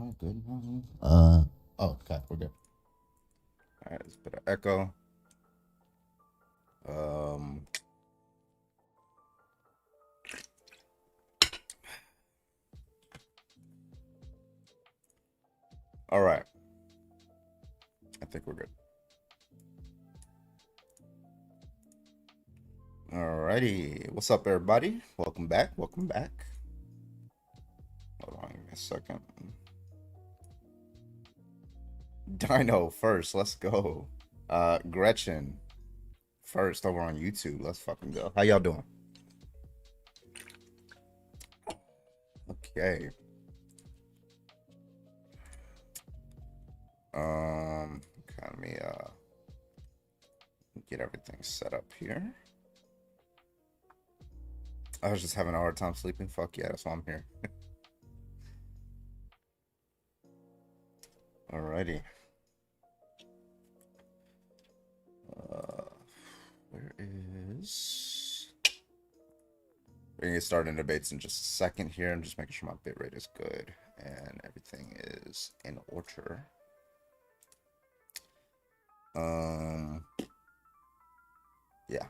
Oh, good. Oh, okay, we're good. All right, let's put an echo. Um, all right. I think we're good. Alrighty. What's up, everybody? Welcome back. Welcome back. Hold on, give me a second. Dino first. Let's go. Gretchen first over on YouTube. Let's fucking go. How y'all doing? Okay. Let me get everything set up here. I was just having a hard time sleeping. Fuck yeah, that's why I'm here. Alrighty. Where is... We're gonna get started in debates in just a second here. I'm just making sure my bitrate is good and everything is in order. Yeah.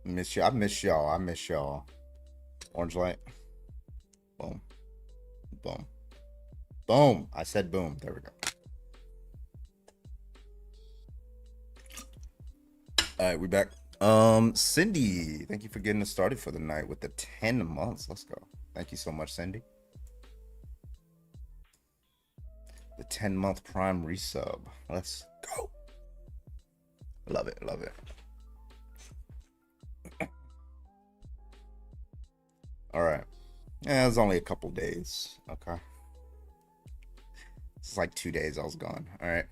Miss you. I miss y'all. I miss y'all. Orange light. Boom. Boom. Boom. I said boom. There we go. All right, we back. Cindy, thank you for getting us started for the night with the 10 months. Let's go. Thank you so much, Cindy. The 10-month Prime resub. Let's go. Love it. Love it. All right. Yeah, it was only a couple days. Okay. It's like 2 days I was gone. All right.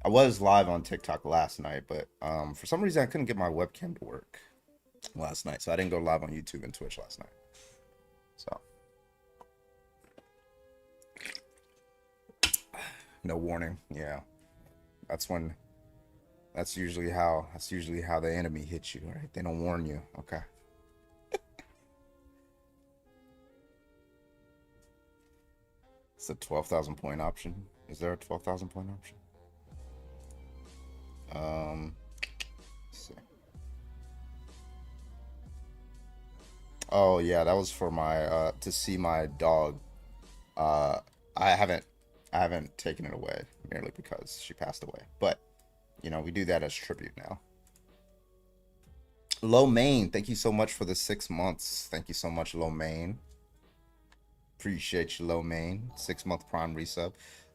I was live on TikTok last night, but for some reason I couldn't get my webcam to work last night, so I didn't go live on YouTube and Twitch last night. So no warning. Yeah. That's usually how the enemy hits you, right? They don't warn you. Okay. It's a 12,000 point option. Is there a 12,000 point option? Let's see. Oh yeah, that was for my to see my dog. Uh, I haven't taken it away merely because she passed away. But you know, we do that as tribute now. Lo Main, thank you so much for the 6 months. Thank you so much, Lo Main. Appreciate you, Lo Main. 6-month Prime resub.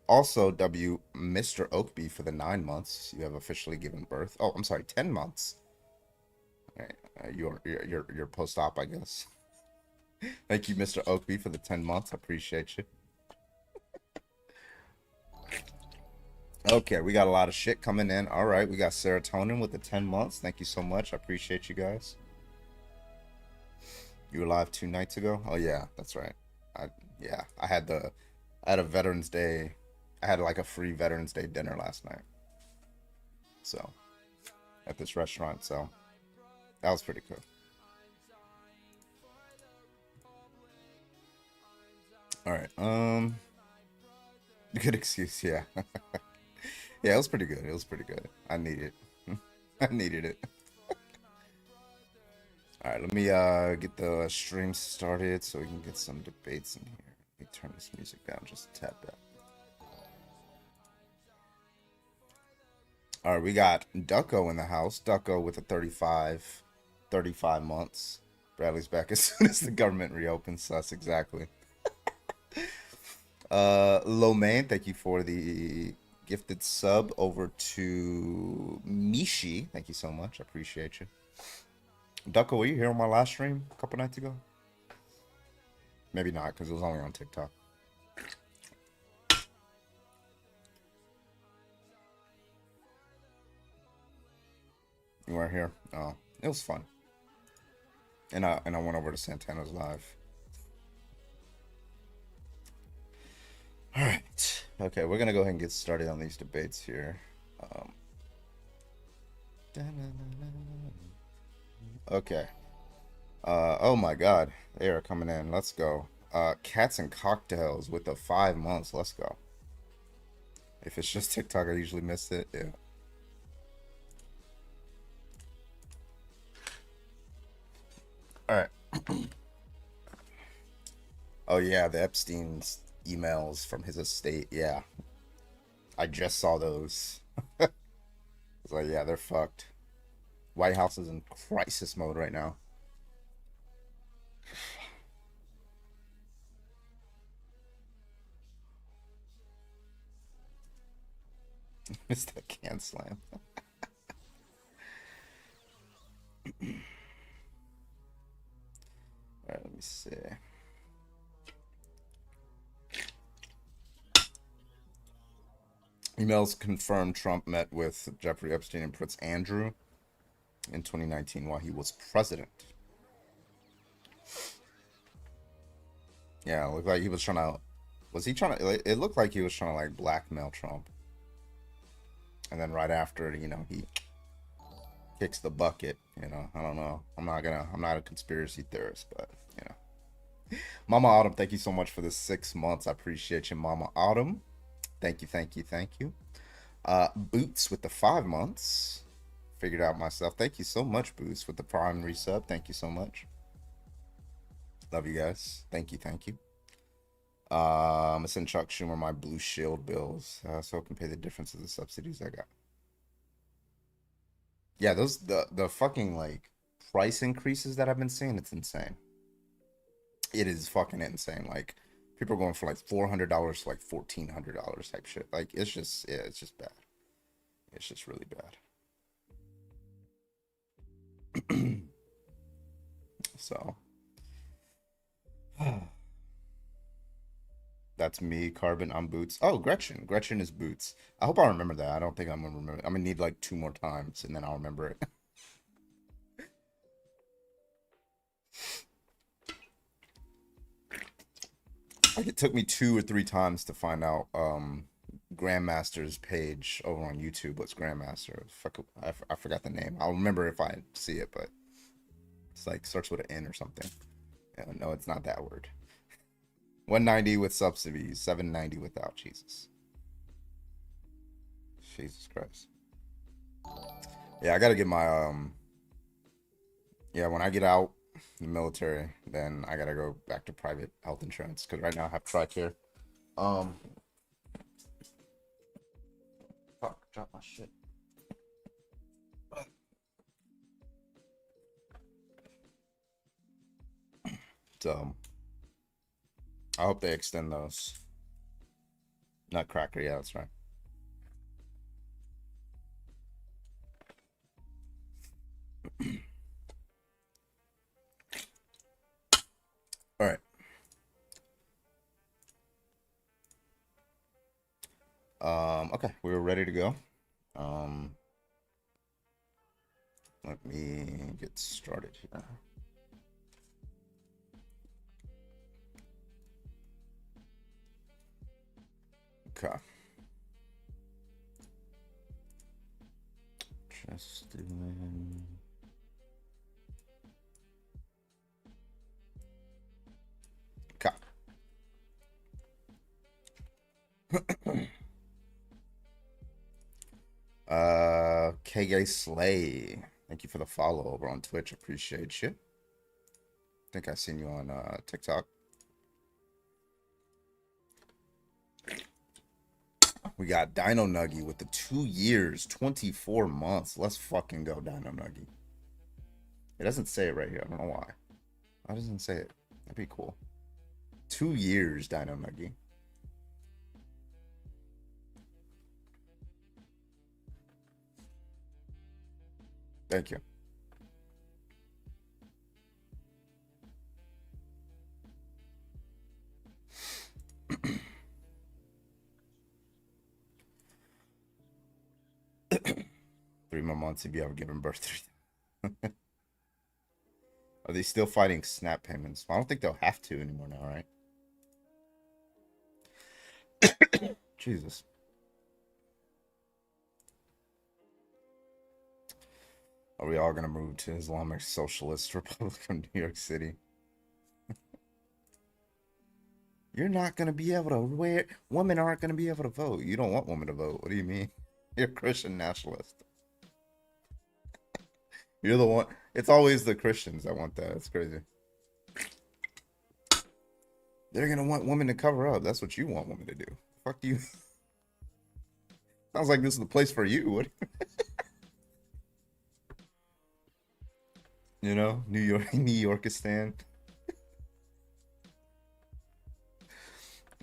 Also, Mr. Oakby for the 9 months. You have officially given birth. Oh, I'm sorry, 10 months. All right, you're post-op, I guess. Thank you, Mr. Oakby, for the 10 months. I appreciate you. Okay, we got a lot of shit coming in. All right, we got Serotonin with the 10 months. Thank you so much. I appreciate you guys. You were live 2 nights ago? Oh yeah, that's right. I had a Veterans Day. I had like a free Veterans Day dinner last night. So at this restaurant, so that was pretty cool. All right. Good excuse, yeah. Yeah, it was pretty good. It was pretty good. I needed it. I needed it. All right, let me get the stream started so we can get some debates in here. Let me turn this music down just a tad bit. All right, we got Ducko in the house. Ducko with a 35 months. Bradley's back as soon as the government reopens. That's exactly. Lomain, thank you for the gifted sub over to Mishi. Thank you so much. I appreciate you. Ducko, were you here on my last stream a couple nights ago? Maybe not, because it was only on TikTok. You weren't here? Oh, it was fun. And I went over to Santana's live. All right. Okay, we're gonna go ahead and get started on these debates here. Um, okay. Oh my God, they are coming in. Let's go. Cats and cocktails with the 5 months. Let's go. If it's just TikTok, I usually miss it. Yeah. All right. Oh yeah, the Epstein's emails from his estate. Yeah, I just saw those. It's like, yeah, they're fucked. White House is in crisis mode right now. It's that can slam. All right, let me see. Emails confirm Trump met with Jeffrey Epstein and Prince Andrew in 2019 while he was president. Yeah, it looked like he was trying to. Was he trying to? It looked like he was trying to like blackmail Trump, and then right after, he kicks the bucket. I don't know. I'm not a conspiracy theorist, but Mama Autumn, thank you so much for the 6 months. I appreciate you, Mama Autumn. Thank you, thank you, thank you. Boots with the 5 months. Figured out myself. Thank you so much, Boots, with the Prime resub. Thank you so much. Love you guys. Thank you, thank you. I'm gonna send Chuck Schumer my Blue Shield bills so I can pay the difference of the subsidies I got. Yeah, those the fucking like price increases that I've been seeing, it's insane. It is fucking insane. Like people are going for like $400 to like $1,400 type shit. Like it's just bad. It's just really bad. So that's me, Carbon. I'm Boots. Oh, Gretchen. Gretchen is Boots. I hope I remember that. I don't think I'm gonna remember. I'm gonna need like 2 more times and then I'll remember it. Like it took me 2 or 3 times to find out Grandmaster's page over on YouTube. What's Grandmaster? Fuck, I forgot the name. I'll remember if I see it, but it's like starts with an N or something. Yeah, no, it's not that word. 190 with subsidies, 790 without. Jesus. Jesus Christ. Yeah, I gotta get my yeah, when I get out the military, then I gotta go back to private health insurance because right now I have TRICARE. Um, fuck, drop my shit. So I hope they extend those. Nutcracker, yeah, that's right. All right. Okay, we're ready to go. Um, Let me get started here. Okay. Just doing. Okay. KG Slay. Thank you for the follow over on Twitch. Appreciate you. I think I seen you on TikTok. We got Dino Nuggy with the 2 years, 24 months. Let's fucking go, Dino Nuggy. It doesn't say it right here. I don't know why. Why doesn't it say it? That'd be cool. 2 years, Dino Nuggy. Thank you. Three more months if you ever given birth. Are they still fighting SNAP payments? Well, I don't think they'll have to anymore now, right? Jesus. Are we all gonna move to Islamic Socialist Republic of New York City? You're not gonna be able to wear. Women aren't gonna be able to vote. You don't want women to vote. What do you mean? You're a Christian nationalist. You're the one. It's always the Christians that want that. It's crazy. They're gonna want women to cover up. That's what you want women to do. Fuck you. Sounds like this is the place for you. What? You know, New York, New Yorkistan.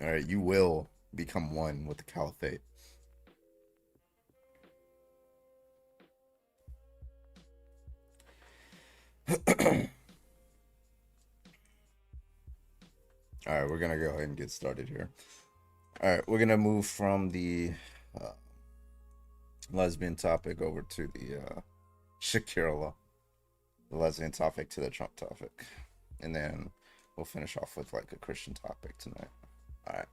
All right, you will become one with the caliphate. All right, we're gonna go ahead and get started here. All right, we're gonna move from the lesbian topic over to the Shakira law, the lesbian topic to the Trump topic, and then we'll finish off with like a Christian topic tonight. All right.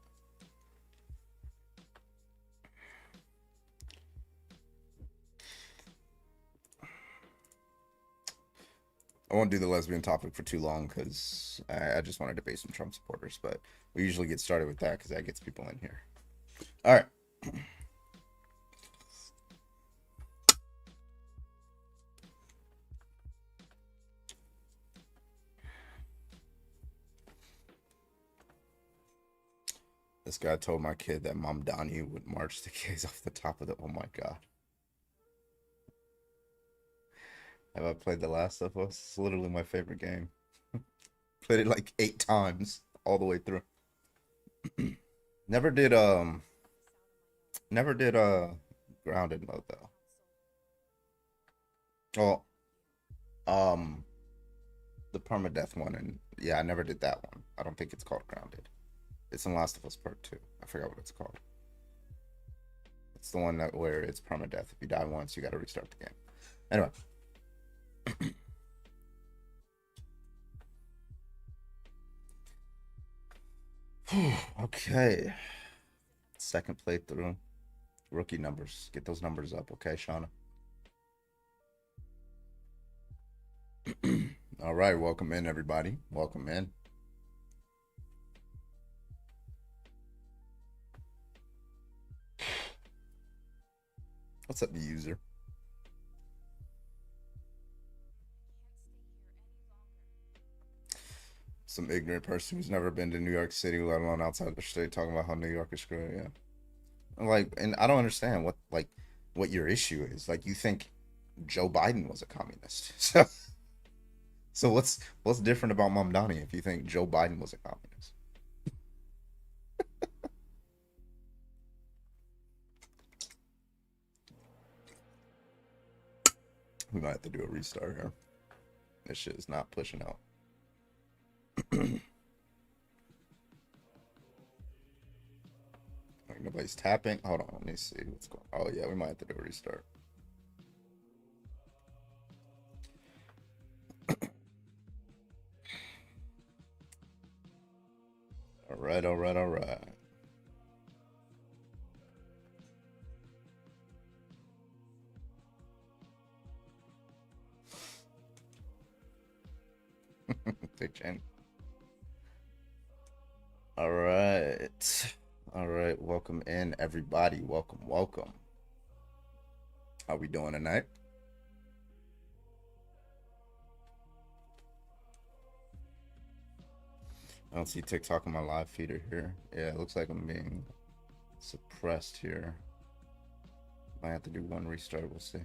I won't do the lesbian topic for too long because I just want to debate some Trump supporters, but we usually get started with that because that gets people in here. All right. This guy told my kid that Mamdani would march the gays off the top of the. Oh my god. Have I played The Last of Us? It's literally my favorite game. Played it like 8 times all the way through. Never did grounded mode though. Oh, um the permadeath one, and yeah, I never did that one. I don't think it's called grounded. It's in Last of Us Part 2. I forgot what it's called. It's the one that where it's permadeath. If you die once, you got to restart the game. Anyway. Okay. Second playthrough. Rookie numbers. Get those numbers up, okay, Shauna? All right, welcome in, everybody. Welcome in. What's up, user? Some ignorant person who's never been to New York City, let alone outside the state, talking about how New York is great. Yeah, like, and I don't understand what your issue is. Like, you think Joe Biden was a communist, so what's different about Mamdani if you think Joe Biden was a communist? We might have to do a restart here. This shit is not pushing out. Like, nobody's tapping. Hold on, let me see what's going on. Oh yeah, we might have to do a restart. All right, all right, all right. Big Jen. All right. All right. Welcome in, everybody. Welcome, welcome. How we doing tonight? I don't see TikTok on my live feeder here. Yeah, it looks like I'm being suppressed here. Might have to do one restart. We'll see.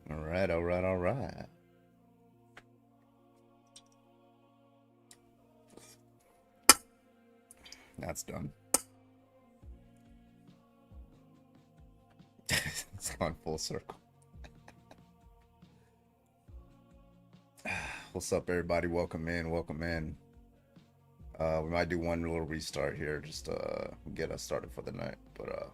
All right, all right, all right. That's done. It's gone full circle. What's up, everybody? Welcome in. Welcome in. We might do one little restart here just to get us started for the night. But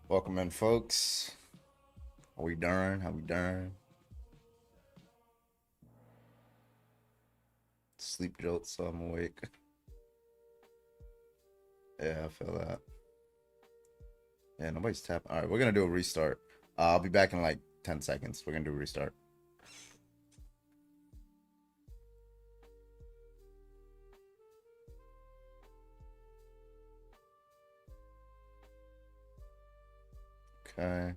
Welcome in, folks. How we doing? How we doing? Sleep jolt, so I'm awake. Yeah, I feel that. Yeah, nobody's tapping. All right, we're gonna do a restart. I'll be back in like 10 seconds. We're gonna do a restart. Okay.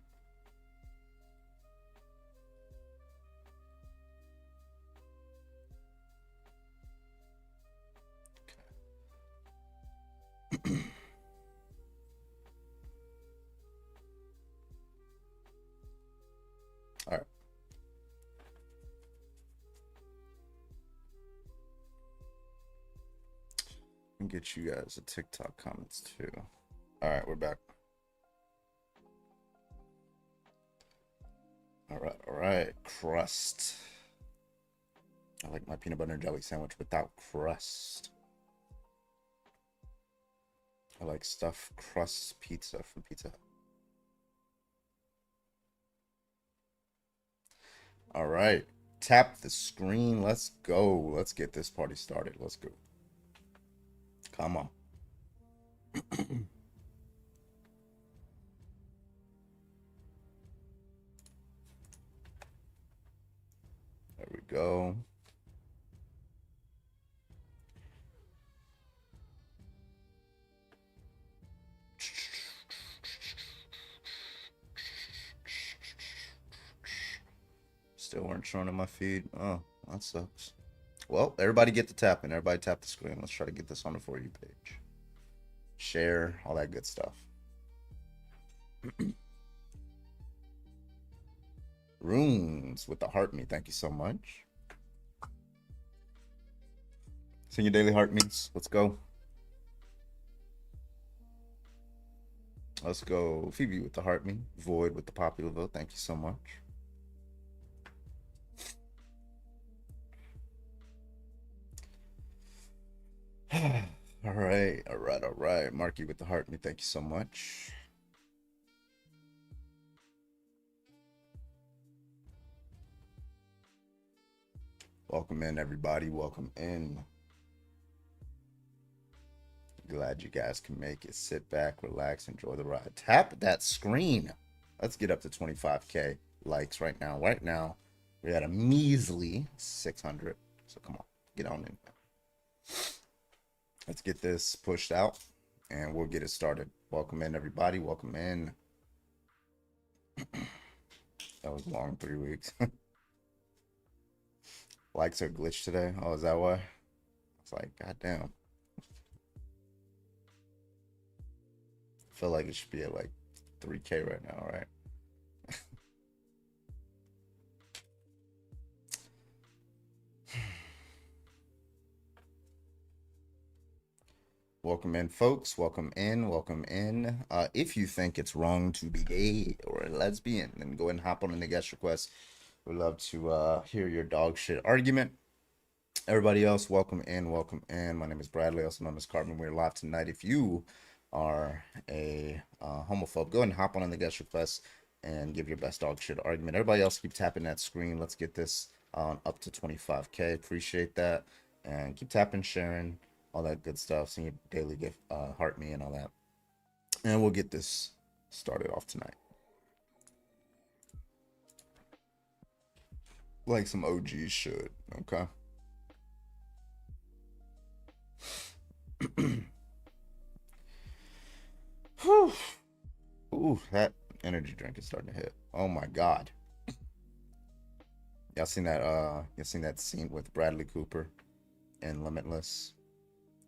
All right. And get you guys a TikTok comments too. All right, we're back. All right. Crust. I like my peanut butter and jelly sandwich without crust. I like stuffed crust pizza from Pizza Hut. All right. Tap the screen. Let's go. Let's get this party started. Let's go. Come on. There we go. Still weren't showing in my feed. Oh, that sucks. Well, everybody get the tapping. Everybody tap the screen. Let's try to get this on the For You page. Share, all that good stuff. Runes with the heart meat. Thank you so much. Senior daily heart meats. Let's go. Let's go. Phoebe with the heart meat. Void with the popular vote. Thank you so much. All right, all right, all right. Marky with the heart meat. Thank you so much. Welcome in, everybody. Welcome in. Glad you guys can make it. Sit back, relax, enjoy the ride. Tap that screen. Let's get up to 25K likes right now. Right now, we're at a measly 600. So come on, get on in. Let's get this pushed out and we'll get it started. Welcome in, everybody. Welcome in. That was long 3 weeks. Likes are glitched today. Oh, is that why? It's like, goddamn. I feel like it should be at like 3K right now, right? Welcome in, folks. Welcome in. Welcome in. If you think it's wrong to be gay or a lesbian, then go ahead and hop on in the guest request. We'd love to hear your dog shit argument. Everybody else, welcome in. Welcome in. My name is Bradley, also known as Carbon. We're live tonight. If you are a homophobe, go ahead and hop on in the guest request and give your best dog shit argument. Everybody else, keep tapping that screen. Let's get this up to 25K. Appreciate that. And keep tapping, sharing, all that good stuff. Send your daily gift, heart me, and all that. And we'll get this started off tonight. Like some OGs should, okay? Whew. Ooh, that energy drink is starting to hit. Oh my god. Y'all seen that scene with Bradley Cooper in Limitless?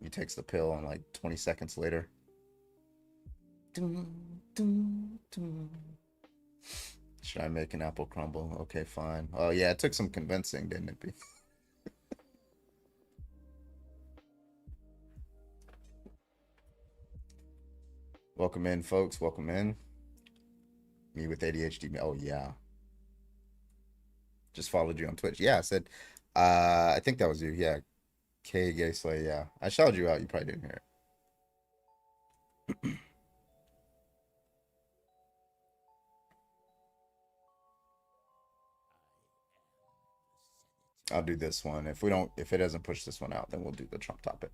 He takes the pill and like 20 seconds later. Dun, dun, dun. Should I make an apple crumble? Okay, fine. Oh yeah, it took some convincing, didn't it? Be? Welcome in, folks. Welcome in. Me with ADHD. Oh yeah. Just followed you on Twitch. Yeah, I said I think that was you. Yeah. K Gay Slay, yeah. I shouted you out, you probably didn't hear it. I'll do this one. If it doesn't push this one out, then we'll do the Trump topic.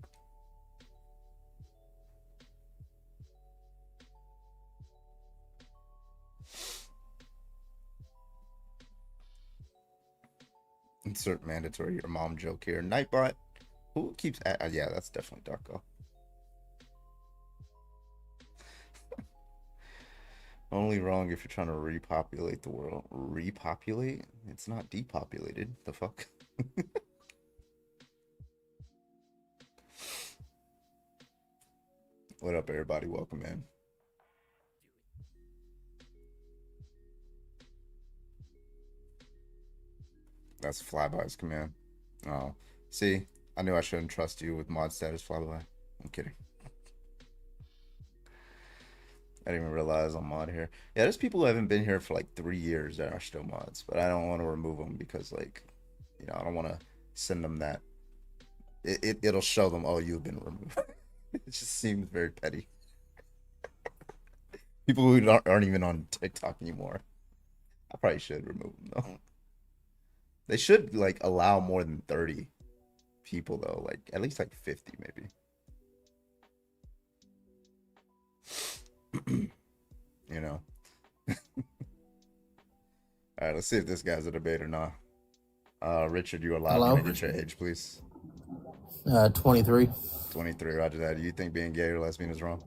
Insert mandatory your mom joke here. Nightbot. Who keeps yeah, that's definitely Darko. Only wrong if you're trying to repopulate the world. Repopulate? It's not depopulated. The fuck? What up, everybody? Welcome in. That's Flyby's command. Oh, see, I knew I shouldn't trust you with mod status, Flyby. I'm kidding. I didn't even realize I'm mod here. Yeah, there's people who haven't been here for like 3 years that are still mods, but I don't want to remove them because, like, I don't want to send them that. It'll show them, oh, you've been removed. It just seems very petty. People who aren't even on TikTok anymore. I probably should remove them though. They should like allow more than 30 people though, like at least like 50 maybe. All right, let's see if this guy's a debate or not. Richard, you allowed. Hello? Can I get your age, please? 23. 23. Roger that. Do you think being gay or lesbian is wrong?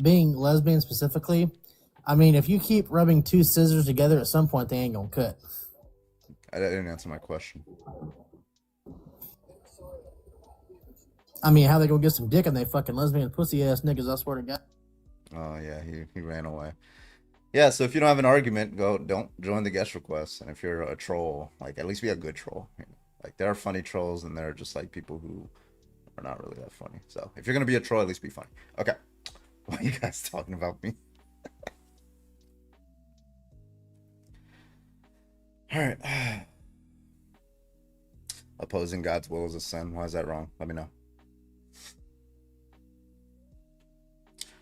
Being lesbian specifically, I mean, if you keep rubbing two scissors together, at some point they ain't gonna cut. I didn't answer my question. I mean, how they gonna get some dick and they fucking lesbian pussy ass niggas? I swear to God. Oh yeah, he ran away. Yeah, so if you don't have an argument, don't join the guest request. And if you're a troll, like at least be a good troll. Like there are funny trolls and there are just like people who are not really that funny. So if you're gonna be a troll, at least be funny. Okay. Why are you guys talking about me? All right. Opposing God's will is a sin. Why is that wrong? Let me know.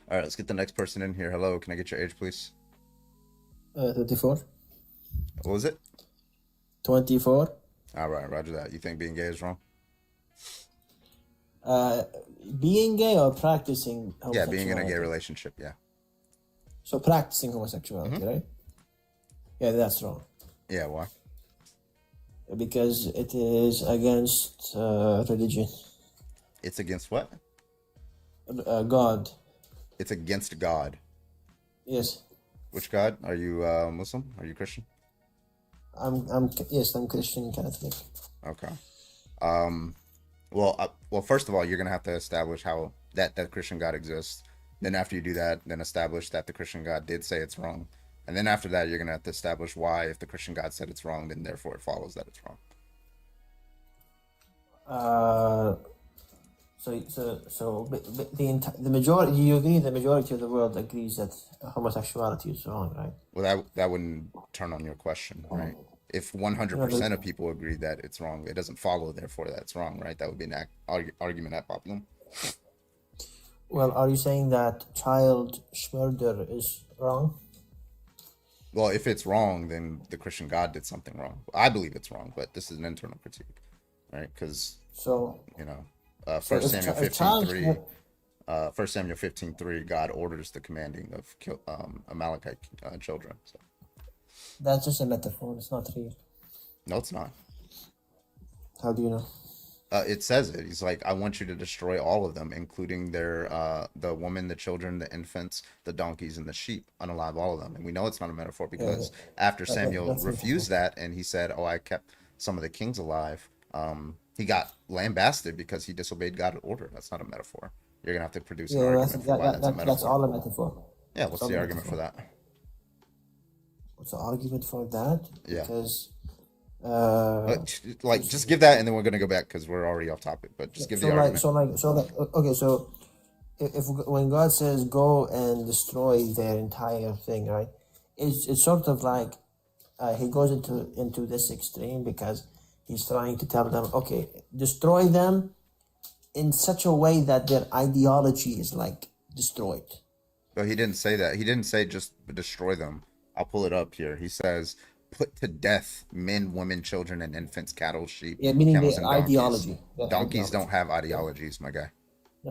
All right, let's get the next person in here. Hello, can I get your age, please? 24. What was it? 24. All right, roger that. You think being gay is wrong? Being gay or practicing Yeah, homosexuality? being in a gay relationship, yeah. So practicing homosexuality, right? Yeah, that's wrong. Yeah, why? Because it is against religion. It's against what? God. It's against God. Yes. Which God? Are you Muslim? Are you Christian? I'm Christian Catholic. Okay. Well, first of all, you're gonna have to establish how that Christian God exists. Then after you do that, then establish that the Christian God did say it's wrong. And then after that, you're gonna have to establish why, if the Christian God said it's wrong, then therefore it follows that it's wrong. So the majority. You agree? The majority of the world agrees that homosexuality is wrong, right? Well, that wouldn't turn on your question, right? If 100% of people agree that it's wrong, it doesn't follow, therefore, that it's wrong, right? That would be an argument ad populum. Well, are you saying that child murder is wrong? Well, if it's wrong, then the Christian God did something wrong. I believe it's wrong, but this is an internal critique, right? Because, So, 1 Samuel 15:3, 1 Samuel 15:3, God orders the commanding of Amalekite children. So. that's just a metaphor. It's not real. No, it's not. How do you know? It says it. He's like, I want you to destroy all of them, including the woman, the children, the infants, the donkeys, and the sheep, unalive all of them. And we know it's not a metaphor because after Samuel refused that and he said, oh, I kept some of the kings alive, he got lambasted because he disobeyed God's order. That's not a metaphor. You're gonna have to produce an argument for why that's a metaphor. That's all a metaphor. Yeah, what's the argument for that? What's the argument for that? Yeah. Because like just give that and then we're gonna go back because we're already off topic. But just give the argument. So if when God says go and destroy their entire thing, right? It's sort of like he goes into this extreme because he's trying to tell them, okay, destroy them, in such a way that their ideology is like destroyed. But he didn't say that. He didn't say just destroy them. I'll pull it up here. He says, put to death men, women, children, and infants, cattle, sheep, Yeah, meaning camels, their and donkeys. ideology. Their Donkeys ideology. don't have ideologies, my guy.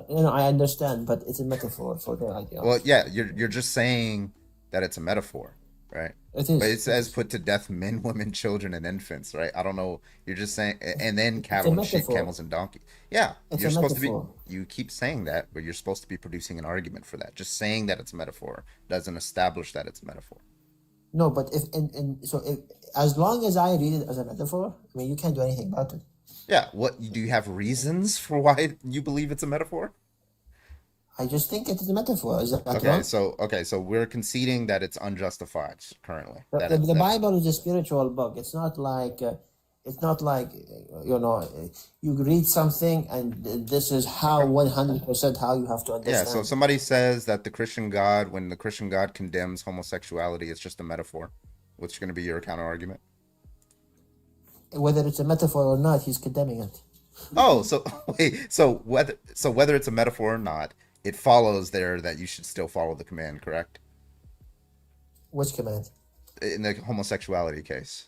No, I understand, but it's a metaphor for their Well, ideology. yeah, you're just saying that it's a metaphor, right? It But it is. It says is. put to death men, women, children, and infants, right? I don't know. You're just saying, and then It's a cattle and sheep, metaphor. camels and donkeys. Yeah, It's you're a supposed to be. metaphor. You keep saying that, but you're supposed to be producing an argument for that. Just saying that it's a metaphor doesn't establish that it's a metaphor. No, but if so if as long as I read it as a metaphor, I mean you can't do anything about it. Yeah. What do you have reasons for why you believe it's a metaphor? I just think it is a metaphor. Is that wrong? Okay, so we're conceding that it's unjustified currently. The, That the, it, the that's Bible is a spiritual book. It's not like you read something and this is how okay. 100% how you have to Yeah, so if understand. somebody says that the Christian God, when the Christian God condemns homosexuality, it's just a metaphor. What's going to be your counter argument? Whether it's a metaphor or not, he's condemning it. Oh, so wait, so whether it's a metaphor or not, it follows there that you should still follow the command, correct? Which command? In the homosexuality case.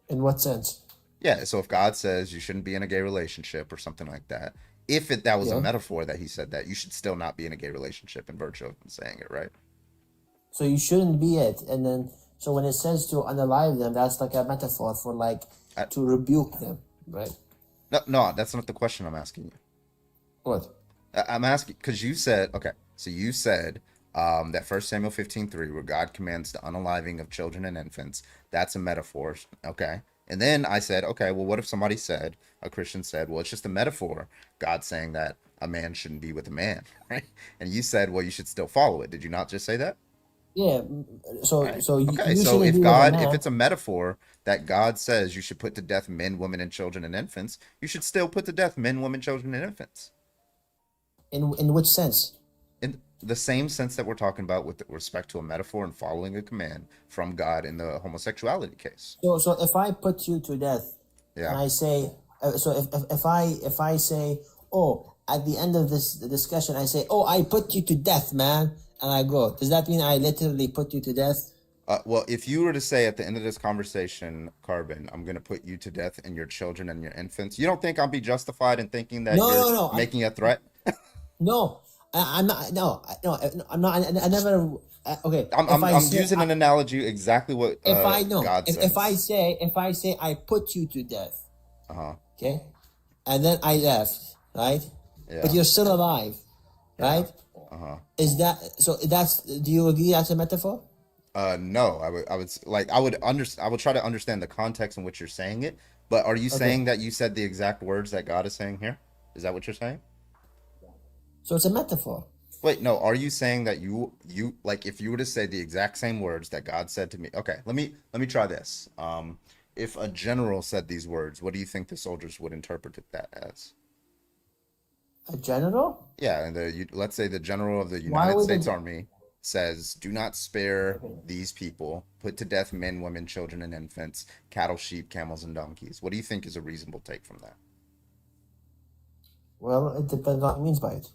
In what sense? Yeah, so if God says you shouldn't be in a gay relationship or something like that, if that was a Yeah. metaphor that he said that, you should still not be in a gay relationship in virtue of him saying it, right? So you shouldn't be it. And then, so when it says to unalive them, that's like a metaphor for like I, to rebuke them, right? no, no, that's not the question I'm asking you. What? I'm asking because you said okay. So you said that First Samuel 15:3, where God commands the unaliving of children and infants, that's a metaphor. Okay. And then I said, okay, well, what if somebody said, a Christian said, well, it's just a metaphor. God saying that a man shouldn't be with a man, right? And you said, well, you should still follow it. Did you not just say that? Yeah. So Right. so Okay. you So shouldn't be with a if man. it's a metaphor that God says you should put to death men, women, and children and infants, you should still put to death men, women, children, and infants. In which sense? In the same sense that we're talking about with respect to a metaphor and following a command from God in the homosexuality case. So if I put you to death, and Yeah. I say, so if I say, oh, at the end of this discussion, I say, oh, I put you to death, man, and I go, does that mean I literally put you to death? Well, if you were to say at the end of this conversation, Carbon, I'm going to put you to death and your children and your infants, you don't think I'll be justified in thinking that No, you're no, no. making a threat? No, I'm not. No, no, I'm not. I never. Okay, I'm, if I'm, I I'm say, using an analogy exactly what if I know, God says. if I say I put you to death, Uh-huh. okay, and then I left, right? But Yeah. you're still alive, Yeah. right? Uh-huh. Is that so? That's. Do you agree that's a metaphor? No, I would try to understand the context in which you're saying it, but are you Okay, saying that you said the exact words that God is saying here? Is that what you're saying? so it's a metaphor. Wait, no, are you saying that you like if you were to say the exact same words that God said to me? Okay, let me try this. If a general said these words, what do you think the soldiers would interpret that as? A general? Yeah, and let's say the general of the Why United would States it? Army says, "Do not spare Okay. these people. Put to death men, women, children, and infants, cattle, sheep, camels, and donkeys." What do you think is a reasonable take from that? Well, it depends what it means by it.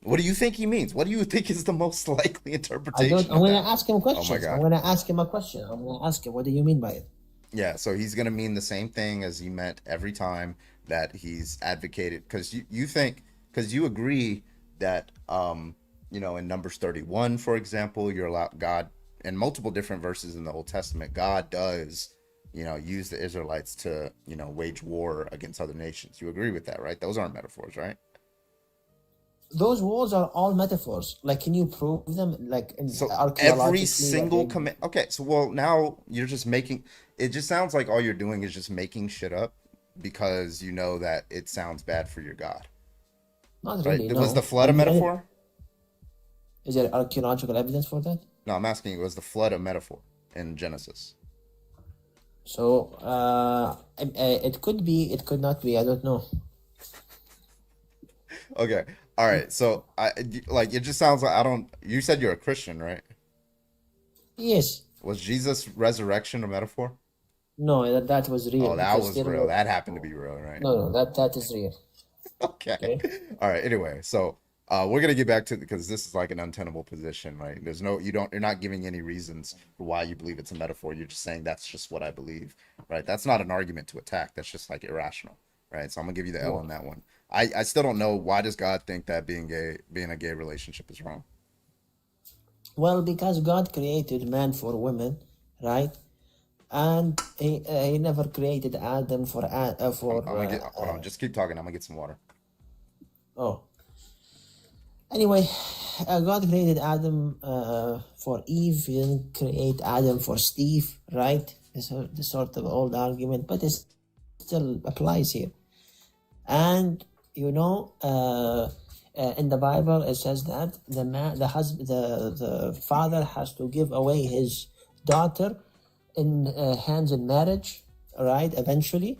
What do you think he means? What do you think is the most likely I don't. interpretation I'm of gonna that? ask him Oh my questions. I'm God. gonna ask him a question. I'm gonna ask him, what do you mean by it? Yeah, so he's gonna mean the same thing as he meant every time that he's advocated, because you think, because you agree that in Numbers 31, for example, you're allowed God in multiple different verses in the Old Testament, God does, use the Israelites to, wage war against other nations. You agree with that, right? Those aren't metaphors, right? Those words are all metaphors. Like, can you prove them? Like, So every archaeologically, that single they. command. Okay, so well now you're just making. It just sounds like all you're doing is just making shit up because you know that it sounds bad for your God, Not right? really. Was the No. flood a metaphor? Is there archaeological evidence for that? No, I'm asking. Was the flood a metaphor in Genesis? So, it could be. It could not be. I don't know. Okay, all right. So like it just sounds like I don't. You said you're a Christian, right? Yes. Was Jesus' resurrection a metaphor? No. That was real Oh, that because was there real. were. That happened to be real, right? No. No. That is real. Okay. Okay. All right. Anyway, so we're gonna get back to because this is like an untenable position, right? There's no, you're not giving any reasons for why you believe it's a metaphor. You're just saying that's just what I believe, right? That's not an argument to attack. That's just like irrational, right? So I'm gonna give you the L Yeah. on that one. I still don't know why does God think that being a gay relationship is wrong? Well, because God created man for women, right? And he never created Adam for I'm gonna get hold on, just keep talking. I'm gonna get some water. oh. Anyway, God created Adam for Eve. He didn't create Adam for Steve, right? It's the sort of old argument, but it still applies here. And you know, in the Bible, it says that the man, the husband, the father has to give away his daughter in hands in marriage, right? Eventually,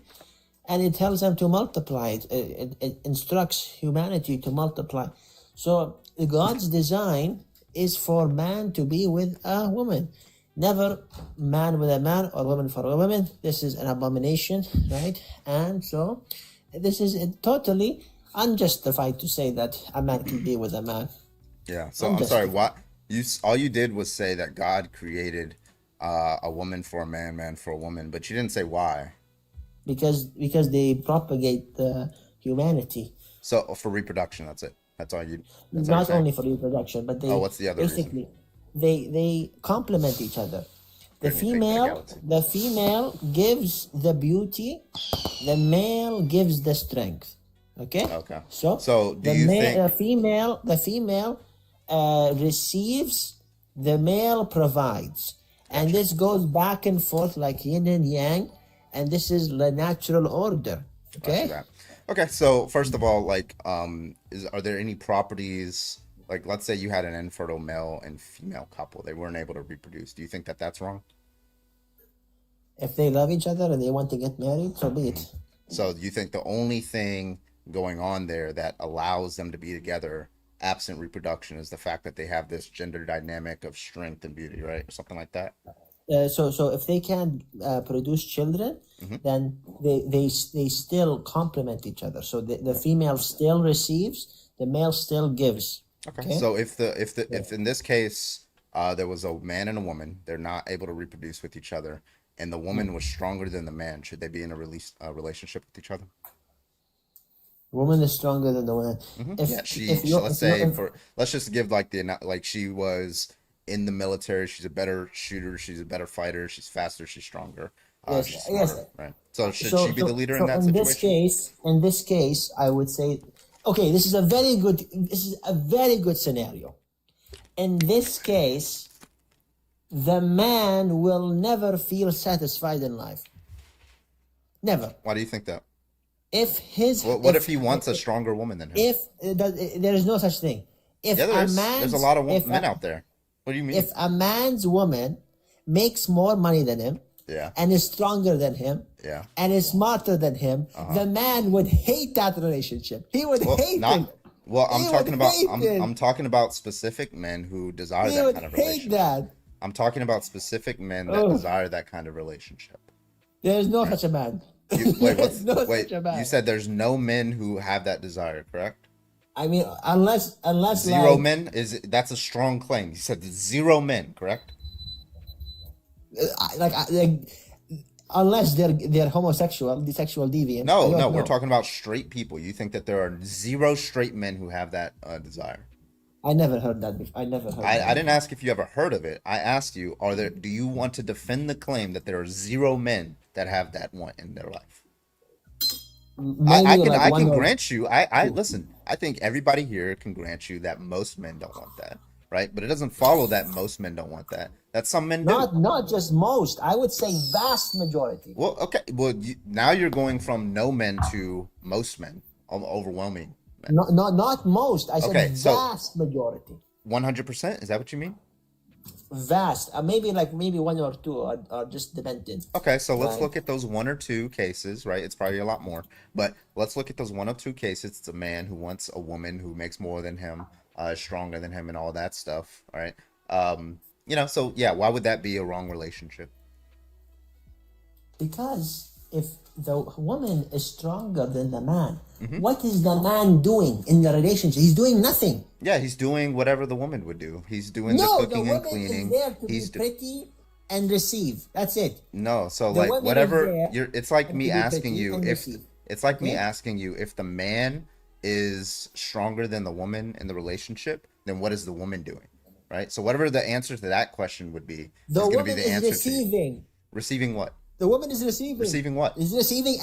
and it tells them to multiply. It instructs humanity to multiply. So God's design is for man to be with a woman, never man with a man or woman for a woman. This is an abomination, right? And so this is totally unjustified to say that a man can be with a man. Yeah. So I'm sorry. Unjustified. What all you did was say that God created a woman for a man, man for a woman, but you didn't say why. Because they propagate the humanity. So for reproduction, that's it. That's all you're Not saying? only for reproduction, but Oh, they what's the other reason? basically they complement each other. The Bring me big female legality. the female gives the beauty, the male gives the strength. Okay, Okay. so So do you think the female receives, the male provides, and gotcha. this goes back and forth like yin and yang, and this is the natural order. Roger Okay. that. Okay, so first of all, like, are there any properties, like, let's say you had an infertile male and female couple, they weren't able to reproduce. Do you think that that's wrong? If they love each other and they want to get married, so be Hmm. it. So you think the only thing going on there that allows them to be together, absent reproduction, is the fact that they have this gender dynamic of strength and beauty, right? Or something like that? So if they can produce children, Hmm. then they still complement each other. So the female still receives, the male still gives. Okay. Okay. So Yeah. if in this case there was a man and a woman, they're not able to reproduce with each other, and the woman was stronger than the man, should they be in a relationship with each other? Woman is stronger than the man. Yeah, let's If you say for let's just give like like she was in the military, she's a better shooter, she's a better fighter, she's faster, she's stronger, she's yes. smarter, right? So should So she be the leader in so that situation? in this case, I would say, okay, this is a very good. This is a very good scenario. In this case, the man will never feel satisfied in life. Never. Why do you think that? If his What if he wants a stronger woman than him? if there is no such thing. If Yeah, there a is. There's a man's lot of if men a, out there. What do you mean? if a man's woman makes more money than him Yeah, and is stronger than him yeah. and is smarter than him, the man would hate that relationship. He would Well, hate not. it. Well, He would hate it. I'm talking about specific men who desire He that would kind of hate relationship. that. I'm talking about specific men that Oh, desire that kind of relationship. there is no Right? such a man. Wait, There is no wait? such a You man. said there's no men who have that desire, correct? I mean, unless Zero like men that's a strong claim. You said zero men, correct? like unless they're homosexual, the sexual deviant. I No, no, don't we're know. talking about straight people. You think that there are zero straight men who have that desire? I never heard that before. I never heard that I didn't before. ask if you ever heard of it. I asked you, do you want to defend the claim that there are zero men that have that want in their life? Maybe like I one can or grant you. I two. listen. I think everybody here can grant you that most men don't want that, right? But it doesn't follow that most men don't want that. That some men do. Not just most. I would say vast majority. Well, okay. Well, now you're going from no men to most men, overwhelming men. Not most. I said Okay, so vast majority. 100%. Is that what you mean? Vast. Maybe one or two are just dependent. Okay, so let's Right. look at those one or two cases, right? It's probably a lot more, but let's look at those one or two cases. It's a man who wants a woman who makes more than him, stronger than him, and all that stuff, all right? So yeah, why would that be a wrong relationship? Because if the woman is stronger than the man, Mm-hmm. what is the man doing in the relationship? He's doing nothing. Yeah, he's doing whatever the woman would do. He's doing the No, the cooking and woman is cleaning. there to be He's pretty and receive. That's it. No, so The like woman is whatever there you're it's like to me be asking pretty you and if receive. it's like me Okay? asking you if the man is stronger than the woman in the relationship, then what is the woman doing? Right? So whatever the answer to that question would be The is going to be woman the is answer to you. receiving. Receiving what? The woman is receiving. Receiving what? Is receiving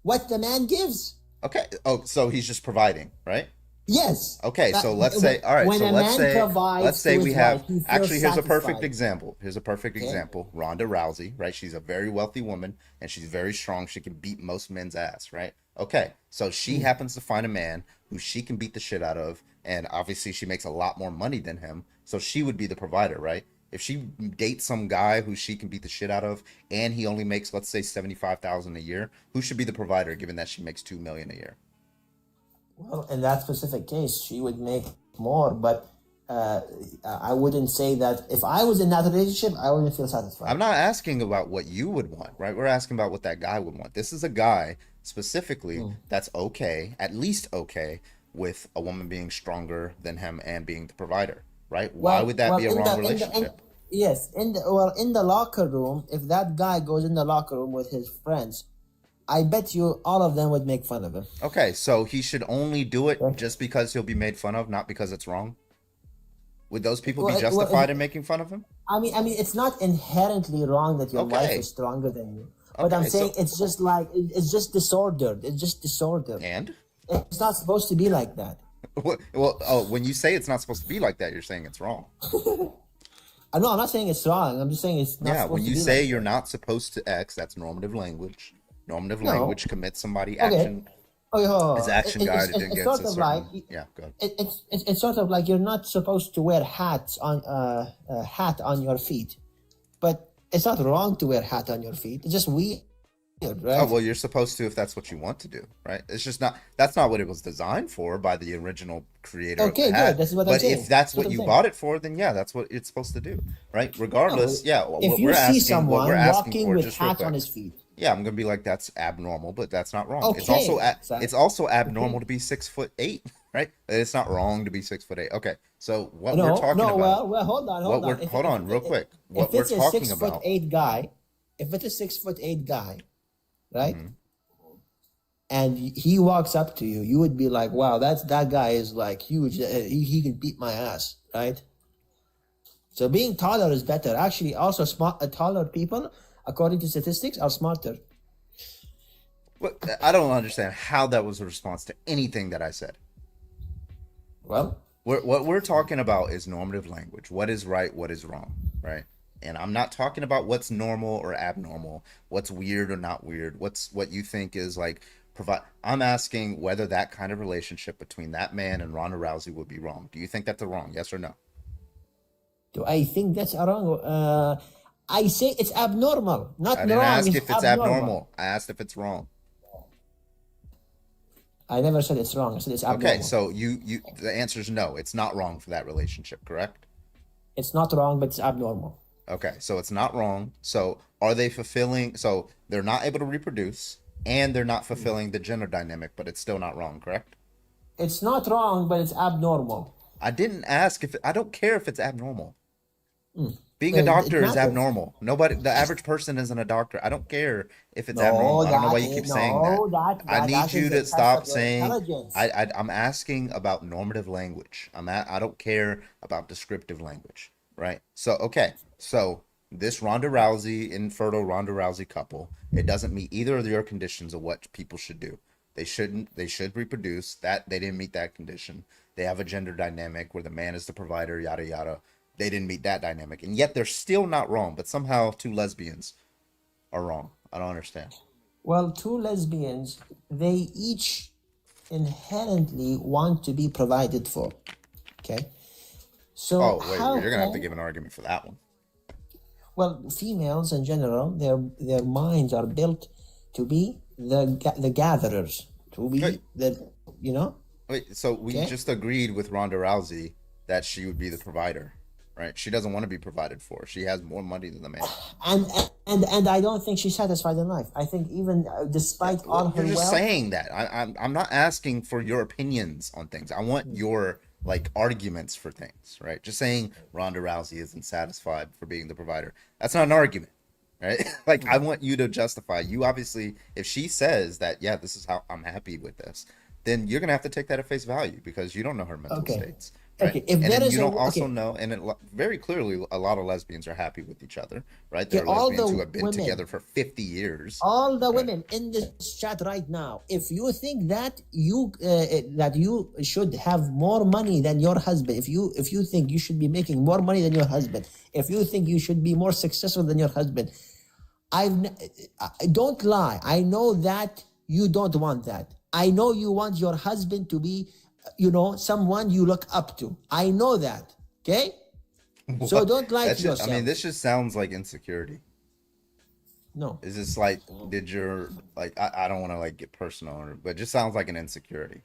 what the man gives. Okay. Oh, so he's just providing, right? Yes. Okay, That- so let's say, all right, when so a let's man say, provides let's say to we his have, wife, he feels actually, here's a perfect satisfied. example. Here's a perfect Okay? example. Ronda Rousey, right? She's a very wealthy woman and she's very strong. She can beat most men's ass, right? Okay, so she Hmm. happens to find a man who she can beat the shit out of, and obviously she makes a lot more money than him, so she would be the provider, right? If she dates some guy who she can beat the shit out of, and he only makes, let's say, 75,000 a year, who should be the provider, given that she makes 2 million a year? Well, in that specific case, she would make more, but I wouldn't say that if I was in that relationship, I wouldn't feel satisfied. I'm not asking about what you would want, right? We're asking about what that guy would want. This is a guy specifically that's okay, at least okay, with a woman being stronger than him and being the provider, right? Why would that be a wrong relationship? Yes, in the locker room, if that guy goes in the locker room with his friends, I bet you all of them would make fun of him. Okay, so he should only do it Okay. just because he'll be made fun of, not because it's wrong? Would those people be Well, justified in making fun of him? I mean, it's not inherently wrong that your wife Okay. is stronger than you, but I'm Okay, so saying it's just like it's just disordered. It's just disordered. and It's not supposed to be like that. well, oh, when you say it's not supposed to be like that, you're saying it's wrong. No, I'm not saying it's wrong. I'm just saying it's not Yeah, supposed when to you be say like you're not supposed to X, that's normative language. Normative No. language commits somebody Okay. action. Okay, hold on. His action guide It's against sort a of certain. like Yeah, go ahead. it's sort of like you're not supposed to wear hats on a hat on your feet, but it's not wrong to wear hat on your feet. It's just weird, right? Oh well, you're supposed to if that's what you want to do, right? It's just not. That's not what it was designed for by the original creator Okay, of the hat. good. That's what I'm But saying. if that's That's what what I'm you saying. bought it for, then yeah, that's what it's supposed to do, right? Regardless, No, yeah. if What you we're see asking, someone what we're asking walking for, with just real hat on quick. his feet, Yeah, I'm gonna be like that's abnormal, but that's not wrong. It's okay, also so- it's also abnormal to be 6'8", right? It's not wrong to be 6'8". Okay, so what we're talking no. about, Well, hold on, what hold we're on. hold on real quick. What If we're it's a talking 6'8" about, guy, if it's a 6'8" guy, right? Mm-hmm. And he walks up to you, you would be like, "Wow, that guy is like huge. He could beat my ass, right?" So being taller is better. Actually, also taller people, according to statistics, are smarter. I don't understand how that was a response to anything that I said. Well, What we're talking about is normative language. What is right, what is wrong, right? And I'm not talking about what's normal or abnormal, what's weird or not weird, what you think is like provide. I'm asking whether that kind of relationship between that man and Ronda Rousey would be wrong. Do you think that's wrong? Yes or no? do I think that's wrong? I say it's abnormal, not I didn't wrong. ask It's if it's abnormal. I asked if it's wrong. I never said it's wrong. I said it's abnormal. Okay, so you the answer is no. It's not wrong for that relationship, correct? It's not wrong, but it's abnormal. Okay, so it's not wrong. So are they fulfilling? So they're not able to reproduce, and they're not fulfilling the gender dynamic, but it's still not wrong, correct? It's not wrong, but it's abnormal. I didn't ask if I don't care if it's abnormal. Being a It doctor is matters. abnormal. Nobody, the average person isn't a doctor. I don't care if it's No, abnormal. I don't know why that you keep is- saying no, that. that- I that- need that you is a to test stop of your saying. intelligence. I'm asking about normative language. I don't care about descriptive language, right? So okay, so this Ronda Rousey infertile Ronda Rousey couple, it doesn't meet either of your conditions of what people should do. They shouldn't. They should reproduce. That they didn't meet that condition. They have a gender dynamic where the man is the provider. Yada yada. They didn't meet that dynamic, and yet they're still not wrong. But somehow two lesbians are wrong. I don't understand. Well, two lesbians, they each inherently want to be provided for. Okay? So Oh wait, how you're gonna have to can- give an argument for that one. well, females in general, their minds are built to be the gatherers, to be Right. the. Wait, so we Okay. just agreed with Ronda Rousey that she would be the provider. right? She doesn't want to be provided for. She has more money than the man. and and I don't think she's satisfied in life. I think even Yeah, despite well, all you're her just wealth, saying that. I'm not asking for your opinions on things. I want your like arguments for things, right? Just saying Ronda Rousey isn't satisfied for being the provider. That's not an argument, right? Like I want you to justify. You obviously, if she says that, yeah, this is how I'm happy with this, then you're gonna have to take that at face value because you don't know her mental okay, states, right? okay. If And there then is you a don't also okay, know, and very clearly, a lot of lesbians are happy with each other, right? okay, There are all lesbians who the have been women, together for 50 years, all the right? women in this chat right now, if you think that you should have more money than your husband, if you think you should be making more money than your husband, if you think you should be more successful than your husband, don't lie. I know that you don't want that. I know you want your husband to be, someone you look up to. I know that. Okay, so What? don't lie That's to just, I mean, yourself. this just sounds like insecurity. No, Is this like, did your, like, I don't want to like get personal, but it just sounds like an insecurity,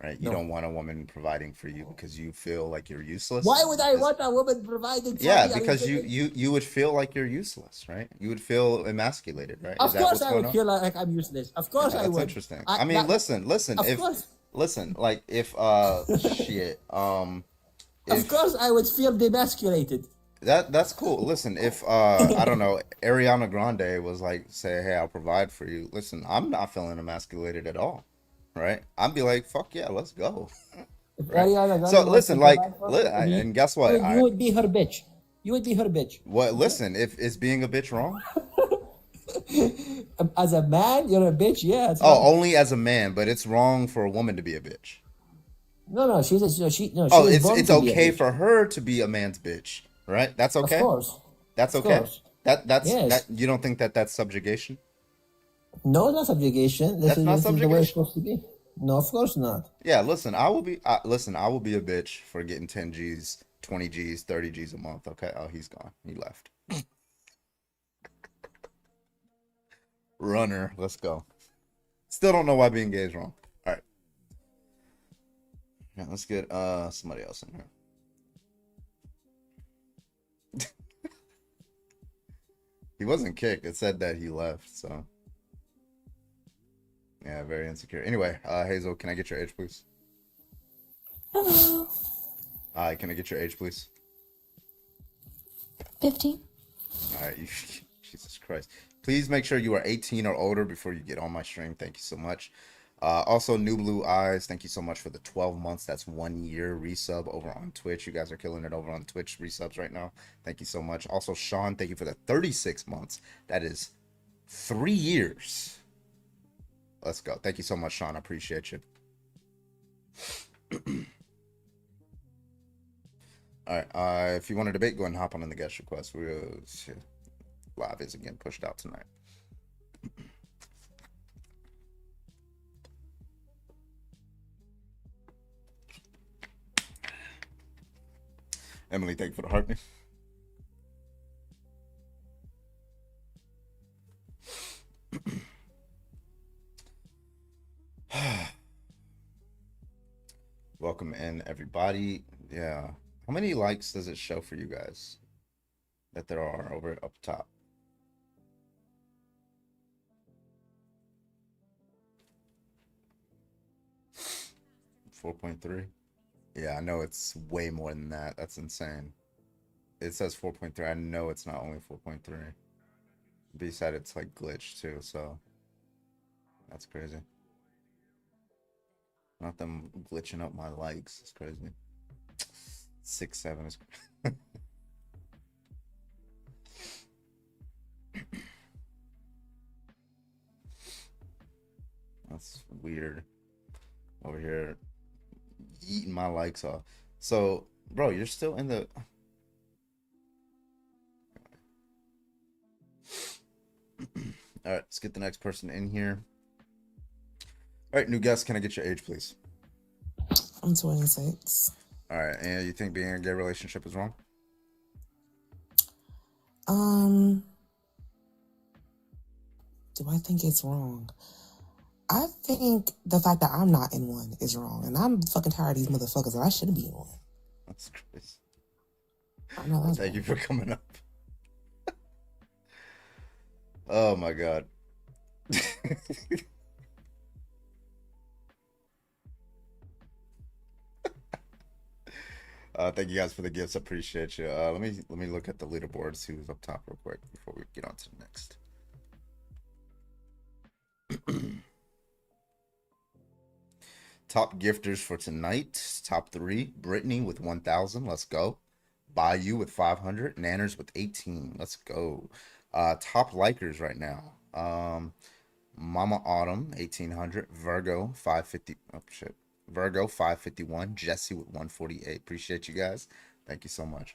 right? You no. don't want a woman providing for you because you feel like you're Why useless. would I want a woman providing for Yeah, me? Are you because kidding? you would feel like you're useless, right? You would feel emasculated, right? Is Of that course what's I going would on? feel like I'm useless. Of course Yeah, I that's would. interesting. I I mean, that, listen, of if course, like if shit, of if course I would feel demasculated. that's cool. Listen, if I don't know, Ariana Grande was like, say, hey, I'll provide for you. Listen, I'm not feeling emasculated at all, right? I'd be like, fuck yeah, let's go, If right? Ariana So Grande wants to listen, like, provide for me, and guess you what? would, you would be her bitch. You would be her bitch. What? Listen, if is being a bitch wrong? As a man, you're a bitch. Yeah, it's Oh, wrong. only as a man, but it's wrong for a woman to be a bitch. No, no, she Oh, was born it's to be a okay bitch. for her to be a man's bitch, right? That's Of okay. course, That's of okay. course. That Yes. you don't think that that's subjugation? No, not subjugation. This That's is not this is the way it's subjugation. supposed to be. No, of course not. Yeah, listen, listen, I will be a bitch for getting 10 G's, 20 G's, 30 G's a month, okay? Oh, he's gone. He left. Runner, let's go. Still don't know why being gay is wrong. All right. Yeah, let's get somebody else in here. He wasn't kicked. It said that he left, so yeah, very insecure. Anyway, Hazel, can I get your age, please? Hello. Hi, can I get your age, please? 15. All right, Jesus Christ. Please make sure you are 18 or older before you get on my stream. Thank you so much. Also, New Blue Eyes, thank you so much for the 12 months. That's 1 year resub over on Twitch. You guys are killing it over on Twitch resubs right now. Thank you so much. Also, Sean, thank you for the 36 months. That is 3 years. Let's go. Thank you so much, Sean. I appreciate you. All right. If you want to debate, go ahead and hop on in the guest request. Live is again pushed out tonight. Emily, thank you for the heartbeat. Welcome in, everybody. Yeah. How many likes does it show for you guys that there are over up top? .3. Yeah, I know it's way more than that. That's insane. It says 4.3. I know it's not only 4.3. B said it's like glitched too, so that's crazy. Not them glitching up my likes. It's crazy. 6, 7 is that's weird. Over here eating my likes off. So, bro, you're still in the all right, let's get the next person in here. All right, new guest, can I get your age, please? I'm 26. All right, and you think being in a gay relationship is wrong? Do I think it's wrong? I think the fact that I'm not in one is wrong, and I'm fucking tired of these motherfuckers, and I shouldn't be in one. That's crazy. I know that's Thank you right. for coming up. Oh my god. Thank you guys for the gifts. Appreciate you. Let me look at the leaderboard, see who's up top real quick before we get on to the next. Top gifters for tonight. Top 3. Brittany with 1,000. Let's go. Bayou with 500. Nanners with 18. Let's go. Top likers right now. Mama Autumn 1,800. Virgo 550. Oh shit. Virgo 551. Jesse with 148. Appreciate you guys. Thank you so much.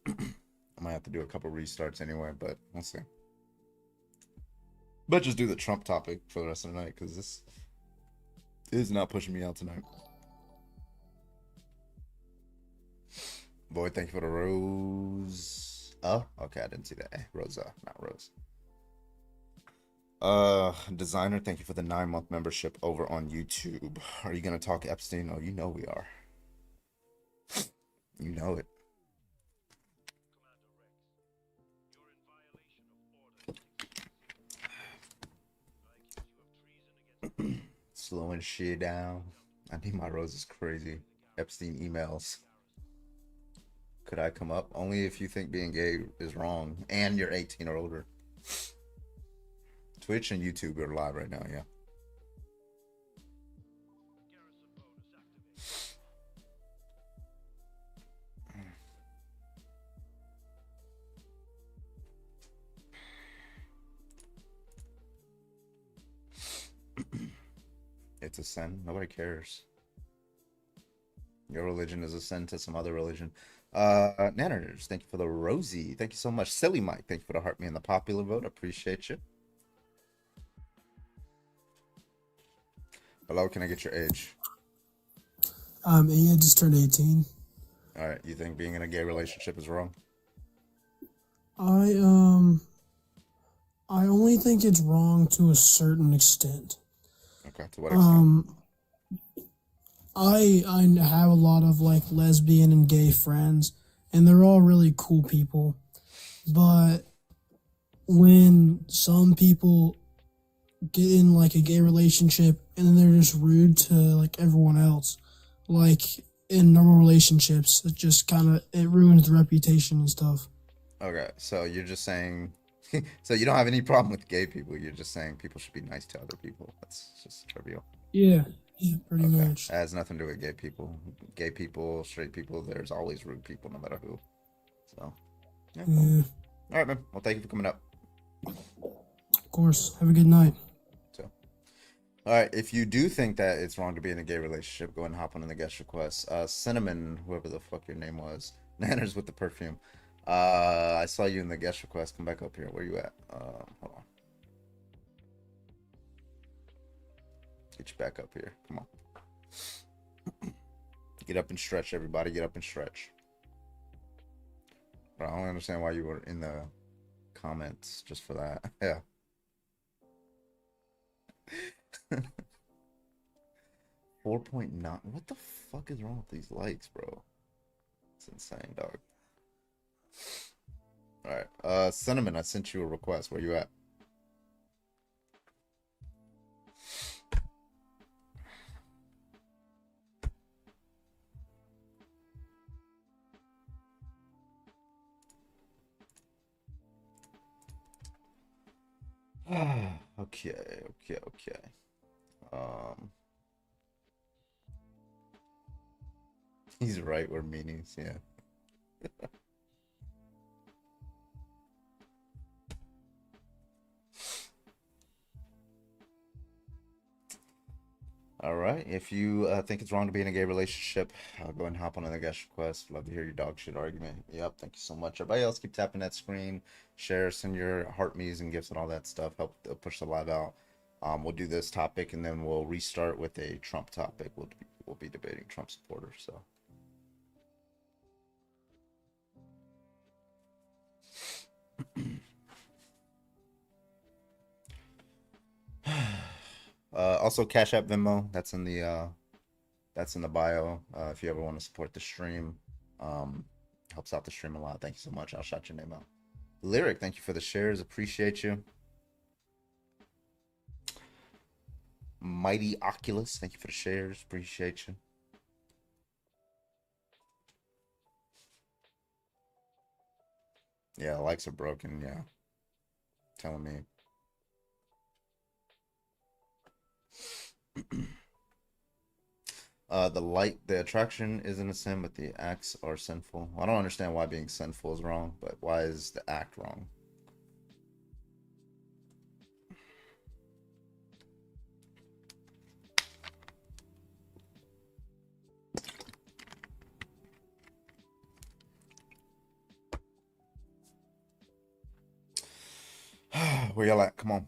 I might have to do a couple restarts anyway, but we'll see. But just do the Trump topic for the rest of the night because this is not pushing me out tonight. Boy, thank you for the rose. Oh, okay, I didn't see that. Rosa, not Rose. Designer, thank you for the 9-month membership over on YouTube. Are you gonna talk Epstein? Oh, you know we are. You know it. Slowing shit down. I think my rose is crazy. Epstein emails. Could I come up? Only if you think being gay is wrong and you're 18 or older. Twitch and YouTube are live right now, yeah. It's a sin. Nobody cares. Your religion is a sin to some other religion. Nanners, thank you for the Rosie. Thank you so much. Silly Mike, thank you for the heart me and the popular vote. Appreciate you. Hello, can I get your age? Yeah, I just turned 18. All right, you think being in a gay relationship is wrong? I only think it's wrong to a certain extent. Okay, to what extent? I have a lot of like lesbian and gay friends, and they're all really cool people. But when some people get in like a gay relationship and then they're just rude to like everyone else, like in normal relationships, it just kind of it ruins the reputation and stuff. Okay, so you're just saying, so you don't have any problem with gay people. You're just saying people should be nice to other people. That's just trivial. Yeah, pretty Okay, much. it has nothing to do with gay people. Gay people, straight people, there's always rude people, no matter who. So, yeah. Yeah, All right, man. Well, thank you for coming up. of course. Have a good night. So, all right. If you do think that it's wrong to be in a gay relationship, go ahead and hop on in the guest request. Cinnamon, whoever the fuck your name was, Nanners with the perfume. I saw you in the guest request. Come back up here. Where you at? Hold on. Get you back up here. Come on. Get up and stretch, everybody. Get up and stretch. But I don't understand why you were in the comments just for that. Yeah. 4.9. What the fuck is wrong with these likes, bro? It's insane, dog. All right. Cinnamon, I sent you a request. Where you at? Okay. He's right, we're meanies, yeah. All right. If you think it's wrong to be in a gay relationship, go ahead and hop on the guest request. Love to hear your dog shit argument. Yep. Thank you so much. Everybody else, keep tapping that screen, share, send your heart me's and gifts and all that stuff. Help push the live out. We'll do this topic and then we'll restart with a Trump topic. We'll be debating Trump supporters. So. Also Cash App Venmo, that's in the bio. If you ever want to support the stream, Helps out the stream a lot. Thank you so much. I'll shout your name out. Lyric, thank you for the shares. Appreciate you. Mighty Oculus, thank you for the shares. Appreciate you. Yeah, likes are broken. Yeah. Telling me. The attraction isn't a sin, but the acts are sinful. I don't understand why being sinful is wrong, but why is the act wrong? Where y'all at? Come on.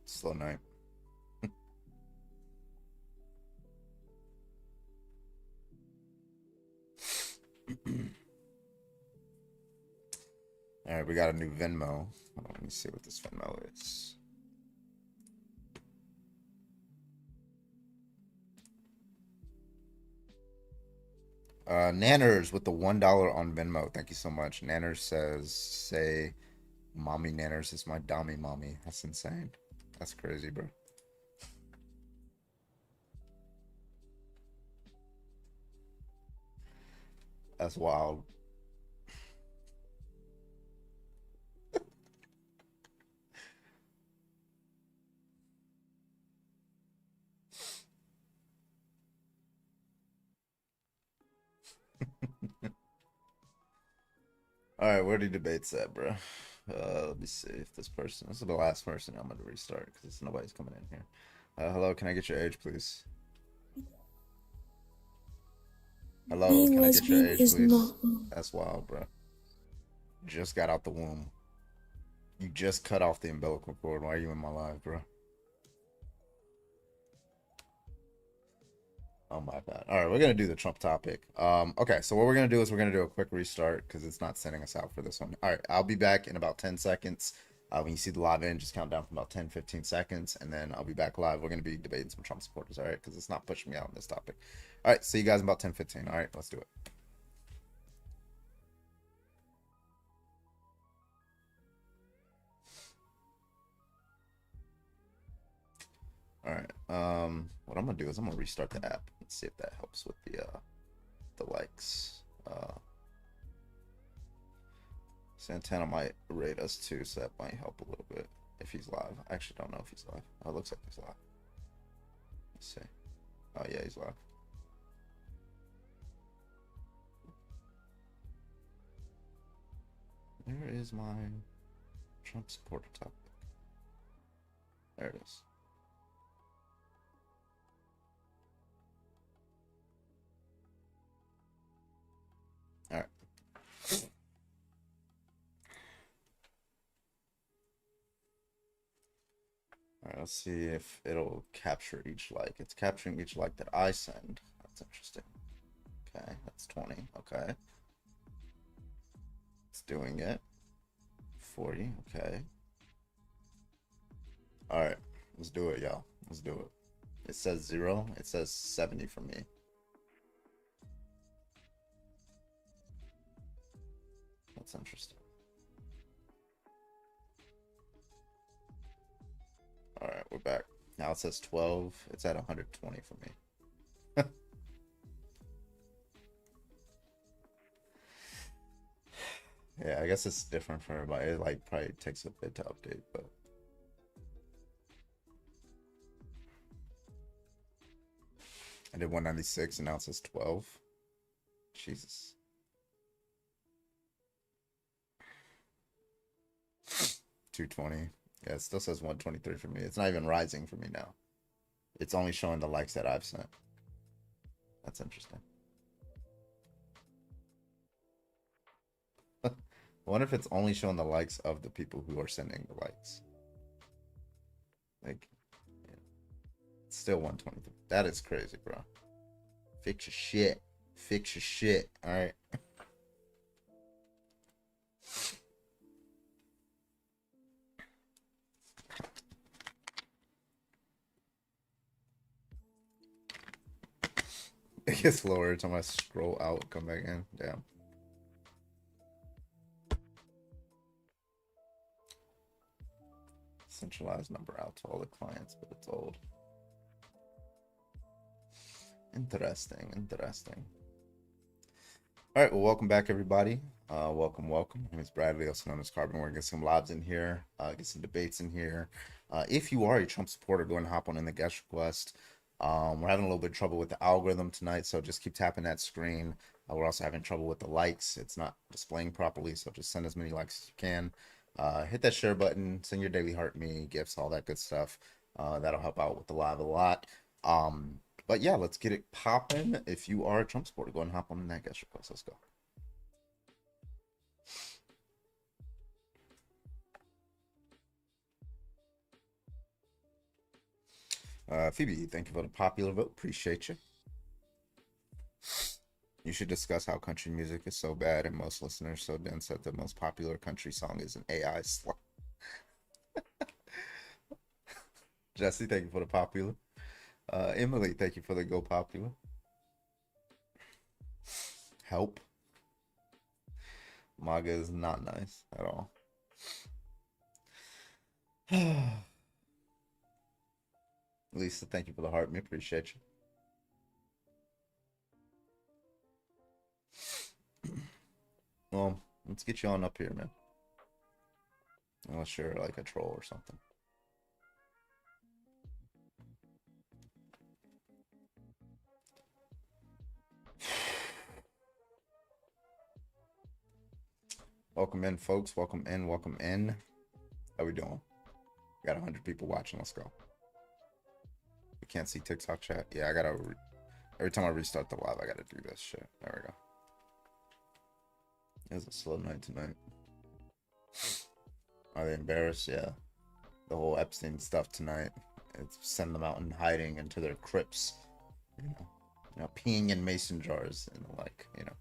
Slow night. All right, we got a new Venmo. Hold on, let me see what this Venmo is. Nanners with the $1 on Venmo. Thank you so much. Nanners says, say, mommy Nanners is my dummy mommy. That's insane. That's crazy, bro. That's wild. All right, where the debates at, bro? Let me see if this is the last person I'm gonna restart because nobody's coming in here. Hello, can I get your age, please? Hello, Being can I get your lesbian age, is please? not. That's wild, bro. Just got out the womb. You just cut off the umbilical cord. Why are you in my life, bro? Oh my bad. All right, we're gonna do the Trump topic. Okay, so what we're gonna do is we're gonna do a quick restart because it's not sending us out for this one. All right, I'll be back in about 10 seconds. When you see the live in, just count down from about 10, 15 seconds, and then I'll be back live. We're gonna be debating some Trump supporters, all right? Because it's not pushing me out on this topic. All right, see you guys in about 10, 15. All right, let's do it. All right. What I'm gonna do is I'm gonna restart the app and see if that helps with the likes. Santana might rate us too, so that might help a little bit if he's live. I actually don't know if he's live. Oh, it looks like he's live. Let's see. Oh yeah, he's live. Where is my Trump supporter topic? There it is. All right. All right, let's see if it'll capture each like. It's capturing each like that I send. That's interesting. Okay, that's 20. Okay. It's doing it. 40. Okay. All right, let's do it, y'all. Let's do it. It says 0. It says 70 for me. That's interesting. All right, we're back. Now it says 12. It's at 120 for me. Yeah, I guess it's different for everybody. It like probably takes a bit to update, but I did 196 and now it says 12. Jesus. $220. Yeah, it still says 123 for me. It's not even rising for me now. It's only showing the likes that I've sent. That's interesting. I wonder if it's only showing the likes of the people who are sending the likes. Like, yeah. It's still 123. That is crazy, bro. Fix your shit. Fix your shit. All right. It gets lower every time I scroll out and come back in. Damn. Centralized number out to all the clients, but it's old. Interesting, interesting. All right, well, welcome back, everybody. Welcome. My name is Bradley, also known as Carbon. We're gonna get some lives in here, get some debates in here. If you are a Trump supporter, go and hop on in the guest request. We're having a little bit of trouble with the algorithm tonight, so just keep tapping that screen. We're also having trouble with the likes. It's not displaying properly, so just send as many likes as you can. Hit that share button, send your daily heart me, gifts, all that good stuff. That'll help out with the live a lot. But yeah, let's get it popping. If you are a Trump supporter, go and hop on in that guest request. Let's go. Phoebe, thank you for the popular vote. Appreciate you. You should discuss how country music is so bad and most listeners so dense that the most popular country song is an AI slot. Jesse, thank you for the popular. Emily, thank you for the go popular. Help. MAGA is not nice at all. Lisa, thank you for the heart. Me appreciate you. Well, let's get you on up here, man. Unless you're like a troll or something. Welcome in, folks. Welcome in. How we doing? We got 100 people watching. Let's go. We can't see TikTok chat. Yeah, I gotta. Every time I restart the live, I gotta do this shit. There we go. It was a slow night tonight. Are they embarrassed? Yeah. The whole Epstein stuff tonight. It's send them out in hiding into their crypts. You know, peeing in mason jars and the like. You know.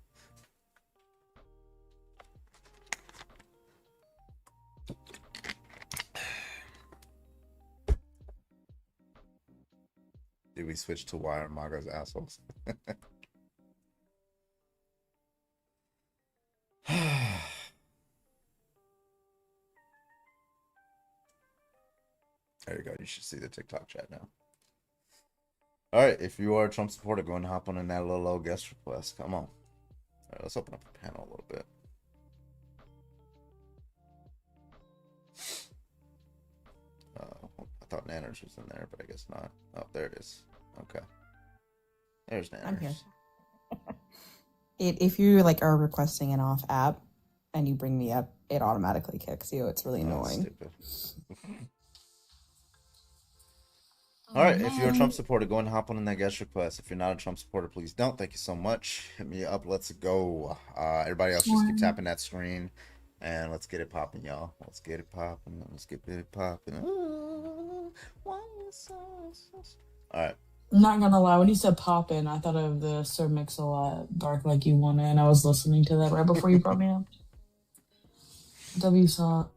Did we switch to why are MAGA's assholes? There you go. You should see the TikTok chat now. All right. If you are a Trump supporter, go and hop on in that little guest request. Come on. All right. Let's open up the panel a little bit. I thought Nanners was in there, but I guess not. Oh, there it is. Okay. There's Nanners. I'm here. If you like are requesting an off app and you bring me up, it automatically kicks you. It's really annoying. Stupid. All right, if you're a Trump supporter, go and hop on in that guest request. If you're not a Trump supporter, please don't. Thank you so much. Hit me up. Let's go. Everybody else, just keep tapping that screen, and let's get it popping, y'all. Let's get it popping. Let's get it popping. All right. I'm not gonna lie, when you said poppin', I thought of the Sir Mix-a-Lot Dark Like You Want It, and I was listening to that right before you brought me up. W song.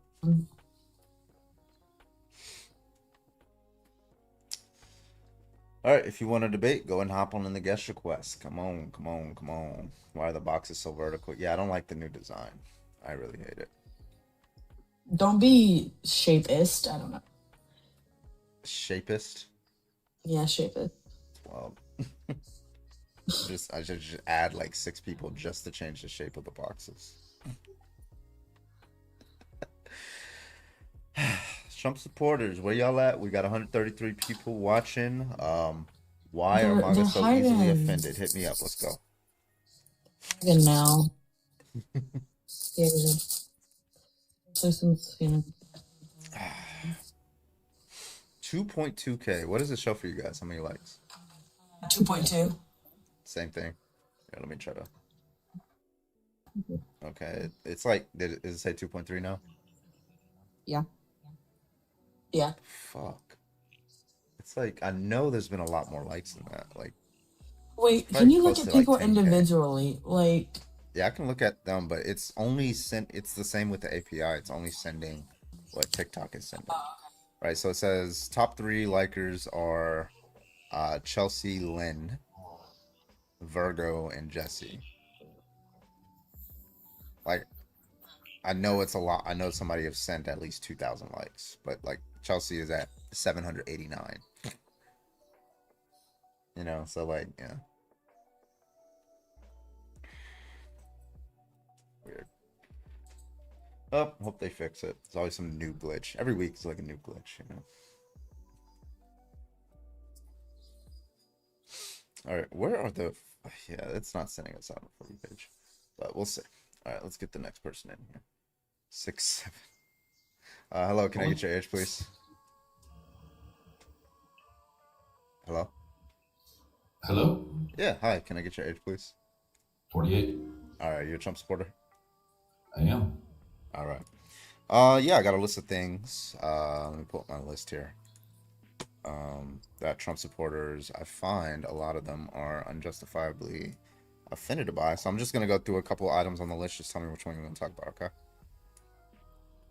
All right, if you want to debate, go and hop on in the guest request. Come on. Why are the boxes so vertical? Yeah, I don't like the new design. I really hate it. Don't be shapeist. I don't know. Shapist? Yeah, shapeist. Well, I should just add like 6 people just to change the shape of the boxes. Trump supporters, where y'all at? We got 133 people watching. Why are MAGA so easily offended? Hit me up. Let's go. Good now. Yeah, since, you know. 2.2K. What does it show for you guys? How many likes? 2.2. Same thing. Yeah, let me try to. Okay, it's like, does it say 2.3 now? Yeah. Yeah. Fuck. It's like, I know there's been a lot more likes than that. Like, Wait, probably can you look close at to, like, people 10K. individually? Like, yeah, I can look at them, but it's only sent. It's the same with the API. It's only sending what TikTok is sending. Right. So it says top 3 likers are Chelsea Lynn, Virgo and Jesse. Like, I know it's a lot. I know somebody have sent at least 2,000 likes, but like Chelsea is at 789. You know, so like, yeah. Weird. Oh, hope they fix it. There's always some new glitch. Every week is like a new glitch, you know. All right, where are the? Yeah, it's not sending us out for the page, but we'll see. All right, let's get the next person in here. 6, 7. Hello, can I get your age, please? Hello. Hello? Yeah, hi. Can I get your age, please? 48. All right, you're a Trump supporter. I am. All right. Yeah, I got a list of things. Let me pull up my list here. That Trump supporters, I find a lot of them are unjustifiably offended by. So I'm just gonna go through a couple items on the list. Just tell me which one you want to talk about, okay?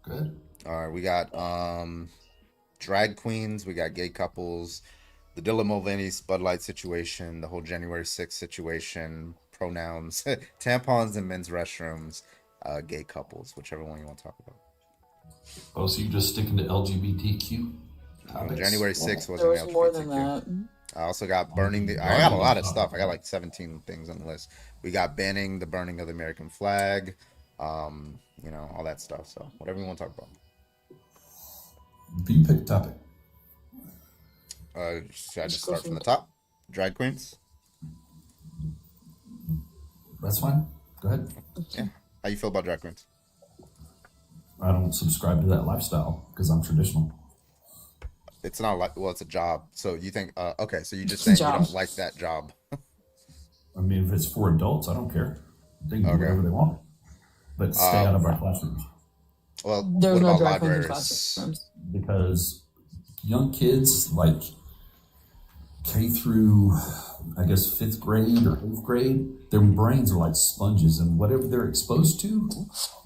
Good. All right, we got drag queens, we got gay couples, the Dylan Mulvaney Bud Light situation, the whole January 6th situation, pronouns, tampons in men's restrooms, gay couples, whichever one you want to talk about. Oh, so you're just sticking to LGBTQ topics? January 6th There wasn't was more than LGBTQ. that. I also got burning the. I got a lot of stuff. I got like 17 things on the list. We got banning the burning of the American flag, you know, all that stuff. So whatever you want to talk about. You pick a topic. Should I just start from the top? Drag queens. That's fine. Go ahead. Yeah. How you feel about drag queens? I don't subscribe to that lifestyle because I'm traditional. It's not like, well, it's a job. So you think, okay, so you just saying you don't like that job. I mean, if it's for adults, I don't care. They can do Okay. whatever they want. But stay out of our classrooms. Well, There's what no about drag queens in libraries? classrooms. Because young kids, like K through, I guess, 5th grade or 8th grade, their brains are like sponges, and whatever they're exposed to,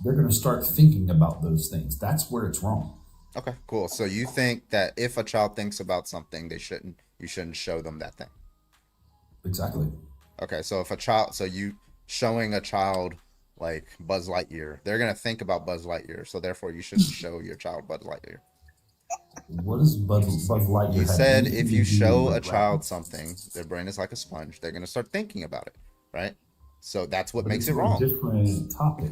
they're going to start thinking about those things. That's where it's wrong. Okay, cool. So you think that if a child thinks about something, you shouldn't show them that thing. Exactly. Okay, so if a child, so you showing a child like Buzz Lightyear, they're gonna think about Buzz Lightyear, so therefore you shouldn't show your child Buzz Lightyear. What is Buzz Lightyear? You have said anything if to you do show with a rap? child something, their brain is like a sponge. They're gonna start thinking about it, right? So that's what But makes it's it a wrong. different topic.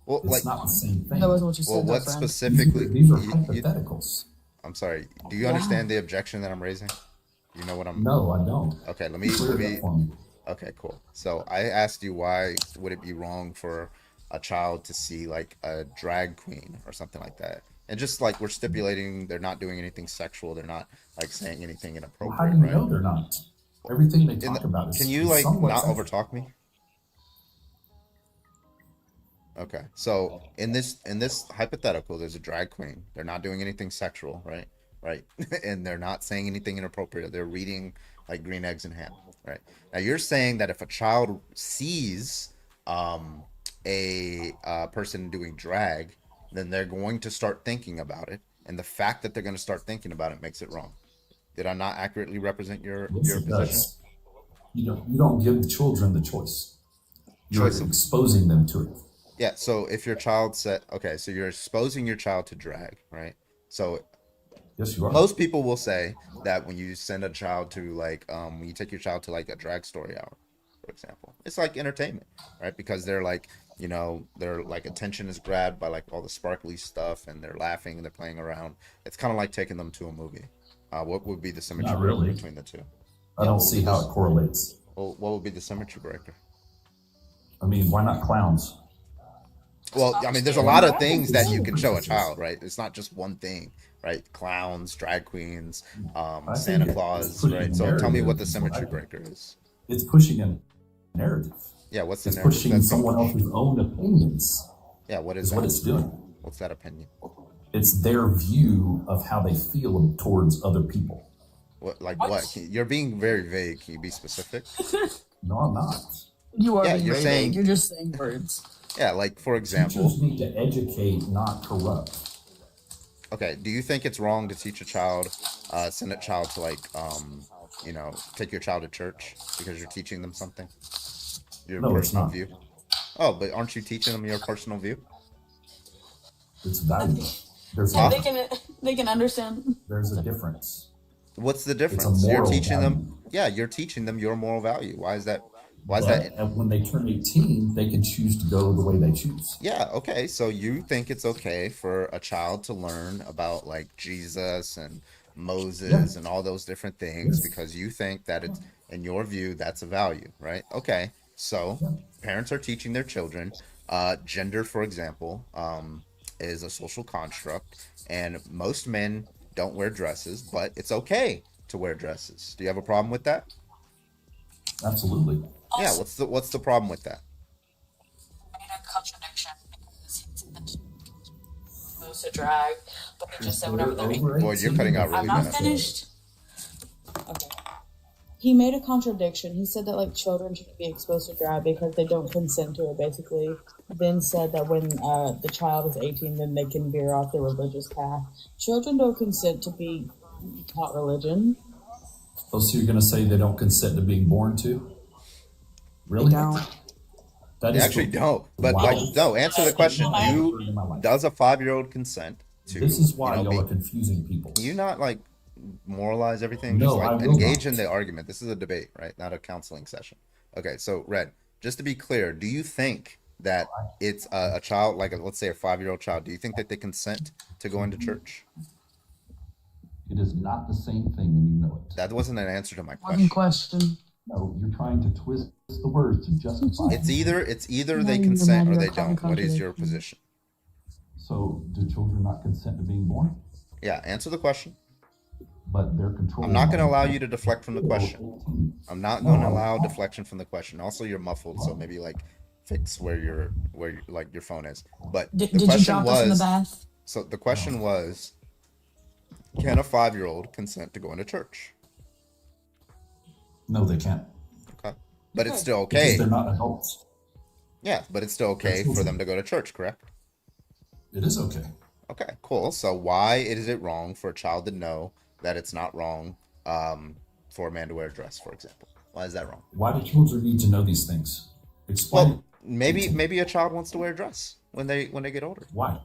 Well, It's like, not the same thing. That wasn't what you well, said, what though, friend. specifically? These are you- hypotheticals. I'm sorry. Do you Yeah. understand the objection that I'm raising? You know what I'm? No, I don't. Okay, Clear that for me. Okay, cool. So I asked you, why would it be wrong for a child to see like a drag queen or something like that? And just like we're stipulating, they're not doing anything sexual. They're not like saying anything Well, inappropriate, how do you right? know they're not? Everything they In talk the- about is Can you is like somewhat not sexual. overtalk me? Okay, so in this hypothetical, there's a drag queen. They're not doing anything sexual, right? Right, and they're not saying anything inappropriate. They're reading like Green Eggs and Ham, right? Now you're saying that if a child sees a person doing drag, then they're going to start thinking about it, and the fact that they're going to start thinking about it makes it wrong. Did I not accurately represent your Yes, your it position? does. You don't give the children the choice. You're Choice of- exposing them to it. Yeah, so if your child said, okay, so you're exposing your child to drag, right? So Yes, you are. most people will say that when you send a child to like, when you take your child to like a drag story hour, for example, it's like entertainment, right? Because they're like, you know, their like attention is grabbed by like all the sparkly stuff, and they're laughing and they're playing around. It's kind of like taking them to a movie. What would be the symmetry Not breaker really. between the two? I don't see how it correlates. Well, what would be the symmetry breaker? I mean, why not clowns? Well, I mean, there's a lot of things that you can show a child, right? It's not just one thing, right? Clowns, drag queens, I Santa think Claus, it's pushing right? So tell me what the narrative is what symmetry I think. breaker is. It's pushing a narrative. Yeah, what's the It's narrative? pushing That's someone else's own opinions. Yeah, what is Is what that? it's doing. What's that opinion? It's their view of how they feel towards other people. What, like what? You're being very vague. Can you be specific? No, I'm not. You are Yeah, being you're very saying- vague. You're just saying words. Yeah, like for example, Teachers need to educate, not corrupt. okay, do you think it's wrong to teach a child, send a child to like you know, take your child to church because you're teaching them something? Your No, it's personal not. view. Oh, but aren't you teaching them your personal view? It's valuable. There's a Yeah, difference. they can understand. There's a difference. What's the It's a difference? You're moral teaching value. them. Yeah, you're teaching them your moral value. Why is that? Why is But that? when they turn 18, they can choose to go the way they choose. Yeah, okay. So you think it's okay for a child to learn about like Jesus and Yeah. Moses and all those different things Yes. because you think that it's, in your view, that's a value, right? Okay. So Yeah. parents are teaching their children, gender, for example, is a social construct, and most men don't wear dresses, but it's okay to wear dresses. Do you have a problem with that? Absolutely. Yeah, Also, what's the problem with that? made a contradiction because he said that supposed to drag, but he just If said whenever they're they're. over Boy, you're 18, cutting out they I'm really not bad. can finished. Okay. He made a contradiction. He said that like children shouldn't be exposed to drag because they don't consent to it. Basically, then said that when the child is 18, then they can veer off the religious path. Children don't consent to be taught religion. Oh, so you're going to say they don't consent to being born to? They Really? don't. That They is actually the don't. But like, wildest no, answer the thing question. I've ever Do heard in my life. does a 5-year-old consent to, This is you why know, y'all are be, confusing people. can you not like moralize everything? Just No, I like will engage not. in the argument. This is a debate, right? Not a counseling session. Okay, so Red, just to be clear, do you think that it's a child, like let's say a 5-year-old child, do you think that they consent to going to church? It is not the same thing, and you know it. That wasn't an answer to my Wasn't question. question. No, you're trying to twist the words to justify It's it. either Now they you're consent mad or you're they causing don't. What is your contradiction. position? So, do children not consent to being born? Yeah, answer the question. But they're I'm controlling not going to all allow the you to deflect from the time. question. I'm not No, going to I allow won't. deflection from the question. Also, you're muffled, so maybe like fix where like your phone is. But the Did you question drop us in the was, bath? so the question was, can a 5-year-old consent to going to church? No, they can't. Okay, but it's still Because okay. they're not adults. Yeah, but it's still okay for them to go to church, correct? It is okay. Okay, cool. So why is it wrong for a child to know that it's not wrong for a man to wear a dress, for example? Why is that wrong? Why do children need to know these things? Explain Well, maybe a child wants to wear a dress when they get older. it. Why?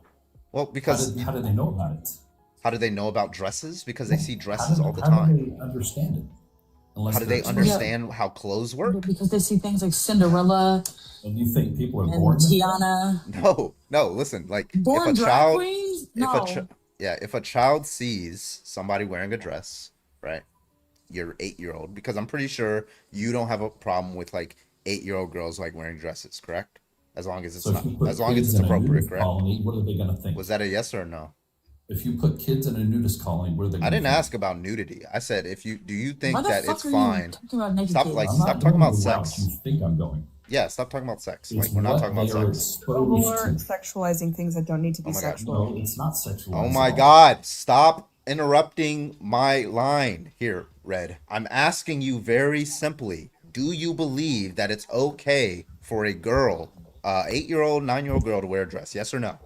Well, because How do they know about it? how do they know about dresses? Because they see dresses all the How do time. they understand it? Unless How do they're they exposed. understand how clothes work? Because they see things like Cinderella And you think people are and born? Tiana. No. Listen, like Born if a drag child, queens? if No. if a child sees somebody wearing a dress, right? Your 8-year-old, because I'm pretty sure you don't have a problem with like 8-year-old girls like wearing dresses, correct? As long as it's So if not, you put as long as kids it's in a appropriate, nudist correct? colony, what are they going to think? Was that a yes or a no? If you put kids in a nudist colony, what are they going I to didn't think? ask about nudity. I said do you think Why the that fuck it's are fine? you talking about naked Stop, kids? like, I'm stop not talking going about the route sex. you think I'm going. Yeah, stop talking about sex. It's Like we're not what talking about they are sex. exposed Or to. sexualizing things that don't need to be Oh my God. sexual. No, it's not sexual. Oh my God, stop interrupting my line here, Red. I'm asking you very simply, do you believe that it's okay for a girl, 8-year-old, 9-year-old girl to wear a dress? Yes or no?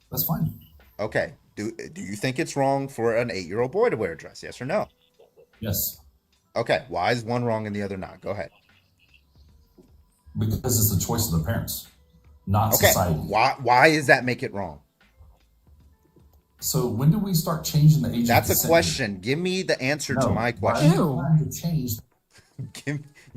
That's fine. Okay. Do you think it's wrong for an 8-year-old boy to wear a dress? Yes or no? Yes. Okay. Why is one wrong and the other not? Go ahead. Because it's the choice of the parents, not Okay. society. Why does that make it wrong? So when do we start changing the age That's of a consent? question. Give me the answer to No, my why are question. you trying to change?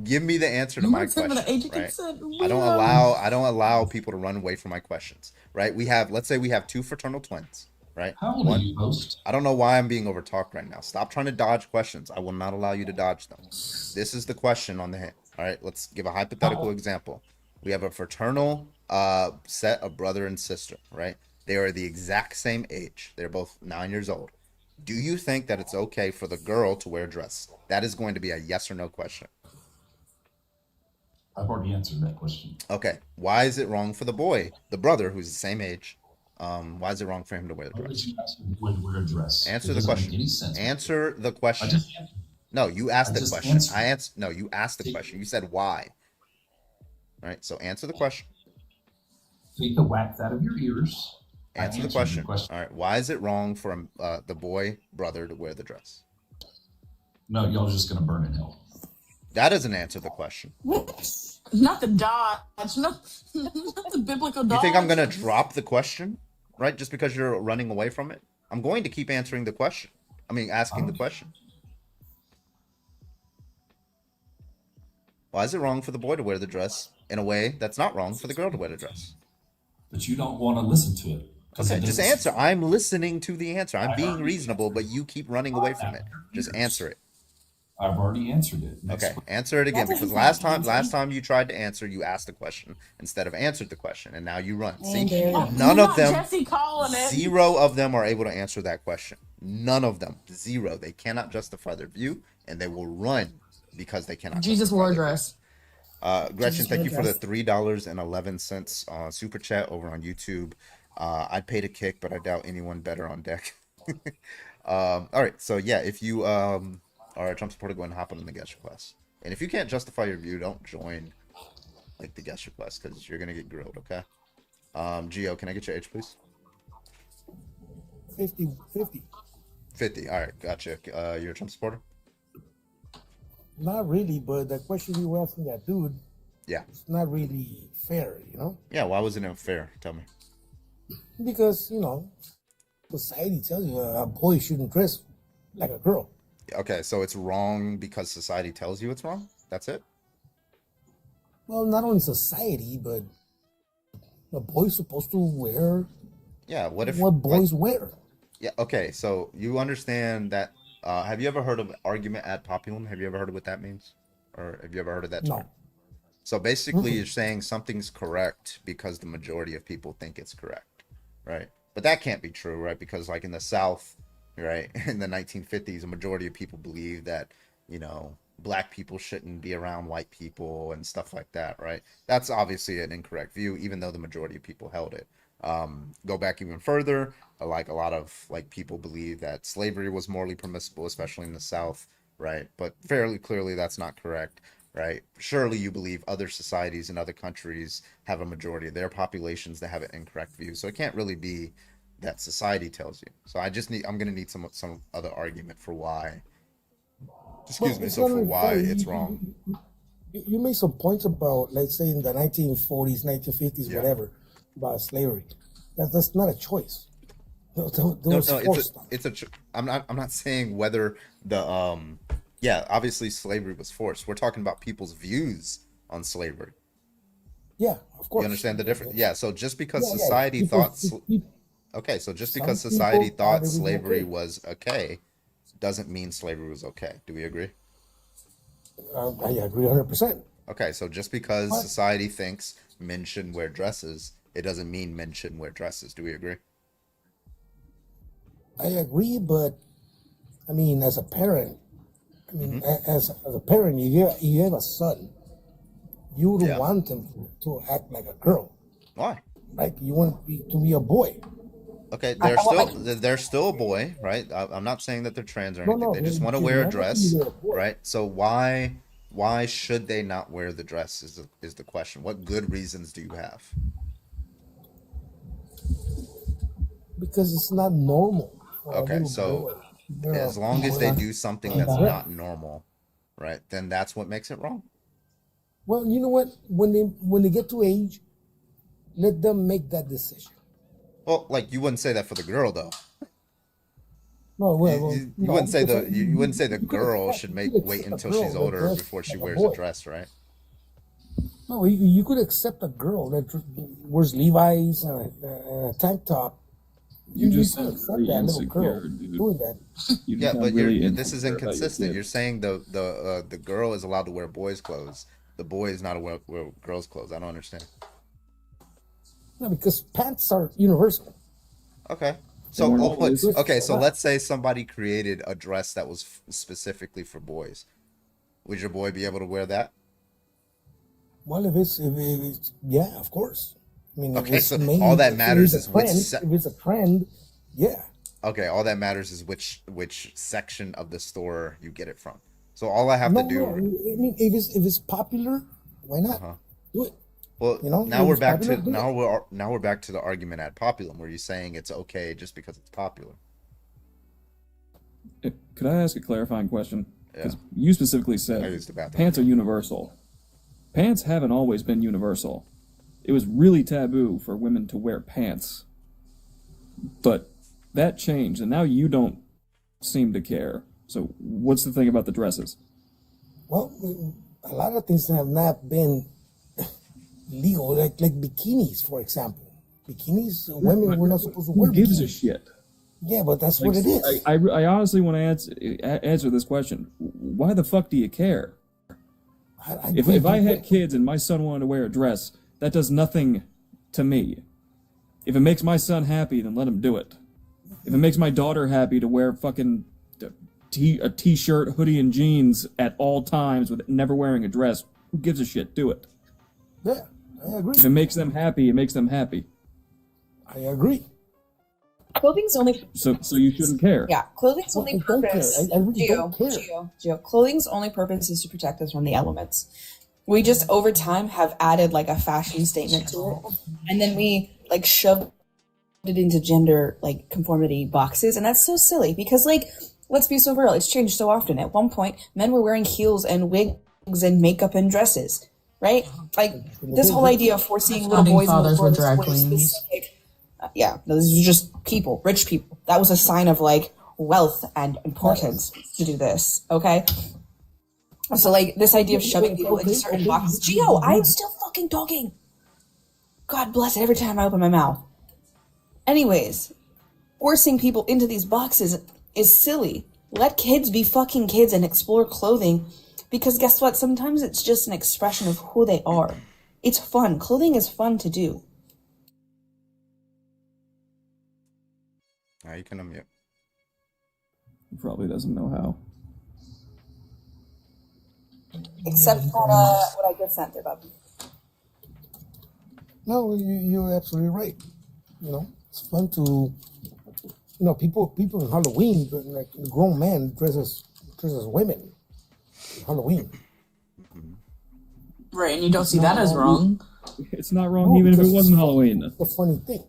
Give me the answer to You my weren't saying question. the age of Right? consent. I don't allow people to run away from my questions. Right? Let's say we have 2 fraternal twins. Right? How old are you, host? I don't know why I'm being overtalked right now. Stop trying to dodge questions. I will not allow you to dodge them. This is the question on the hand. All right, let's give a hypothetical example. We have a fraternal set of brother and sister, right? They are the exact same age. They're both 9 years old. Do you think that it's okay for the girl to wear a dress? That is going to be a yes or no question. I've already answered that question. Okay. Why is it wrong for the boy, the brother, who's the same age? Why is it wrong for him to wear the Why would dress? you ask a boy to wear a dress? Answer It the doesn't question. Make any sense. Answer the I question. just answered. No, you asked I the just question. answered. No, you asked the question. You said why. All right, so answer the question. Take the wax out of your ears. I Answer the answered your question. All right, why is it wrong for the boy brother to wear the dress? No, y'all just gonna burn in hell. That doesn't answer the question. Not the dodge. Not the biblical dodge. You think I'm gonna drop the question, right? Just because you're running away from it? I'm going to keep answering the question. I mean, asking the question. Why is it wrong for the boy to wear the dress in a way that's not wrong for the girl to wear the dress? But you don't want to listen to it. 'Cause Okay, it just doesn't- answer. I'm listening to the answer. I'm being reasonable, but you keep running away from it. Just answer it. I've already answered it. Okay, answer it again, because last time you tried to answer, you asked the question instead of answered the question, and now you run. See, none of them, Jesse calling it. 0 of them are able to answer that question. None of them, 0. They cannot justify their view, and they will run because they cannot. Jesus justify wore a their dress. Gretchen, thank you for the $3.11 super chat over on YouTube. I'd pay to kick, but I doubt anyone better on deck. All right, so yeah, if you are a Trump supporter, go ahead and hop on the guest request. And if you can't justify your view, don't join like the guest request because you're gonna get grilled. Okay. Gio, can I get your age, please? 50. 50. All right, gotcha. You're a Trump supporter? Not really, but the question you were asking that dude, Yeah. it's not really fair, you know? Yeah. Why wasn't it fair? Tell me. Because, you know, society tells you a boy shouldn't dress like a girl. Okay, so it's wrong because society tells you it's wrong. That's it. Well, not only society, but a boy's supposed to wear Yeah. What if what like, boys wear. Yeah, okay, so you understand that have you ever heard of argument ad populum? Have you ever heard of what that means? Or have you ever heard of that No. term? So basically you're saying something's correct because the majority of people think it's correct, right? But that can't be true, right? Because like in the South, right, in the 1950s, a majority of people believe that, you know, black people shouldn't be around white people and stuff like that, right? That's obviously an incorrect view, even though the majority of people held it. Go back even further, like a lot of like people believe that slavery was morally permissible, especially in the South, right? But fairly clearly that's not correct, right? Surely you believe other societies in other countries have a majority of their populations that have an incorrect view. So it can't really be that society tells you. So I'm gonna need some other argument for why. Excuse Well, me. it's So not for why fair. it's wrong. You made some points about, let's say, in the 1940s, 1950s, Yeah. whatever, about slavery. That's not a choice. That was No, forced. I'm not saying whether the yeah, obviously slavery was forced. We're talking about people's views on slavery. Yeah, of course. You understand the difference? Yeah, so just because Yeah, yeah. society People- thought okay, so just Some because people society thought thought it was slavery okay. was okay doesn't mean slavery was okay. Do we agree? I agree 100%. Okay, so just because What? society thinks men shouldn't wear dresses, it doesn't mean men shouldn't wear dresses. Do we agree? I agree, but I mean, as a parent, I mean, Mm-hmm. as a parent, you have a son, you would Yeah. want him to act like a girl. Why? Like you want to be a boy. Okay, they're still a boy, right? I'm not saying that they're trans or No, anything. no, They just they- want to they wear a want to dress, be a boy. right? So why should they not wear the dress is the question. What good reasons do you have? Because it's not normal. For a Okay, little so boy to wear as a- long as they wear a- do something that's not normal, right? Then that's what makes it wrong. Well, you know what? When they get to age, let them make that decision. Well, like you wouldn't say that for the girl though. No, well, You no, wouldn't say because you wouldn't say the you could girl accept- should you make could wait accept a until girl she's that older dressed before she like a wears a boy. dress, right? No, you could accept a girl that wears Levi's and a tank top. You just could sound accept very that little insecure, girl dude. doing that. You Yeah, sound but really this is insecure about your inconsistent. You're kids. saying the girl is allowed to wear boys' clothes. The boy is not allowed to wear girls' clothes. I don't understand. No, because pants are universal. Okay. So we're oh, not but- losing. okay, so Right. let's say somebody created a dress that was specifically for boys. Would your boy be able to wear that? Well, if it's yeah, of course. I mean, Okay, if it's so made, all that if matters it's is a which trend, se- if it's a trend, yeah. Okay, all that matters is which section of the store you get it from. So all I have No, to do. no. I mean, if it's popular, why not do it? Well, You know, now if we're it's back popular, to do it. now we're back to the argument ad populum, where you're saying it's okay just because it's popular. Could I ask a clarifying question? because you specifically I said used the bathroom. pants are universal. Pants haven't always been universal. It was really taboo for women to wear pants. But that changed, and now you don't seem to care. So what's the thing about the dresses? Well, a lot of things have not been legal, like bikinis, for example. Bikinis, women were not supposed to wear Who gives a bikinis. shit? Yeah, but that's what it is. I honestly want to answer this question. Why the fuck do you care? If I had kids and my son wanted to wear a dress, that does nothing to me. If it makes my son happy, then let him do it. If it makes my daughter happy to wear fucking a t-shirt, hoodie, and jeans at all times with never wearing a dress, who gives a shit? Do it. Yeah, I agree. If it makes them happy, it makes them happy. I agree. Clothing's only So you shouldn't care. Yeah, clothing's only I don't care. purpose. I really don't care. Gio, clothing's only purpose is to protect us from the elements. We just over time have added like a fashion statement to it, and then we like shoved it into gender like conformity boxes, and that's so silly because like let's be so real, it's changed so often. At one point, men were wearing heels and wigs and makeup and dresses, right? Like this whole idea of forcing little Founding boys and fathers little were girls to drag wear queens. specific yeah, no, this is just people, rich people. That was a sign of like wealth and importance to do this, okay? So like this idea of shoving people into certain boxes. Gio, I'm still fucking talking. God bless it every time I open my mouth. Anyways, forcing people into these boxes is silly. Let kids be fucking kids and explore clothing because guess what? Sometimes it's just an expression of who they are. It's fun. Clothing is fun to do. Now you can unmute. He probably doesn't know how. Except for what I just sent there, Bobby. No, you're absolutely right. You know, it's fun to, people in Halloween, like grown men dress as women. Halloween. Right, and you don't see that as wrong. It's not wrong even if it wasn't Halloween. It's a funny thing.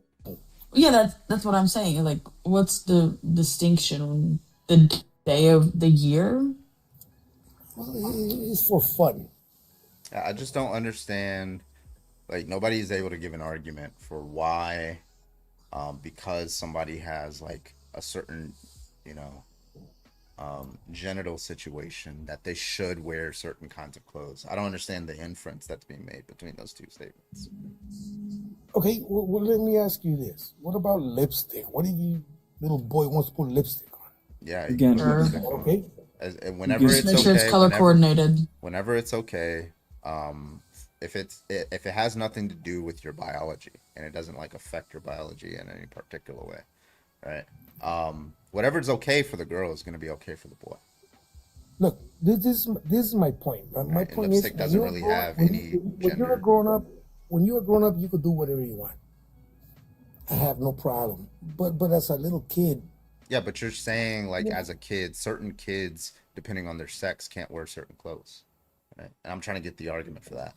Yeah, that's what I'm saying. Like, what's the distinction? The day of the year? Well, it's for fun. I just don't understand. Like nobody's able to give an argument for why, because somebody has like a certain, genital situation that they should wear certain kinds of clothes. I don't understand the inference that's being made between those two statements. Okay, well, let me ask you this. What about lipstick? What if you little boy wants to put lipstick on? Yeah, Again, Okay. and whenever it's Make sure okay, it's color coordinated. whenever it's okay, if it has nothing to do with your biology and it doesn't like affect your biology in any particular way, right? Whatever's okay for the girl is going to be okay for the boy. Look, this is my point. Right? My Right, and point is, lipstick doesn't really have when any when you're a gender. grown up, you could do whatever you want. I have no problem. But as a little kid, Yeah, but you're saying like as a kid, certain kids, depending on their sex, can't wear certain clothes, right? And I'm trying to get the argument for that.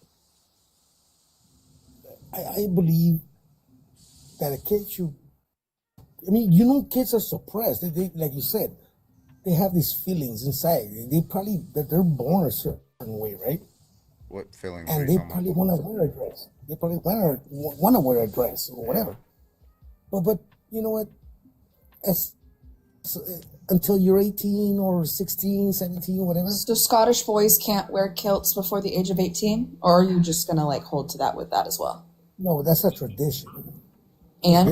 I believe that a kid should. I mean, kids are suppressed. They like you said, they have these feelings inside. They're born a certain way, right? What feelings are And you they talking probably about? want to wear a dress. They probably want to wear a dress or whatever. But you know what? Until you're 18 or 16, 17, whatever. So Scottish boys can't wear kilts before the age of 18? Or are you just going to like hold to that with that as well? No, that's a tradition. And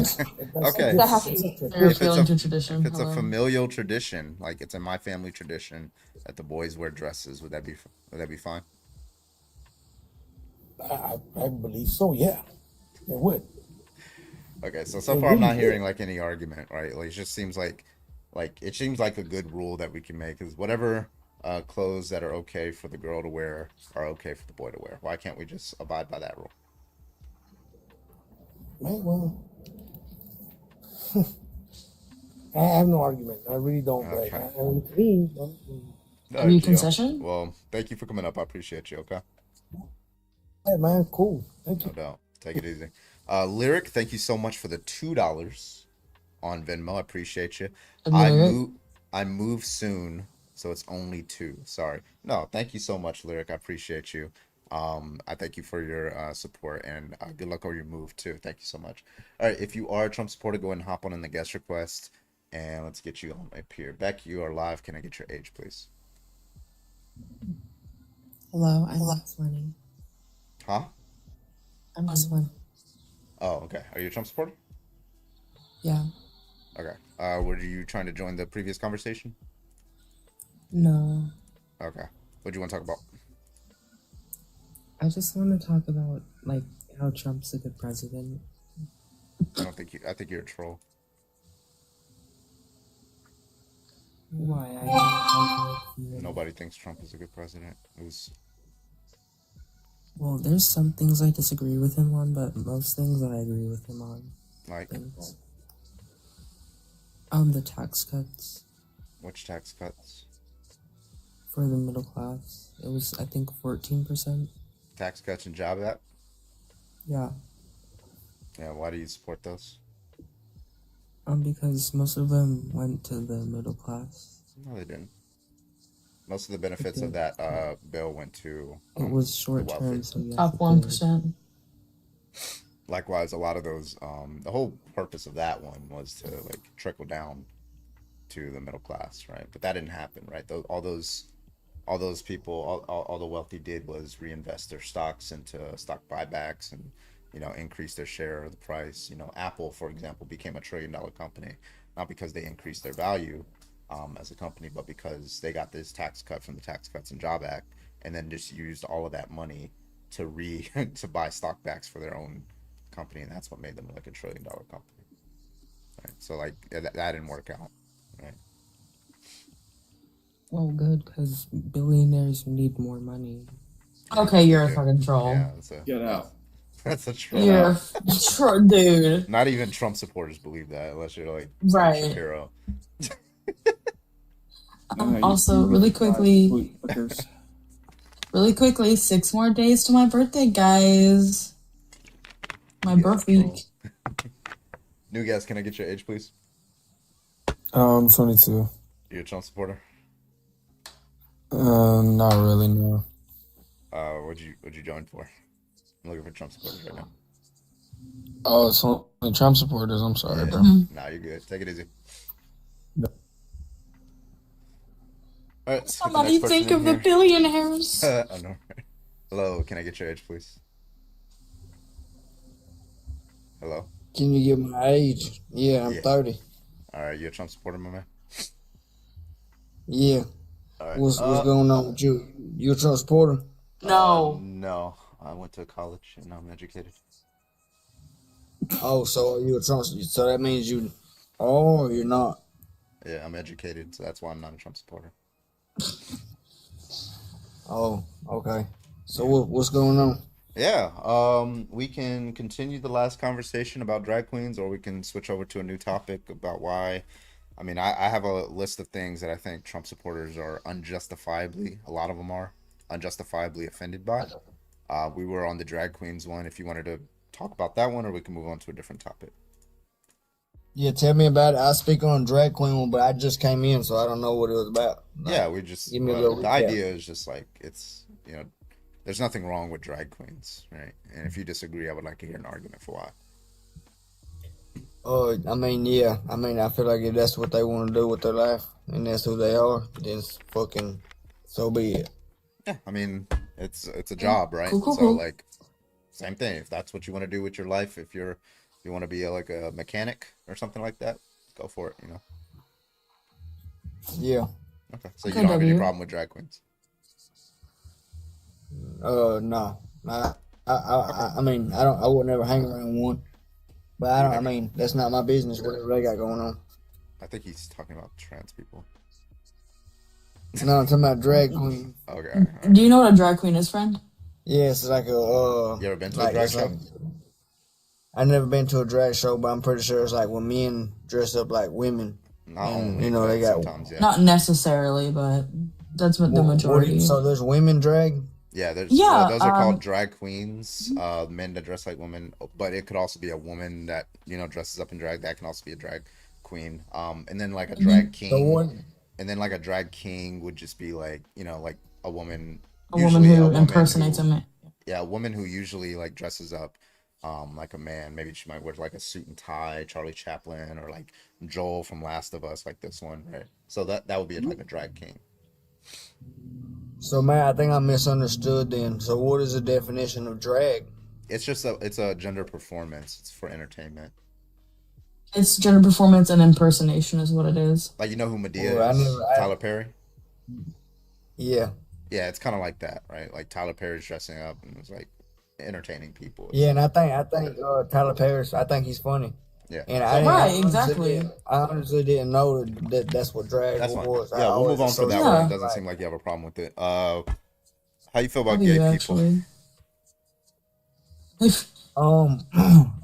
Okay. that has to It's be a tradition. They're If it's appealing a- to tradition. If it's a Hello. familial tradition, like it's in my family tradition that the boys wear dresses, would that be fine? I believe so. Yeah, it would. Okay, so far I'm not hearing like any argument, right? Like it just seems like it seems like a good rule that we can make is whatever clothes that are okay for the girl to wear are okay for the boy to wear. Why can't we just abide by that rule? Right, well, I have no argument. I really don't. Like, Okay. to me, All Are you Gio. concession? Well, thank you for coming up. I appreciate you. Okay, hey, man, cool. Thank no you. doubt. Take it easy. Lyric, thank you so much for the $2 on Venmo. I appreciate you. Lyric? I move soon, So it's only 2. Sorry. No, thank you so much, Lyric. I appreciate you. I thank you for your support, and good luck on your move too. Thank you so much. All right, if you are a Trump supporter, go ahead and hop on in the guest request, and let's get you on up here. Beck, you are live. Can I get your age, please? Hello, I'm Miss Winnie. Huh? I'm Miss Winnie. Oh, okay. Are you a Trump supporter? Yeah. Okay. Were you trying to join the previous conversation? No. Okay. What do you want to talk about? I just want to talk about like how Trump's a good president. I think you're a troll. Why? I Nobody thinks Trump is a good president. It was Well, there's some things I disagree with him on, but most things I agree with him on. like, Things. The tax cuts which tax cuts? for the middle class. It was, I think, 14%. Tax cuts and Job Act? Yeah. Yeah, why do you support those? Because most of them went to the middle class. No, they didn't. Most of the benefits of did. that bill went to It was short the term, wealthy. so yes. Top it did. 1%. Likewise, a lot of those, the whole purpose of that one was to like trickle down to the middle class, right? But that didn't happen, right? All those people, all the wealthy did was reinvest their stocks into stock buybacks and, increase their share of the price. Apple, for example, became a $1 trillion company, not because they increased their value as a company, but because they got this tax cut from the Tax Cuts and Job Act, and then just used all of that money to to buy stock backs for their own company, and that's what made them like a $1 trillion company. Right? So like that didn't work out, right? Well, good, because billionaires need more money. Okay, you're a Yeah. fucking troll. Yeah, Get out. that's a troll. You're a dude. Not even Trump supporters believe that, unless you're like Sam Right. Shapiro. Nah, Also, you really get five quickly- sweet liquors. Really quickly, 6 more days to my birthday, guys. My Yeah, birth troll. week. New guest, can I get your age, please? 22. You're a Trump supporter. Not really, no. What'd you join for? I'm looking for Trump supporters right now. Oh, it's only Trump supporters. I'm sorry, bro. Nah, you're good. Take it easy. All right, let's get the Somebody next person think in of the here. billionaires. I know. Hello, can I get your age, please? Hello. Can you give my age? Yeah, I'm Yeah. 30. All right, you a Trump supporter, my man? Yeah. All right. What's going on with you? You a Trump supporter? No. No, I went to college and I'm educated. Oh, so are you a Trump? So that means you. Oh, you're not. Yeah, I'm educated, so that's why I'm not a Trump supporter. Oh, okay. So what's going on? Yeah, we can continue the last conversation about drag queens, or we can switch over to a new topic about why. I mean, I have a list of things that I think Trump supporters are unjustifiably, a lot of them are unjustifiably offended by. We were on the drag queens one. If you wanted to talk about that one, or we can move on to a different topic. Yeah, tell me about it. I speak on drag queen one, but I just came in, so I don't know what it was about. Like, Yeah, we just give me a little the recap. idea is just like it's there's nothing wrong with drag queens, right? And if you disagree, I would like to hear an argument for why. I mean, yeah. I mean, I feel like if that's what they want to do with their life, and that's who they are, then fucking so be it. Yeah, I mean, it's a job, right? Cool, So cool. like, same thing. If that's what you want to do with your life, if you want to be like a mechanic or something like that, go for it. Yeah. Okay, so you Okay, don't have any W. problem with drag queens. No. I mean, I would never hang around one, but I don't. I mean, that's not my business. Whatever they got going on. I think he's talking about trans people. No, I'm talking about drag queen. Okay, all right. Do you know what a drag queen is, friend? Yeah, it's like a. You ever been to a like, drag it's show? like- I've never been to a drag show, but I'm pretty sure it's like when men dress up like women. Not and, only, you know, but they got- sometimes, yeah. Not necessarily, but that's what the majority. So there's women drag. Yeah, Yeah, those are called drag queens. Men that dress like women, but it could also be a woman that dresses up in drag. That can also be a drag queen. And then like a drag king. So what? and then like a drag king would just be like, you know, like a woman, A woman usually a who woman impersonates who, a man. yeah, a woman who usually like dresses up like a man. Maybe she might wear like a suit and tie, Charlie Chaplin, or like Joel from Last of Us, like this one, right? So that would be like a drag king. So, man, I think I misunderstood then. So, what is the definition of drag? It's a gender performance. It's for entertainment. It's gender performance and impersonation is what it is. Like, you know who Medea Well, is? Tyler Perry. Yeah. Yeah, it's kind of like that, right? Like Tyler Perry's dressing up and it's like entertaining people. Yeah, and I think Tyler Perry, I think he's funny. Yeah. And I Right, exactly. I honestly didn't know that that's what drag That's fine. was. Yeah, we'll move on from that one. It doesn't Like, seem like you have a problem with it. How you feel about How do gay you people? actually?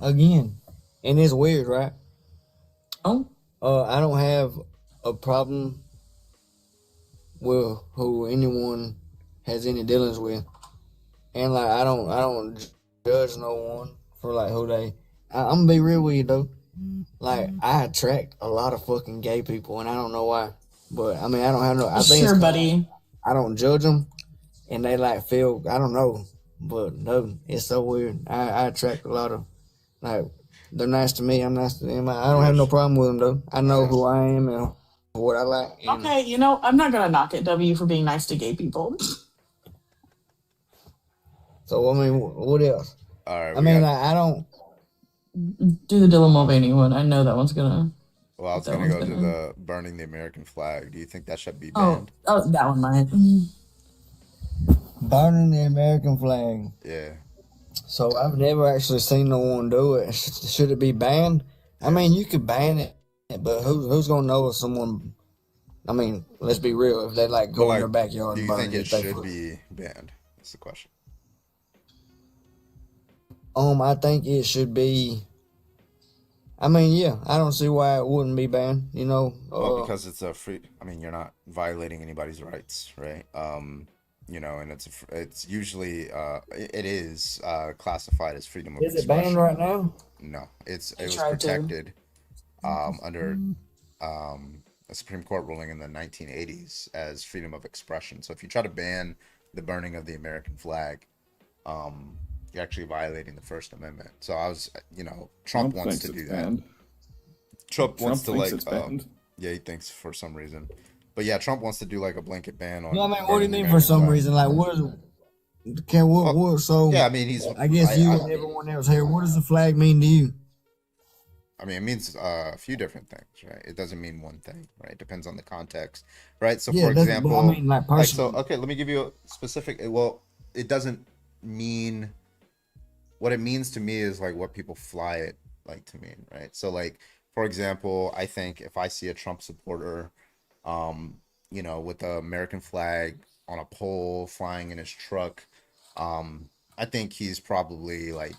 again, and it's weird, right? Oh, I don't have a problem with who anyone has any dealings with, and like I don't judge no one for like who they. I'm gonna be real with you though. Like I attract a lot of fucking gay people, and I don't know why. But I mean, I don't have no. I think sure, it's buddy. I don't judge them, and they like feel. I don't know, but no, it's so weird. I attract a lot of like. They're nice to me. I'm nice to them. I don't have no problem with them though. I know who I am and what I like. And Okay, you know, I'm not gonna knock at W for being nice to gay people. so I mean, what else? All right. I mean, I don't. Do the Dylan Mulvaney one. I know that one's gonna. Well, I was that gonna one's go to gonna- the burning the American flag. Do you think that should be Oh, banned? oh, that one might. Burning the American flag. Yeah. So I've never actually seen no one do it. Should it be banned? I mean, you could ban it, but who's gonna know if someone? I mean, let's be real. If they like go in their backyard Do and you burn think it they should foot- be banned? That's the question. I think it should be. I mean, yeah, I don't see why it wouldn't be banned. You know, Well, because it's a free. I mean, you're not violating anybody's rights, right? You know, and it's usually it is classified as freedom of is it expression. banned right now? No, it They was tried to. protected under a Supreme Court ruling in the 1980s as freedom of expression. So if you try to ban the burning of the American flag, you're actually violating the First Amendment. So I was, you know, Trump wants thinks to do it's that. banned. Trump wants to thinks like, it's banned. yeah, he thinks for some reason, but yeah, Trump wants to do like a blanket ban on. No, I mean, what do you burning the mean for American some flag. reason? Like, what is? Can what? So Yeah, I mean, he's. I guess you I, and everyone else here. What does the flag mean to you? I mean, it means a few different things, right? It doesn't mean one thing, right? It depends on the context, right? So, Yeah, for that's- example, but I mean, like, so, personally. okay, let me give you a specific. Well, it doesn't mean what it means to me is like what people fly it like to mean, right? So, like, for example, I think if I see a Trump supporter, you know, with the American flag on a pole flying in his truck, I think he's probably like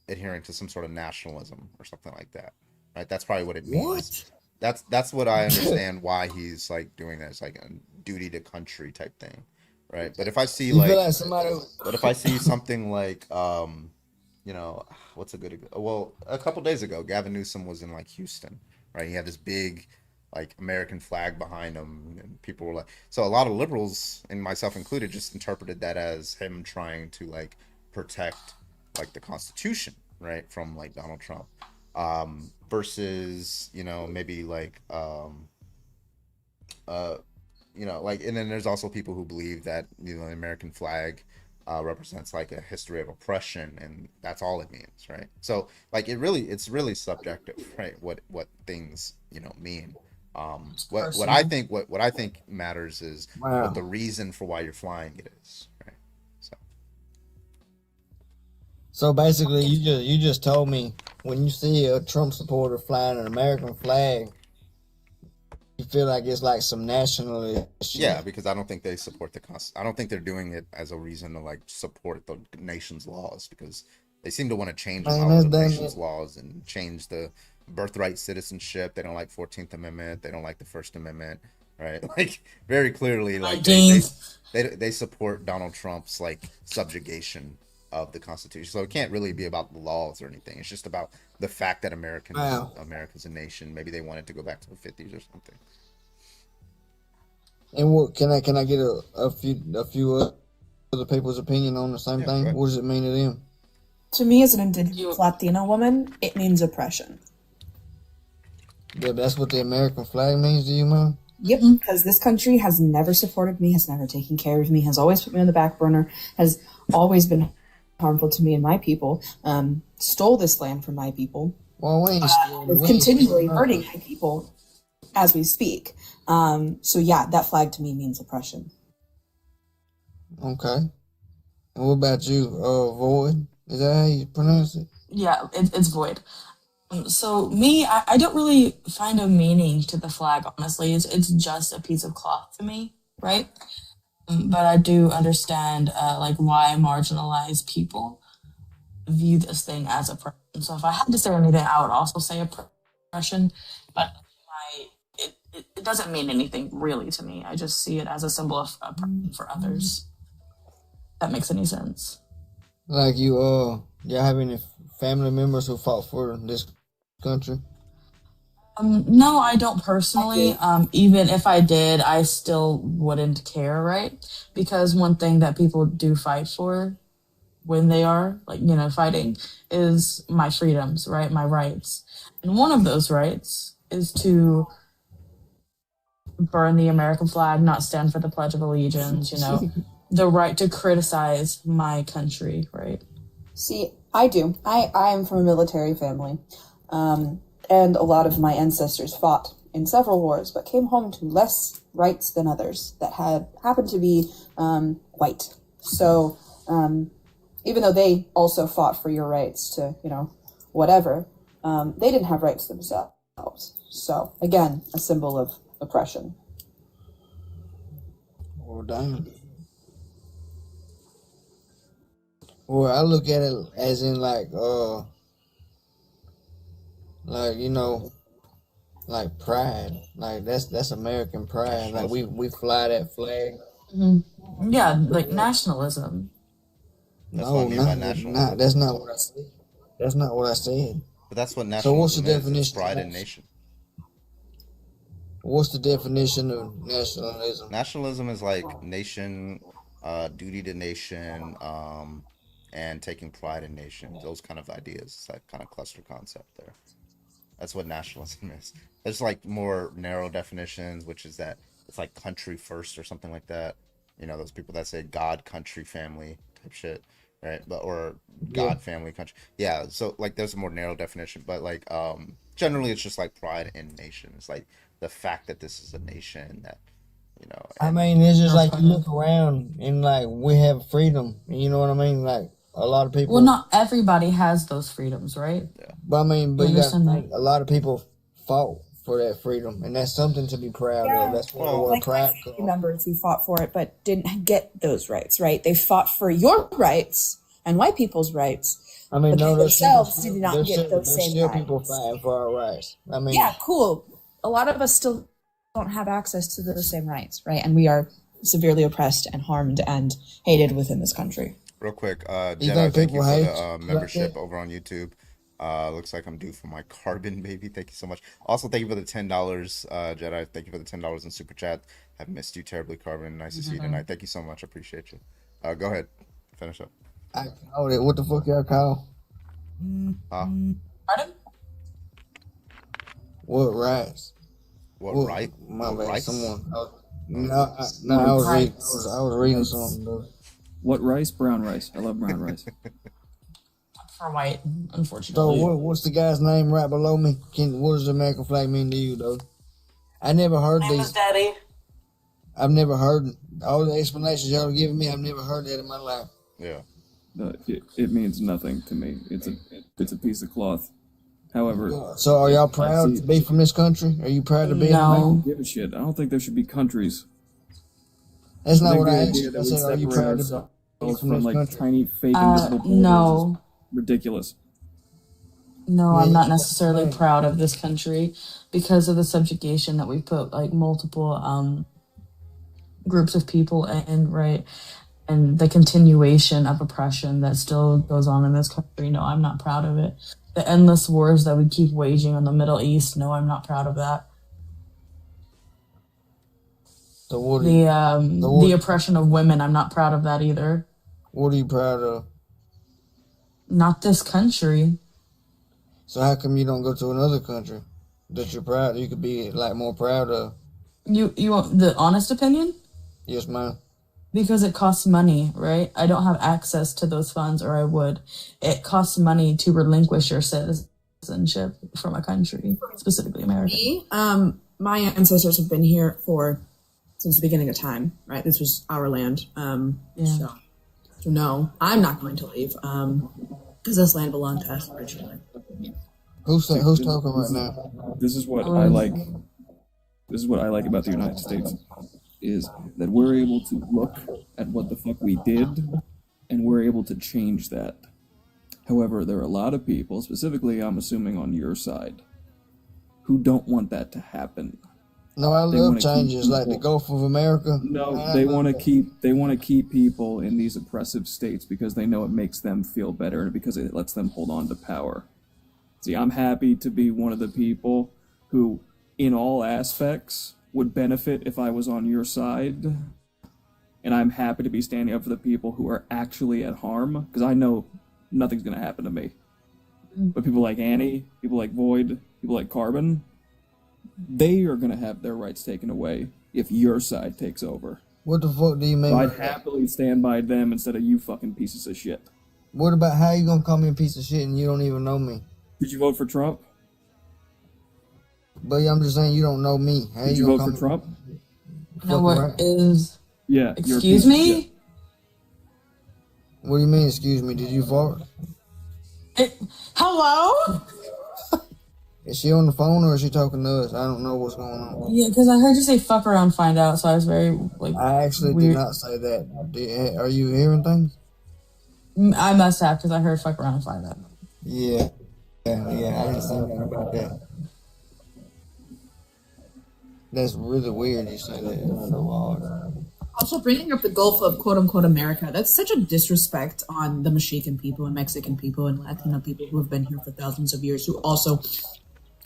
adhering to some sort of nationalism or something like that, right? That's probably what it means. That's what I understand why he's like doing that. It's like a duty to country type thing, right? But if I see You like, feel like somebody? but if I see something like, you know, what's a good? Well, a couple days ago, Gavin Newsom was in like Houston, right? He had this big like American flag behind him, and people were like, so a lot of liberals, and myself included, just interpreted that as him trying to like protect like the Constitution, right, from like Donald Trump, versus, you know, maybe like you know, like, and then there's also people who believe that, you know, the American flag represents like a history of oppression, and that's all it means, right? So like it's really subjective, right? What things, you know, mean. What I think what I think matters is Wow. what the reason for why you're flying it is, right? So So basically, you just told me when you see a Trump supporter flying an American flag, you feel like it's like some nationalist shit. yeah, because I don't think they support the I don't think they're doing it as a reason to like support the nation's laws, because they seem to want to change a Man, lot of the that's nation's laws and change the birthright citizenship. They don't like 14th Amendment. They don't like the First Amendment, right? Like very clearly, like they support Donald Trump's like subjugation of the Constitution. So it can't really be about the laws or anything. It's just about the fact that Wow. America's a nation. Maybe they wanted to go back to the 50s or something. And what can I get a few other people's opinion on the same Yeah, thing? go ahead. What does it mean to them? To me, as an indigenous Latina woman, it means oppression. That's what the American flag means to you, man? Yep, because this country has never supported me, has never taken care of me, has always put me on the back burner, has always been harmful to me and my people, stole this land from my people, Well, we ain't is continually hurting my people as we speak. So yeah, that flag to me means oppression. Okay. And what about you, Void? Is that how you pronounce it? Yeah, it's void. So me, I don't really find a meaning to the flag. Honestly, it's just a piece of cloth to me, right? But I do understand like why marginalized people view this thing as oppression. So if I had to say anything, I would also say oppression. But it doesn't mean anything really to me. I just see it as a symbol of oppression for others. If that makes any sense. Like y'all have any family members who fought for this country? No, I don't personally. Even if I did, I still wouldn't care, right? Because one thing that people do fight for when they are, like, fighting is my freedoms, right? My rights. And one of those rights is to burn the American flag, not stand for the Pledge of Allegiance, the right to criticize my country, right? See, I do. I am from a military family. And a lot of my ancestors fought in several wars, but came home to less rights than others that happened to be white. So even though they also fought for your rights to, whatever, they didn't have rights themselves. So again, a symbol of oppression. Well, damn. Well, I look at it as in like pride. Like that's American pride. Like we fly that flag. Yeah, like nationalism. That's what I mean by nationalism. That's not what I said. That's not what I said. But that's what So what's the nationalism is. It's definition? pride in nation. What's the definition of nationalism? Nationalism is like nation, duty to nation, and taking pride in nation. Those kind of ideas. It's that kind of cluster concept there. That's what nationalism is. There's like more narrow definitions, which is that it's like country first or something like that. Those people that say God, country, family type shit, right? Or God, family, country. Yeah. So like there's a more narrow definition, but like generally it's just like pride in nation. It's like the fact that this is a nation that I mean, it's just like you look around and like we have freedom. You know what I mean? Like a lot of people. Well, not everybody has those freedoms, right? Yeah. But I mean, but you got to understand think a lot of people fought for that freedom, and that's something to be proud of. That's what we're Like proud my family of. members who fought for it but didn't get those rights, right? They fought for your rights and white people's rights. I mean, But no, they there's themselves people, did not there's get still, those there's same still rights. people fighting for our rights. I mean, Yeah, cool. A lot of us still don't have access to those same rights, right? And we are severely oppressed and harmed and hated within this country. Real quick, You Jedi, think thank you people for hate the you like membership that? over on YouTube. Looks like I'm due for my carbon, baby. Thank you so much. Also, thank you for the $10, Jedi. Thank you for the $10 in super chat. I've missed you terribly, Carbon. Nice to see you tonight. Thank you so much. I appreciate you. Go ahead, finish up. I called it. What the fuck y'all call? Pardon? What rights? What What, right? my What bad. rights? Someone. I was reading something though. What rice? Brown rice. I love brown rice. For white, So unfortunately. what's the guy's name right below me? What does the American flag mean to you, though? I never heard My name is these. Daddy. I've never heard all the explanations y'all are giving me. I've never heard that in my life. Yeah. It means nothing to me. It's a piece of cloth. However, So are y'all I proud see- to be from this country? Are you proud to be? No. I don't give a shit. I don't think there should be countries. That's I not think what the I asked idea you. that I we said, are you separate proud to ourselves be from from this like country? tiny fake invisible borders No. is ridiculous. No, I'm Yeah, not necessarily right. proud of this country because of the subjugation that we put like multiple groups of people in, right? And the continuation of oppression that still goes on in this country. No, I'm not proud of it. The endless wars that we keep waging on the Middle East. No, I'm not proud of that. So what? The oppression of women. I'm not proud of that either. What are you proud of? Not this country. So how come you don't go to another country that you're proud? You could be like more proud of. You want the honest opinion? Yes, ma'am. Because it costs money, right? I don't have access to those funds, or I would. It costs money to relinquish your citizenship from a country, specifically America. Me, my ancestors have been here since the beginning of time, right? This was our land. So no, I'm not going to leave because this land belonged to us originally. Who's talking right now? This is what I like. This is what I like about the United States, is that we're able to look at what the fuck we did, and we're able to change that. However, there are a lot of people, specifically I'm assuming on your side, who don't want that to happen. No, I love changes like the Gulf of America. No, they want to keep people in these oppressive states because they know it makes them feel better and because it lets them hold on to power. See, I'm happy to be one of the people who, in all aspects, would benefit if I was on your side. And I'm happy to be standing up for the people who are actually at harm, because I know nothing's going to happen to me. But people like Annie, people like Void, people like Carbon, they are going to have their rights taken away if your side takes over. What the fuck do you mean? So I'd happily stand by them instead of you fucking pieces of shit. What about how you gonna call me a piece of shit and you don't even know me? Did you vote for Trump? But I'm just saying you don't know me. How Did you vote for Trump? No, what is... Yeah. Excuse me? What do you mean, excuse me? Did you vote? Hello? Is she on the phone or is she talking to us? I don't know what's going on. Yeah, because I heard you say fuck around, find out, so I was very, like, I actually weird. did not say that. Are you hearing things? I must have, because I heard fuck around, find out. Yeah. I didn't say nothing about that. That's really weird you say that. That's so odd. Also, bringing up the Gulf of quote-unquote America, that's such a disrespect on the Mexican people and Mexican people and Latino people who have been here for thousands of years, who also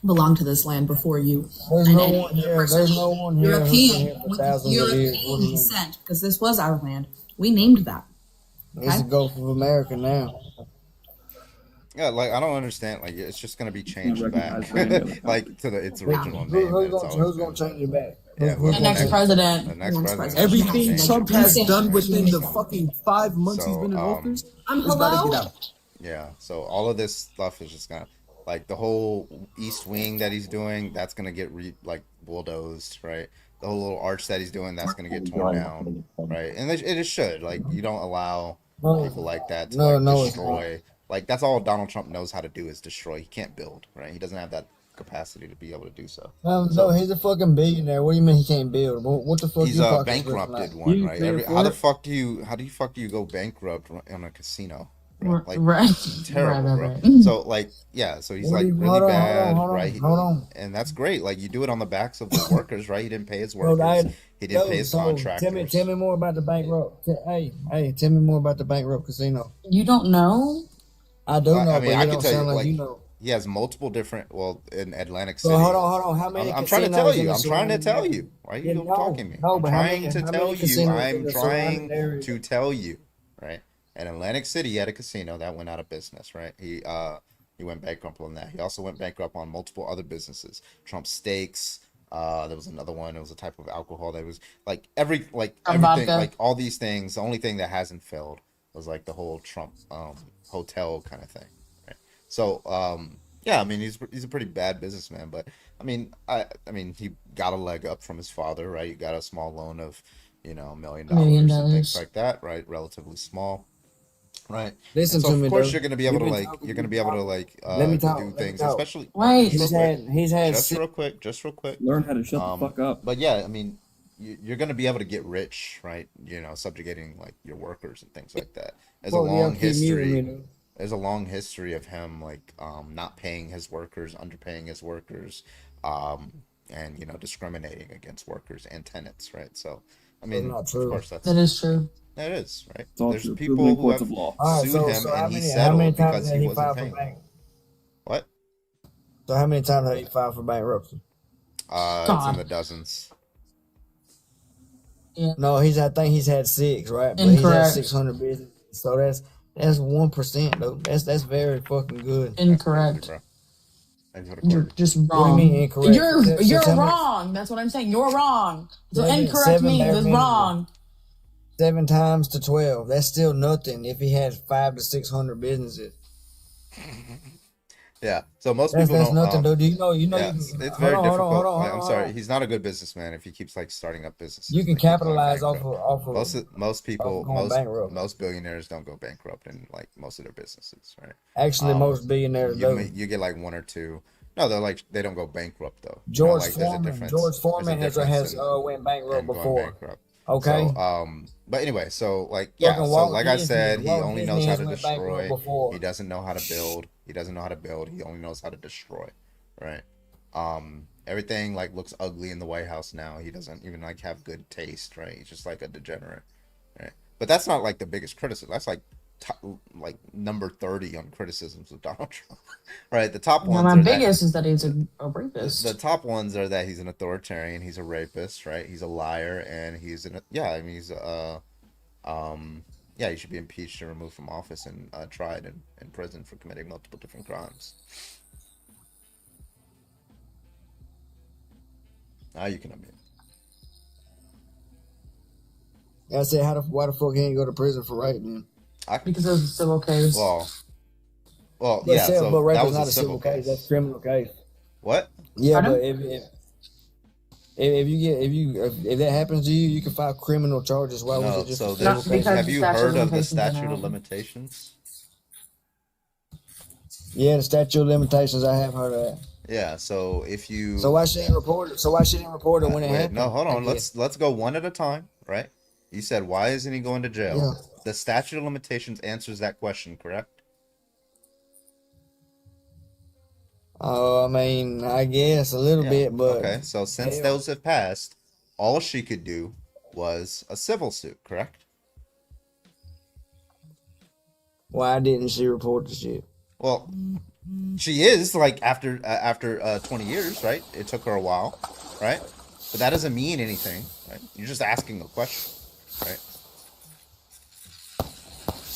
belong to this land before you. There's no one here. There's no one here. European European descent, because this was our land. We named that. It's the Gulf of America now. Yeah, like I don't understand. Like it's just gonna be changed back, like to its original name. Who's gonna change it back? Yeah, The next president. The next president. Everything Trump has done within the fucking 5 months he's been in office is about to get out. Yeah, so all of this stuff is just gonna, like the whole East Wing that he's doing, that's gonna get bulldozed, right? The whole little arch that he's doing, that's gonna get torn down, right? And it should. Like you don't allow people like that to destroy. Like that's all Donald Trump knows how to do is destroy. He can't build, right? He doesn't have that capacity to be able to do so. No, he's a fucking billionaire. What do you mean he can't build? What the fuck? He's bankrupted one, right? How do you go bankrupt on a casino? Right. Terrible, Right. bro. So like, yeah, so he's like really bad, right? Hold on. And that's great. Like you do it on the backs of the workers, right? He didn't pay his workers. He didn't pay his contractors. Tell me more about the bankrupt. Hey, tell me more about the bankrupt casino. You don't know? I do know, I mean, but I you can don't tell you, sound like like, you know. he has multiple different. Well, in Atlantic City. So hold on. How many? I'm trying to tell you. I'm trying to tell you. Why are you talking to me? I'm trying to tell you. I'm trying to tell you. Right. In Atlantic City, he had a casino that went out of business. Right. He went bankrupt on that. He also went bankrupt on multiple other businesses. Trump Steaks. There was another one. It was a type of alcohol that was everything, like all these things. The only thing that hasn't failed was like the whole Trump hotel kind of thing. Right. So yeah, I mean he's a pretty bad businessman, but I mean he got a leg up from his father, right? He got a small loan of $1 million and things like that, right? Relatively small. Right. Listen to me. Of course, you're gonna be able to do things, especially. Right. He's had. Just real quick. Learn how to shut the fuck up. But yeah, I mean, you're gonna be able to get rich, right? Subjugating like your workers and things like that. There's a long history. There's a long history of him not paying his workers, underpaying his workers, and discriminating against workers and tenants, right? So, I mean, of course, that is true. That is right. There's true. People who have sued him, and he settled because he wasn't paying. What? So how many times have you filed for bankruptcy? It's in the dozens. Yeah. No, I think he's had 6, right? But he's had Incorrect. 600 business. So that's 1% though. That's very fucking good. Incorrect. You're just What do you wrong. mean incorrect? You're Tell me- wrong. That's what I'm saying. You're wrong. So Seven- incorrect seven means bare it's minimum. wrong. 7 times to 12. That's still nothing if he has 500 to 600 businesses. Yeah. So most That's people don't. nothing, though. Do you know? Yeah, You it's hold very on, difficult. hold on, I'm hold sorry. on. He's not a good businessman if he keeps like starting up businesses. You can that keep going capitalize off bankrupt. of Most people, going bankrupt. most billionaires don't go bankrupt in like most of their businesses, right? Actually, most billionaires do. You get like 1 or 2. No, they don't go bankrupt though. George like, there's a Foreman. difference. George Foreman There's a has difference went bankrupt in going before. bankrupt. Okay. So, but anyway, so like yeah, Fucking so Walt like I Disney- said, he Walt only Disney knows how has to went bankrupt destroy. before. He doesn't know how to build. He doesn't know how to build. He only knows how to destroy, right? Everything like looks ugly in the White House now. He doesn't even like have good taste, right? He's just like a degenerate, right? But that's not like the biggest criticism. That's like like number 30 on criticisms of Donald Trump, right? The top ones. Now, are my that- biggest is that he's a rapist. the top ones are that he's an authoritarian, he's a rapist, right? He's a liar, and he's he's he should be impeached and removed from office and tried in prison for committing multiple different crimes. Now you can admit. I said, why the fuck he ain't go to prison for rape then? Because of the civil case. Well, But yeah. So rape that is was not a civil case. That's a criminal case. What? Yeah, Pardon? but if that happens to you, you can file criminal charges. Why was No. it just So a civil there's, case? have you statute of heard of the limitations statute and of all. limitations? Yeah, the statute of limitations. I have heard of that. Yeah. So if you So why she didn't report it? So why she didn't report it when it wait, happened? no, hold on. I guess. Let's go one at a time, right? You said why isn't he going to jail? Yeah. The statute of limitations answers that question, correct? I mean, I guess a little Yeah. bit, but Okay, so since hell. those have passed, all she could do was a civil suit, correct? Why didn't she report the shit? Well, she is like after 20 years, right? It took her a while, right? But that doesn't mean anything, right? You're just asking a question, right?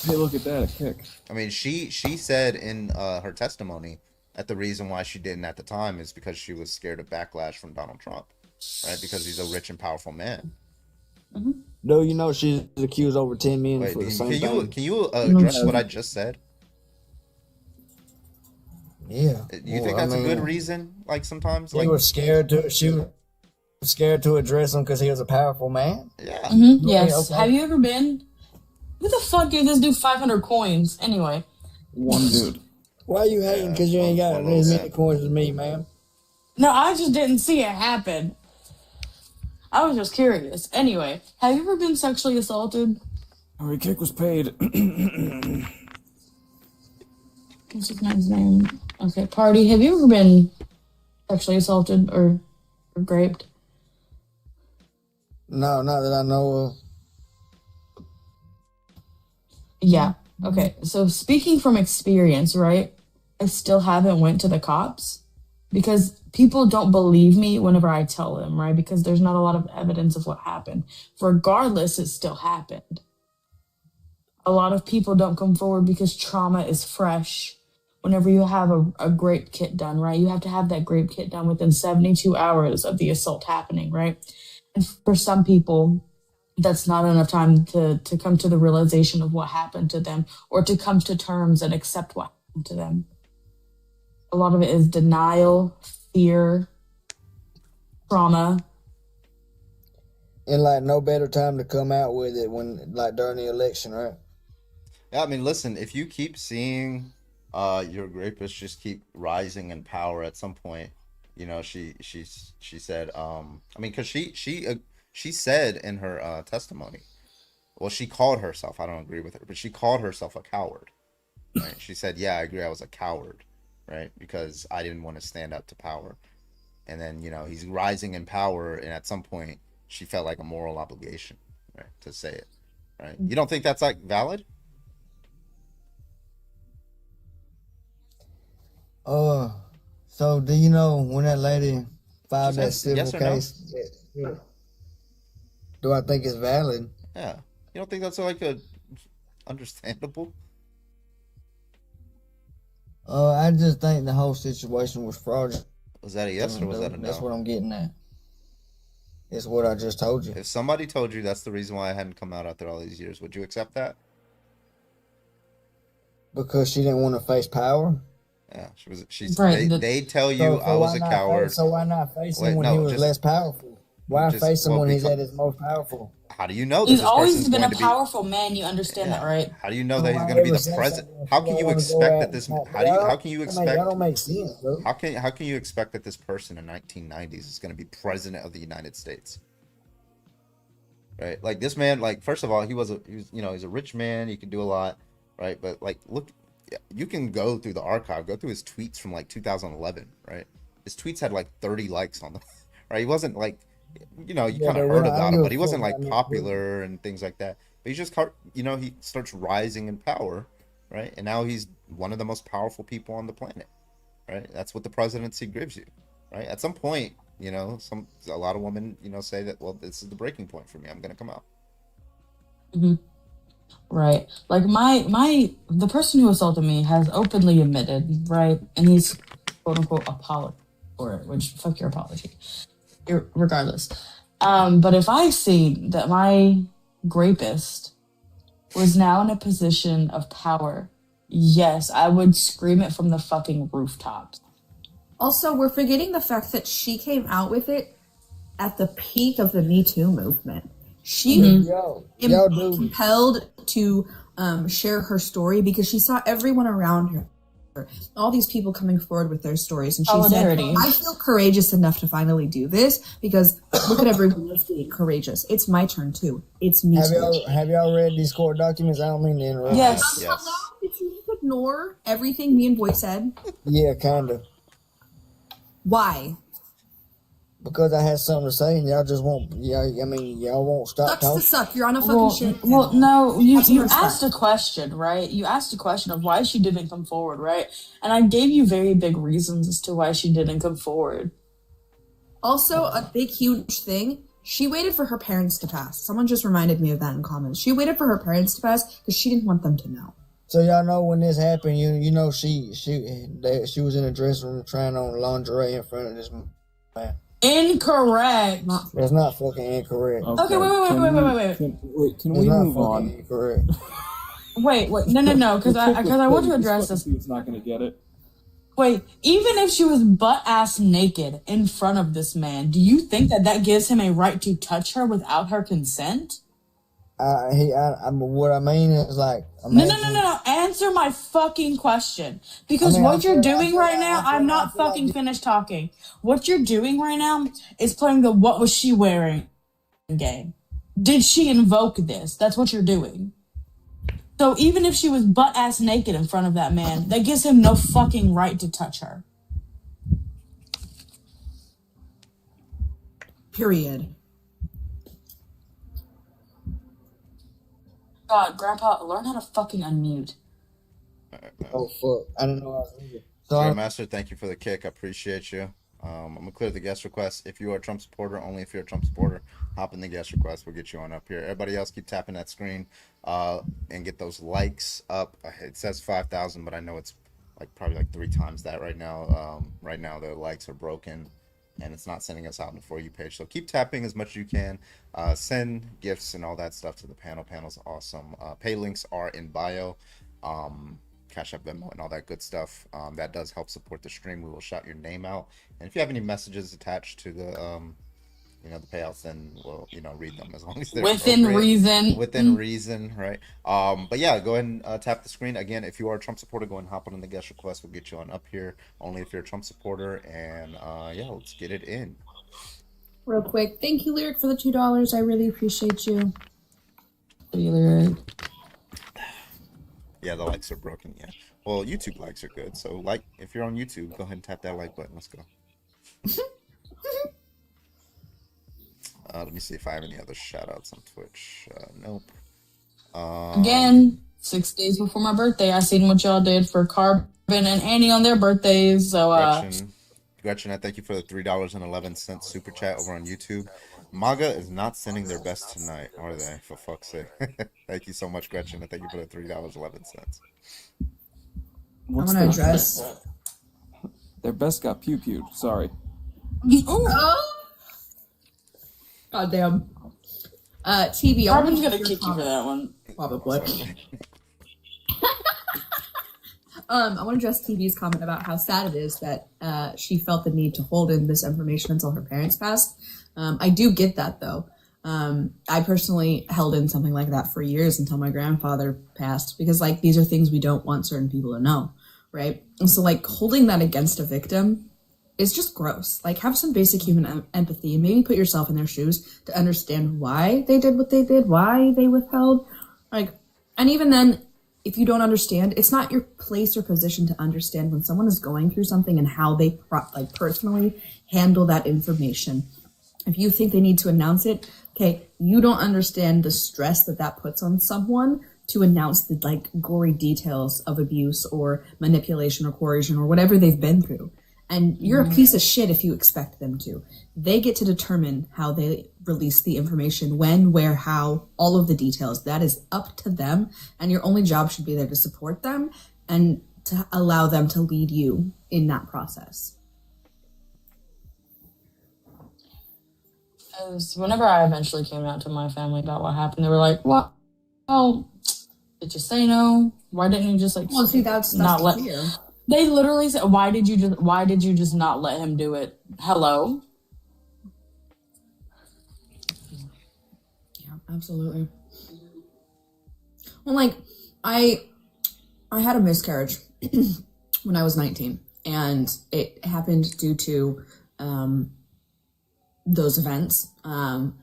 Hey, look at that, a kick. I mean, she said in her testimony that the reason why she didn't at the time is because she was scared of backlash from Donald Trump, right? Because he's a rich and powerful man. Though you know she's accused over 10 men Wait, for the can same you thing. can you address what I just said? Yeah. Do you think that's a good reason? Like sometimes, like She was scared to address him because he was a powerful man. yeah. Mm-hmm. Yes. okay. Have you ever been? Who the fuck gave this dude 500 coins? Anyway. One dude. Why you hating? Because you ain't got one as little many coins as me, man. No, I just didn't see it happen. I was just curious. Anyway, have you ever been sexually assaulted? Our kick was paid. What's this man's name? Okay, Party. Have you ever been sexually assaulted or raped? No, not that I know of. Yeah. Okay. So speaking from experience, right? I still haven't went to the cops because people don't believe me whenever I tell them, right? Because there's not a lot of evidence of what happened. Regardless, it still happened. A lot of people don't come forward because trauma is fresh. Whenever you have a grape kit done, right? You have to have that grape kit done within 72 hours of the assault happening, right? And for some people, that's not enough time to come to the realization of what happened to them or to come to terms and accept what happened to them. A lot of it is denial, fear, trauma. And like no better time to come out with it when like during the election, right? Yeah, I mean, listen, if you keep seeing your rapist just keep rising in power at some point, you know, she said, I mean, because she said in her testimony, well, she called herself, I don't agree with her, but she called herself a coward, right? She said, yeah, I agree, I was a coward, right? Because I didn't want to stand up to power. And then, you know, he's rising in power, and at some point, she felt like a moral obligation, right, to say it, right? You don't think that's, like, valid? So do you know when that lady filed Just that answer civil yes or no. case? Yeah. Do I think it's valid? Yeah. You don't think that's like a understandable? I just think the whole situation was fraudulent. Was that a yes or was that a no? That's what I'm getting at. It's what I just told you. If somebody told you that's the reason why I hadn't come out after all these years, would you accept that? Because she didn't want to face power. Yeah, she's Right, they tell you I was a coward. So why not face him Wait, when no, he was just- less powerful? Why just- face him well, when he's because- at his most powerful? How do you know that He's this always person's been going a to be? powerful man. You understand that, right? How do you know that he's Why going to be ever the say president? something if How you can don't you wanna go expect at that this? y'all- How can you That expect? don't make sense, bro. How can you expect that this person in 1990s is going to be president of the United States? Right? Like this man, like first of all, he was he's a rich man, he can do a lot, right? But like look, you can go through the archive, go through his tweets from like 2011, right? His tweets had like 30 likes on them. Right? He wasn't like you kind Yeah, of but heard I about don't him, give but a he wasn't fuck like about him. popular and things like that. But he just he starts rising in power, right? And now he's one of the most powerful people on the planet. Right? That's what the presidency gives you, right? At some point, a lot of women, say that, well, this is the breaking point for me. I'm going to come out. Hmm. Right. Like the person who assaulted me has openly admitted, right? And he's quote unquote apologized for it, which fuck your apology. Regardless. But if I see that my rapist was now in a position of power, yes, I would scream it from the fucking rooftops. Also, we're forgetting the fact that she came out with it at the peak of the Me Too movement. She dude. compelled to share her story because she saw everyone around her, all these people coming forward with their stories, and she said, Solidarity. "I feel courageous enough to finally do this because look at everyone else being courageous. It's my turn too. It's me too." Have y'all read these court documents? I don't mean to interrupt. Yes. Yes. Did you just ignore everything me and Boy said? Yeah, kinda. Why? Because I had something to say and y'all just won't. Y'all won't stop Sucks to talking. suck. You're on a fucking shit. Well, no, you Have some respect. asked a question, right? You asked a question of why she didn't come forward, right? And I gave you very big reasons as to why she didn't come forward. Also, a big, huge thing. She waited for her parents to pass. Someone just reminded me of that in comments. She waited for her parents to pass because she didn't want them to know. So y'all know when this happened, you know she was in the dressing room trying on lingerie in front of this man. Incorrect. That's not fucking incorrect. Okay, wait. Can It's we not move fucking on? incorrect. Wait, no, because I want to address this. It's not going to get it. Wait, even if she was butt-ass naked in front of this man, do you think that gives him a right to touch her without her consent? What I mean is like. No. Answer my fucking question. Because what you're doing right now, I'm not fucking finished talking. What you're doing right now is playing the what was she wearing game. Did she invoke this? That's what you're doing. So even if she was butt-ass naked in front of that man, that gives him no fucking right to touch her. Period. God, Grandpa, learn how to fucking unmute. Oh fuck! I don't know. Grandmaster, thank you for the kick. I appreciate you. I'm gonna clear the guest request. If you are a Trump supporter, only if you're a Trump supporter, hop in the guest request. We'll get you on up here. Everybody else, keep tapping that screen and get those likes up. It says 5,000, but I know it's probably 3 times that right now. Right now, the likes are broken, and it's not sending us out on the For You page. So keep tapping as much as you can. Send gifts and all that stuff to the panel. Panel's awesome. Pay links are in bio. Cash App, Venmo, and all that good stuff. That does help support the stream. We will shout your name out, and if you have any messages attached to the the payouts, then we'll read them as long as they're Within reason. Within reason, right? But yeah, go ahead and tap the screen again. If you are a Trump supporter, go and hop on the guest request. We'll get you on up here. Only if you're a Trump supporter, and yeah, let's get it in. Real quick, thank you, Lyric, for the $2. I really appreciate you. Lyric. Yeah, the likes are broken. Yeah. Well, YouTube likes are good. So, if you're on YouTube, go ahead and tap that like button. Let's go. Let me see if I have any other shout outs on Twitch. Nope. Again, 6 days before my birthday, I seen what y'all did for Carbon and Annie on their birthdays. So, Gretchen, I thank you for the $3.11 super chat over on YouTube. MAGA is not sending their best tonight, are they? For fuck's sake. Thank you so much, Gretchen, and thank you for the $3.11. I want to address. Their best got pew-pewed. Sorry. Oh. God damn. TV. Robin's gonna kick you for that one. Probably. I want to address TV's comment about how sad it is that she felt the need to hold in this information until her parents passed. I do get that, though. I personally held in something like that for years until my grandfather passed, because, like, these are things we don't want certain people to know, right? And so, like, holding that against a victim is just gross. Like, have some basic human empathy and maybe put yourself in their shoes to understand why they did what they did, why they withheld. Like, and even then, if you don't understand, it's not your place or position to understand when someone is going through something and how they personally handle that information. If you think they need to announce it, okay, you don't understand the stress that puts on someone to announce the, like, gory details of abuse or manipulation or coercion or whatever they've been through. And you're a piece of shit if you expect them to. They get to determine how they release the information, when, where, how, all of the details. That is up to them. And your only job should be there to support them and to allow them to lead you in that process. Because whenever I eventually came out to my family about what happened, they were like, "What? Oh, did you say no? Why didn't you just like?" Well, see, that's not let. clear. They literally said, "Why did you just not let him do it?" Hello. Yeah, absolutely. Well, like, I had a miscarriage when I was 19, and it happened due to those events and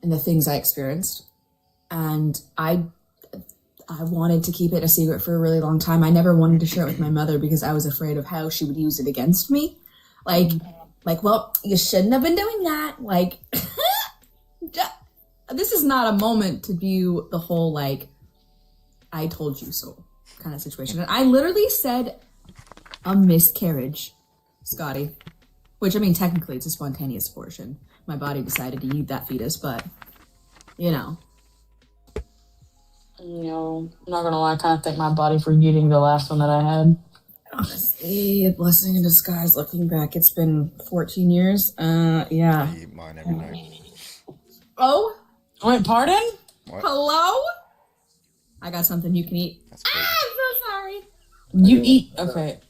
the things I experienced. And I wanted to keep it a secret for a really long time. I never wanted to share it with my mother because I was afraid of how she would use it against me. Like, well, you shouldn't have been doing that. Like, this is not a moment to view the whole, like, I told you so kind of situation. And I literally said a miscarriage, Scotty. Which, I mean, technically it's a spontaneous abortion. My body decided to eat that fetus, but, you know. You know, I'm not gonna lie, I kind of thank my body for eating the last one that I had. Honestly, a blessing in disguise looking back. It's been 14 years. Yeah. I eat mine every night. Oh? Wait, pardon? What? Hello? I got something you can eat. That's crazy. I'm so sorry. You eat, okay.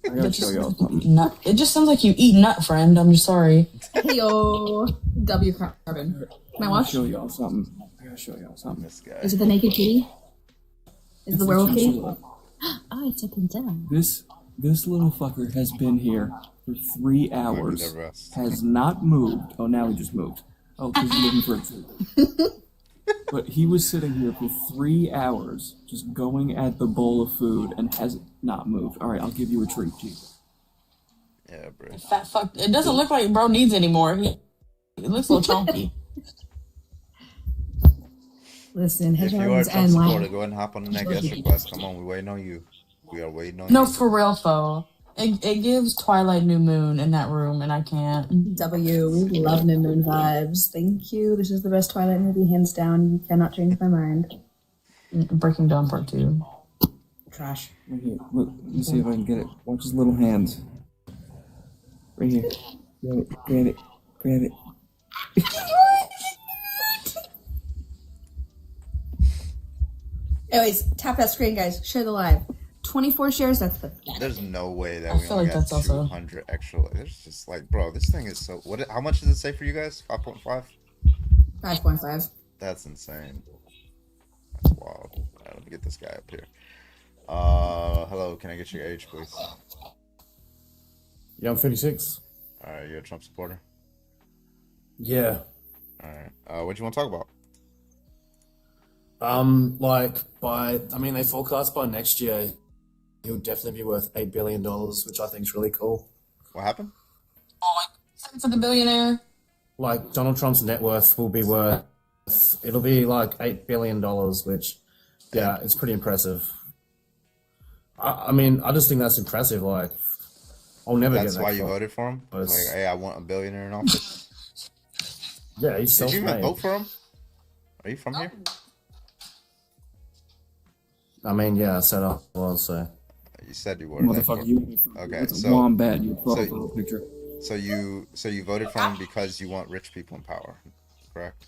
I gotta show y'all something. Nut. It just sounds like you eat nut, friend. I'm just sorry. Hey-o. W carbon. Can I watch? Show y'all something. I gotta show y'all something. This guy. Is it the naked kitty? Is it the werewolf kitty? Chinchilla. Oh, it's up and down. This little fucker has been here for 3 hours. the rest. Has not moved. Oh, now he just moved. Oh, because he's looking for a treat. But he was sitting here for 3 hours, just going at the bowl of food, and has not moved. All right, I'll give you a treat, G. Yeah, bro. Fat fuck. It doesn't look like bro needs anymore. It looks a little chunky. Listen, If you are a hedgehogs Trump and supporter, lions. go ahead and hop on the next guest request. Come on, we're waiting on you. We are waiting on No, you. for real though. It gives Twilight New Moon in that room, and I can't. W, we love New Moon vibes. Thank you. This is the best Twilight movie, hands down. You cannot change my mind. Breaking Dawn Part 2. Trash. Right here. Look, let me see if I can get it. Watch his little hands. Right here. Grab it. Grab it. Grab it. Anyways, tap that screen, guys. Share the live. 24 shares, that's the best. There's no way that I we feel only like got that's also- 200 extra. There's just like, bro, this thing is so. What? How much does it say for you guys? 5.5. 5.5. That's insane. That's wild. All right, let me get this guy up here. Hello. Can I get your age, please? Yeah, I'm 36. All right, you're a Trump supporter. Yeah. All right. What do you want to talk about? They forecast by next year, he'll definitely be worth $8 billion, which I think is really cool. What happened? For the billionaire. Like, Donald Trump's net worth will be worth, it'll be like $8 billion, which, yeah, it's pretty impressive. I just think that's impressive. Like, I'll never get that. That's why you close. voted for him? Like, hey, I want a billionaire in office. Yeah, he's Did you even self-made. vote for him? Are you from here? I mean, yeah, I said I was, so. You said you were. Motherfucker, you. Okay, It's a so wombat. You profile picture. so you voted for him because you want rich people in power, correct?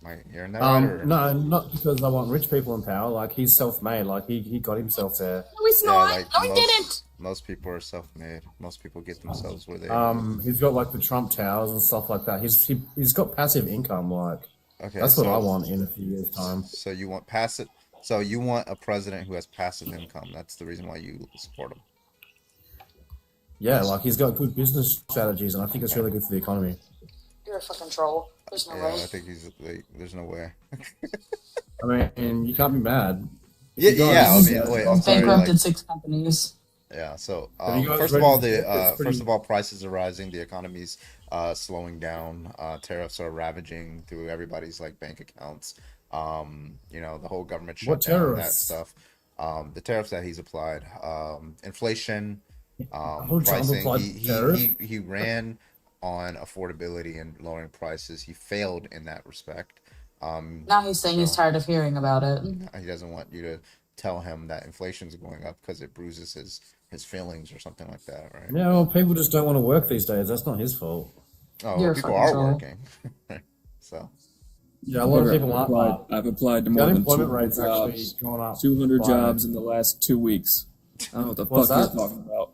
Am I hearing that right? Or? No, not because I want rich people in power. Like, he's self-made. Like, he got himself there. No, he's not. No, he didn't. Most people are self-made. Most people get themselves where they are. He's got like the Trump Towers and stuff like that. He's got passive income. Like, Okay, that's what so- I want in a few years' time. So you want passive. So you want a president who has passive income. That's the reason why you support him. Yeah, like he's got good business strategies, and I think it's really good for the economy. You're a fucking troll. There's no Yeah, way. I think he's like, there's no way. I mean, and you can't be mad. Yeah, You guys- yeah. I mean, wait, I'm sorry. Bankrupted Like, 6 companies. yeah. So Have you guys first of read all, the book? It's pretty- first of all, prices are rising. The economy's slowing down. Tariffs are ravaging through everybody's like bank accounts. You know, the whole government shut What down, that tariffs? stuff. The tariffs that he's applied. Inflation. Trump Pricing. applied tariff? He ran on affordability and lowering prices. He failed in that respect. Now he's saying he's tired of hearing about it. He doesn't want you to tell him that inflation's going up because it bruises his feelings or something like that, right? Yeah, well, people just don't want to work these days. That's not his fault. Oh, You're a people fucking are troll. working. So Yeah, a lot of people I've aren't. applied, but I've applied to The more than unemployment 200 rate's actually jobs. gone up. 200 by- jobs in the last 2 weeks. I don't know what the What's fuck that? you're talking about.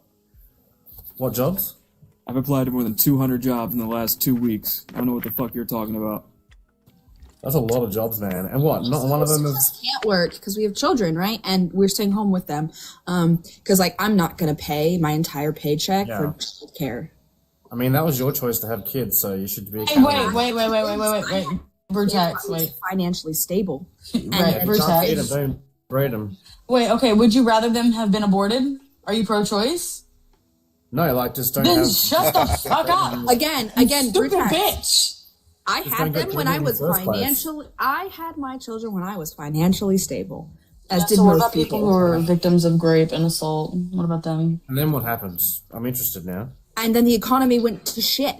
What jobs? I've applied to more than 200 jobs in the last 2 weeks. I don't know what the fuck you're talking about. That's a lot of jobs, man. And what? Not one of them is. Can't work because we have children, right? And we're staying home with them. Because like I'm not gonna pay my entire paycheck Yeah. for childcare. I mean, that was your choice to have kids, so you should be. Hey, accountable. wait. Vertex, wait. Financially stable. Right, If you can't feed 'em, Vertex. don't breed them. Wait, okay, would you rather them have been aborted? Are you pro-choice? No, like just don't Then have. shut the fuck up. Again, Stupid Brutex. bitch. I Just had don't get them when pregnant I in was the first place. financially. I had my children when I was financially stable, as did So what most about people people. who are victims of rape and assault? What about them? And then what happens? I'm interested now. And then the economy went to shit.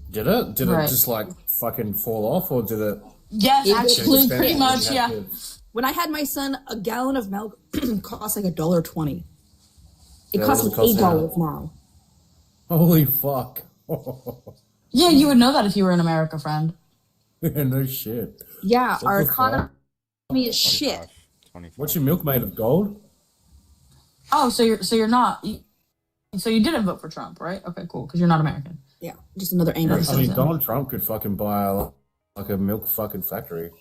Did it? Did Right. it just like fucking fall off, or did it? Yes, It- actually, It pretty depends much, when you yeah. have kids. When I had my son, a gallon of milk cost like $1.20. It Yeah, costs what like does it cost $8 now. Holy fuck! Yeah, you would know that if you were in America, friend. No shit. Yeah, What our the fuck? economy is shit. 25. What's your milk made of? Gold? Oh, so you're not. So you didn't vote for Trump, right? Okay, cool, because you're not American. Yeah, just another angry I mean, citizen. Donald Trump could fucking buy like a milk fucking factory.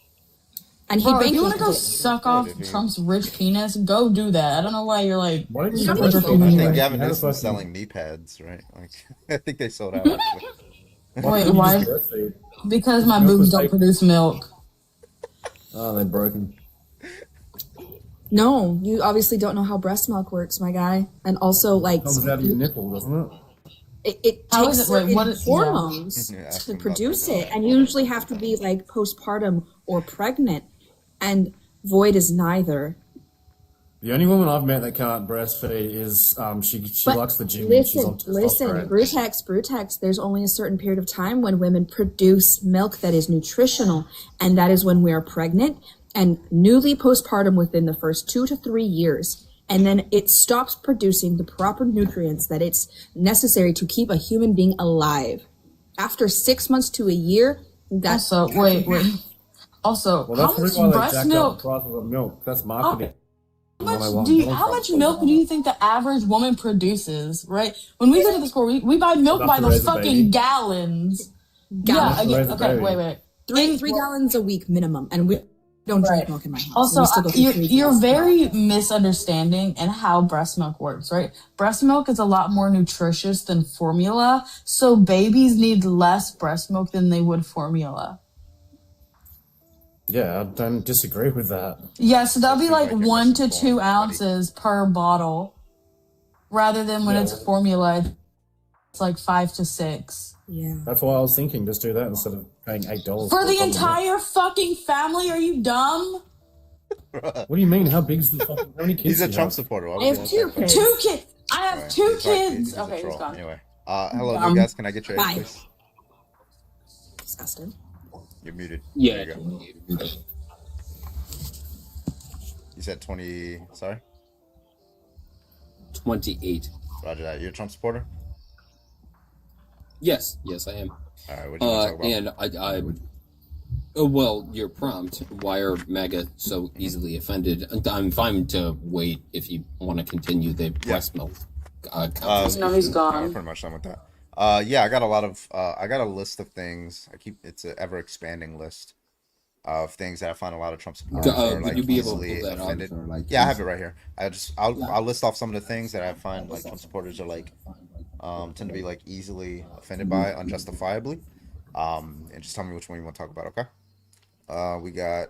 And he Bro, if you want to go bankrupted. suck off Trump's rich penis, go do that. I don't know why you're like. Why don't You you don't just even vote I anyway? think Gavin How the Newsom's fuck- selling knee pads, right? Like, I think they sold out. Actually. Wait, don't you why? just breastfeed? Because my Milk boobs was don't like- produce milk. Oh, they're broken. No, you obviously don't know how breast milk works, my guy. And also, like, Comes out of your nipple, doesn't it? it How takes is it- wait, certain what is- hormones Yeah. Ask to him about produce that. it. And you usually have to be, like, postpartum or pregnant. And Void is neither. The only woman I've met that can't breastfeed is she But likes the gym and she's on listen, testosterone. Brutex, there's only a certain period of time when women produce milk that is nutritional, and that is when we are pregnant and newly postpartum within the first 2 to 3 years. And then it stops producing the proper nutrients that it's necessary to keep a human being alive. After 6 months to a year, that's Also, wait. Also, Well, how that's much probably why they breast jacked up milk? the price of the milk. That's marketing. How much milk do you think the average woman produces? Right? When we go to the store, we buy milk Enough by to the raise a fucking baby. gallons. Gallons. Yeah. To raise a Okay. baby. Wait. 3 gallons a week minimum, and we don't drink milk in my house. Also, We still go through you're, 3 you're gallons. very misunderstanding and how breast milk works, right? Breast milk is a lot more nutritious than formula, so babies need less breast milk than they would formula. Yeah, I don't disagree with that. Yeah, so that'll be Seems like like you're 1 to misinformed, 2 buddy. ounces per bottle, rather than when Yeah. it's formula, it's like 5 to 6. Yeah. That's why I was thinking just do that instead of paying $8 For a the bottle of milk. entire fucking family? Are you dumb? What do you mean? How big's the fucking? How many kids? He's a do you Trump have? supporter. Why I would have you want 2 that? kids. 2 kids. I have Right. 2 He's like- kids. he's a Okay, he's troll. gone. Anyway, hello, you guys. Can I get your egg, please? Disgusting. You're muted. Yeah. There you go. You said 20. Sorry. 28. Roger that. You're a Trump supporter. Yes, I am. All right. What do you want to talk about? And well, your prompt. Why are MAGA so easily offended? I'm fine to wait if you want to continue the breast milk. No, he's gone. I'm pretty much done with that. Yeah, I got a lot of. I got a list of things. It's an ever expanding list of things that I find a lot of Trump supporters are would like you be able to easily pull that up? offended. Yeah, I have it right here. I'll list off some of the things that I find like Trump supporters are like tend to be like easily offended by unjustifiably. And just tell me which one you want to talk about. Okay. We got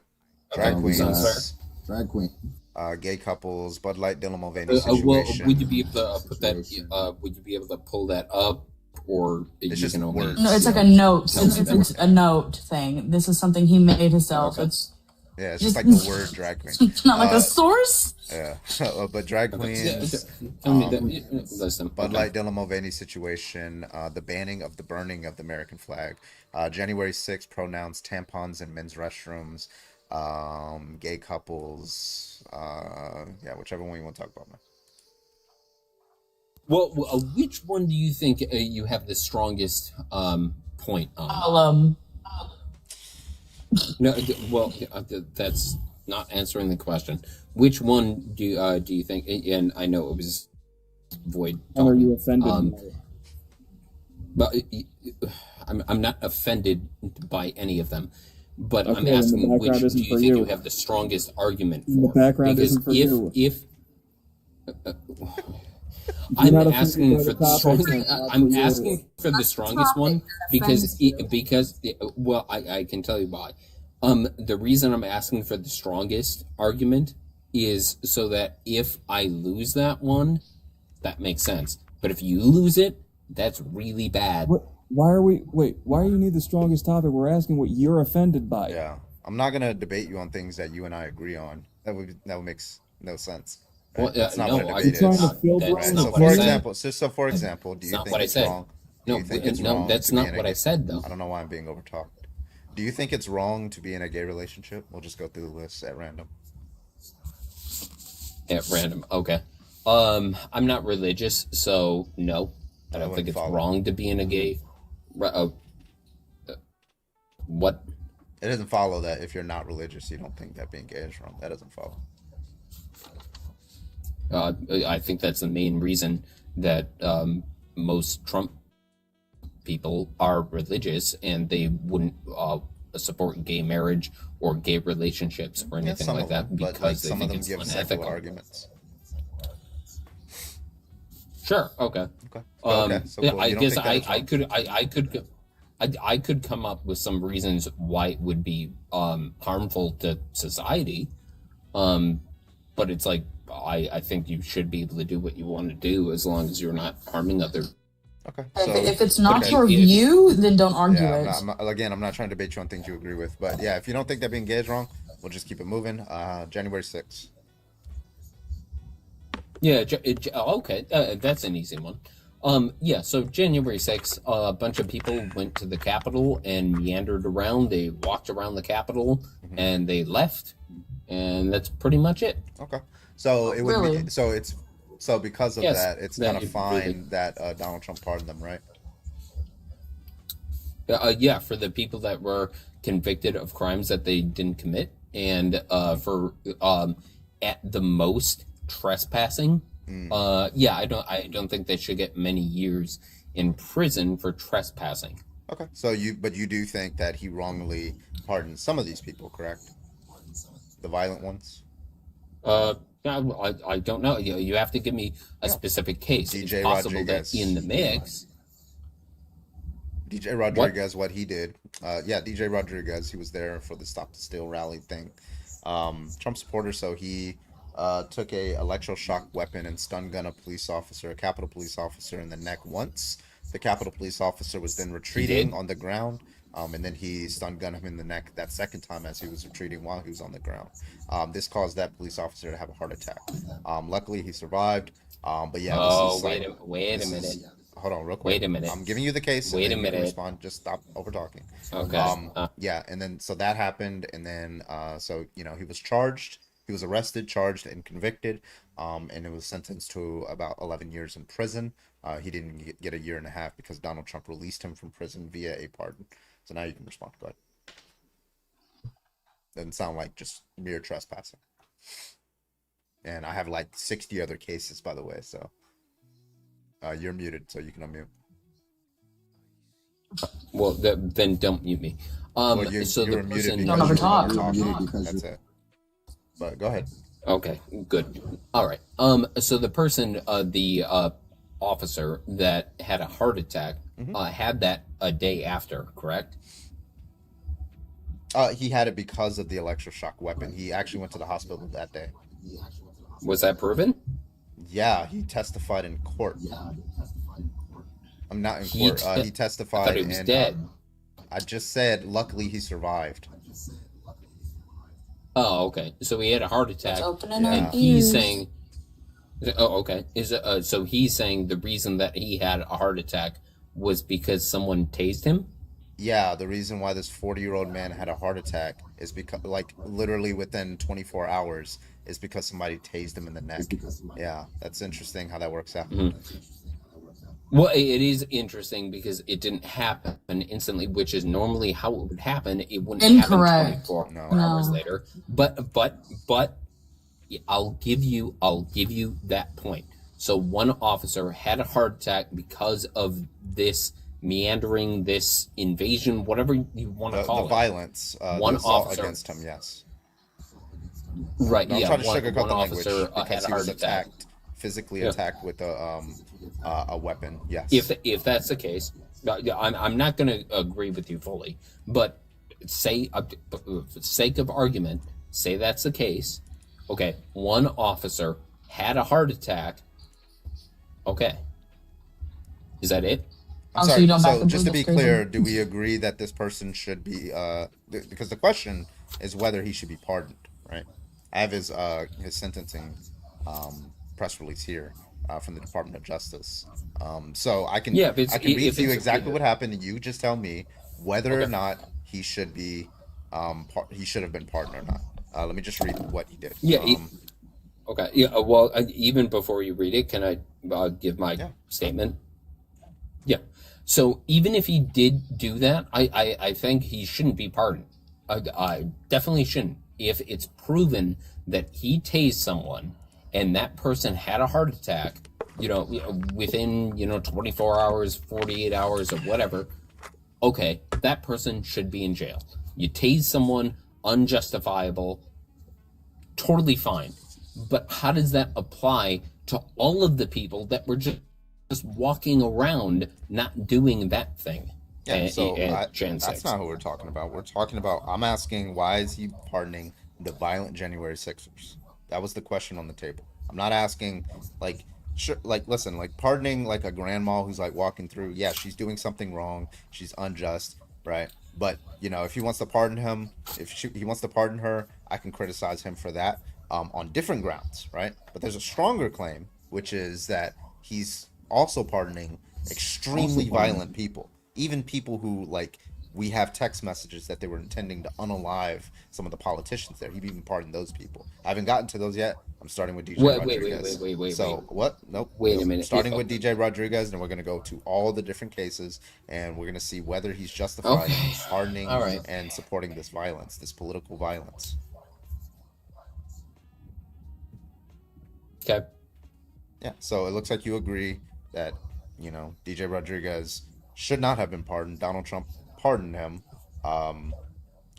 drag queens, drag queen, gay couples, Bud Light, Dylan Mulvaney situation. Well, would you be able to put that? Would you be able to pull that up, or it's you just can only? No, it's like a note. It's a note thing. This is something he made himself. Okay. It's just like the word drag queen. It's not like a source. Yeah, but drag queens, Bud Light, Dylan Mulvaney situation, the banning of the burning of the American flag, January 6th, pronouns tampons in men's restrooms, gay couples, yeah, whichever one you want to talk about, man. Well, which one do you think you have the strongest point on? All of them. No, well, that's not answering the question. Which one do you think? And I know it was Void. Are you offended? But I'm not offended by any of them. But Okay, I'm then the asking which background do isn't you for think you. you have the strongest argument The for? background Because isn't for you. if You're not I'm offended asking by for the the topic, strongest. then not I'm for you. asking for the strongest one because well, I can tell you why. The reason I'm asking for the strongest argument is so that if I lose that one, that makes sense. But if you lose it, that's really bad. Why do you need the strongest topic? We're asking what you're offended by. Yeah, I'm not gonna debate you on things that you and I agree on. That would makes no sense. Right? Well, That's not no, what a I'm debate trying is. to fill Right? That's So not what for I said. example, for example, do you Not think what I it's said. wrong? Do No, you think it's no, wrong that's to be not in a what I gay- said, though. I don't know why I'm being overtalked. Do you think it's wrong to be in a gay relationship? We'll just go through the list at random. At random, okay. I'm not religious, so no, I don't think it's wrong to be in a gay. What? It doesn't follow that if you're not religious, you don't think that being gay is wrong. That doesn't follow. I think that's the main reason that most Trump people are religious and they wouldn't support gay marriage or gay relationships or anything some like of that them, but, because like, they some of think them it's give secular unethical. arguments. Sure. Okay. Okay. Okay, so cool. I You don't guess think that it's I could come up with some reasons why it would be harmful to society, but it's like I think you should be able to do what you want to do as long as you're not harming other. Okay. If it's not your view, then don't argue Yeah, it. I'm not trying to debate you on things you agree with, but yeah, if you don't think that being gay is wrong, we'll just keep it moving. January 6th. Yeah. Okay. That's an easy one. Yeah, so January 6th, a bunch of people went to the Capitol and meandered around. They walked around the Capitol and they left, and that's pretty much it. Okay. So it would Really? be so because of Yes, that, it's that kind of it fine really- that Donald Trump pardoned them, right? Yeah, for the people that were convicted of crimes that they didn't commit, and for at the most trespassing. Yeah, I don't think they should get many years in prison for trespassing. Okay. So you do think that he wrongly pardoned some of these people, correct? The violent ones. I don't know. You have to give me a specific case. DJ It's possible Rodriguez. that in the mix. DJ Rodriguez, what he did. Yeah, DJ Rodriguez, he was there for the Stop the Steal rally thing. Trump supporter, so he took a electroshock weapon and stun gun a police officer, a Capitol police officer, in the neck once. The Capitol police officer was then retreating on the ground, and then he stun gunned him in the neck that second time as he was retreating while he was on the ground. This caused that police officer to have a heart attack. Luckily, he survived. But yeah, this is Wait like, a this minute. is hold on, real quick. Wait a minute. I'm giving you the case. Wait and a then you can minute. respond. Just stop over talking. Okay. Yeah, and then so that happened, and then so he was charged. He was arrested, charged, and convicted. And it was sentenced to about 11 years in prison. He didn't get a year and a half because Donald Trump released him from prison via a pardon. So now you can respond. Go ahead. Doesn't sound like just mere trespassing. And I have like 60 other cases, by the way. So you're muted, so you can unmute. Well, then don't mute me. Well, so you the were muted person because Don't ever you were talk. talking. That's it. But go ahead. Okay, good. All right. So the person, the officer that had a heart attack, had that a day after, correct? He had it because of the electroshock weapon. He actually went to the hospital that day. Was that proven? Yeah, he testified in court. I'm not in court. He testified. I thought he was and, dead. I just said, luckily he survived. Oh, okay. So he had a heart attack, opening and our he's ears. saying, "Oh, okay." So he's saying the reason that he had a heart attack was because someone tased him? Yeah, the reason why this 40-year-old man had a heart attack is because, like, literally within 24 hours, is because somebody tased him in the neck. Yeah, that's interesting how that works out. Well, it is interesting because it didn't happen instantly, which is normally how it would happen. It wouldn't happen Incorrect. 24 hours later. But I'll give you that point. So one officer had a heart attack because of this meandering, this invasion, whatever you want to call The it. violence, One the assault officer against him, yes. Right. Don't yeah. try to One sugarcoat the language officer because had a he was heart attack. physically Yeah. attacked with a weapon. Yes. If that's the case, I'm not going to agree with you fully, but say, for the sake of argument, say that's the case. Okay, one officer had a heart attack. Okay, is that it? I'm sorry. So just to be clear, do we agree that this person should be because the question is whether he should be pardoned, right? I have his sentencing press release here from the Department of Justice. So I can read to you exactly what happened, and you just tell me whether or not he should be he should have been pardoned or not. Let me just read what he did. Yeah. Okay. Yeah. Well, even before you read it, can I give my statement? Yeah. So even if he did do that, I think he shouldn't be pardoned. I definitely shouldn't. If it's proven that he tased someone and that person had a heart attack, within 24 hours, 48 hours, or whatever, okay, that person should be in jail. You tase someone, unjustifiable, totally fine. But how does that apply to all of the people that were just walking around not doing that thing? Yeah, so Gen that's 6. not who we're talking about. We're talking about, I'm asking, why is he pardoning the violent January 6ers? That was the question on the table. I'm not asking, listen, pardoning like a grandma who's like walking through, yeah, she's doing something wrong, she's unjust, right? But, if he wants to pardon him, he wants to pardon her, I can criticize him for that on different grounds, right? But there's a stronger claim, which is that he's also pardoning extremely violent people. Even people who, we have text messages that they were intending to unalive some of the politicians there. He even pardoned those people. I haven't gotten to those yet. I'm starting with DJ Rodriguez. Wait. So, what? Nope. Wait a minute. Starting with DJ Rodriguez, and we're going to go to all the different cases, and we're going to see whether he's justified in pardoning and supporting this violence, this political violence. Okay. Yeah, so it looks like you agree that, DJ Rodriguez should not have been pardoned. Donald Trump pardoned him.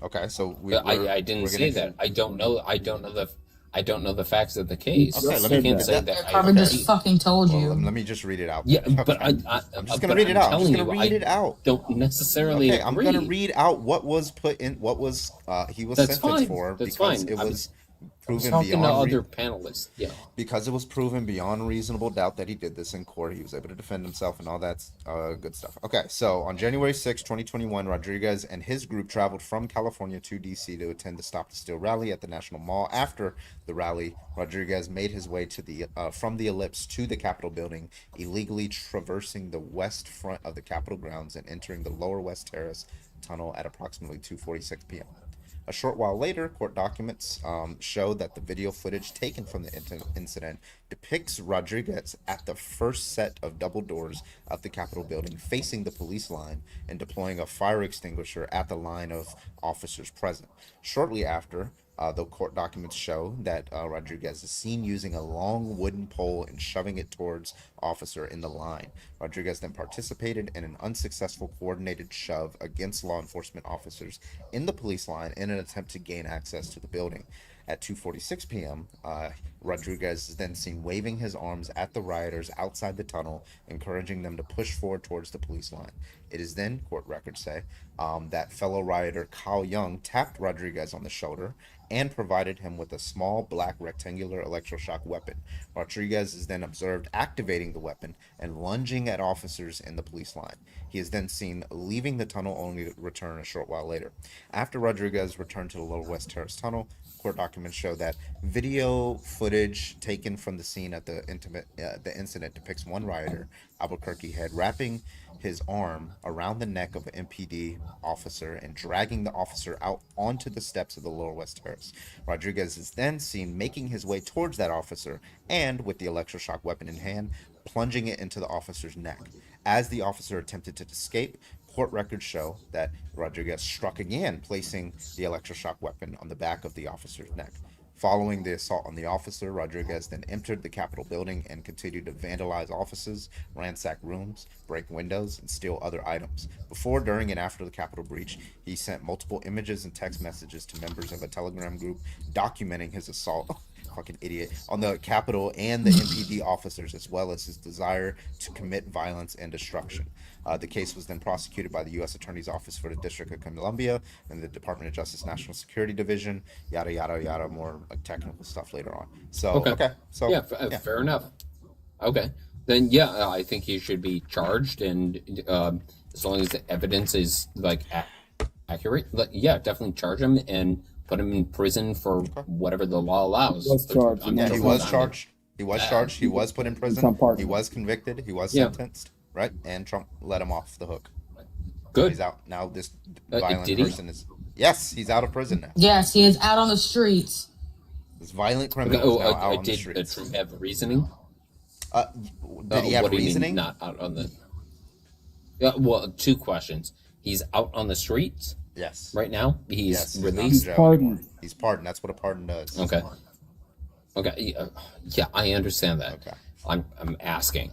Okay, so I didn't say that. I don't know the facts of the case. Okay, let me can't say that. Carmen just fucking told you. Well, let me just read it out. Yeah, but I'm just gonna read it out. I'm just gonna read it out. Don't necessarily Okay, agree. I'm gonna read out what was put in, what was he was sentenced for, because it was proven talking to beyond other panelists. Yeah. because it was proven beyond reasonable doubt that he did this in court. He was able to defend himself and all that good stuff. Okay, so on January 6, 2021, Rodriguez and his group traveled from California to D.C. to attend the Stop the Steal rally at the National Mall. After the rally, Rodriguez made his way to the from the Ellipse to the Capitol building, illegally traversing the west front of the Capitol grounds and entering the Lower West Terrace tunnel at approximately 2:46 p.m. A short while later, court documents show that the video footage taken from the incident depicts Rodriguez at the first set of double doors of the Capitol building facing the police line and deploying a fire extinguisher at the line of officers present. Shortly after, the court documents show that Rodriguez is seen using a long wooden pole and shoving it towards officer in the line. Rodriguez then participated in an unsuccessful coordinated shove against law enforcement officers in the police line in an attempt to gain access to the building. At 2:46 p.m., Rodriguez is then seen waving his arms at the rioters outside the tunnel, encouraging them to push forward towards the police line. It is then, court records say, that fellow rioter Kyle Young tapped Rodriguez on the shoulder and provided him with a small black rectangular electroshock weapon. Rodriguez is then observed activating the weapon and lunging at officers in the police line. He is then seen leaving the tunnel only to return a short while later. After Rodriguez returned to the Lower West Terrace tunnel, court documents show that video footage taken from the scene at the incident depicts one rioter, Albuquerque Head, wrapping his arm around the neck of an MPD officer and dragging the officer out onto the steps of the Lower West Terrace. Rodriguez is then seen making his way towards that officer and, with the electroshock weapon in hand, plunging it into the officer's neck. As the officer attempted to escape, court records show that Rodriguez struck again, placing the electroshock weapon on the back of the officer's neck. Following the assault on the officer, Rodriguez then entered the Capitol building and continued to vandalize offices, ransack rooms, break windows, and steal other items. Before, during, and after the Capitol breach, he sent multiple images and text messages to members of a Telegram group documenting his assault fucking idiot, on the Capitol and the MPD officers, as well as his desire to commit violence and destruction. The case was then prosecuted by the U.S. Attorney's Office for the District of Columbia and the Department of Justice National Security Division, yada, yada, yada, more like technical stuff later on. So, okay. So, yeah, fair enough. Okay. Then, yeah, I think he should be charged, and as long as the evidence is, like, accurate, yeah, definitely charge him and put him in prison for whatever the law allows. He was charged. He was charged. He was charged. He was put in prison. He was convicted. He was sentenced. Right? And Trump let him off the hook. Good. So he's out. Now this violent person is... Yes, he's out of prison now. Yes, he is out on the streets. This violent criminal is now out on the streets. Did Trump have reasoning? Did he have reasoning? Not out on the... well, two questions. He's out on the streets? Yes. Right now? He's released? He's pardoned. He's pardoned. That's what a pardon does. Okay. Okay. Yeah, I understand that. Okay. I'm asking.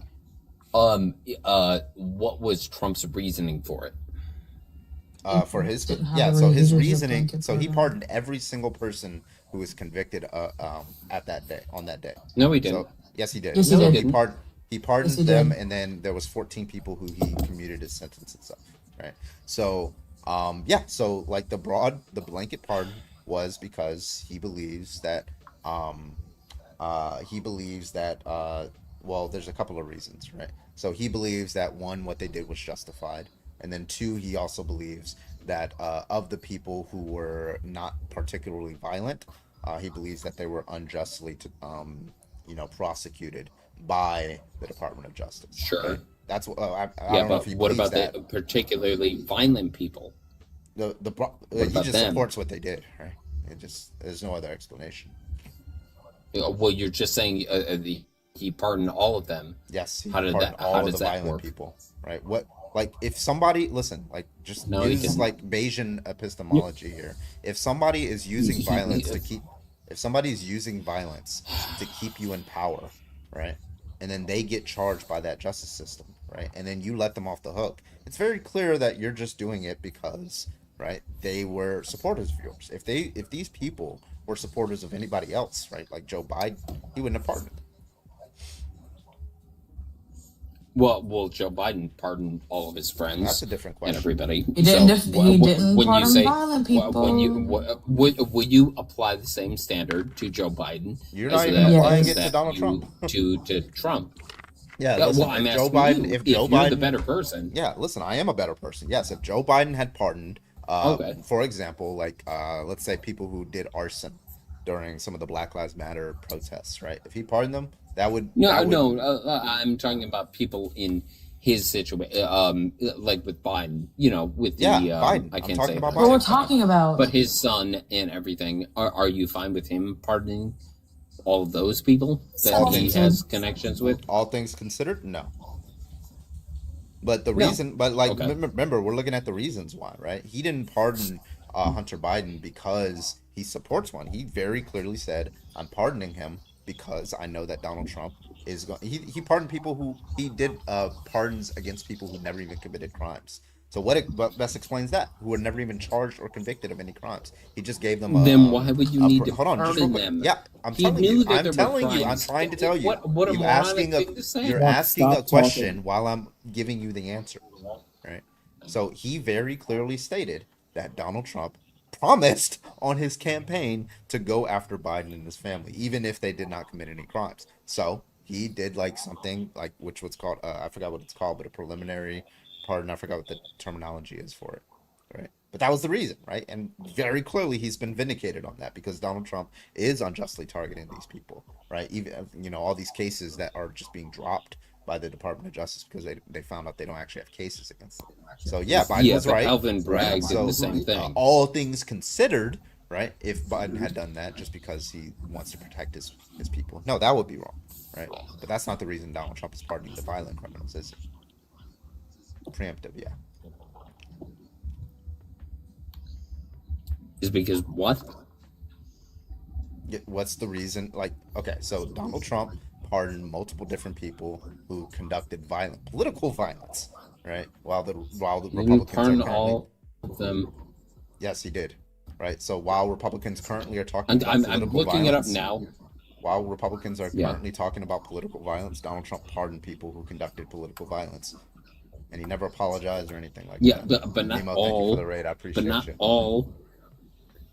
What was Trump's reasoning for it? For his his reasoning, so he pardoned every single person who was convicted at that day, on that day. No, he didn't. So, yes, he did. Yes, he did. He pardoned Yes, he them, did. and then there was 14 people who he commuted his sentence and stuff. Right. So, so like the blanket pardon was because he believes that, well, there's a couple of reasons, right? So he believes that, one, what they did was justified, and then two, he also believes that of the people who were not particularly violent, he believes that they were unjustly prosecuted by the Department of Justice. Sure. Right? That's what I Yeah, don't know if but he what believes about that. the particularly violent people? He about just them? supports what they did, right? There's no other explanation. Well, you're just saying he pardoned all of them. Yes, he How did pardoned that? all How of does the that violent work? people, right? What, like, if somebody, listen, like, just No, he use didn't. like Bayesian epistemology here. If somebody is using violence to keep, if somebody is using violence to keep you in power, right, and then they get charged by that justice system, right, and then you let them off the hook, it's very clear that you're just doing it because, right, they were supporters of yours. If these people were supporters of anybody else, right, like Joe Biden, he wouldn't have pardoned. Well, Joe Biden pardoned all of his friends. That's a different question. And everybody. He didn't. So, He didn't when you pardon say violent people. would you apply the same standard to Joe Biden? You're as not even that- applying as it to that Donald you- Trump. to Trump. Yeah, Yeah, listen, well, I'm if Joe asking Biden, you, if Joe you're Biden, the better person. Yeah, listen, I am a better person. Yes, if Joe Biden had pardoned, Okay. for example, like let's say people who did arson during some of the Black Lives Matter protests, right? If he pardoned them, that would I'm talking about people in his situation, like with Biden. With the Biden. I I'm can't talking say about What we're talking about. but his son and everything. Are you fine with him pardoning all of those people that he has connections with? All things considered, no. But the No. reason, but like, Okay. remember, we're looking at the reasons why, right? He didn't pardon Hunter Biden because he supports one. He very clearly said, "I'm pardoning him because I know that Donald Trump is going." He pardoned people who he did pardons against people who never even committed crimes. So what best explains that? Who were never even charged or convicted of any crimes. He just gave them. Then why would you need to hold on, just real pardon quick. them? Yeah, I'm He telling knew you. that I'm there were telling you. I'm crimes. trying to tell you. What a you moronic asking thing to say. You're Well, asking a stop question talking. while I'm giving you the answer, right? So he very clearly stated that Donald Trump promised on his campaign to go after Biden and his family, even if they did not commit any crimes. So he did like something like which was called I forgot what it's called, but a preliminary pardon. I forgot what the terminology is for it, right? But that was the reason, right? And very clearly he's been vindicated on that because Donald Trump is unjustly targeting these people, right? Even all these cases that are just being dropped by the Department of Justice because they found out they don't actually have cases against them. So yeah, Biden was but right. Alvin Bragg did So, the same thing. all things considered, right? If Biden had done that just because he wants to protect his people, no, that would be wrong, right? But that's not the reason Donald Trump is pardoning the violent criminals, is it? Preemptive, yeah. Is because what? What's the reason? Like, okay, so Donald Trump pardoned multiple different people who conducted political violence, right? While the Republicans are pardon currently, all of them. Yes, he did, right? So while Republicans currently are talking about I'm political looking violence, it up now. While Republicans are Yeah. currently talking about political violence, Donald Trump pardoned people who conducted political violence, and he never apologized or anything like Yeah, that. but not Nemo, all. Thank you for the raid. I appreciate But not you. all.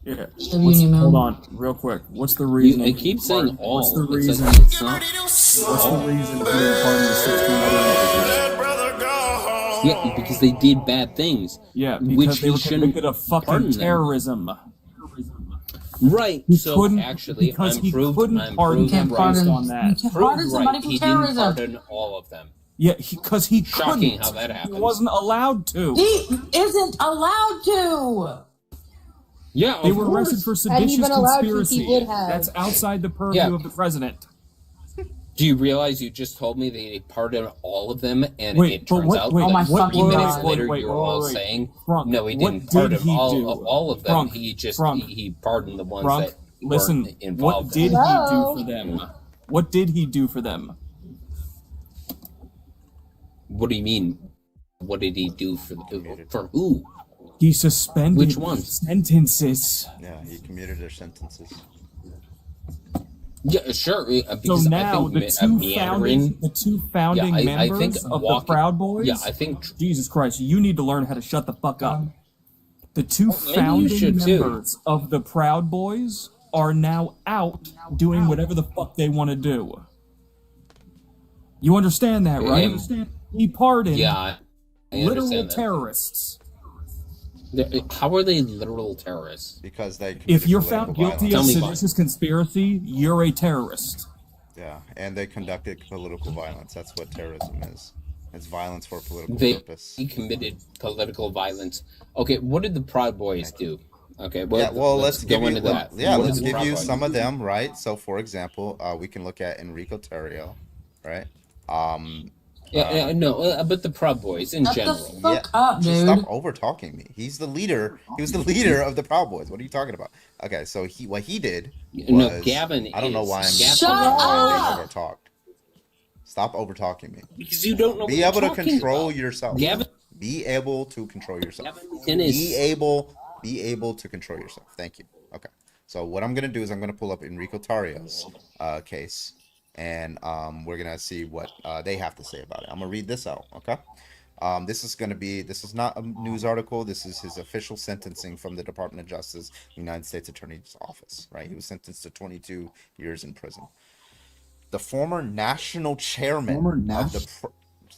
Yeah. Have you emailed? Hold on, real quick. What's the reason? It keeps saying all. What's the It's reason? like, it's not What's all. the reason for pardon the 16 other individuals? Yeah, because they did bad things. Yeah, which because they he were shouldn't convicted of fucking pardon them. terrorism. Right. He So couldn't- actually, because I'm he proved. couldn't I'm pardon proved him right. based on that. You can't pardon Proved somebody right. for He didn't terrorism. pardon all of them. Yeah, because he Shocking couldn't. how that He happens. wasn't allowed to. He isn't allowed to. Yeah, They of were course. arrested for Had he seditious been allowed to, he conspiracy. would have. That's outside the purview Yeah. of the president. Do you realize you just told me they pardoned all of them, and Wait, it but turns what- out wait, Oh my that fucking 30 minutes God. later Wait, you're all wait. saying, Frank, no, he what didn't did pardon he all, do? all of them. Frank, he just Frank, he pardoned the ones Frank, that listen, weren't involved. what did Hello? he do for them? What did he do for them? What do you mean? What did he do for who? He suspended Which ones? sentences. Yeah, he commuted their sentences. Yeah, sure. So Because now I the think two meandering. founding I members think of walking- the Proud Boys. Yeah, I think Jesus Christ, you need to learn how to shut the fuck up. The two maybe you founding should too. members of the Proud Boys are now out doing whatever the fuck they want to do. You understand that, right? He pardoned Yeah, I literal understand that. terrorists. How are they literal terrorists? Because they If you're committed found political guilty of violence. seditious conspiracy, you're a terrorist. Yeah, and they conducted political violence. That's what terrorism is. It's violence for a political They purpose. committed political violence. Okay, what did the Proud Boys do? Okay, Yeah, well, let's go give you into that. yeah, What let's did the give Proud you Boys some do? of them, right? So, for example, we can look at Enrico Tarrio, right? But the Proud Boys in Shut the general. fuck up, Just dude. stop over talking me. He's the leader. He was the leader of the Proud Boys. What are you talking about? Okay, so what he did was, No, Gavin I don't know is. why I'm Shut up! over talked. Stop over talking me. Because you don't know Be what able you're to talking control about. yourself. Gavin, Be able to control yourself. Gavin is. Be able to control yourself. Thank you. Okay. So what I'm gonna do is I'm gonna pull up Enrico Tarrio's case, and we're gonna see what they have to say about it. I'm gonna read this out, okay? This is not a news article. This is his official sentencing from the Department of Justice, United States Attorney's Office, right? He was sentenced to 22 years in prison. The former national chairman of the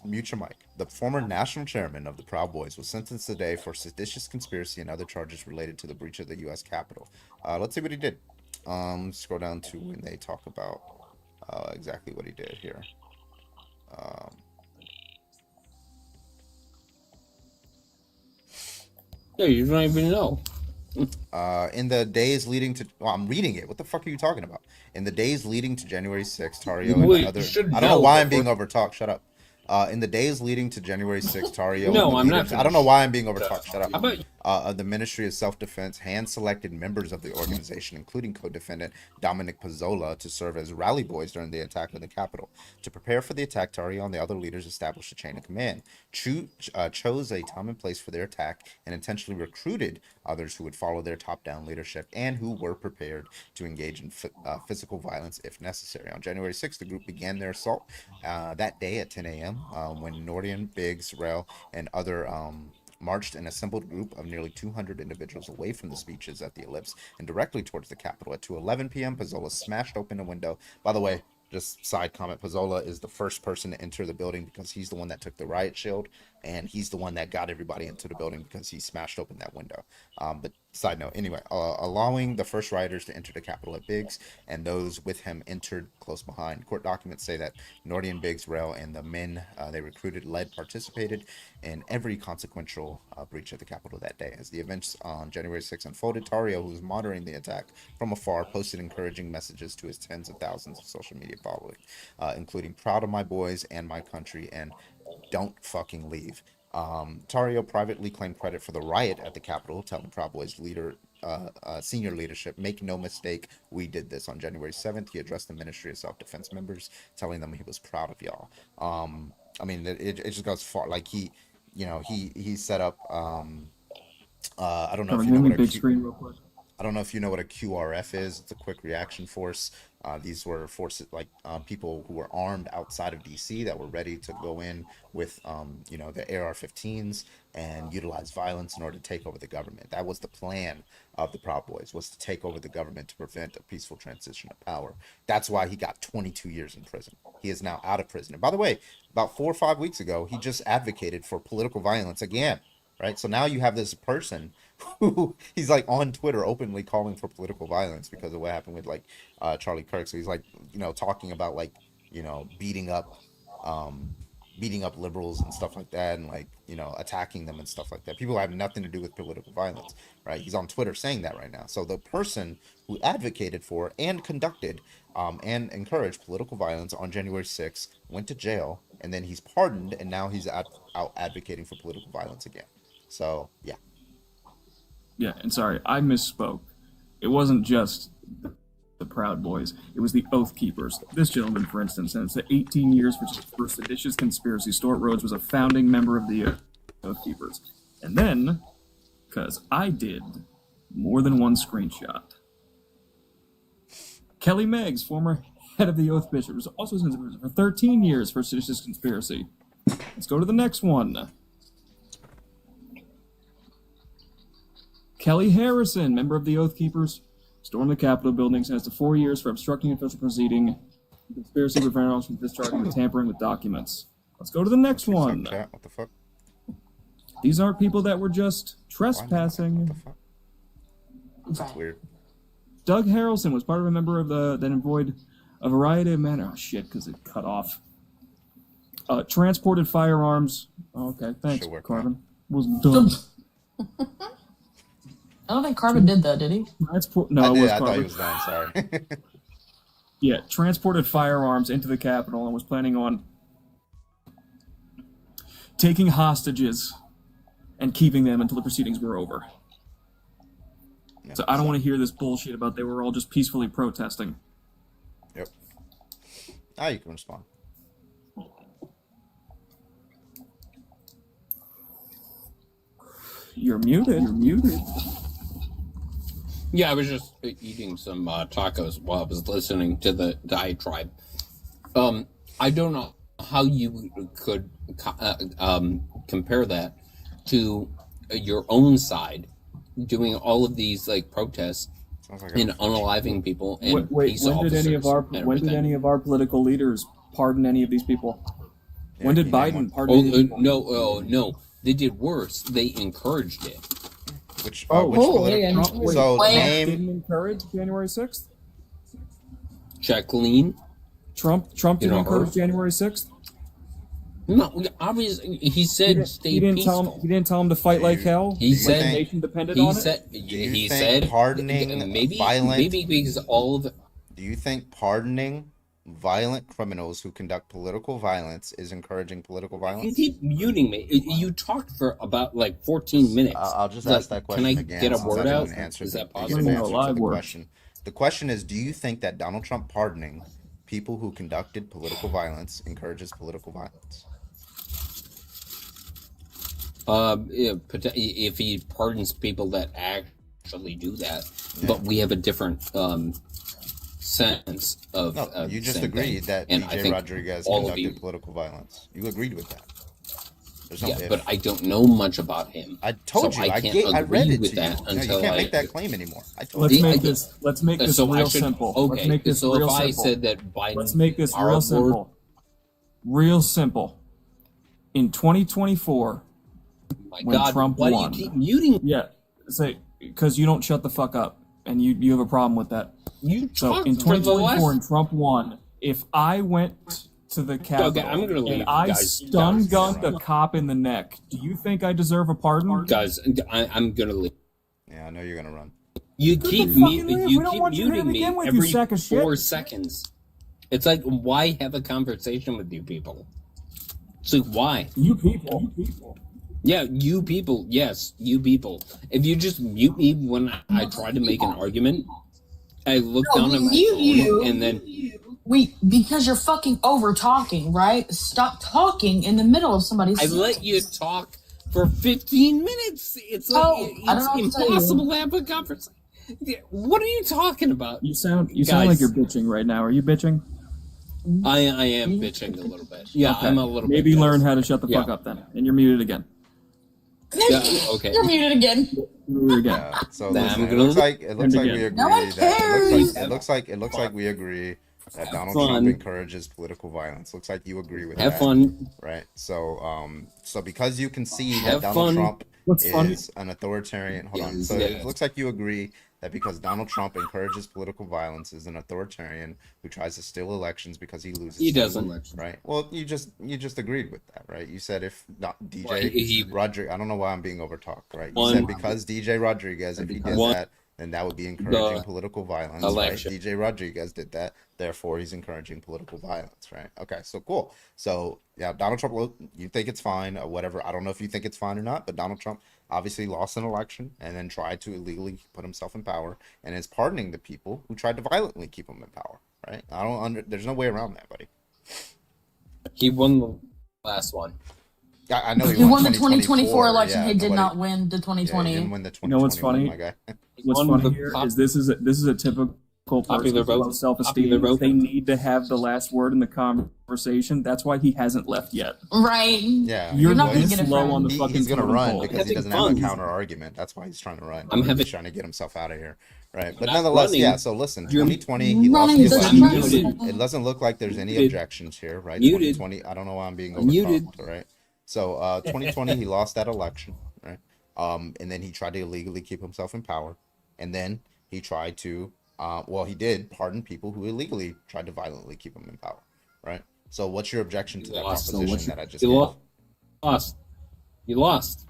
mute your mic. The former national chairman of the Proud Boys was sentenced today for seditious conspiracy and other charges related to the breach of the U.S. Capitol. Let's see what he did. Scroll down to when they talk about exactly what he did here. Yeah, you don't even know. In the days leading to, well, I'm reading it. What the fuck are you talking about? In the days leading to January 6th, Tario and other. I don't know why I'm being overtalked. Shut up. In the days leading to January 6th, Tario. No, I'm not. I don't know why I'm being overtalked. Shut up. How about the Ministry of Self-Defense hand-selected members of the organization, including co-defendant Dominic Pizzola, to serve as rally boys during the attack on the Capitol. To prepare for the attack, Tario and the other leaders established a chain of command, chose a time and place for their attack, and intentionally recruited others who would follow their top-down leadership and who were prepared to engage in physical violence if necessary. On January 6th, the group began their assault that day at 10 a.m. When Nordian, Biggs, Rel, and other marched an assembled group of nearly 200 individuals away from the speeches at the Ellipse and directly towards the Capitol. At 2:11 p.m., Pizzola smashed open a window. By the way, just side comment, Pizzola is the first person to enter the building because he's the one that took the riot shield, and he's the one that got everybody into the building because he smashed open that window. But side note, anyway, allowing the first rioters to enter the Capitol at Biggs, and those with him entered close behind. Court documents say that Nordian, Biggs, Rel, and the men they recruited participated in every consequential breach of the Capitol that day. As the events on January 6th unfolded, Tario, who was monitoring the attack from afar, posted encouraging messages to his tens of thousands of social media following, including "Proud of my boys and my country" and "Don't fucking leave." Tario privately claimed credit for the riot at the Capitol, telling Proud Boys senior leadership, "Make no mistake, we did this." On January 7th, he addressed the Ministry of Self-Defense members, telling them he was proud of y'all. I mean, it just goes far. Like he set up. I don't know if you know what big screen real quick. I don't know if you know what a QRF is. It's a quick reaction force. These were forces like people who were armed outside of DC that were ready to go in with the AR-15s and utilize violence in order to take over the government. That was the plan of the Proud Boys, was to take over the government to prevent a peaceful transition of power. That's why he got 22 years in prison. He is now out of prison. And by the way, about 4 or 5 weeks ago, he just advocated for political violence again. Right, so now you have this person who he's like on Twitter openly calling for political violence because of what happened with like Charlie Kirk. So he's like talking about like beating up liberals and stuff like that, and like attacking them and stuff like that. People have nothing to do with political violence, right? He's on Twitter saying that right now. So the person who advocated for and conducted and encouraged political violence on January 6th went to jail, and then he's pardoned, and now he's out advocating for political violence again. So, yeah. Yeah, and sorry, I misspoke. It wasn't just the Proud Boys. It was the Oath Keepers. This gentleman, for instance, sentenced to 18 years for seditious conspiracy. Stuart Rhodes was a founding member of the Oath Keepers. And then, because I did more than one screenshot, Kelly Meggs, former head of the Oath Bishop, was also sentenced for 13 years for seditious conspiracy. Let's go to the next one. Kelly Harrison, member of the Oath Keepers, stormed the Capitol building, sentenced to 4 years for obstructing official proceeding, conspiracy to prevent officers from discharging and tampering with documents. Let's go to the next one. What the fuck? These aren't people that were just trespassing. What the fuck? That's weird. Doug Harrelson was part of a member of that employed a variety of men. Oh shit, because it cut off. Transported firearms. Okay, thanks, Carvin. Wasn't done. I don't think Carvin did that, did he? No, I thought he was done. Sorry. Yeah, transported firearms into the Capitol and was planning on taking hostages and keeping them until the proceedings were over. Yeah, so I don't want to hear this bullshit about they were all just peacefully protesting. Yep. Now you can respond. You're muted. Yeah, I was just eating some tacos while I was listening to the diatribe. I don't know how you could compare that to your own side doing all of these like protests and unaliving people and peace when did any of our officers and when did everything. any of our political leaders pardon any of these people? When did Biden pardon? Oh, any people? no, they did worse. They encouraged it. Which Trump, so didn't encourage January 6th. Jacqueline. Trump didn't encourage January 6th. No, obviously he said stay peaceful. He didn't tell him to fight like hell. He said the nation depended he on said it. he said pardoning maybe because all of Do you think pardoning violent criminals who conduct political violence is encouraging political you violence? keep muting me. You talked for about like 14 minutes. I'll just Like, ask that question Can I again. get a since word I out? didn't answer Is the- that you possible? didn't answer the question. The question is, do you think that Donald Trump pardoning people who conducted political violence encourages political violence? If he pardons people that actually do that, but we have a different sense of. No, you just same agreed thing. that And I DJ think Rodriguez all of conducted you, political violence. You agreed with that. There's no yeah, if. but I don't know much about him. I told so you. I can't I read agree it with to that you. No, until you can't I make that claim anymore. I told Let's you. make this. Let's make this So I real should- simple. okay, Let's make this so real if I simple. said that Biden, Let's make this our real word- simple. Real simple. In 2024, My when God, Trump why won, do you keep muting? Yeah, say because you don't shut the fuck up, and you have a problem with that. So in talked for the 2024, last- and Trump won. If I went to the Capitol I'm gonna leave, and I guys. stun gunned a cop in the neck, do you think I deserve a pardon? Guys, I'm gonna leave. Yeah, I know you're gonna run. You Good keep to fucking leave. you We don't keep want you here to muting me begin with, you every sack of shit. 4 seconds. It's like, why have a conversation with you people? It's like, why? You people. Yeah, you people. Yes, you people. If you just mute me when I try to make an argument, I look No, down we at my mute phone you. and then Because you're fucking over talking, right? Stop talking in the middle of somebody's. I let you talk for 15 minutes. It's like Oh, I don't know it's what to tell you. impossible to have a conversation. What are you talking about? You sound Guys. like you're bitching right now. Are you bitching? I am bitching a little bit. Yeah, Okay. I'm a little Maybe bit. learn how to shut the fuck Yeah. up then, and you're muted again. Yeah, okay. You're muted again. Muted again. So Nah, listen, I'm it gonna looks like And we again. agree No one that cares. it looks like we agree that Donald Fun. Trump encourages political violence. Looks like you agree with Have that. fun. Right. So because you can see that Have Donald fun. Trump What's is funny? an authoritarian. Hold on. Yeah, So yeah. it looks like you agree that because Donald Trump encourages political violence, is an authoritarian who tries to steal elections because he loses. He them, doesn't. Right. Well, you just agreed with that, right? You said if not DJ Well, he- Rodriguez, I don't know why I'm being overtalked, right? You One- said because DJ Rodriguez, if he did One- that, then that would be encouraging the political violence, election. right? DJ Rodriguez did that, therefore he's encouraging political violence, right? Okay, so cool. So yeah, Donald Trump, you think it's fine or whatever. I don't know if you think it's fine or not, but Donald Trump obviously lost an election and then tried to illegally put himself in power and is pardoning the people who tried to violently keep him in power, right? There's no way around that, buddy. He won the last one. I know He won the 2024 election. yeah, he did nobody- not win the Yeah, 2020. he didn't win the You know what's 2021, funny? my guy. What's Won funny the here pop- is this is a typical Popular person's vote. low self-esteem. Popular vote. They need to have the last word in the conversation. That's why he hasn't left yet. Right. Yeah, You're not gonna this get a low friend. on the fucking he's gonna totem run pole. because he Having doesn't have a fun. counter argument. That's why he's trying to run. I'm having- He's trying to get himself out of here, right? But not nonetheless, running. yeah. So listen, You're 2020, he lost running the the election. muted. It doesn't look like there's any Muted. objections here, right? Muted. 2020, I don't know why I'm being Muted. overtalked, right? So 2020, he lost that election, right? And then he tried to illegally keep himself in power, and then he tried to, well, he did pardon people who illegally tried to violently keep him in power, right? So what's your objection to that lost. proposition that I just You gave? lost. You lost.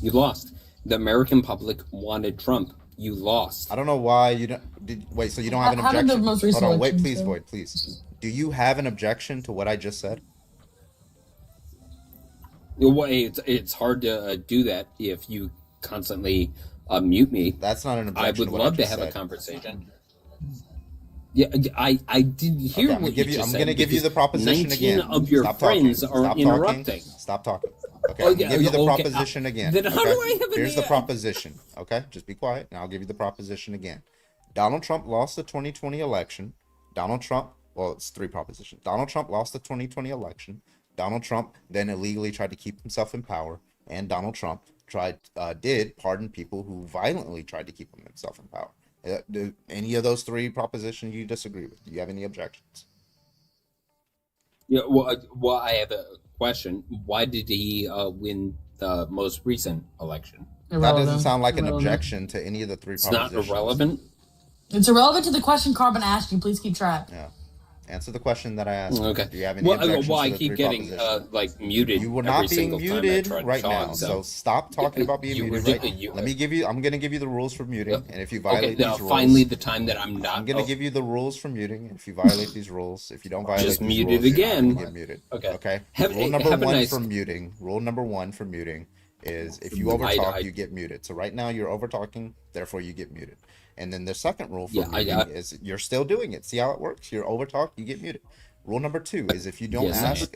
You lost. The American public wanted Trump. You lost. I don't know why you don't. Wait, so you don't have an How did objection? the most recent Hold on, wait, election please, go? Void, please. Do you have an objection to what I just said? Well, it's hard to do that if you constantly mute me. That's not an I objection. would to what love to just have a said. conversation. Yeah, I didn't hear Okay, I'm what gonna give you you. just I'm said gonna give you the because proposition 19 again. of your Stop friends talking. are Stop interrupting. Talking. Stop talking. Okay, Oh, I'm gonna yeah, give you the okay, proposition again. then how okay? do I have Here's the any- proposition. Okay, just be quiet, and I'll give you the proposition again. Donald Trump lost the 2020 election. Donald Trump well, it's three propositions. Donald Trump lost the 2020 election. Donald Trump then illegally tried to keep himself in power, and Donald Trump did pardon people who violently tried to keep himself in power. Do any of those three propositions you disagree with? Do you have any objections? Yeah, well, I have a question. Why did he win the most recent election? That doesn't sound like an objection to any of the three propositions. It's not irrelevant? It's irrelevant to the question Carbon asked you. Please keep track. Yeah. Answer the question that I asked. Okay. Do you have any objections I to the keep three getting propositions? muted. You were every not being single time I muted tried to right talk, now, so stop talking about being muted. Right? I'm going to give you the rules for muting, and if you violate these rules, finally the time that I'm not. I'm going to give you the rules for muting, and if you violate these rules, if you don't violate just these muted rules, again. you're not gonna get muted. Okay. Rule number one for muting is if you overtalk, you get muted. So right now you're overtalking, therefore you get muted. And then the second rule for muting is you're still doing it. See how it works? You're overtalk, you get muted. Rule number 2 is if you don't ask,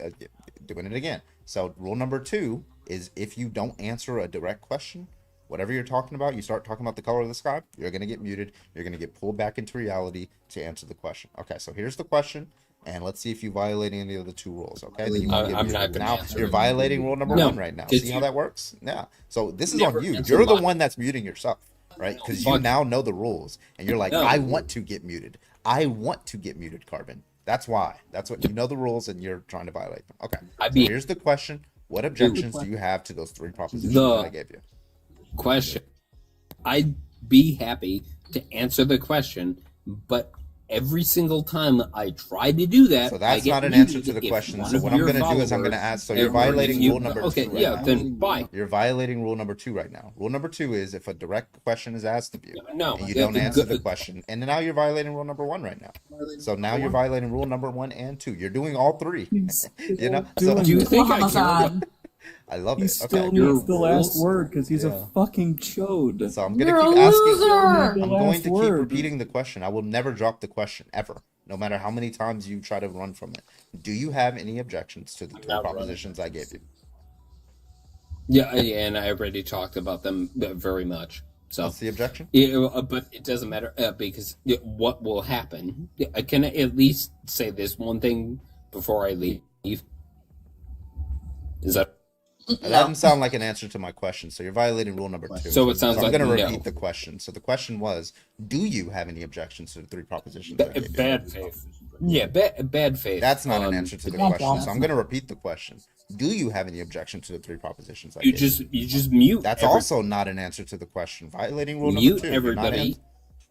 doing it again. So rule number 2 is if you don't answer a direct question, whatever you're talking about, you start talking about the color of the sky, you're going to get muted. You're going to get pulled back into reality to answer the question. Okay, so here's the question, and let's see if you violate any of the 2 rules. Okay, then you won't get muted. Now you're violating rule number 1 right now. See how that works? Yeah. So this is on you. You're the one that's muting yourself, right? Because you now know the rules, and you're like, I want to get muted. I want to get muted, Carbon. That's why. That's what you know the rules, and you're trying to violate them. Okay. So here's the question: what objections do you have to those 3 propositions that I gave you? Question: I'd be happy to answer the question, but every single time I try to do that, so that's not an answer to the question. So what I'm going to do is I'm going to ask. So you're violating rule number 2. Okay, yeah, then fine. You're violating rule number 2 right now. Rule number 2 is if a direct question is asked of you, no, and you don't answer the question, and now you're violating rule number 1 right now. So now you're violating rule number 1 and 2. You're doing all 3. You know. So do you think I care? I love he it. Still needs the last word because he's a fucking chode. So I'm gonna keep asking. I'm going to keep repeating the question. I will never drop the question ever, no matter how many times you try to run from it. Do you have any objections to the 3 propositions I gave you? Yeah, and I already talked about them very much. So what's the objection? But it doesn't matter because what will happen? I can at least say this one thing before I leave. Is that? That doesn't sound like an answer to my question. So you're violating rule number 2. So it sounds like I'm going to repeat the question. So the question was, do you have any objections to the 3 propositions? Bad faith. Yeah, bad faith. That's not an answer to the question. So I'm going to repeat the question. Do you have any objections to the 3 propositions? You just mute. That's also not an answer to the question. Violating rule number 2. Everybody.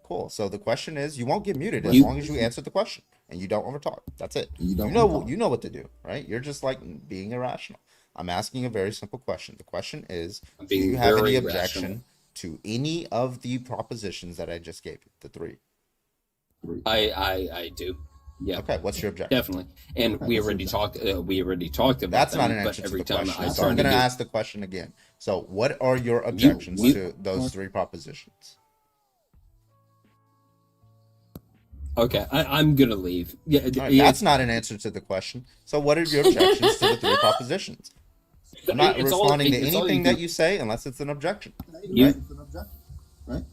Cool. So the question is, you won't get muted as long as you answer the question and you don't overtalk. That's it. You know what to do, right? You're just like being irrational. I'm asking a very simple question. The question is, do you have any objection to any of the propositions that I just gave you? The 3. I do. Yeah. Okay. What's your objection? Definitely. And we already talked. About that's them, not an answer to the question. So I'm going to ask the question again. So, what are your objections to those 3 propositions? Okay, I'm gonna leave. Yeah, right, that's not an answer to the question. So, what are your objections to the 3 propositions? I'm not responding to anything that you say unless it's an objection. Right?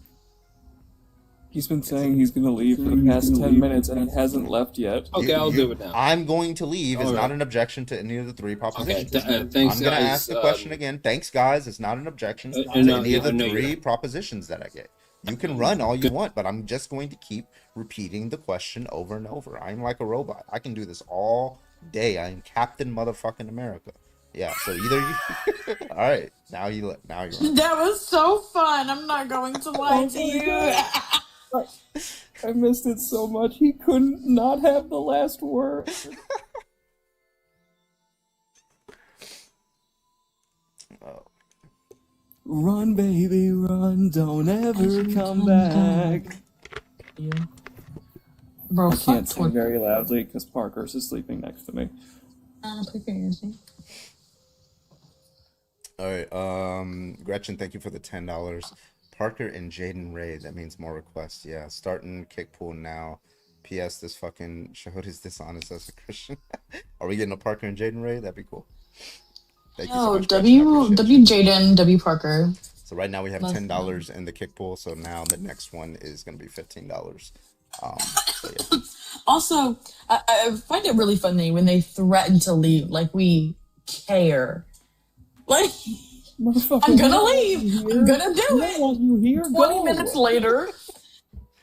He's been saying he's going to leave for the past 10 minutes and he hasn't left yet. Okay, I'll do it now. I'm going to leave is not an objection to any of the 3 propositions. Okay, thanks, I'm going to ask the question again. Thanks, guys. It's not an objection to any of the 3 propositions that I gave. You can run all you want, but I'm just going to keep repeating the question over and over. I'm like a robot. I can do this all day. I'm Captain Motherfucking America. Yeah, so either you... all right, now you're on. That was so fun. I'm not going to lie to you. I missed it so much. He couldn't not have the last word. Oh. Run, baby, run. Don't ever come back. Yeah. Bro, I can't sing very loudly because Parker's is sleeping next to me. All right, Gretchen, thank you for the $10. Parker and Jaden Ray, that means more requests. Yeah, starting kick pool now. P.S. This fucking Shahud is dishonest as a Christian. Are we getting a Parker and Jaden Ray? That'd be cool. Thank you so much, W Jaden, W Parker. So right now we have $10 in the kick pool. So now the next one is going to be $15 So yeah. Also, I find it really funny when they threaten to leave. Like, we care. Like, I'm gonna leave. I'm gonna do it. Want you here? 20 minutes later,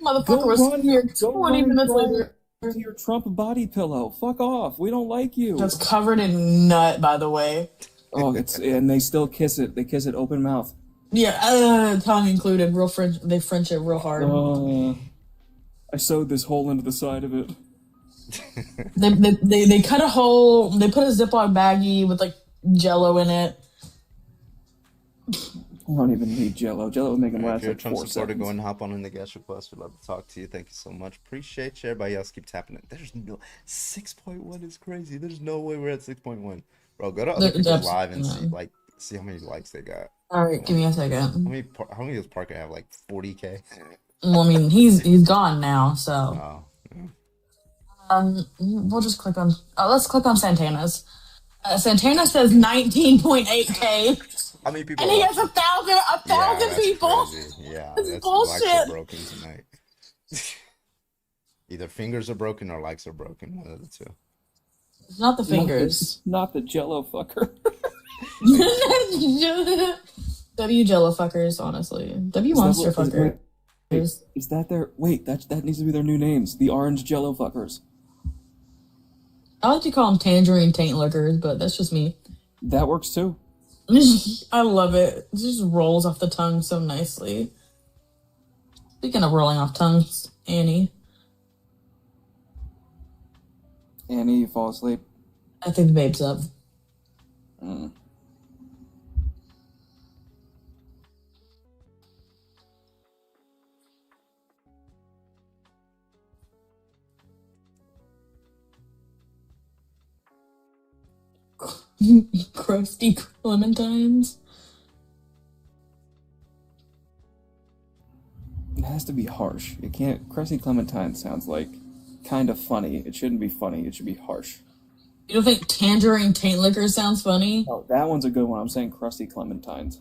motherfucker was here 20 minutes later. To your Trump body pillow. Fuck off. We don't like you. That's covered in nut, by the way. Oh, and they still kiss it. They kiss it open mouth. Yeah, tongue included. Real French. They French it real hard. I sewed this hole into the side of it. They cut a hole. They put a Ziploc baggie with like Jello in it. I don't even need Jello. Jello would make them last If you're a like Trump 4 supporter, seconds. go and hop on in the guest request. We'd love to talk to you. Thank you so much. Appreciate you. Everybody else keep tapping it. There's no 6.1 is crazy. There's no way we're at 6.1. Bro, go to other people's live and see how many likes they got. All right, give me a second. How many does Parker have? Like 40K? Well, I mean, he's gone now, so. Oh. We'll just click on. Let's click on Santana's. Santana says 19.8K. How many people? And he has 1,000 people. Crazy. Yeah, That's that's bullshit. likes are broken tonight. Either fingers are broken or likes are broken. One of the two. It's not the fingers. Not the Jello fucker. W Jello fuckers, honestly. W monster fucker. Is that their? Wait, that needs to be their new names. The orange Jello fuckers. I like to call them tangerine taint lickers, but that's just me. That works too. I love it. It just rolls off the tongue so nicely. Speaking of rolling off tongues, Annie. Annie, you fall asleep? I think the babe's up. Crusty clementines. It has to be harsh. It can't. Crusty Clementine sounds like kind of funny. It shouldn't be funny. It should be harsh. You don't think tangerine taint liquor sounds funny? Oh, that one's a good one. I'm saying crusty clementines.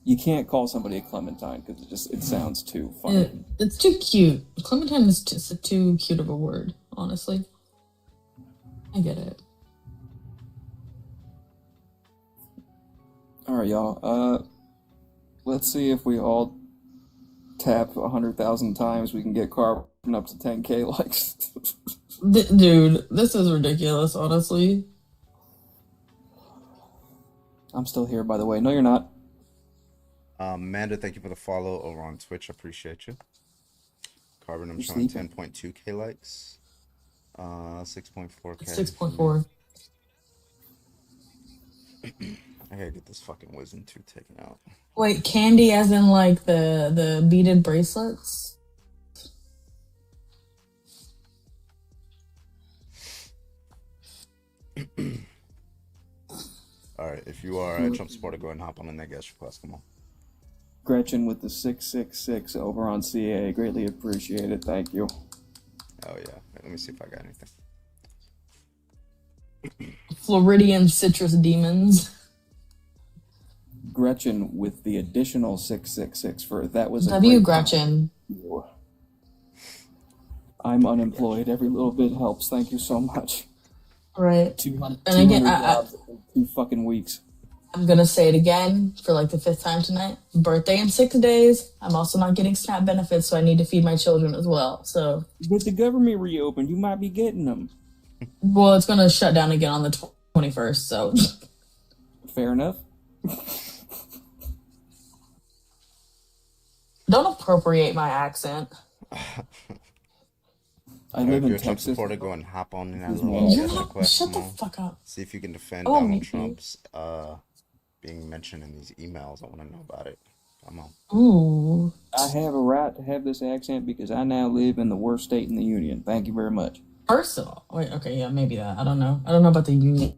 You can't call somebody a clementine because it sounds too funny. It's too cute. Clementine is just too cute of a word, honestly. I get it. All right, y'all. Let's see if we all tap 100,000 times. We can get Carbon up to 10K likes. Dude, this is ridiculous, honestly. I'm still here, by the way. No, you're not. Amanda, thank you for the follow over on Twitch. I appreciate you. Carbon, I'm You're showing sleeping. 10.2K likes. 6.4K. 6.4. I gotta get this fucking wisdom tooth taken out. Wait, candy as in like the beaded bracelets? Alright, if you are a Trump supporter, go ahead and hop on in that guest request. Come on. Gretchen with the 666 over on CA. Greatly appreciate it. Thank you. Oh, yeah. Wait, let me see if I got anything. Floridian citrus demons. Gretchen with the additional 666 for that was a W great Gretchen. time. I'm unemployed. Every little bit helps. Thank you so much. Right. 200 And again, jobs in 2 fucking weeks. I'm gonna say it again for like the 5th time tonight. Birthday in 6 days. I'm also not getting SNAP benefits, so I need to feed my children as well. So, With the government reopened, you might be getting them. well, it's gonna shut down again on the 21st. So, Fair enough. don't appropriate my accent. I live if in you're a Trump Texas. supporter, go and hop on in that Who's little more- guest Shut request. the Come on. fuck up. See if you can defend Oh, Donald me too. Trump's being mentioned in these emails. I want to know about it. Come on. Ooh. I have a right to have this accent because I now live in the worst state in the union. Thank you very much. First of all, wait, okay, yeah, maybe that. I don't know. I don't know about the union.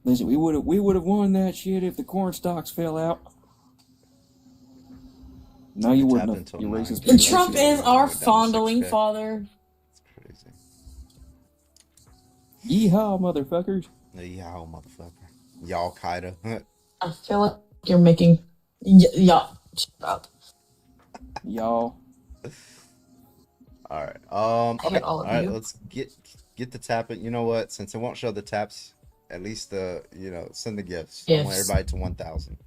Listen, we would have won that shit if the corn stalks fell out. No, you wouldn't have. until You 9. racist. And bitch. Trump is our Down to fondling 6K. father. Crazy. Yeehaw, motherfuckers. Y'all, motherfucker. Y'all, Qaeda. I feel like you're making Yeah. Shut up. Y'all. All right. I Okay. hate all All of right. you. Let's get the tapping. You know what? Since it won't show the taps, at least send the gifts. I want Gifts. everybody to 1,000.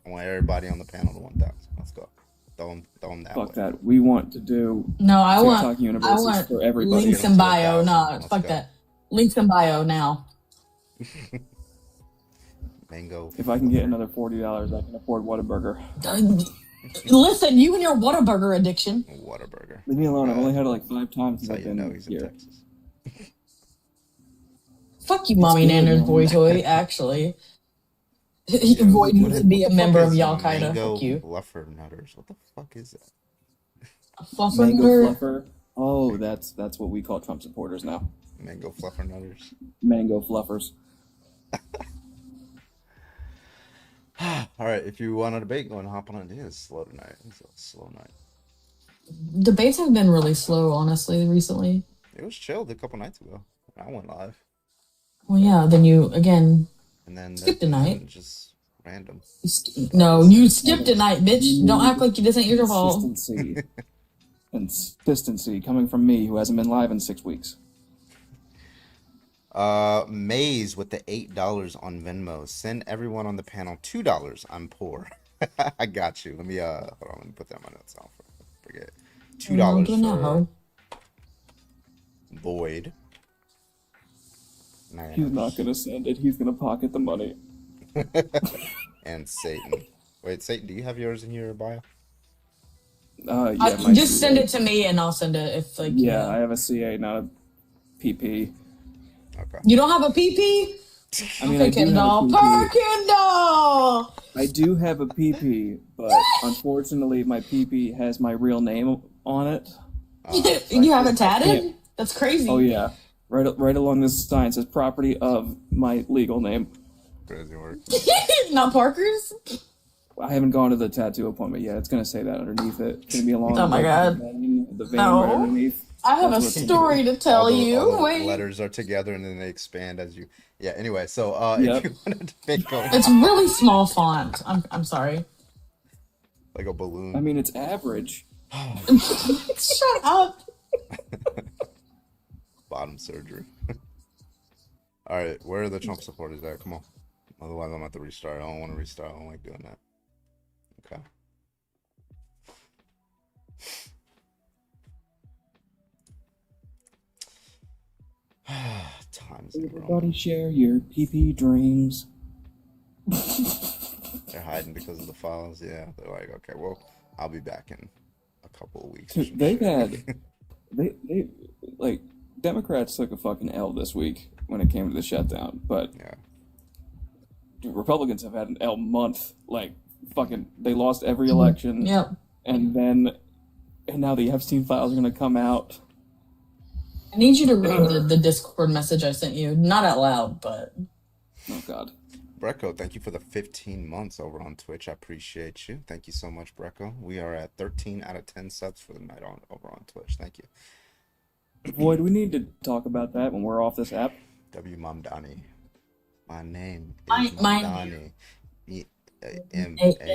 I want everybody on the panel to 1,000. Let's go. Throw them that Fuck way. that. We want to do No, I TikTok want universes for everybody. links Get 'em in to bio. 1,000. Nah, Let's fuck go. that. Links in bio now. Mango. If I can get another $40, I can afford Whataburger. Listen, you and your Whataburger addiction. Whataburger. Leave me alone. I've only had it like 5 times since That's I've how you been know he's in here. Texas. Fuck you, Mommy good, Nanners, man. boy toy, actually. Void needs to be a member of Al Qaeda. Mango Fuck you. Fluffer Nutters. What the fuck is that? Fluffer Mango Nutter. Fluffer. Oh, that's what we call Trump supporters now. Mango Fluffer Nutters. Mango Fluffers. All right. If you want a debate, go and hop on it. It is slow tonight. It's a slow night. Debates have been really slow, honestly, recently. It was chilled a couple nights ago. I went live. Well, yeah, then you, again, And then skipped a night. just random. No, you skipped a night, bitch. Don't act like this ain't your fault. Consistency. Consistency coming from me, who hasn't been live in 6 weeks. Maze with the $8 on Venmo. Send everyone on the panel $2. I'm poor. I got you. Let me hold on. Let me put that in my notes. I'll forget. $2 for Void. He's not gonna send it. He's gonna pocket the money. And Satan. Wait, Satan, do you have yours in your bio? Yeah, my Just CA. send it to me and I'll send it if, like, Yeah, I have a CA, not a PP. Okay. You don't have a PP? I mean, I do have a Kendall. PP. Kendall! I do have a PP, but unfortunately, my PP has my real name on it. You have it tatted? That's crazy. Oh yeah, right along this sign says "property of my legal name." Crazy work. Not Parker's? I haven't gone to the tattoo appointment yet. It's gonna say that underneath it. It's gonna be along. Oh my God. The vein No. right underneath. I have That's a what it's story to tell All the you. Wait. letters are together and then they expand as you. Yeah. Anyway, so Yep. if you wanted to make It's really small font. I'm sorry. like a balloon. I mean, it's average. Shut up. Bottom surgery. All right, where are the Trump supporters at? Come on. Otherwise, I'm gonna have to restart. I don't want to restart. I don't like doing that. Okay. Times in a row. Everybody share your PP dreams. They're hiding because of the files. Yeah, they're like, okay, well, I'll be back in a couple of weeks. or some They've shit. had, they like Democrats took a fucking L this week when it came to the shutdown, but yeah, Republicans have had an L month. Like fucking, they lost every election. Yep. And now the Epstein files are gonna come out. I need you to read the Discord message I sent you. Not out loud, but. Oh God. Brecco, thank you for the 15 months over on Twitch. I appreciate you. Thank you so much, Brecco. We are at 13 out of 10 subs for the night over on Twitch. Thank you. Boy, do we need to talk about that when we're off this app? W Mamdani. My name is My Mamdani. A-M-D-A-N-I.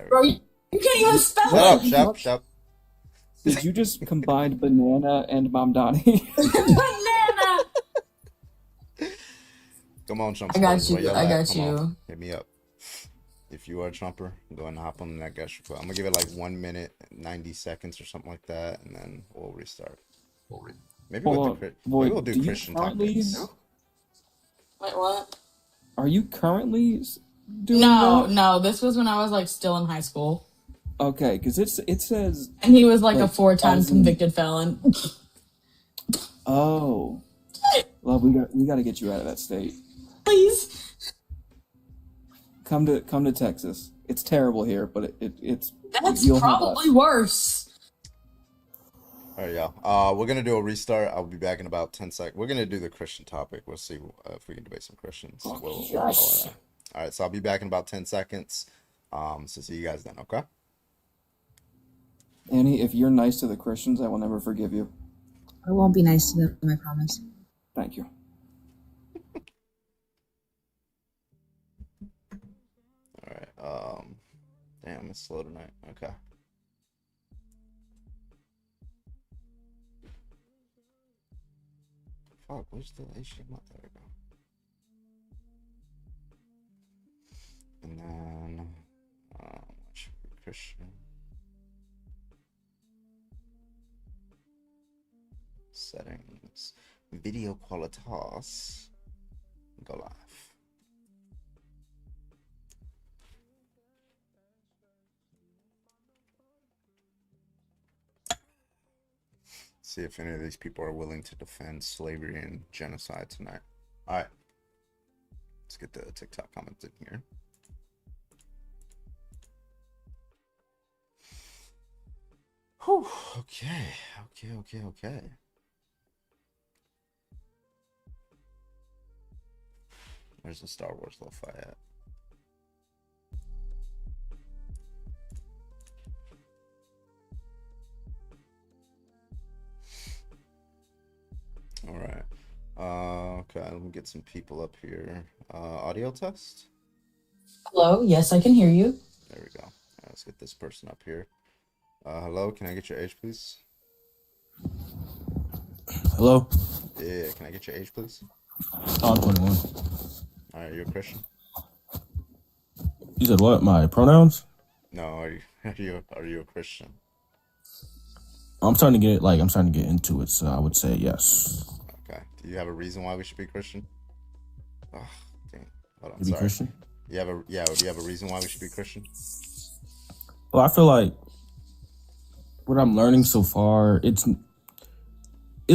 Bro, you can't even spell it. Shut up. Did you just combine banana and Mamdani? Banana. Come on, Trump. I got supporters, you. where y'all I at? got Come on. you. Hit me up. If you are a Trumper, go ahead and hop on that guest report. I'm going to give it like 1 minute, 90 seconds or something like that, and then we'll restart. Maybe we'll do do you Christian currently- topics. Wait, what? Are you currently doing No, that? no. This was when I was like still in high school, Okay, because it says. and he was like a Like, 4-time as in- convicted felon. Oh, well, we got to get you out of that state. Please. Come to Texas. It's terrible here, but it's That's you'll have probably worse. All right, y'all. We're going to do a restart. I'll be back in about 10 seconds. We're going to do the Christian topic. We'll see if we can debate some Christians. We'll yes. all right, so I'll be back in about 10 seconds. So see you guys then, okay? Annie, if you're nice to the Christians, I will never forgive you. I won't be nice to them, I promise. Thank you. All right. Damn, it's slow tonight. Okay. Fuck, where's the HDMI? There we go. And then, Christian. Settings. Video qualitas. Go live. See if any of these people are willing to defend slavery and genocide tonight. All right. Let's get the TikTok comments in here. Whew. Okay. Where's the Star Wars lo-fi at? All right. Okay, let me get some people up here. Audio test? Hello, yes, I can hear you. There we go. All right, let's get this person up here. Hello, can I get your age, please? Hello? Yeah, can I get your age, please? I'm 21. All right, you a Christian? You said what? My pronouns? No, are you a Christian? I'm starting to get into it, so I would say yes. Okay. Do you have a reason why we should be Christian? Oh, dang. Hold on, To be Christian? Do you have a reason why we should be Christian? Well, I feel like what I'm learning so far, it's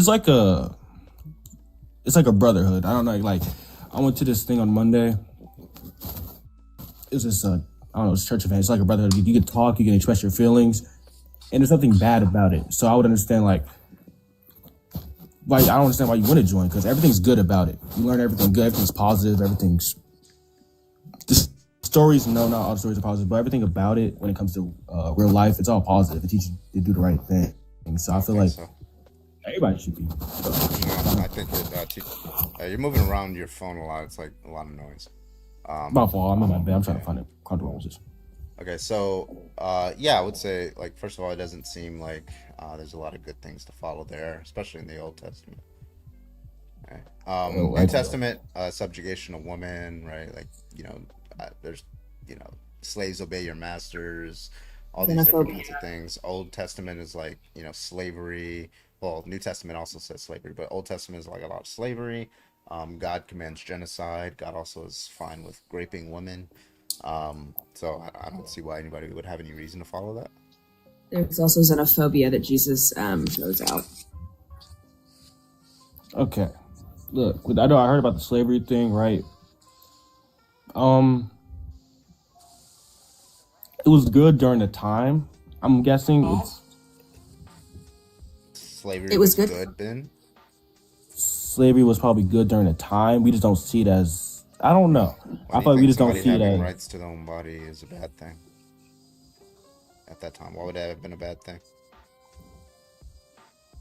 like a brotherhood. I don't know, like I went to this thing on Monday. It was this I don't know, it's church event. It's like a brotherhood. You can talk, you can express your feelings, and there's nothing bad about it. So I would understand I don't understand why you want to join, because everything's good about it. You learn everything good, everything's positive, everything's just stories. No, not all the stories are positive, but everything about it when it comes to real life, it's all positive. It teaches you to do the right thing. And so I feel like everybody should be. Yeah, I think you're moving around your phone a lot. It's like a lot of noise. My fault. I'm in my bed. I'm trying to find a comfortable position. Okay, so yeah, I would say, like, first of all, it doesn't seem like there's a lot of good things to follow there, especially in the Old Testament. Okay. New Testament, subjugation of woman, right? Like, there's, slaves obey your masters, all these different kinds of things. Old Testament is like, slavery. Well, New Testament also says slavery, but Old Testament is like a lot of slavery. God commands genocide. God also is fine with raping women. So I don't see why anybody would have any reason to follow that. There's also xenophobia that Jesus throws out. Okay. Look, I know I heard about the slavery thing, right? It was good during the time. I'm guessing Slavery It was good. Ben? Slavery was probably good during the time. We just don't see it as, I don't know. I feel like we just don't see it having as rights to their own body is a bad thing. At that time, why would that have been a bad thing?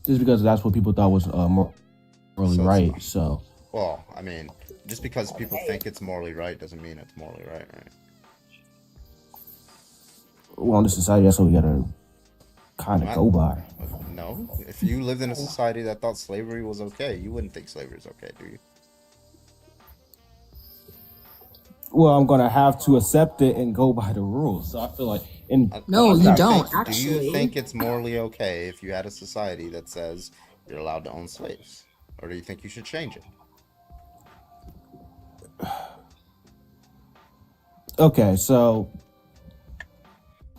just because that's what people thought was morally right. So, well, I mean, just because people think it's morally right doesn't mean it's morally right? well, in this society, that's what we gotta kind of go by. No, if you lived in a society that thought slavery was okay, you wouldn't think slavery is okay, do you? Well, I'm gonna have to accept it and go by the rules. So I feel like, No, you don't. Do you Actually, think it's morally okay if you had a society that says you're allowed to own slaves, or do you think you should change it? Okay, so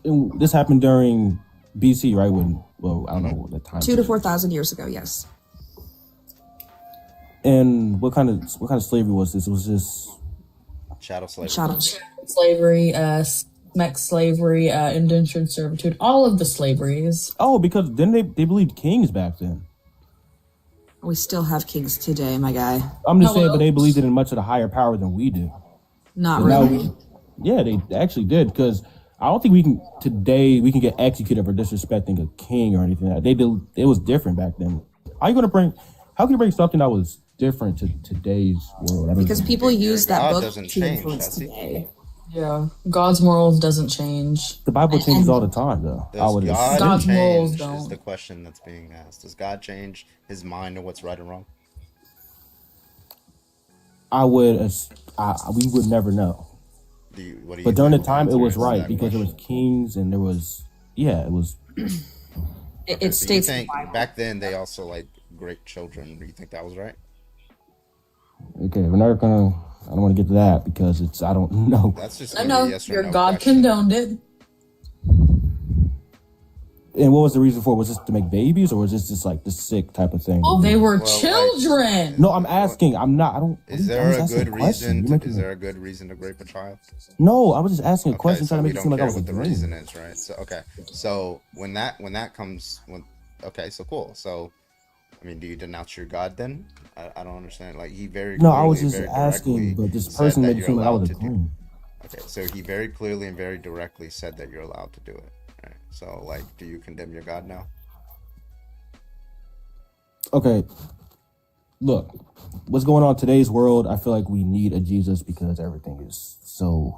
this happened during BC, right? I don't know what the time. 2,000 to 4,000 years ago. Yes. And what kind of slavery was this? It was just chattel slavery. Chattel slavery, sex slavery, indentured servitude, all of the slaveries. Oh, because then they believed kings back then. We still have kings today, my guy. I'm just saying, but they believed it in much of the higher power than we do. Not And now really. yeah, they actually did, because I don't think we can get executed for disrespecting a king or anything. It was different back then. How can you bring something that was different to today's world? Because people use that God book doesn't to change, influence does he? today. Yeah, God's morals doesn't change. The Bible changes all the time, though. I Does would God God's morals change? Is don't. the question that's being asked. Does God change his mind of what's right and wrong? we would never know. What do you But during the think time, it answer was is to right that because there was question? kings and there was, yeah, it was. It Do you states in the think Bible. back then they also like great children? Do you think that was right? Okay, we're not gonna. I don't want to get to that because I don't know. That's just I gonna be a know yes or your no God question. condoned it. And what was the reason for it? Was this to make babies or was this just like the sick type of thing? Oh, they were children. No, I'm asking. I'm not. I don't. Is I'm there just a asking good a question. reason? You're making Is a- there a good reason to grape a child? No, I was just asking a question, So trying to we make it don't seem like I care was what the agreeing. reason is, right? So okay. So when that comes, okay, so cool. So I mean, do you denounce your God then? I don't understand. Like he very No, clearly, I was just very asking, directly but this said person that made it you're seem like I allowed was to do. agreeing. Okay, so he very clearly and very directly said that you're allowed to do it. Right? So like, do you condemn your God now? Okay, look, what's going on in today's world? I feel like we need a Jesus because everything is so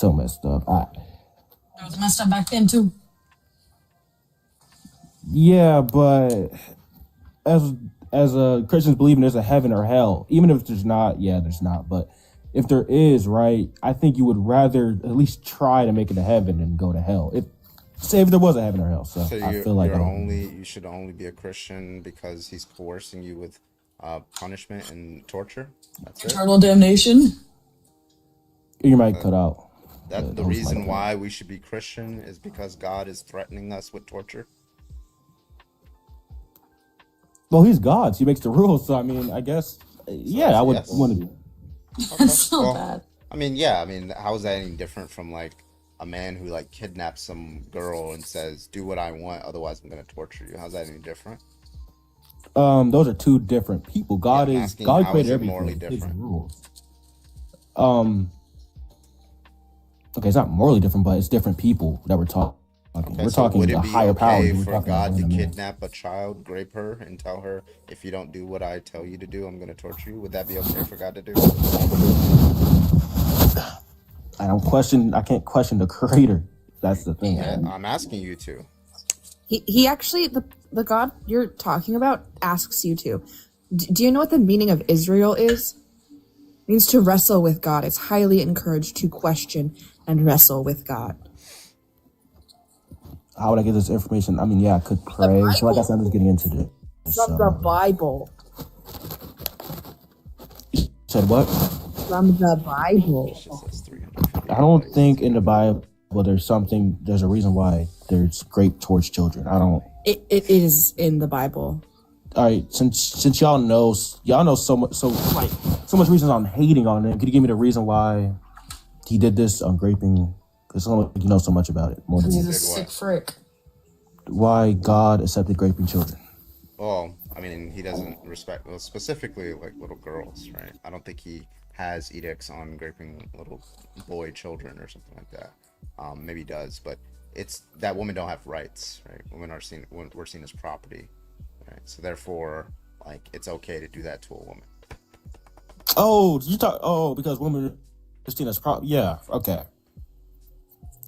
messed up. It was messed up back then too. Yeah, but as a Christians believing there's a heaven or hell, even if there's not, yeah, there's not. But if there is, right, I think you would rather at least try to make it to heaven than go to hell. Say if there was a heaven or hell. So So I feel like you should only be a Christian because he's coercing you with punishment and torture. That's it. Eternal damnation. you might cut out. That the host reason might- why we should be Christian is because God is threatening us with torture. Well, he's God. So he makes the rules. So I mean, I guess, yeah, I would yes. want to. That's not Well, bad. I mean, yeah. I mean, how is that any different from like a man who like kidnaps some girl and says, "Do what I want, otherwise I'm going to torture you"? How's that any different? Those are two different people. God I'm is asking God how created is it everything. morally His different? rules. Okay, it's not morally different, but it's different people that we're talking. Okay, We're so talking would it the be higher power. okay We're for talking God to random man. kidnap a child, grape her, and tell her, "If you don't do what I tell you to do, I'm going to torture you"? Would that be okay for God to do? I can't question the creator. That's the thing. Yeah, I'm asking you to. He actually, the God you're talking about asks you to. Do you know what the meaning of Israel is? It means to wrestle with God. It's highly encouraged to question and wrestle with God. How would I get this information? I mean, yeah, I could pray. So like I said, I'm just getting into this. From the Bible. Said what? From the Bible. I don't think in the Bible there's a reason why there's grape towards children. I don't. It is in the Bible. All right, since y'all know so much reasons on hating on him. Could you give me the reason why he did this on graping? Because you know so much about it. More than He's me. a sick frick. Why God accepted graping children? Well, I mean, he doesn't respect, well, specifically like little girls, right? I don't think he has edicts on graping little boy children or something like that. Maybe he does, but it's that women don't have rights, right? We're seen as property, right? So therefore, like, it's okay to do that to a woman. Oh, because women are seen as yeah, okay.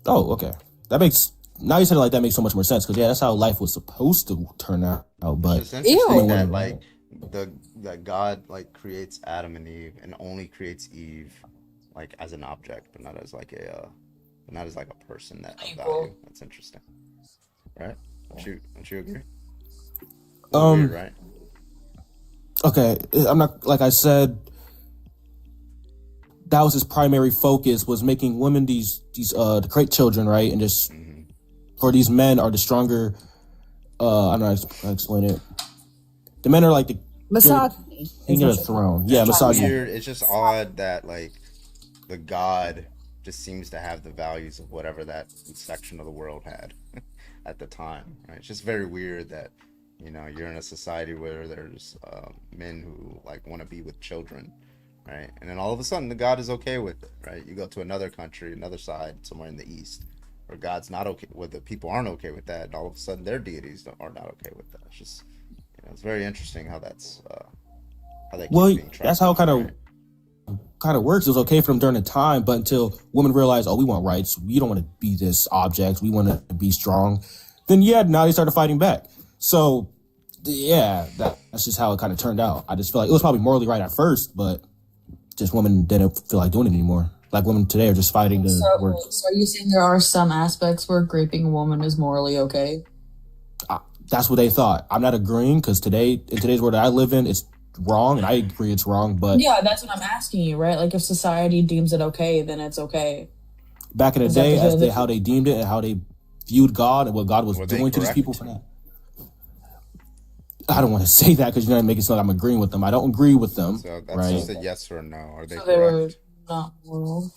Oh, okay. That makes, now you said it like that makes so much more sense because yeah, that's how life was supposed to turn out. But It's interesting that like that God like creates Adam and Eve and only creates Eve like as an object, but not as like a person that of value. That's interesting, right? Don't you agree? Weird, right? Okay, I'm not, like I said, that was his primary focus, was making women these the great children, right? And just for these men are the stronger. I don't know how to explain it. The men are like the Misogyny. king of the throne. Yeah, misogyny. Weird. It's just odd that like the God just seems to have the values of whatever that section of the world had at the time, right? It's just very weird that you're in a society where there's men who like want to be with children, right? And then all of a sudden the God is okay with it, right? You go to another country, another side, somewhere in the East, where God's not okay, where the people aren't okay with that, and all of a sudden their deities are not okay with that. It's just, it's very interesting how that's how they keep being tracked. That's how kind of kind of works. It was okay for them during the time, but until women realized, oh, we want rights. We don't want to be this object. We want to be strong. Then now they started fighting back. So yeah, that's just how it kind of turned out. I just feel like it was probably morally right at first, but just women didn't feel like doing it anymore. Like women today are just fighting to work. So are you saying there are some aspects where raping a woman is morally okay? That's what they thought. I'm not agreeing because in today's world that I live in, it's wrong, and I agree it's wrong. But yeah, that's what I'm asking you, right? Like if society deems it okay, then it's okay. Back in the day, how they deemed it and how they viewed God and what God was doing to these people for that. I don't want to say that because you're going to make it sound like I'm agreeing with them. I don't agree with them. So that's right? just a yes or a no. Are they So correct? they were not moral.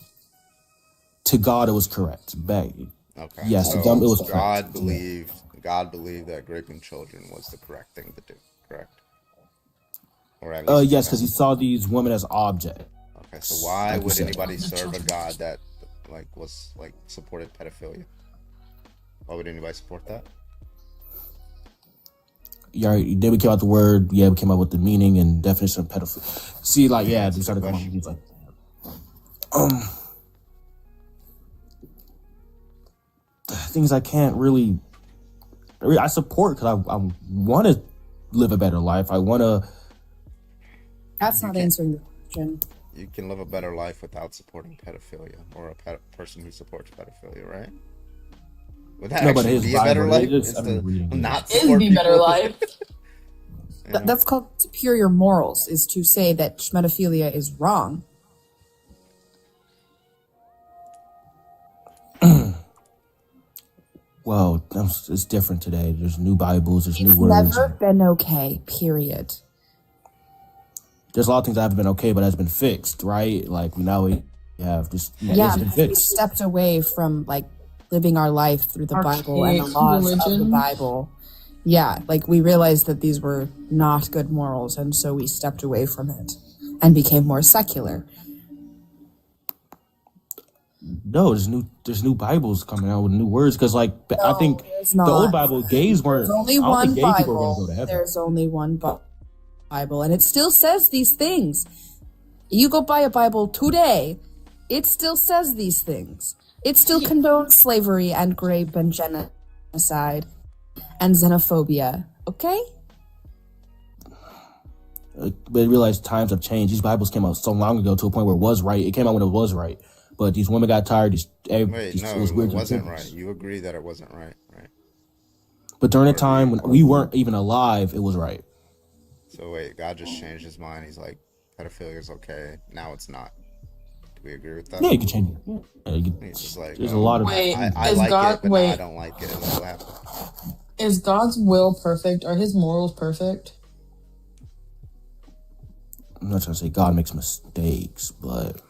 To God, it was correct. Okay. Yes, so to them, it was God correct. God believed that raping children was the correct thing to do. Correct. Or at least Yes, because he saw these women as objects. Okay, so why would anybody serve a God that supported pedophilia? Why would anybody support that? Yeah, then we came out the word. Yeah, we came up with the meaning and definition of pedophilia. See, like, yeah, we started coming up with these, like, things I can't really. I support because I want to live a better life. I want to. That's not answering the question. You can live a better life without supporting pedophilia, or a person who supports pedophilia, right? Would that actually be a better life? Not support be better life. That's called superior morals, is to say that pedophilia is wrong. Well, it's different today. There's new Bibles, there's new It's words. never been okay, period. There's a lot of things that haven't been okay, but has been fixed, right? Like now we have just Yeah, it's been because we fixed. stepped away from like living our life through the Bible and the Archaic laws of the religion. Bible. Yeah, like we realized that these were not good morals, and so we stepped away from it and became more secular. No, there's new Bibles coming out with new words because I think there's the not. old Bible gays weren't. There's only I don't one think gay people were Bible. gonna go to heaven. There's only one Bible, and it still says these things. You go buy a Bible today, it still says these things. It still condones slavery and rape and genocide and xenophobia. Okay? But I realized times have changed. These Bibles came out so long ago to a point where it was right. It came out when it was right. But these women got tired. Wait, it no, was weird it wasn't conservatives. right. You agree that it wasn't right, right? But during a time when we weren't even alive, it was right. So wait, God just changed his mind. He's like, pedophilia is okay. Now it's not. Do we agree with that? Yeah, you can change it. Yeah, He's just like, there's a lot of. Wait, I is like God? it, but wait, now I don't like it. And that's what happened. is God's will perfect? Are His morals perfect? I'm not trying to say God makes mistakes, but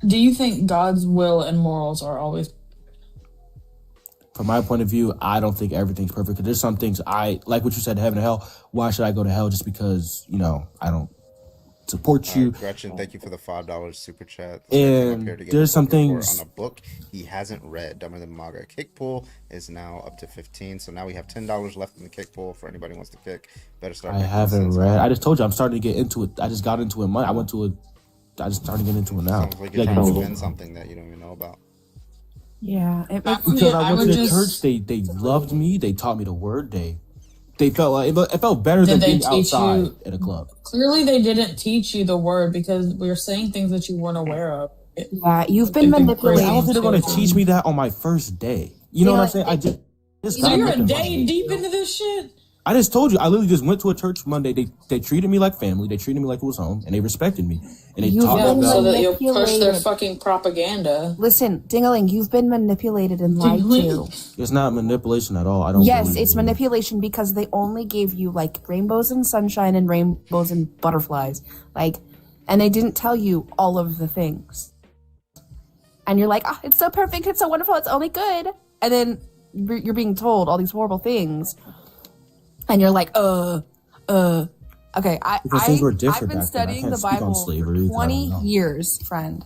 Do you think God's will and morals are always? from my point of view, I don't think everything's perfect. Because there's some things like what you said, heaven and hell. Why should I go to hell just because I don't support you? Gretchen, thank you for the $5 super chat. And there's some things on a book he hasn't read. Dumber Than Maga. Kick pool is now up to 15. So now we have $10 left in the kick pool for anybody who wants to kick. Better start. I making haven't sense. read. I just told you I'm starting to get into it. I just got into it. I just started getting into it now. Sounds like you're trying to defend something that you don't even know about. Yeah, it makes Because I went to the church, they loved me. They taught me the word. They felt like it felt better than Did they being teach outside you? at a club. Clearly, they didn't teach you the word because we were saying things that you weren't aware of. Yeah, you've been manipulated. How are they going to teach me that on my first day? You know what I'm saying? I just So got you're a with them. day deep into this shit. I just told you. I literally just went to a church Monday. They treated me like family. They treated me like it was home, and they respected me. And they taught me So about. that you'll push their fucking propaganda. Listen, Dingaling, you've been manipulated and lied to. It's not manipulation at all. I don't. Yes, believe it's it. manipulation because they only gave you like rainbows and sunshine and rainbows and butterflies. And they didn't tell you all of the things. And you're like, it's so perfect, it's so wonderful, it's only good. And then you're being told all these horrible things. And you're like, okay, Because things were different I've been back then. I studying can't the speak on Bible slavery, for I don't 20 know. years, friend.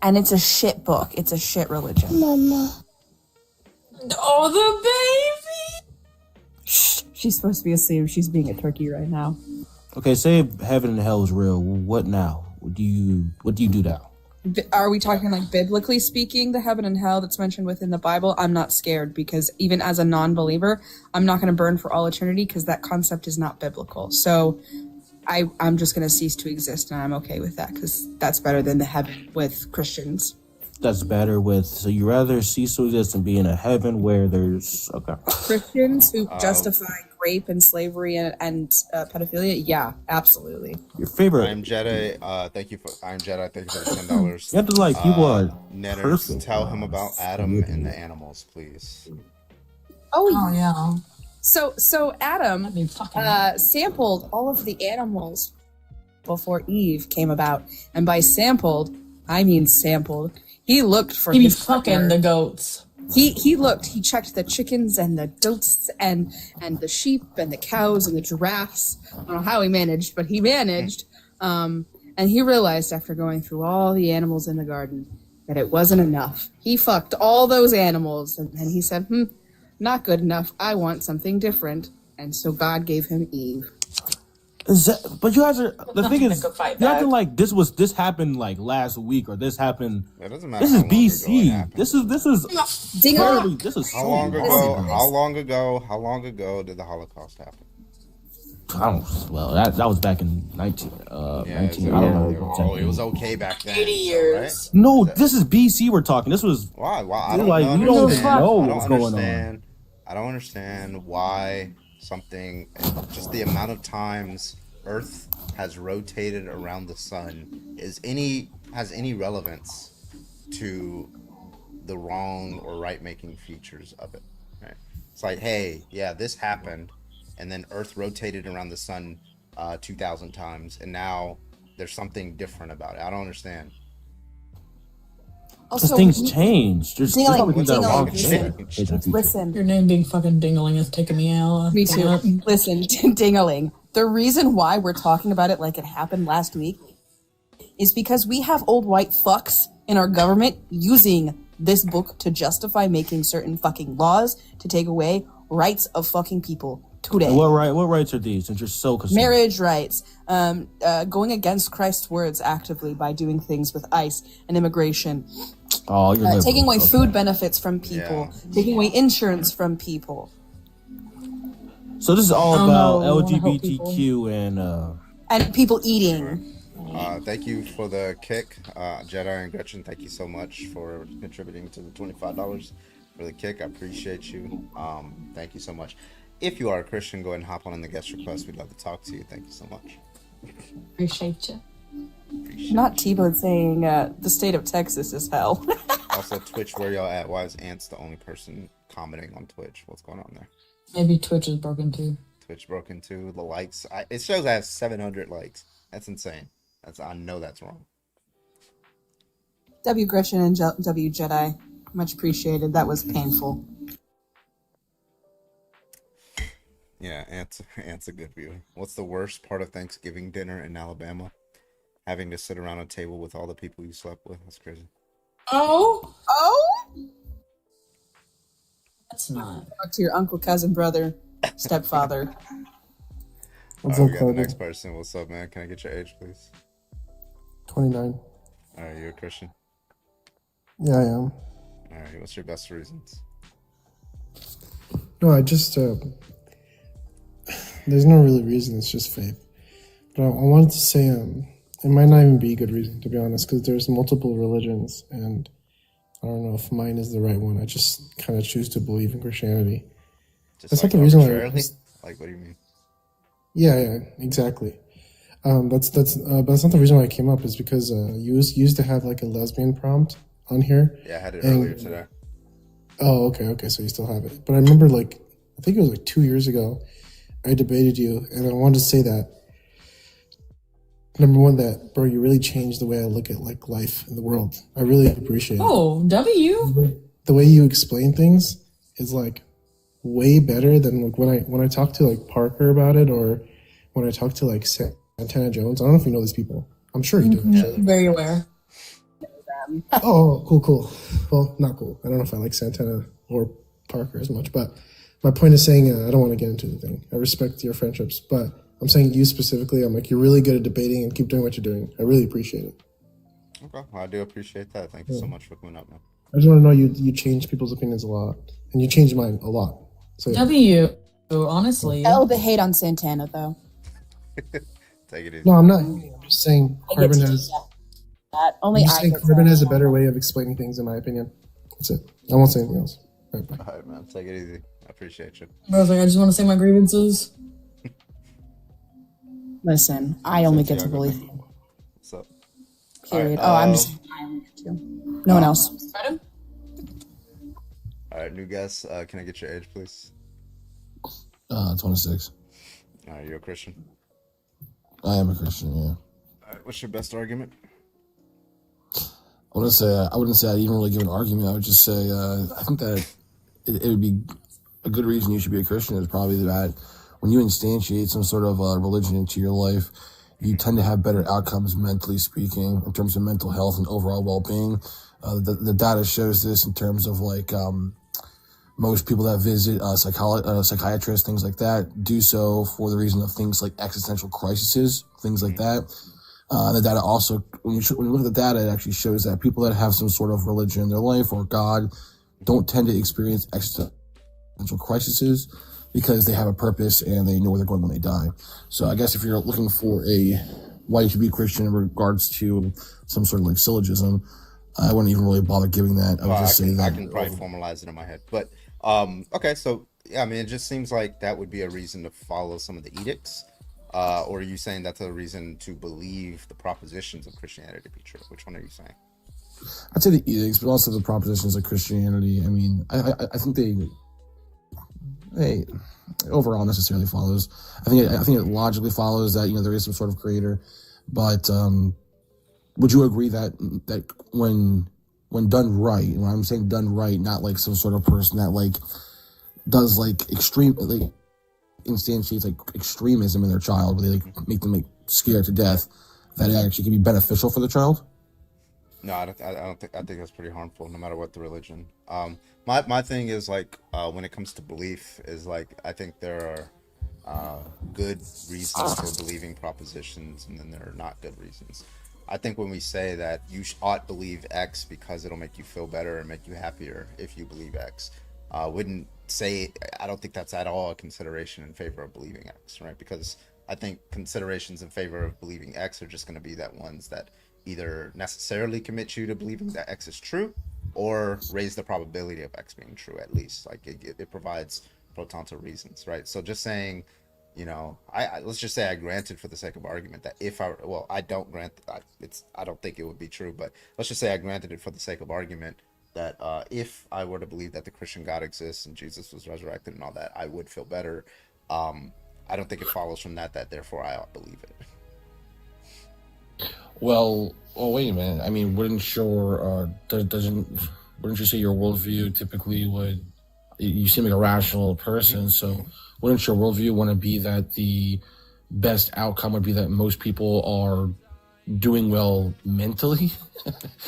And it's a shit book. It's a shit religion. Oh, the baby! Shh, she's supposed to be asleep. She's being a turkey right now. Okay, say heaven and hell is real. What now? What do you do now? Are we talking like biblically speaking, the heaven and hell that's mentioned within the Bible? I'm not scared because even as a non-believer, I'm not going to burn for all eternity because that concept is not biblical. So I'm just going to cease to exist, and I'm okay with that because that's better than the heaven with Christians. That's better with, so you rather cease to exist and be in a heaven where there's, okay. Christians who justify rape and slavery and pedophilia, yeah, absolutely. Your favorite. I'm Jedi. Thank you for the $10. You have to like people are Netters, perfect. tell him about Adam and the animals, please. Oh yeah. So Adam sampled all of the animals before Eve came about, and by sampled, I mean sampled. He looked for. He be his fucking partner. the goats. He looked. He checked the chickens and the goats and the sheep and the cows and the giraffes. I don't know how he managed, but he managed. And he realized after going through all the animals in the garden that it wasn't enough. He fucked all those animals, and he said, not good enough. I want something different. And so God gave him Eve. But you guys are, the thing is, could fight you back. acting like this happened like last week or this happened. It doesn't matter. This is how long ago it BC. happened. This is barely, this is How so long ago? long How long ago did the Holocaust happen? I don't, well, that was back in 19. I don't know. Oh, it was okay back then. 80 years. Right? No, this is BC. We're talking. This was Why? I You're don't like, you don't understand. know I don't what's going on. understand. I don't understand why something, just the amount of times Earth has rotated around the sun has any relevance to the wrong or right making features of it. Right? It's like, hey, yeah, this happened, and then Earth rotated around the sun 2,000 times, and now there's something different about it. I don't understand. Because things change. There's Dingling, probably things that are wrong. dingling. Listen. Your name being fucking Dingling is taking me out. Me too. Listen, Dingaling. The reason why we're talking about it like it happened last week is because we have old white fucks in our government using this book to justify making certain fucking laws to take away rights of fucking people today. And what rights are these? Since you're so concerned. Marriage rights, going against Christ's words actively by doing things with ICE and immigration, Oh, you're liberal. taking away Okay. food benefits from people, taking away insurance from people. So this is all Oh, about no, I wanna help LGBTQ And people eating. Thank you for the kick, Jedi and Gretchen. Thank you so much for contributing to the $25 for the kick. I appreciate you. Thank you so much. If you are a Christian, go ahead and hop on in the guest request. We'd love to talk to you. Thank you so much. Appreciate you. Not T-Bone saying the state of Texas is hell. Also, Twitch, where y'all at? Why is Ants the only person commenting on Twitch? What's going on there? Maybe Twitch is broken too. Twitch broken too. The likes. It shows I have 700 likes. That's insane. I know that's wrong. W. Gretchen and W. Jedi. Much appreciated. That was painful. Yeah, Ant's a good viewer. What's the worst part of Thanksgiving dinner in Alabama? Having to sit around a table with all the people you slept with. That's crazy. Oh? That's not. Talk to your uncle, cousin, brother, stepfather. All right, we got the next person. What's up, man? Can I get your age, please? 29. All right, you a Christian? Yeah, I am. All right, what's your best reasons? No, I just, there's no really reason, it's just faith. But I wanted to say, it might not even be a good reason, to be honest, because there's multiple religions, and I don't know if mine is the right one. I just kind of choose to believe in Christianity. Just That's like not the reason why. arbitrarily? Like, what do you mean? Yeah, exactly. But that's not the reason why I came up. Is because you used to have like a lesbian prompt on here. Yeah, I had it and- earlier today. Oh, okay. So you still have it. But I remember, like, I think it was like 2 years ago, I debated you, and I wanted to say that. Number one, that bro, you really changed the way I look at like life in the world. I really appreciate it. Oh, W? The way you explain things is like way better than like when I talk to like Parker about it, or when I talk to like Santana Jones. I don't know if you know these people. I'm sure you do. Mhm. Very aware. Oh, cool. Well, not cool. I don't know if I like Santana or Parker as much, but my point is saying I don't want to get into the thing. I respect your friendships, but I'm saying you specifically. I'm like, you're really good at debating and keep doing what you're doing. I really appreciate it. Okay, well, I do appreciate that. Thank you so much for coming up, man. I just want to know you change people's opinions a lot, and you changed mine a lot. So yeah. W, honestly. Oh, the hate on Santana though. Take it easy. No, I'm not. I'm just saying Carbon has. Only I'm just I saying get Carbon that. has a better way of explaining things, in my opinion. That's it. I won't say anything else. All right, bye. All right, man. Take it easy. I appreciate you. I was like, I just want to say my grievances. Listen, I only get to Tiago, believe. what's up? Period. All right, Oh, I'm just. I only get to. No one else. All right, new guest. Can I get your age, please? 26. All right, you're a Christian. I am a Christian, yeah. All right, what's your best argument? I wouldn't say I'd even really give an argument. I would just say I think that it would be a good reason you should be a Christian is probably that when you instantiate some sort of religion into your life, you tend to have better outcomes mentally speaking in terms of mental health and overall well-being. The data shows this in terms of like most people that visit psychiatrists, things like that, do so for the reason of things like existential crises, things like that. The data also, when you look at the data, it actually shows that people that have some sort of religion in their life or God don't tend to experience existential crises because they have a purpose and they know where they're going when they die. So I guess if you're looking for why you should be a Christian in regards to some sort of like syllogism, I wouldn't even really bother giving that. I would just say that. I can probably formalize it in my head. But, okay, so, yeah, I mean, it just seems like that would be a reason to follow some of the edicts. Or are you saying that's a reason to believe the propositions of Christianity to be true? Which one are you saying? I'd say the edicts, but also the propositions of Christianity. I mean, I think they overall necessarily follows. I think it logically follows that there is some sort of creator, but would you agree that when done right, and when I'm saying done right, not like some sort of person that like does like extreme like instantiates like extremism in their child, where they like make them like scared to death, that it actually can be beneficial for the child? No, I don't think. I think that's pretty harmful, no matter what the religion. My thing is like when it comes to belief, is like I think there are good reasons for believing propositions, and then there are not good reasons. I think when we say that you ought believe X because it'll make you feel better and make you happier if you believe X, wouldn't say I don't think that's at all a consideration in favor of believing X, right? Because I think considerations in favor of believing X are just going to be that ones that either necessarily commit you to believing that X is true or raise the probability of X being true, at least. Like it provides pro tanto reasons, right? So just saying, let's just say I granted for the sake of argument that I don't grant, I don't think it would be true, but let's just say I granted it for the sake of argument that if I were to believe that the Christian God exists and Jesus was resurrected and all that, I would feel better. I don't think it follows from that therefore I ought to believe it. Well, wait a minute. I mean, wouldn't you say your worldview typically would? You seem like a rational person, so wouldn't your worldview want to be that the best outcome would be that most people are doing well mentally?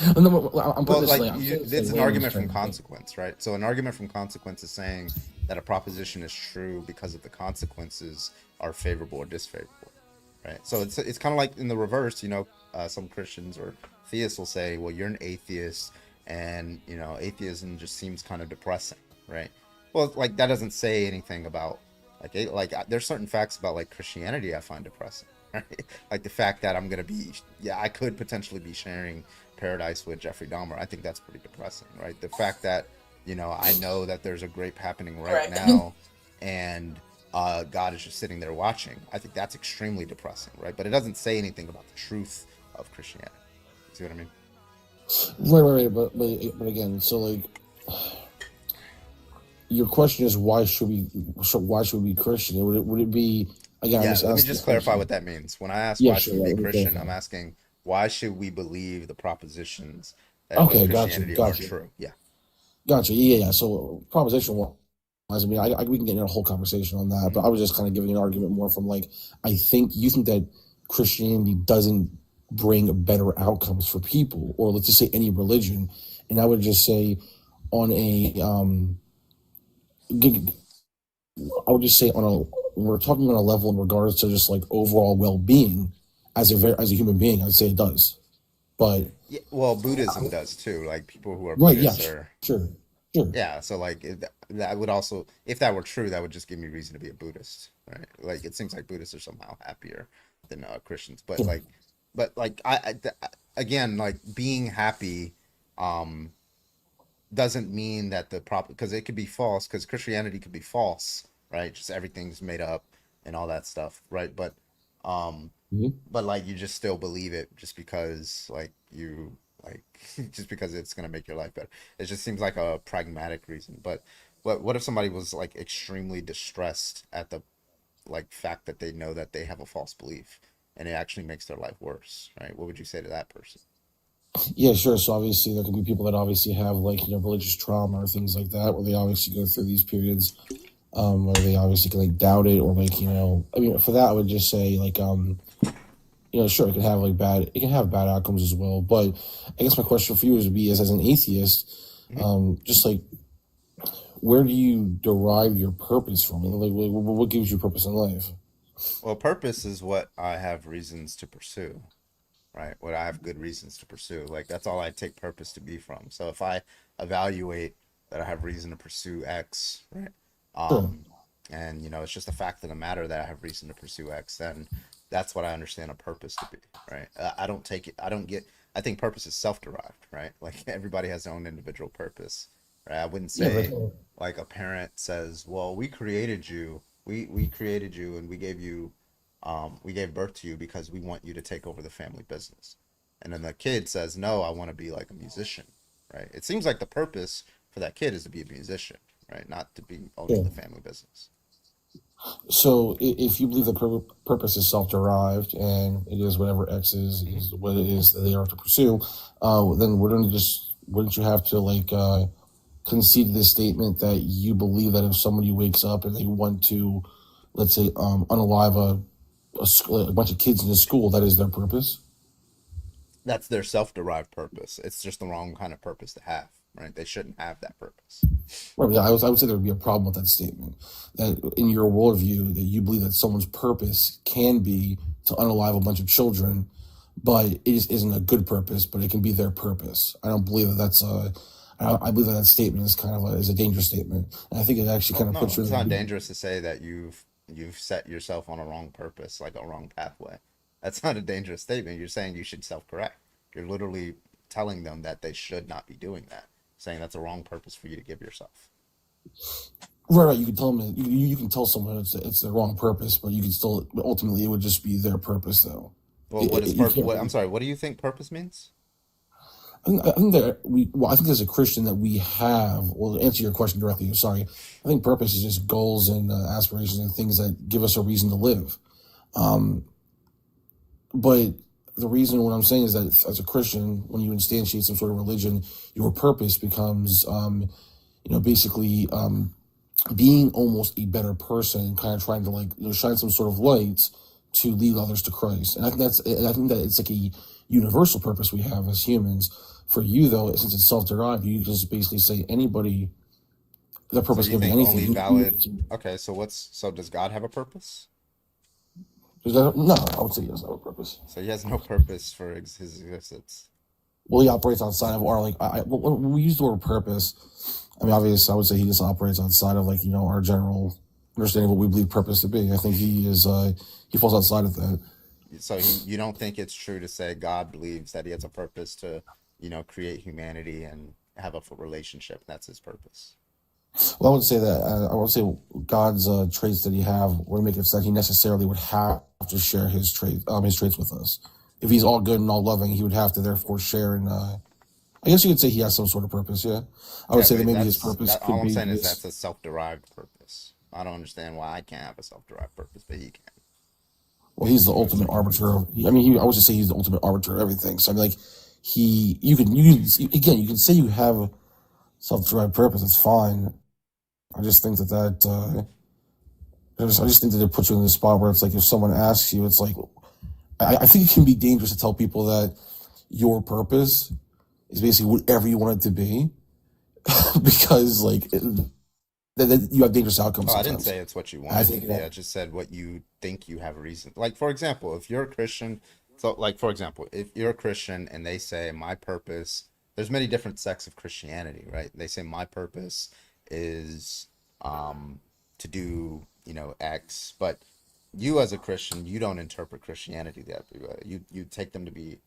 It's an argument from consequence, right? So an argument from consequence is saying that a proposition is true because of the consequences are favorable or disfavorable, right? So it's kind of like in the reverse, some Christians or theists will say, well, you're an atheist and, atheism just seems kind of depressing, right? Well, like that doesn't say anything about there's certain facts about like Christianity I find depressing, right? Like the fact that I could potentially be sharing paradise with Jeffrey Dahmer. I think that's pretty depressing, right? The fact that, I know that there's a grape happening right now and God is just sitting there watching. I think that's extremely depressing, right? But it doesn't say anything about the truth of Christianity. See what I mean? Right. But again, so like, your question is why should we be Christian? Would it be again? Yeah, let me just clarify what that means. When I ask why should we be Christian, I'm asking why should we believe the propositions that Christianity are true? Yeah. Gotcha. Yeah. So proposition one. I mean, we can get into a whole conversation on that, but I was just kind of giving an argument more from like, I think you think that Christianity doesn't bring better outcomes for people, or let's just say any religion. And I would just say on a we're talking on a level in regards to just like overall well-being as a human being, I'd say it does. But Yeah, well, Buddhism does too. Like people who are right, yeah, Buddhists are, sure. yeah. So like that would also, if that were true, that would just give me reason to be a Buddhist, right? Like it seems like Buddhists are somehow happier than Christians, but like again, like being happy, doesn't mean that the because it could be false, because Christianity could be false, right? Just everything's made up and all that stuff, right? But like you just still believe it just because like you like just because it's gonna make your life better. It just seems like a pragmatic reason. But what if somebody was like extremely distressed at the like fact that they know that they have a false belief and it actually makes their life worse, right? What would you say to that person? Yeah, sure. So obviously there could be people that obviously have like, religious trauma or things like that, where they obviously go through these periods, where they obviously can like doubt it or like, I mean, for that, I would just say like, sure, it can have bad outcomes as well. But I guess my question for you would be as an atheist, just like, where do you derive your purpose from? Like, what gives you purpose in life? Well, purpose is what I have reasons to pursue, right? What I have good reasons to pursue. Like that's all I take purpose to be from. So if I evaluate that I have reason to pursue X, right? And it's just a fact of the matter that I have reason to pursue X, then that's what I understand a purpose to be, right? I think purpose is self-derived, right? Like everybody has their own individual purpose, right? I wouldn't say like a parent says, well, we created you, we created you and we gave birth to you because we want you to take over the family business. And then the kid says, no, I want to be like a musician, right? It seems like the purpose for that kid is to be a musician, right? Not to be owning the family business. So if you believe the purpose is self-derived and it is whatever X is what it is that they are to pursue, then wouldn't you have to like concede this statement that you believe that if somebody wakes up and they want to, let's say, unalive a bunch of kids in a school, that is their purpose? That's their self-derived purpose. It's just the wrong kind of purpose to have, right? They shouldn't have that purpose. Right, I would say there would be a problem with that statement. That in your worldview, that you believe that someone's purpose can be to unalive a bunch of children, but it isn't a good purpose, but it can be their purpose. I don't believe that I believe that statement is kind of is a dangerous statement. And I think it actually kind of puts you. It's not dangerous to say that you've set yourself on a wrong purpose, like a wrong pathway. That's not a dangerous statement. You're saying you should self-correct. You're literally telling them that they should not be doing that. Saying that's a wrong purpose for you to give yourself. Right. You can tell them. You can tell someone it's their wrong purpose, but you can still ultimately it would just be their purpose, though. Well, what is purpose? I'm sorry. What do you think purpose means? I think I think as a Christian that we have. Well, to answer your question directly, I'm sorry. I think purpose is just goals and aspirations and things that give us a reason to live. But the reason what I'm saying is that as a Christian, when you instantiate some sort of religion, your purpose becomes, basically being almost a better person, kind of trying to shine some sort of light to lead others to Christ. And I think that it's like a universal purpose we have as humans. For you, though, since it's self-derived, you just basically say anybody. The purpose can be anything. Only valid. Okay, so does God have a purpose? No, I would say he doesn't have a purpose. So he has no purpose for his existence. Well, he operates outside of our when we use the word purpose, I mean, obviously, I would say he just operates outside of our general understanding of what we believe purpose to be. I think he falls outside of that. So you don't think it's true to say God believes that he has a purpose to, create humanity and have a relationship. That's his purpose. Well, I would say that I would say God's traits that he have would make it so that he necessarily would have to share his traits with us. If he's all good and all loving, he would have to therefore share. And I guess you could say he has some sort of purpose. Yeah, I would say that maybe his purpose could be. All I'm saying is that's a self-derived purpose. I don't understand why I can't have a self-derived purpose, but he can. Well, he's the ultimate arbiter. I would just say he's the ultimate arbiter of everything. So I mean, you can say you have self-derived purpose. It's fine. I just think that I just think that it puts you in the spot where it's like if someone asks you, it's like I think it can be dangerous to tell people that your purpose is basically whatever you want it to be, because that you have dangerous outcomes Oh, I sometimes. didn't say it's what you I want. think Yeah, I that just said what you think you have a reason. Like, for example, if you're a Christian, so like for example, if you're a Christian and they say my purpose, there's many different sects of Christianity, right? They say my purpose is to do, X, but you as a Christian, you don't interpret Christianity that way. You take them to be,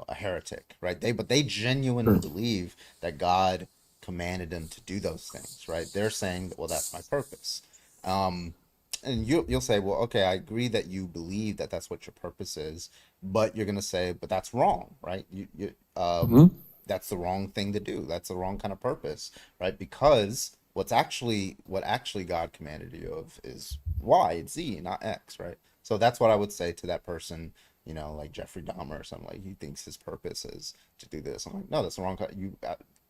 a heretic, right? But they genuinely believe that God commanded them to do those things, right? They're saying, well, that's my purpose. Um, and you'll say, well, okay, I agree that you believe that that's what your purpose is, but you're gonna say, but that's wrong, right? Mhm. That's the wrong thing to do. That's the wrong kind of purpose, right? Because what actually God commanded you of is Y, it's Z, not X, right? So that's what I would say to that person, like Jeffrey Dahmer or something. Like he thinks his purpose is to do this. I'm like, no, that's the wrong.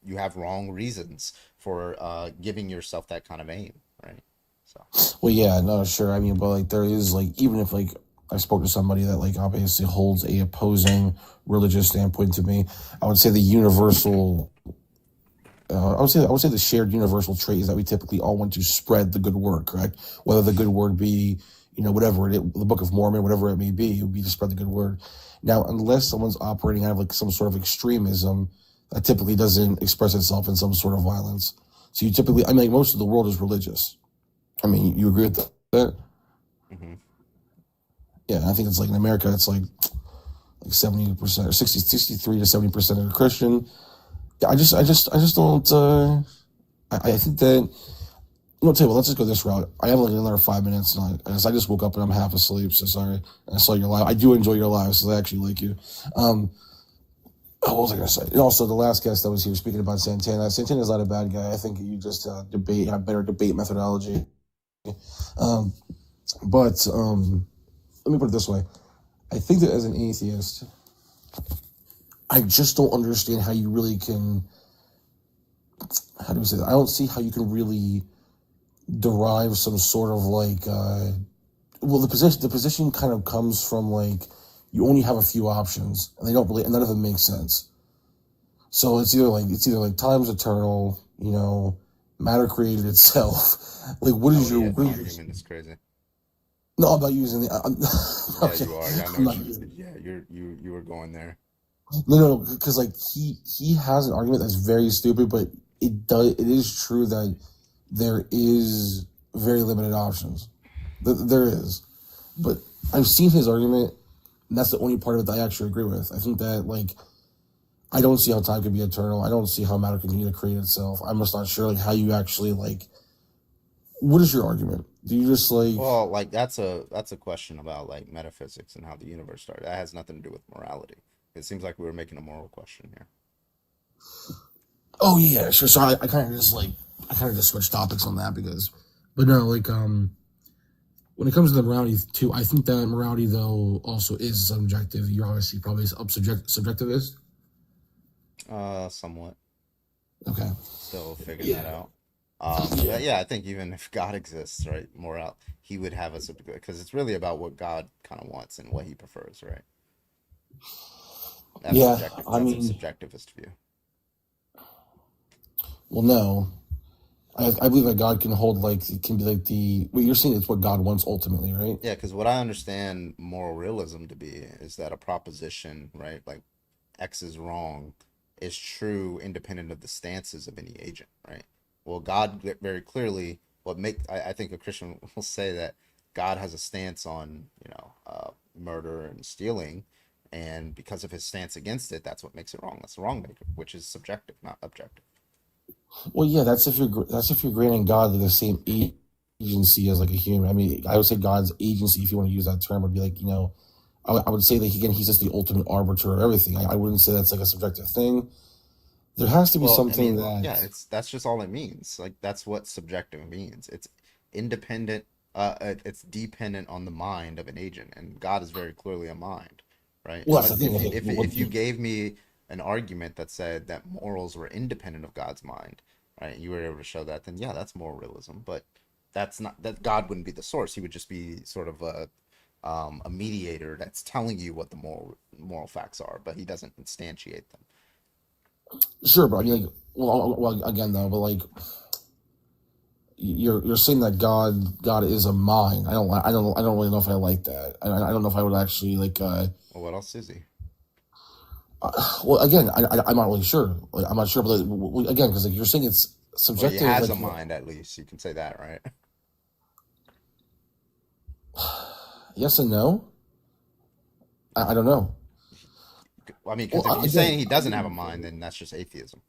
You have wrong reasons for giving yourself that kind of aim, right? So Well, yeah, no, sure. I mean, but like there is like even if like I spoke to somebody that like obviously holds a opposing religious standpoint to me, I would say the universal. I would say the shared universal trait is that we typically all want to spread the good word, correct? Whether the good word be, whatever the Book of Mormon, whatever it may be, it would be to spread the good word. Now, unless someone's operating out of like some sort of extremism, that typically doesn't express itself in some sort of violence. So you typically, I mean, like, most of the world is religious. I mean, you agree with that? mhm. Yeah, I think it's like in America, it's like 70% or 63 to 70% are Christian. Yeah, I just don't. I think that. Tell you what, let's just go this route. I have like another 5 minutes, and I just woke up and I'm half asleep. So sorry. And I saw your live. I do enjoy your lives, so I actually like you. What was I gonna say? And also, the last guest that was here speaking about Santana. Santana's not a bad guy. I think you just have better debate methodology. Um, but let me put it this way. I think that as an atheist, I just don't understand how you really can. How do we say that? I don't see how you can really derive some sort of like. Well, the position kind of comes from like you only have a few options, and they don't really, and none of them make sense. So it's either like time's eternal, matter created itself. Like, what is Oh your yeah, what the is your argument is crazy. No, I'm not using the. Yeah, Okay, you are. Yeah, I I'm know not what using. you were going there. No, because like he has an argument that's very stupid, but it is true that there is very limited options. There is, but I've seen his argument, and that's the only part of it that I actually agree with. I think that like I don't see how time can be eternal. I don't see how matter can continue to create itself. I'm just not sure like how you actually like. What is your argument? Do you just like? Well, like that's a question about like metaphysics and how the universe started. That has nothing to do with morality. It seems like we were making a moral question here. Oh yeah, sure. So I kind of just switched topics on that but no, like when it comes to the morality too, I think that morality though also is subjective. You're obviously probably subjectivist. Somewhat. Okay. Still figuring Yeah. that out. Yeah. But yeah, I think even if God exists, right, he would have us because it's really about what God kind of wants and what he prefers, right? That's Yeah. subjective. I That's a mean, subjectivist view. well, no. I believe that God can hold like it can be like what you're saying. It's what God wants ultimately, right? Yeah, because what I understand moral realism to be is that a proposition, right, like X is wrong, is true independent of the stances of any agent, right? Well, God very clearly, I think a Christian will say that God has a stance on, murder and stealing, and because of his stance against it, that's what makes it wrong. That's the wrong maker, which is subjective, not objective. Well, yeah. That's if you're granting God the same agency as like a human. I mean, I would say God's agency, if you want to use that term, would be like I would say that he's just the ultimate arbiter of everything. I wouldn't say that's like a subjective thing. There has to be Well, I something mean, that. yeah, that's just all it means. Like that's what subjective means. It's independent. It's dependent on the mind of an agent, and God is very clearly a mind, right? Well, that's Unless the thing. if you gave me an argument that said that morals were independent of God's mind, right? You were able to show that, then yeah, that's moral realism. But that's not that God wouldn't be the source. He would just be sort of a mediator that's telling you what the moral facts are, but he doesn't instantiate them. Sure, but I mean, like, well, again though, but like, you're saying that God is a mind. I don't really know if I like that. I don't know if I would actually like. Well, what else is he? Well, again, I'm not really sure. Like, I'm not sure, but like, again, because like you're saying it's Well, subjective. he has like, a mind, at least. You can say that, right? yes and no. I don't know. I mean, because Well, if you're again, saying he doesn't have a mind, then that's just atheism.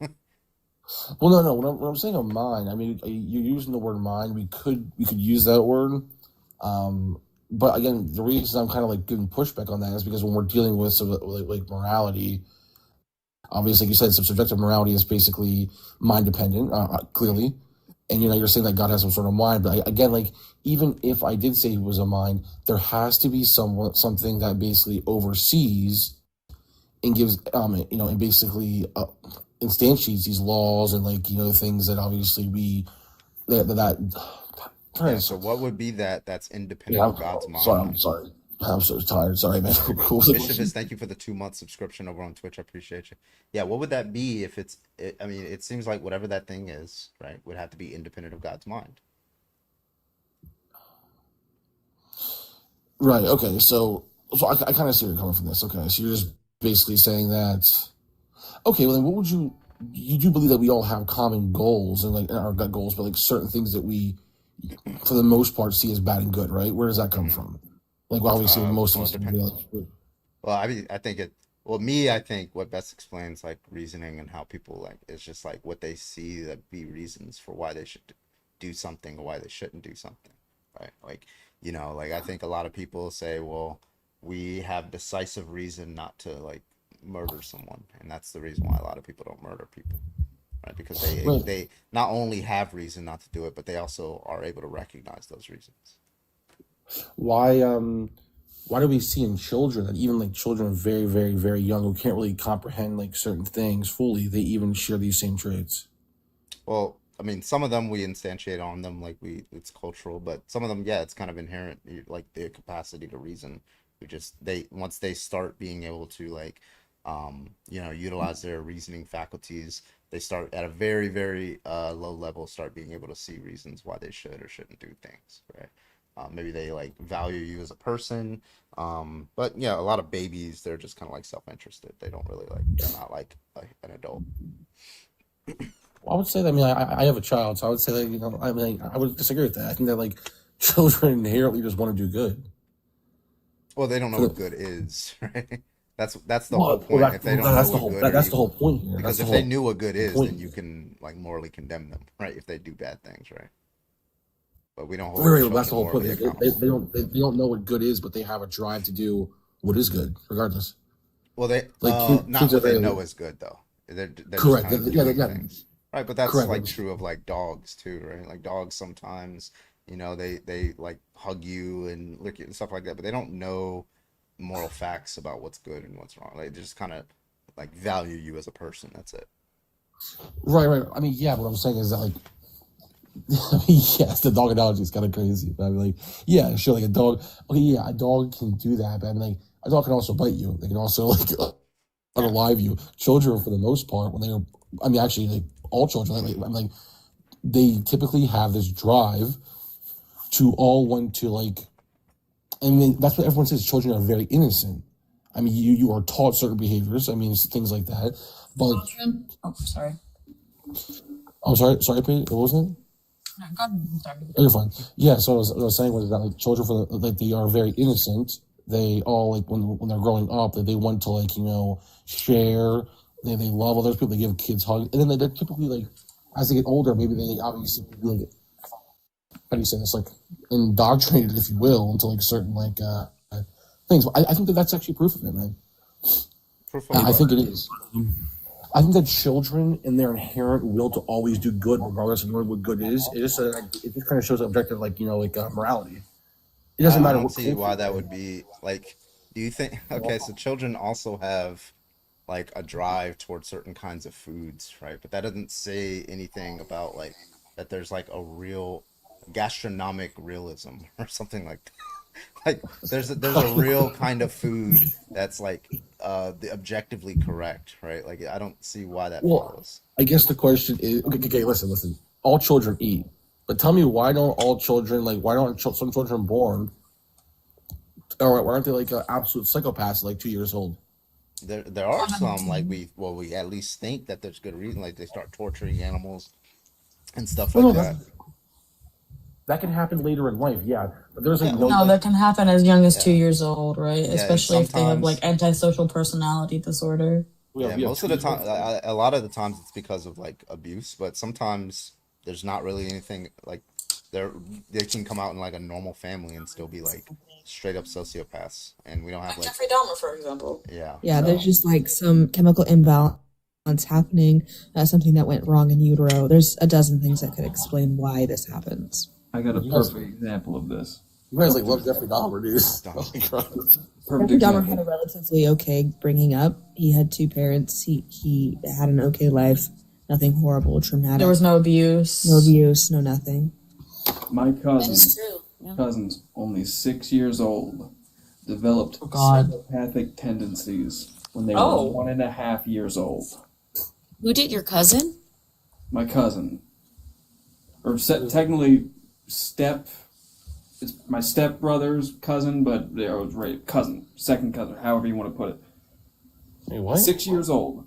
well, no. When I'm saying a mind, I mean you're using the word mind. We could use that word, but again, the reason I'm kind of like giving pushback on that is because when we're dealing with some like morality, obviously, like you said, some subjective morality is basically mind dependent, clearly, and you're saying that God has some sort of mind. But again, like even if I did say he was a mind, there has to be something that basically oversees and gives and basically instantiates these laws and like things that obviously Yeah, so what would be that's independent yeah, of God's mind? I'm sorry. I'm so tired. Sorry, man. Bishopus, thank you for the 2-month subscription over on Twitch. I appreciate you. Yeah, what would that be if I mean, it seems like whatever that thing is, right, would have to be independent of God's mind. Right. Okay. So I kind of see where you're coming from this. Okay. So you're just basically saying that. Okay. Well, then what would you do believe that we all have common goals and like our gut goals, but like certain things that we, for the most part, see as bad and good, right? Where does that come from? Like, well, obviously, most of us. Well, I mean, I think I think what best explains like reasoning and how people like, it's just like what they see that be reasons for why they should do something or why they shouldn't do something, right? Like, like I think a lot of people say, well, we have decisive reason not to like murder someone, and that's the reason why a lot of people don't murder people, right? Because they not only have reason not to do it, but they also are able to recognize those reasons. Why do we see in children that even like children very, very, very young who can't really comprehend like certain things fully, they even share these same traits? Well, I mean, some of them we instantiate on them, like it's cultural, but some of them, yeah, it's kind of inherent, like their capacity to reason. Once they start being able to like, utilize their reasoning faculties, they start at a very, very low level, start being able to see reasons why they should or shouldn't do things, right? Maybe they like value you as a person, but yeah, a lot of babies, they're just kind of like self-interested. They don't really they're not like an adult. Well, I would say that, I mean, I have a child, so I would say that, I mean, I would disagree with that. I think that like children inherently just want to do good. Well, they don't know what good is, right? That's the whole point. If they don't that's know the what whole, good that's or the whole evil, point here. because if they knew what good is, then you can like morally condemn them, right? If they do bad things, right? But we don't hold Right, children that's the whole point. morally They accountable. they don't know what good is, but they have a drive to do what is good, regardless. Well, they Like not kids are what they very know is good though. They're correct. just kind of Yeah, doing yeah, things, right? But that's correct. like true of like dogs too, right? Like dogs sometimes, they like hug you and lick you and stuff like that, but they don't know moral facts about what's good and what's wrong. They just kind of like value you as a person. That's it. Right. I mean, yeah. What I'm saying is that like, I mean, yes, the dog analogy is kind of crazy, but I mean, like, yeah, sure, like a dog. Okay, yeah, a dog can do that, but I mean, like, a dog can also bite you. They can also like unalive you. Children, for the most part, actually, like all children, like they typically have this drive to all want to like. I mean, that's what everyone says. Children are very innocent. I mean, you are taught certain behaviors. I mean, things like that. But Oh, sorry. I'm sorry, Pete. What was it? No, go ahead. I'm sorry. Oh, you're fine. Yeah. So what I was saying was that like children, they are very innocent. They all like when they're growing up, that they want to like share. They love other people. They give kids hugs, and then they typically like as they get older, maybe they obviously like, how do you say this, like indoctrinated, if you will, into like certain like things. But I think that's actually proof of it, man. I think it is. I think that children in their inherent will to always do good, regardless of knowing what good is, it just kind of shows an objective, like morality. It doesn't matter. I don't see why that would be like. Do you think? Okay, so children also have like a drive towards certain kinds of foods, right? But that doesn't say anything about like that. There's like a real gastronomic realism or something like that. Like there's a real kind of food that's like the objectively correct, right? Like I don't see why that follows. I guess the question is okay. Listen. All children eat. But tell me, why don't all children, like, why don't some children born, or why aren't they like absolute psychopaths at like 2 years old? There are some, like, we at least think that there's good reason, like they start torturing animals and stuff like that. That can happen later in life, yeah. But there's like No, that can happen as young as 2 years old, right? Yeah, Especially if they have sometimes- like antisocial personality disorder. Yeah, most of the time, a lot of the times it's because of like abuse, but sometimes there's not really anything like they can come out in like a normal family and still be like straight up sociopaths, and we don't have like Jeffrey Dahmer, for example. Yeah. Yeah, there's just like some chemical imbalance happening, something that went wrong in utero. There's a dozen things that could explain why this happens. I got a perfect example of this. You guys like love Jeffrey Dahmer, dude. Oh my God. Perfect Jeffrey Dahmer example. had a relatively okay bringing up. He had two parents. He had an okay life. Nothing horrible, traumatic. There was no abuse. No abuse, no nothing. My That is true. Yeah. cousin's only 6 years old, developed God. psychopathic tendencies when they Oh. were 1.5 years old. Who did your cousin? My cousin, or technically it's my stepbrother's cousin, but I was right, second cousin, however you want to put it. Wait, what? 6 years old,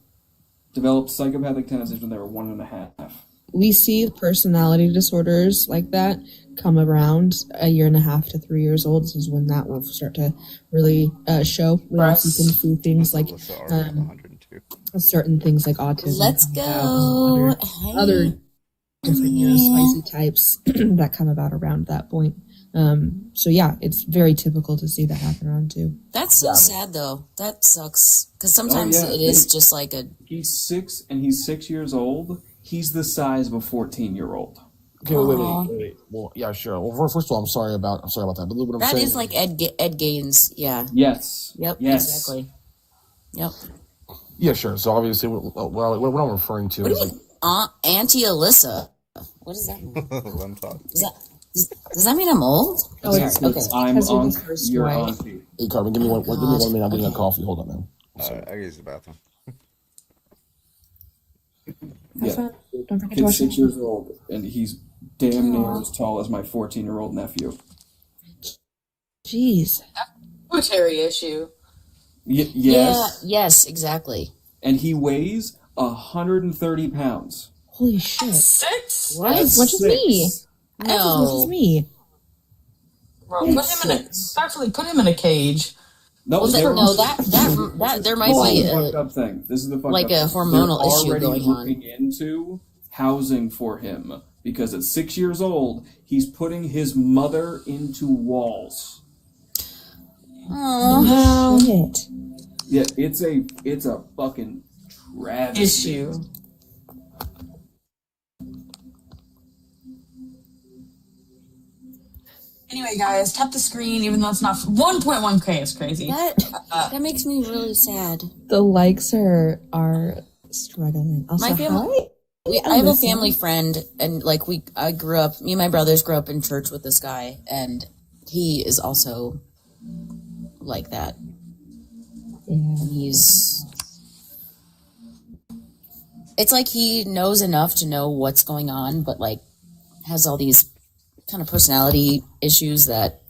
developed psychopathic tendencies when they were 1.5. We see personality disorders like that come around a year and a half to 3 years old. This is when that will start to really show. We also can see things like certain things like autism. Let's go. Other different neurospicy types that come about around that point. So yeah, it's very typical to see that happen around too. That's so sad, though. That sucks. Because sometimes it is just like a. He's 6 years old. He's the size of a 14-year-old. Okay, wait. Well, yeah, sure. Well, first of all, I'm sorry about that. But look what I'm That saying. is like Ed Gaines. Yeah. Yes. Yep. Yes. Exactly. Yep. Yeah, sure. So obviously, what I'm referring to What do is you like mean, Auntie Alyssa? What does that mean? Let him talk. Does that mean I'm old? Oh, it's okay. I'm because you're on the first your wife. auntie. Hey, Carmen, give me one minute. I'm getting a coffee. Hold on, man. I gotta use the bathroom. Yeah. Don't forget to Kid's wash 6 years old, and he's damn near as tall as my 14-year-old nephew. Jeez. Pituitary issue. Yes. Yeah. Yes. Exactly. And he weighs 130 pounds. Holy shit. 6? That's as much as me. No. That's as much as me. Bro, put him in a cage. No, Well, there- that there might This be is the a, fucked up thing. This is the fucked like up a thing. hormonal They're issue already going on. looking into housing for him because at 6 years old, he's putting his mother into walls. Oh. Shit. Yeah, it's a fucking travesty. Issue. Anyway, guys, tap the screen, even though it's not 1.1K is crazy. That makes me really sad. The likes are struggling. Also, My family. hi. I have a Listen. family friend, and like me and my brothers grew up in church with this guy, and he is also like that. Yeah. And it's like he knows enough to know what's going on, but like has all these kind of personality issues that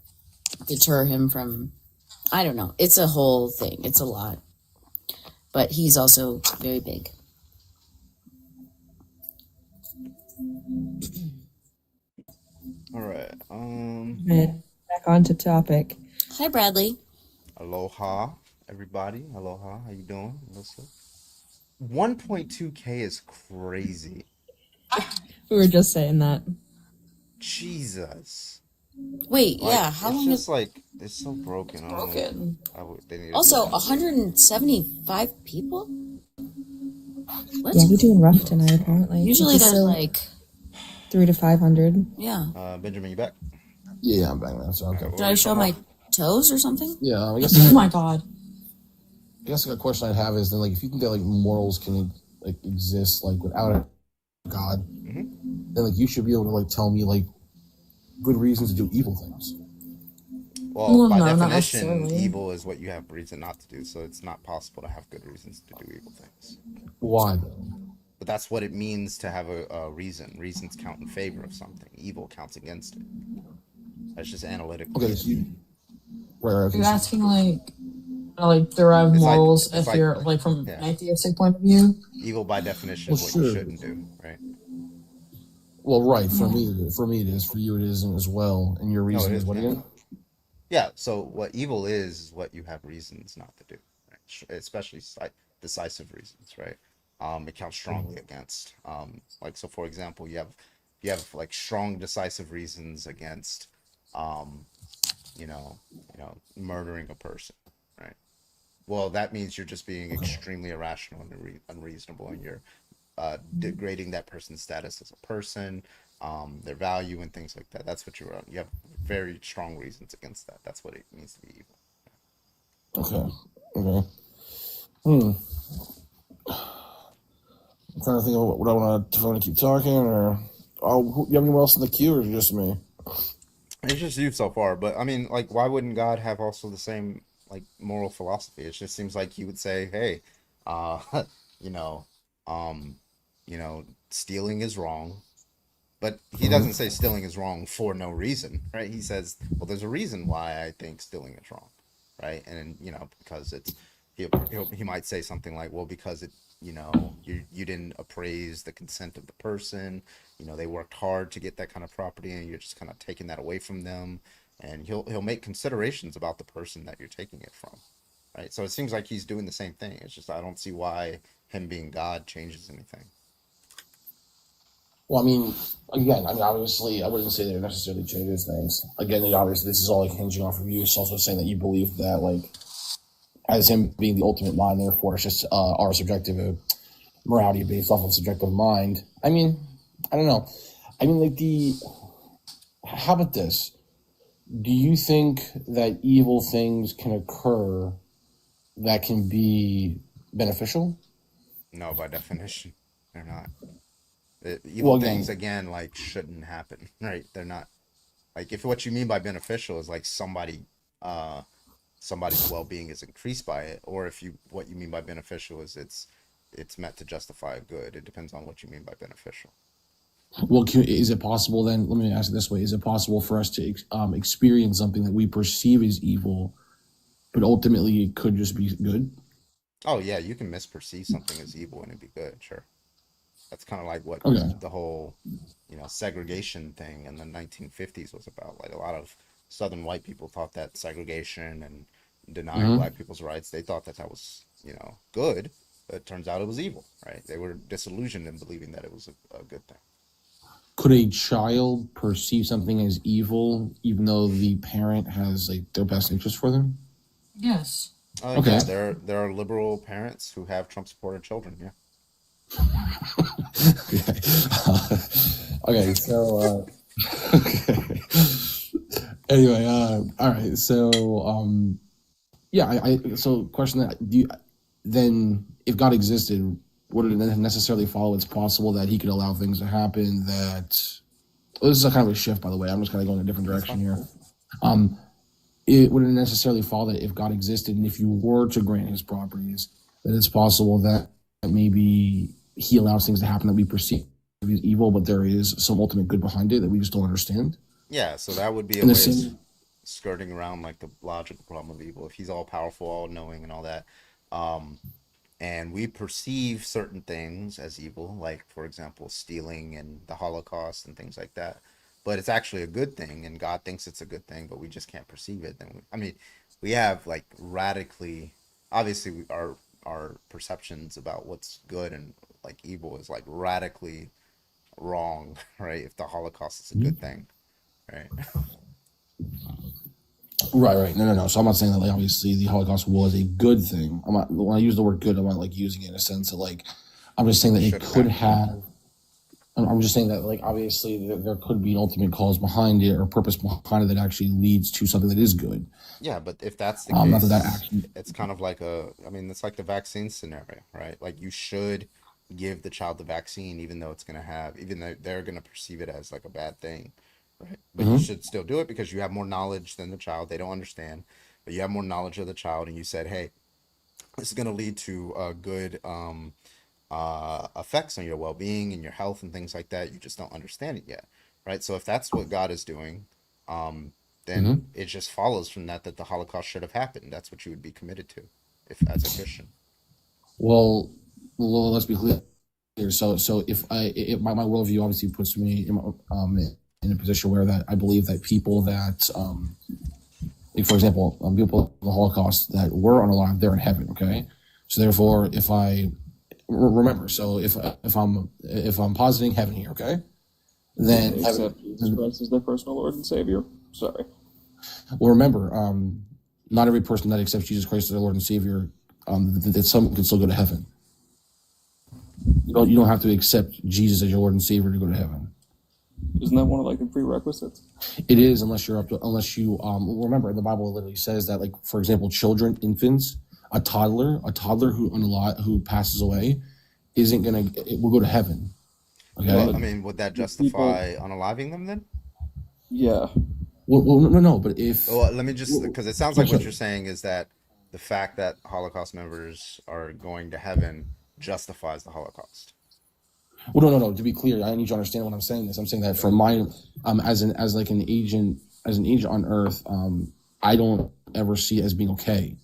deter him from, I don't know. It's a whole thing. It's a lot. But he's also very big. All right. Back on to topic. Hi, Bradley. Aloha, everybody. Aloha. How you doing? What's up? 1.2K is crazy. We were just saying that. Jesus. Wait, Like, yeah. How it's long just is like it's so broken. I don't know. Broken. They need to also do 175 people? What? Yeah, we're doing rough tonight apparently. Usually Which is there's still like 300 to 500. yeah. Benjamin, you back? Yeah, I'm back, man. So okay. Did I show my toes or something? Yeah, I guess. Oh my god. I guess a question I'd have is then, like, if you think that like morals can like exist like without a God, then like you should be able to like tell me like good reasons to do evil things. Well, by no, not definition, necessarily. evil is what you have reason not to do. So it's not possible to have good reasons to do evil things. Why though? But But that's what it means to have a reason. Reasons count in favor of something. Evil counts against it. That's just analytical. Okay, Are you asking like derive It's morals it's if you're like from an atheistic point of view? Evil by definition Well, is what you sure. shouldn't do, right? Well, right. For me it is. For you, it isn't as well. And your No, reason it is is. what Yeah. again? Yeah. So what evil is what you have reasons not to do, right? Especially decisive reasons, right? It counts strongly against. Like so, for example, you have like strong decisive reasons against, you know, murdering a person, right? Well, that means you're just being extremely irrational and unreasonable, and you're degrading that person's status as a person, their value, and things like that. That's what you have very strong reasons against that. That's what it means to be evil. Okay. Hmm. I'm trying to think of what I want to. If I want to keep talking, or you have anyone else in the queue, or is it just me? It's just you so far, but I mean, like, why wouldn't God have also the same like moral philosophy? It just seems like He would say, "Hey, uh, you know, um, stealing is wrong," but He doesn't say stealing is wrong for no reason, right? He says, "Well, there's a reason why I think stealing is wrong," right? And because he might say something like, "Well, because you didn't appraise the consent of the person, they worked hard to get that kind of property, and you're just kind of taking that away from them." And he'll make considerations about the person that you're taking it from, right? So it seems like He's doing the same thing. It's just I don't see why Him being God changes anything. Well, I mean, again, obviously, I wouldn't say that it necessarily changes things. Again, obviously, this is all like hinging off of you. It's also saying that you believe that, like, as Him being the ultimate mind, therefore, it's just our subjective morality based off of subjective mind. I mean, I don't know. I mean, how about this? Do you think that evil things can occur that can be beneficial? No, by definition, they're not. Evil Well, things again like shouldn't happen, right? They're not. Like if what you mean by beneficial is like somebody's well-being is increased by it, or if what you mean by beneficial is it's meant to justify a good. It depends on what you mean by beneficial. Well, is it possible then? Let me ask it this way: is it possible for us to experience something that we perceive as evil, but ultimately it could just be good? Oh yeah, you can misperceive something as evil and it'd be good, sure. That's kind of like what the whole, segregation thing in the 1950s was about. Like a lot of Southern white people thought that segregation and denying Black people's rights, they thought that was, good, but it turns out it was evil, right? They were disillusioned in believing that it was a good thing. Could a child perceive something as evil even though the parent has like their best interest for them? Yes. Okay. Yeah, there are liberal parents who have Trump-supported children, yeah. Okay, so okay. Anyway, all right. So yeah, so question that do you then if God existed, would it necessarily follow it's possible that He could allow things to happen that this is a kind of a shift, by the way. I'm just kind of going a different direction here. It wouldn't necessarily follow that if God existed and if you were to grant His properties, that it's possible that maybe He allows things to happen that we perceive as evil, but there is some ultimate good behind it that we just don't understand. Yeah, so that would be a way of skirting around like the logical problem of evil. If He's all powerful, all knowing, and all that, and we perceive certain things as evil, like for example, stealing and the Holocaust and things like that, but it's actually a good thing, and God thinks it's a good thing, but we just can't perceive it. Then we have like radically, obviously, our perceptions about what's good and like evil is like radically wrong, right? If the Holocaust is a good thing, right? Right. No. So I'm not saying that like obviously the Holocaust was a good thing. When I use the word good, I'm not like using it in a sense of like I'm just saying that it could have. I'm just saying that like obviously there could be an ultimate cause behind it or purpose behind it that actually leads to something that is good. Yeah, but if that's the case, not that actually, it's kind of like it's like the vaccine scenario, right? Like you should give the child the vaccine, even though they're going to perceive it as like a bad thing, right? But you should still do it because you have more knowledge than the child. They don't understand, but you have more knowledge of the child, and you said, hey, this is going to lead to a good effects on your well-being and your health and things like that. You just don't understand it yet, right? So if that's what God is doing, then it just follows from that the Holocaust should have happened. That's what you would be committed to, if as a Christian. Well, let's be clear. So if my worldview obviously puts me in a position where that I believe that people that like for example, people in the Holocaust that were unalive, they're in heaven. Okay, so therefore, if I remember, so if I'm positing heaven here, okay, then accept Jesus Christ as their personal Lord and Savior. Sorry. Well, remember, not every person that accepts Jesus Christ as their Lord and Savior, that some can still go to heaven. You don't have to accept Jesus as your Lord and Savior to go to heaven. Isn't that one of like the prerequisites? It is, unless you remember the Bible literally says that, like for example, children, infants, a toddler who passes away will go to heaven. Okay. Well, I mean, would that justify unaliving them then? Yeah. Well, no. But if let me just, because it sounds like what you're saying is that the fact that Holocaust members are going to heaven justifies the Holocaust. Well, no. To be clear, I need you to understand what I'm saying. I'm saying that from my as an agent on Earth, I don't ever see it as being okay.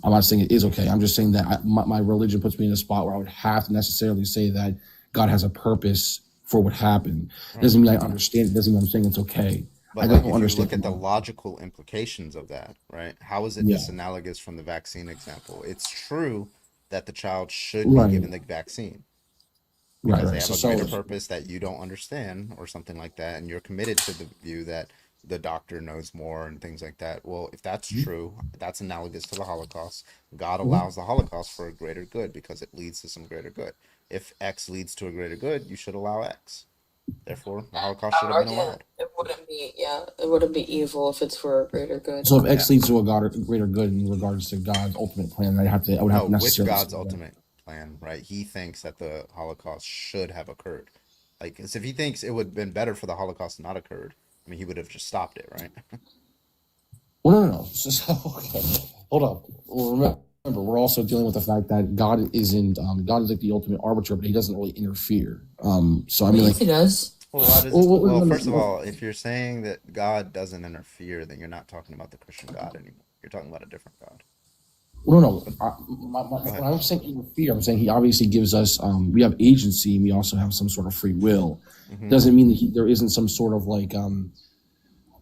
I'm not saying it is okay. I'm just saying that my religion puts me in a spot where I would have to necessarily say that God has a purpose for what happened. It doesn't mean I understand. It doesn't mean I'm saying it's okay. But like, if you look at the logical implications of that, right? How is it disanalogous from the vaccine example? It's true that the child should be given the vaccine because they have a greater purpose that you don't understand or something like that, and you're committed to the view that the doctor knows more and things like that. Well, if that's true, that's analogous to the Holocaust. God allows the Holocaust for a greater good because it leads to some greater good. If X leads to a greater good, you should allow X. Therefore, the Holocaust should have been allowed. It wouldn't be evil if it's for a greater good. So if X leads to a greater good in regards to God's ultimate plan, I would have to necessarily. With God's ultimate plan, right? He thinks that the Holocaust should have occurred. Like, if he thinks it would have been better for the Holocaust to not occurred, I mean, he would have just stopped it, right? Well, no. So, okay, hold on. Well, remember, we're also dealing with the fact that God isn't. God is like the ultimate arbiter, but He doesn't really interfere. So I mean, like he does. Well, first of all, if you're saying that God doesn't interfere, then you're not talking about the Christian God anymore. You're talking about a different God. Well, no. When I'm saying interfere, I'm saying He obviously gives us. We have agency, and we also have some sort of free will. Doesn't mean that there isn't some sort of like.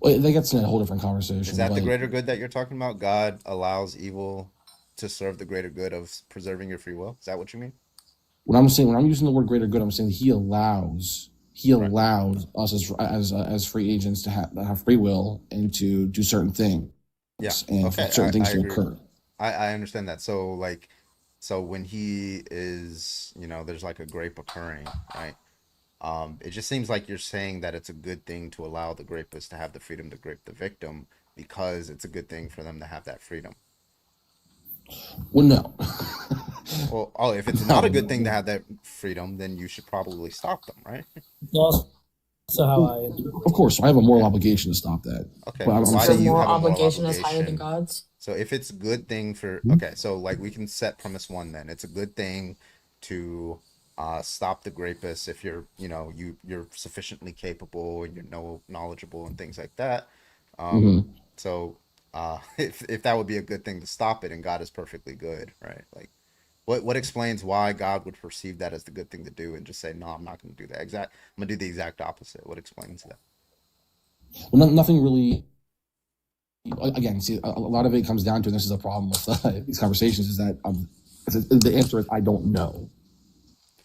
Well, that gets in a whole different conversation. Is that the greater good that you're talking about? God allows evil to serve the greater good of preserving your free will. Is that what you mean? When I'm using the word greater good, I'm saying He allows us as free agents to have free will and to do certain things. Yeah. And for certain things to occur. I understand that. So when He is, there's like a grape occurring, right? It just seems like you're saying that it's a good thing to allow the grapist to have the freedom to grape the victim because it's a good thing for them to have that freedom. Well, no. Well, if it's not a good thing to have that freedom, then you should probably stop them, right? So how of course, I have a moral obligation to stop that. Okay, why do you have a moral obligation is higher than God's? So if it's a good thing for so like we can set premise one then. It's a good thing to stop the grapist if you're you're sufficiently capable and you're knowledgeable and things like that. So if that would be a good thing to stop it, and God is perfectly good, right? Like what explains why God would perceive that as the good thing to do and just say, no, I'm not going to do that. I'm going to do the exact opposite. What explains that? Well, nothing really. Again, see, a lot of it comes down to, and this is a problem with these conversations, is that the answer is I don't know.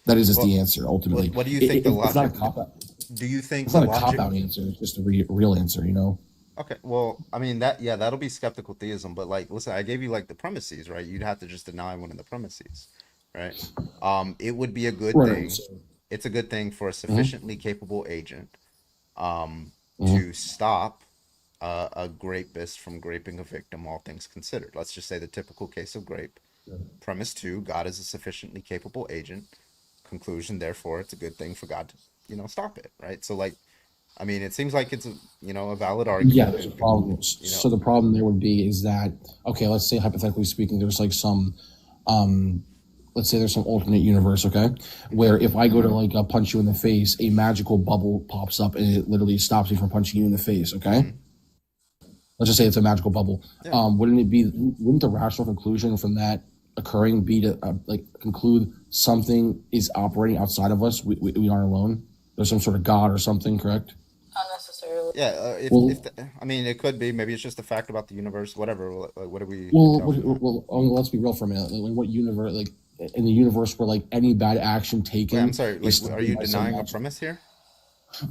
That is just the answer ultimately. What do you think the logic? It's not a cop-out. Do you think it's not a cop-out answer? It's just a real answer, Okay, well, I mean that'll be skeptical theism, but like, listen, I gave you like the premises, right? You'd have to just deny one of the premises, right? It would be a good thing. It's a good thing for a sufficiently capable agent, to stop a grapist from graping a victim, all things considered. Let's just say the typical case of grape. Premise 2: God is a sufficiently capable agent. Conclusion: therefore, it's a good thing for God to, stop it, right? So like. I mean, it seems like it's a valid argument. Yeah, there's a problem. So the problem there would be is that, okay, let's say hypothetically speaking, there's like some let's say there's some alternate universe, okay, where if I go to like punch you in the face, a magical bubble pops up and it literally stops me from punching you in the face, okay? Let's just say it's a magical bubble. Yeah. Wouldn't the rational conclusion from that occurring be to like conclude something is operating outside of us? We aren't alone. There's some sort of God or something, correct? Not necessarily. Yeah, Well- I mean, it could be. Maybe it's just a fact about the universe. Whatever. Like, what are we? Well, let's be real for a minute. Like, what universe? Like in the universe where like any bad action taken. Wait, I'm sorry. Like, is are you by some denying the magic- premise here?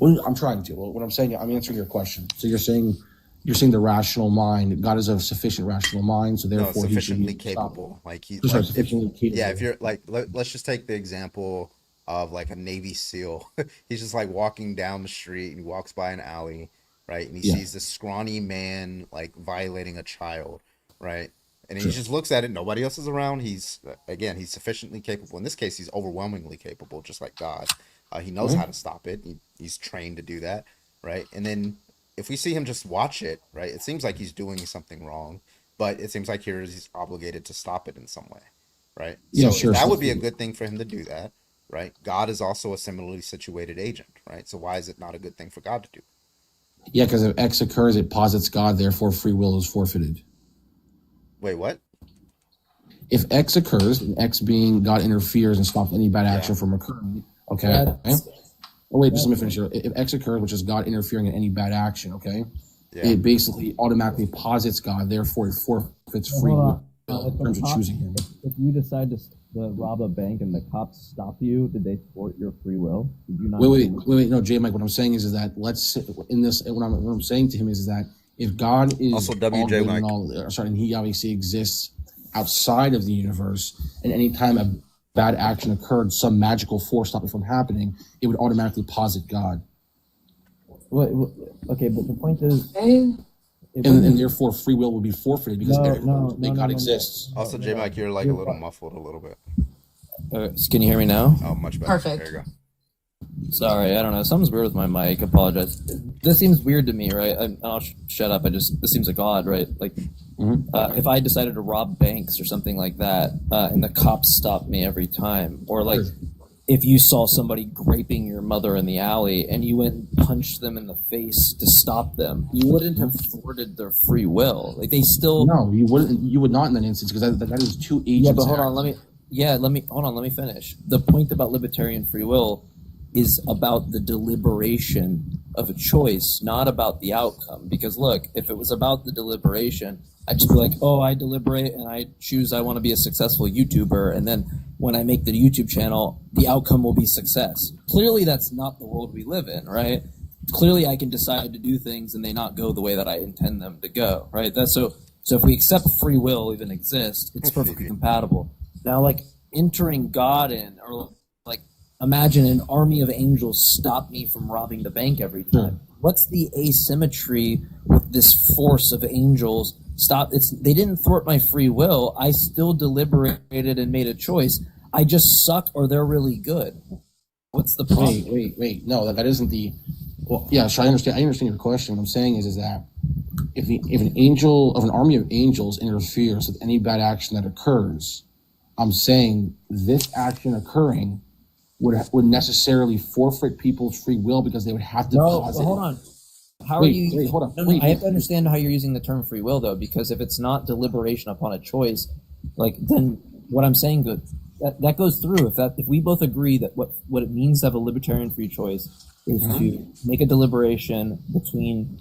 Well, I'm trying to. What I'm saying, I'm answering your question. So you're saying the rational mind, God is a sufficient rational mind, so therefore he should sufficiently be capable. Like he, Sorry, like, sufficiently capable. Yeah, if you're like, let's just take the example of like a Navy SEAL. He's just like walking down the street and he walks by an alley, right? And he Yeah. sees this scrawny man like violating a child, right? And he Sure. just looks at it. Nobody else is around. He's sufficiently capable. In this case, he's overwhelmingly capable, just like God. He knows Mhm. how to stop it. He's trained to do that, right? And then if we see him just watch it, right, it seems like he's doing something wrong, but it seems like here he's obligated to stop it in some way, right? Yeah, So sure. that would be a good thing for him to do that, right? God is also a similarly situated agent, right? So why is it not a good thing for God to do? Yeah, because if X occurs, it posits God, therefore free will is forfeited. Wait, what? If X occurs, and X being God interferes and stops any bad action from occurring, okay? That's- Oh, wait, just let me finish here. If X occurs, which is God interfering in any bad action, okay? Yeah. It basically automatically posits God, therefore it forfeits free will in terms of choosing him. If you decide to rob a bank and the cops stop you, did they thwart your free will? Did you not? Wait. No, J Mike. What I'm saying is that let's in this. What I'm saying to him is that if God is Also, WJ all good Mike. and all, sorry, and he obviously exists outside of the universe, and any time a bad action occurred, some magical force stopped it from happening, it would automatically posit God, Okay, but the point is, and therefore free will would be forfeited because God exists. Also, J Mike, you're like a little muffled a little bit. Can you hear me now? Oh, much better. Perfect. There you go. Sorry, I don't know. Something's weird with my mic. Apologize. This seems weird to me, right? I'll shut up. This seems like odd, right? Like, if I decided to rob banks or something like that, and the cops stopped me every time, or like, if you saw somebody graping your mother in the alley and you went and punched them in the face to stop them, you wouldn't have thwarted their free will. Like, they still. No, you wouldn't. You would not in that instance because that is two agents. Yeah, but hold on. Let me finish. The point about libertarian free will is about the deliberation of a choice, not about the outcome. Because look, if it was about the deliberation, I'd just be like, oh, I deliberate and I choose I want to be a successful YouTuber, and then when I make the YouTube channel, the outcome will be success. Clearly that's not the world we live in, right? Clearly I can decide to do things and they not go the way that I intend them to go, right? So if we accept free will even exists, it's perfectly compatible. Now, like, entering God in, or like, imagine an army of angels stop me from robbing the bank every time. What's the asymmetry with this force of angels? They didn't thwart my free will. I still deliberated and made a choice. I just suck, or they're really good. What's the problem? Wait. No, that isn't the. Well, yeah. So I understand your question. What I'm saying is that if an army of angels interferes with any bad action that occurs, I'm saying this action occurring would necessarily forfeit people's free will because they would have to. Hold on. Wait, hold on. I have to understand how you're using the term free will, though, because if it's not deliberation upon a choice, like, then what I'm saying that goes through. If we both agree that what it means to have a libertarian free choice is to make a deliberation between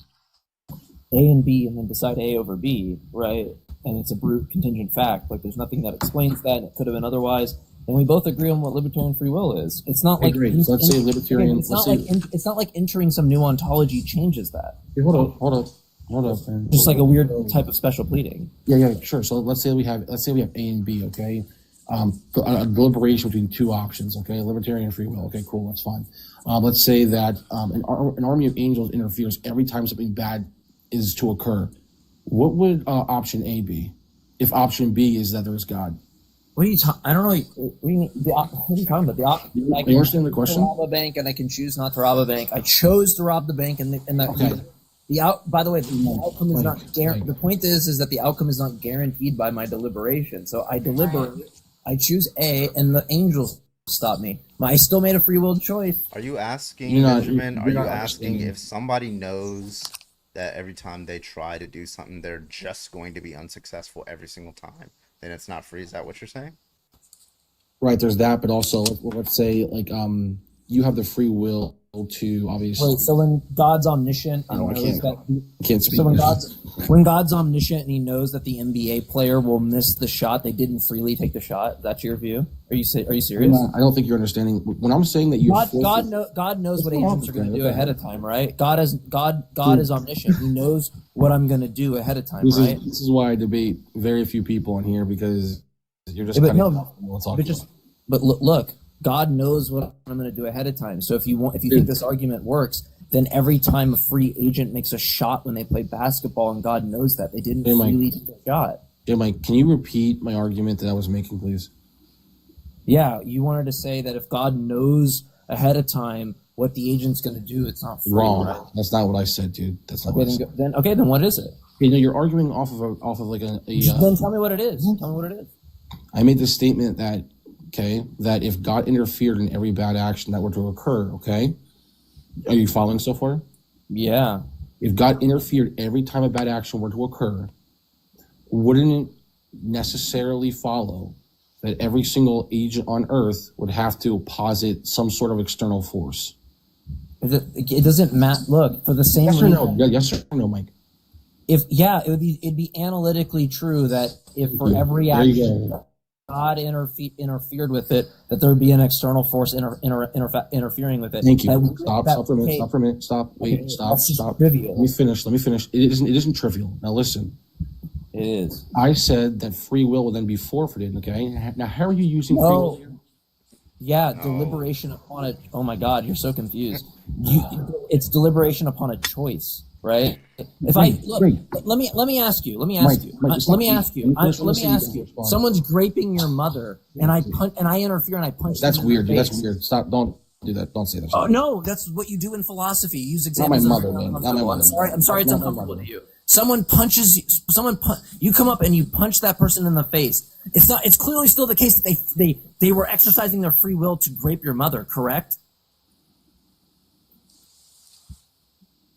A and B and then decide A over B, right? And it's a brute contingent fact. Like, there's nothing that explains that, and it could have been otherwise. And we both agree on what libertarian free will is. It's not like So let's say libertarian. It's not like entering some new ontology changes that. Hold up. Just like a weird type of special pleading. Yeah, sure. So let's say we have A and B. Okay, a deliberation between two options. Okay, libertarian and free will. Okay, cool. That's fine. Let's say that an army of angels interferes every time something bad is to occur. What would option A be if option B is that there is God? What are you talking? I don't know. What do you mean? What are you talking about? Are you understanding the question? Rob a bank, and I can choose not to rob a bank. I chose to rob the bank, and by the way, the outcome is not guaranteed. The point is that the outcome is not guaranteed by my deliberation. So I deliberate, I choose A, and the angels stop me. I still made a free will choice. Are you asking, You're not- Benjamin? you're Are you not asking understanding. if somebody knows that every time they try to do something, they're just going to be unsuccessful every single time? Then it's not free. Is that what you're saying? Right, there's that, but also let's say like you have the free will to obviously. Wait, so when God's omniscient and No, I knows can't. that I can't speak. so when God's omniscient and he knows that the NBA player will miss the shot, they didn't freely take the shot. That's your view? Are you serious? I don't think you're understanding. When I'm saying that you God knows what agents are going to do ahead of time, right? God is omniscient. He knows what I'm going to do ahead of time, right? This is why I debate very few people in here because you're just Yeah, but kind no, of but look, God knows what I'm going to do ahead of time. So if you think this argument works, then every time a free agent makes a shot when they play basketball, and God knows that they didn't freely take a shot. Yeah, Mike, can you repeat my argument that I was making, please? Yeah, you wanted to say that if God knows ahead of time what the agent's going to do, it's not free. Wrong. Right? That's not what I said, dude. That's not Okay, what I said. then what is it? Okay, no, you're arguing off of like a Then tell me what it is. Tell me what it is. I made the statement that that if God interfered in every bad action that were to occur, okay? Are you following so far? Yeah. If God interfered every time a bad action were to occur, wouldn't it necessarily follow that every single agent on Earth would have to posit some sort of external force? It doesn't matter. Look, for the same Yes or reason. no? Yeah, yes or no, Mike? It'd be analytically true that if for every There you action go. God interfered with it, that there would be an external force interfering with it. Thank you. That- Stop for a minute. okay. Stop for a minute. Stop. Wait. Okay, Stop. that's just Stop. trivial. Let me finish. It isn't trivial. Now listen. It is. I said that free will will then be forfeited. Okay. Now, how are you using free will? No. Yeah, deliberation upon a. Oh my God, you're so confused. It's deliberation upon a choice, right? If I look, let me ask you. Let me ask you. Someone's graping your mother, and I interfere and I punch. That's them in the weird. Dude. That's face. weird. Stop. Don't do that. Don't say that. Oh no, that's what you do in philosophy. You use Not my examples. mother, man. Not my mother. I'm sorry. It's Not my uncomfortable mother. to you. Someone punches you. You come up and you punch that person in the face. It's not. It's clearly still the case that they were exercising their free will to grape your mother. Correct.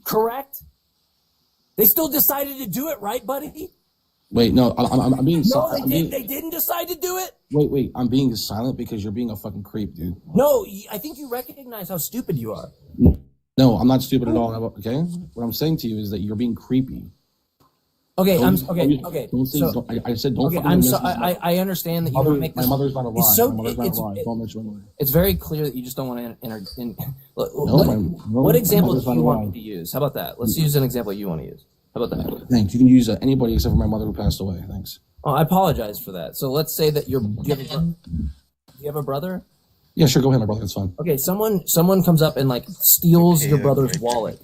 Correct. They still decided to do it, right, buddy? Wait. No. I'm being. No, I'm they being- didn't. They didn't decide to do it. Wait. I'm being silent because you're being a fucking creep, dude. No, I think you recognize how stupid you are. No, I'm not stupid at all. Okay. What I'm saying to you is that you're being creepy. Okay, Don't- okay. Don't say. So- I said don't. Okay, fucking I'm mention so, my I understand that you mother- don't make this. My mother's not alive. It's so, My mother's not it's, alive. Don't mention my mother. it's very clear that you just don't want to enter. No, What example my mother's do you not want alive. me to use? How about that? Let's use an example you want to use. How about that? Thanks. You can use anybody except for my mother who passed away. Thanks. Oh, I apologize for that. So let's say that do you have a brother? Yeah, sure. Go ahead, my brother. That's fine. Okay, someone comes up and like steals your brother's wallet.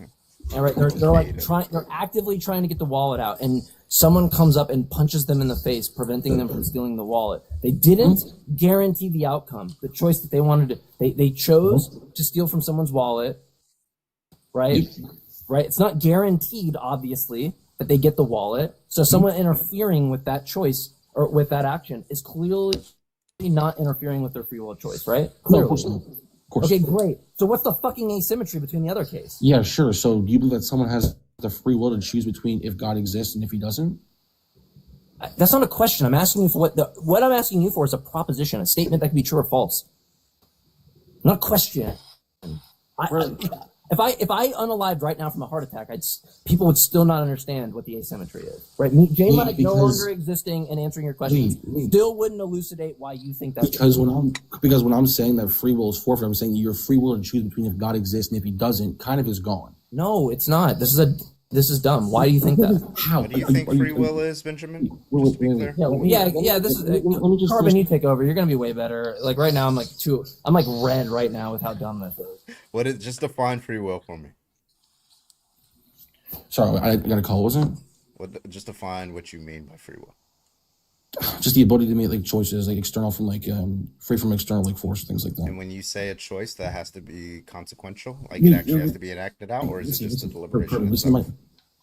All right, they're actively trying to get the wallet out, and someone comes up and punches them in the face, preventing them from stealing the wallet. They didn't guarantee the outcome, the choice that they wanted to. They chose to steal from someone's wallet, right? Right. It's not guaranteed, obviously, that they get the wallet. So someone interfering with that choice or with that action is clearly not interfering with their free will choice, right? No, Clearly. of course not. Of course. Okay, great. So what's the fucking asymmetry between the other case? Yeah, sure. So do you believe that someone has the free will to choose between if God exists and if He doesn't? That's not a question. I'm asking you for what I'm asking you for is a proposition, a statement that can be true or false. Not a question. If I unalived right now from a heart attack, people would still not understand what the asymmetry is, right? J Mike no longer existing and answering your questions still wouldn't elucidate why you think that's because when I'm saying that free will is forfeit, I'm saying your free will to choose between if God exists and if He doesn't kind of is gone. No, it's not. This is dumb. Why do you think that? How? What do you think free will is, Benjamin? Just to be clear. Yeah. This is Corbin. You take over. You're gonna be way better. Like right now, I'm like red right now with how dumb this is. What is just define free will for me? Sorry, I got a call. Wasn't Just define what you mean by free will. just the ability to make like choices, like external from like free from external like force, things like that. And when you say a choice, that has to be consequential, like it actually has to be enacted out, or is it just a deliberation? Listen to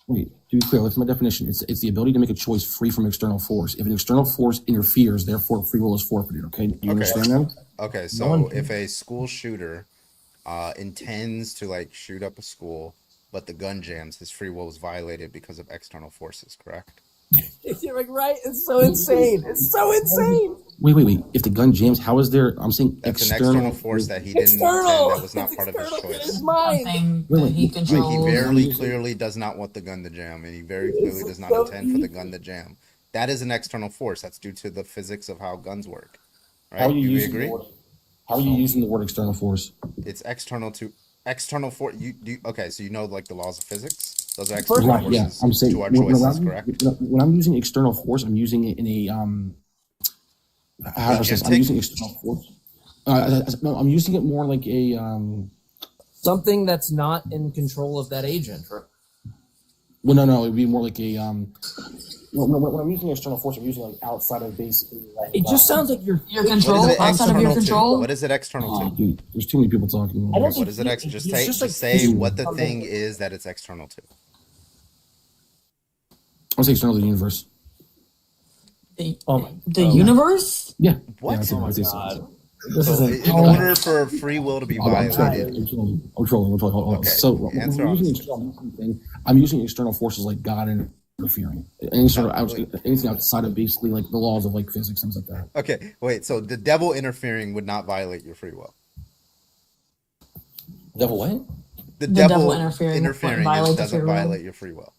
Wait, to be clear, what's my definition? It's the ability to make a choice free from external force. If an external force interferes, therefore free will is forfeited. Okay, do you understand that? Okay, so if a school shooter intends to like shoot up a school, but the gun jams, his free will is violated because of external forces, correct? You're like, right? It's so insane. It's so insane. Wait. If the gun jams, how is there? I'm saying That's an external force that he didn't intend, that was not part of his choice. Something Really? that he Like controls. he very clearly does not want the gun to jam, and he very clearly does not intend for the gun to jam. That is an external force. That's due to the physics of how guns work. Right? How are you Do we using agree? the word? How are you using the word external force? It's external force. You do okay? So you know like the laws of physics. Those are external Right. forces Yeah. I'm saying to our choices, when correct? when I'm using external force, I'm using it in a how do I say this? I'm Agentic? using external force. No, I'm using it more like a Something that's not in control of that agent. Well, no, it'd be more like a No, when I'm using external force, I'm using like outside of basically. Like, It just sounds like you're Your control outside of your control. What is it external to? Dude, there's too many people talking. What is it? Just say what the thing is that it's external to. I'll say external to the universe. The universe? Yeah. What? Yeah, Oh my I'd say God. so. So in order for free will to be violated, I'm trolling. Hold on. Okay, So answer I'm using external forces like God interfering. Anything outside of basically like the laws of like physics, things like that. okay, wait. So the devil interfering would not violate your free will. Devil what? The devil devil interfering interfering doesn't violate the doesn't free will? violate your free will.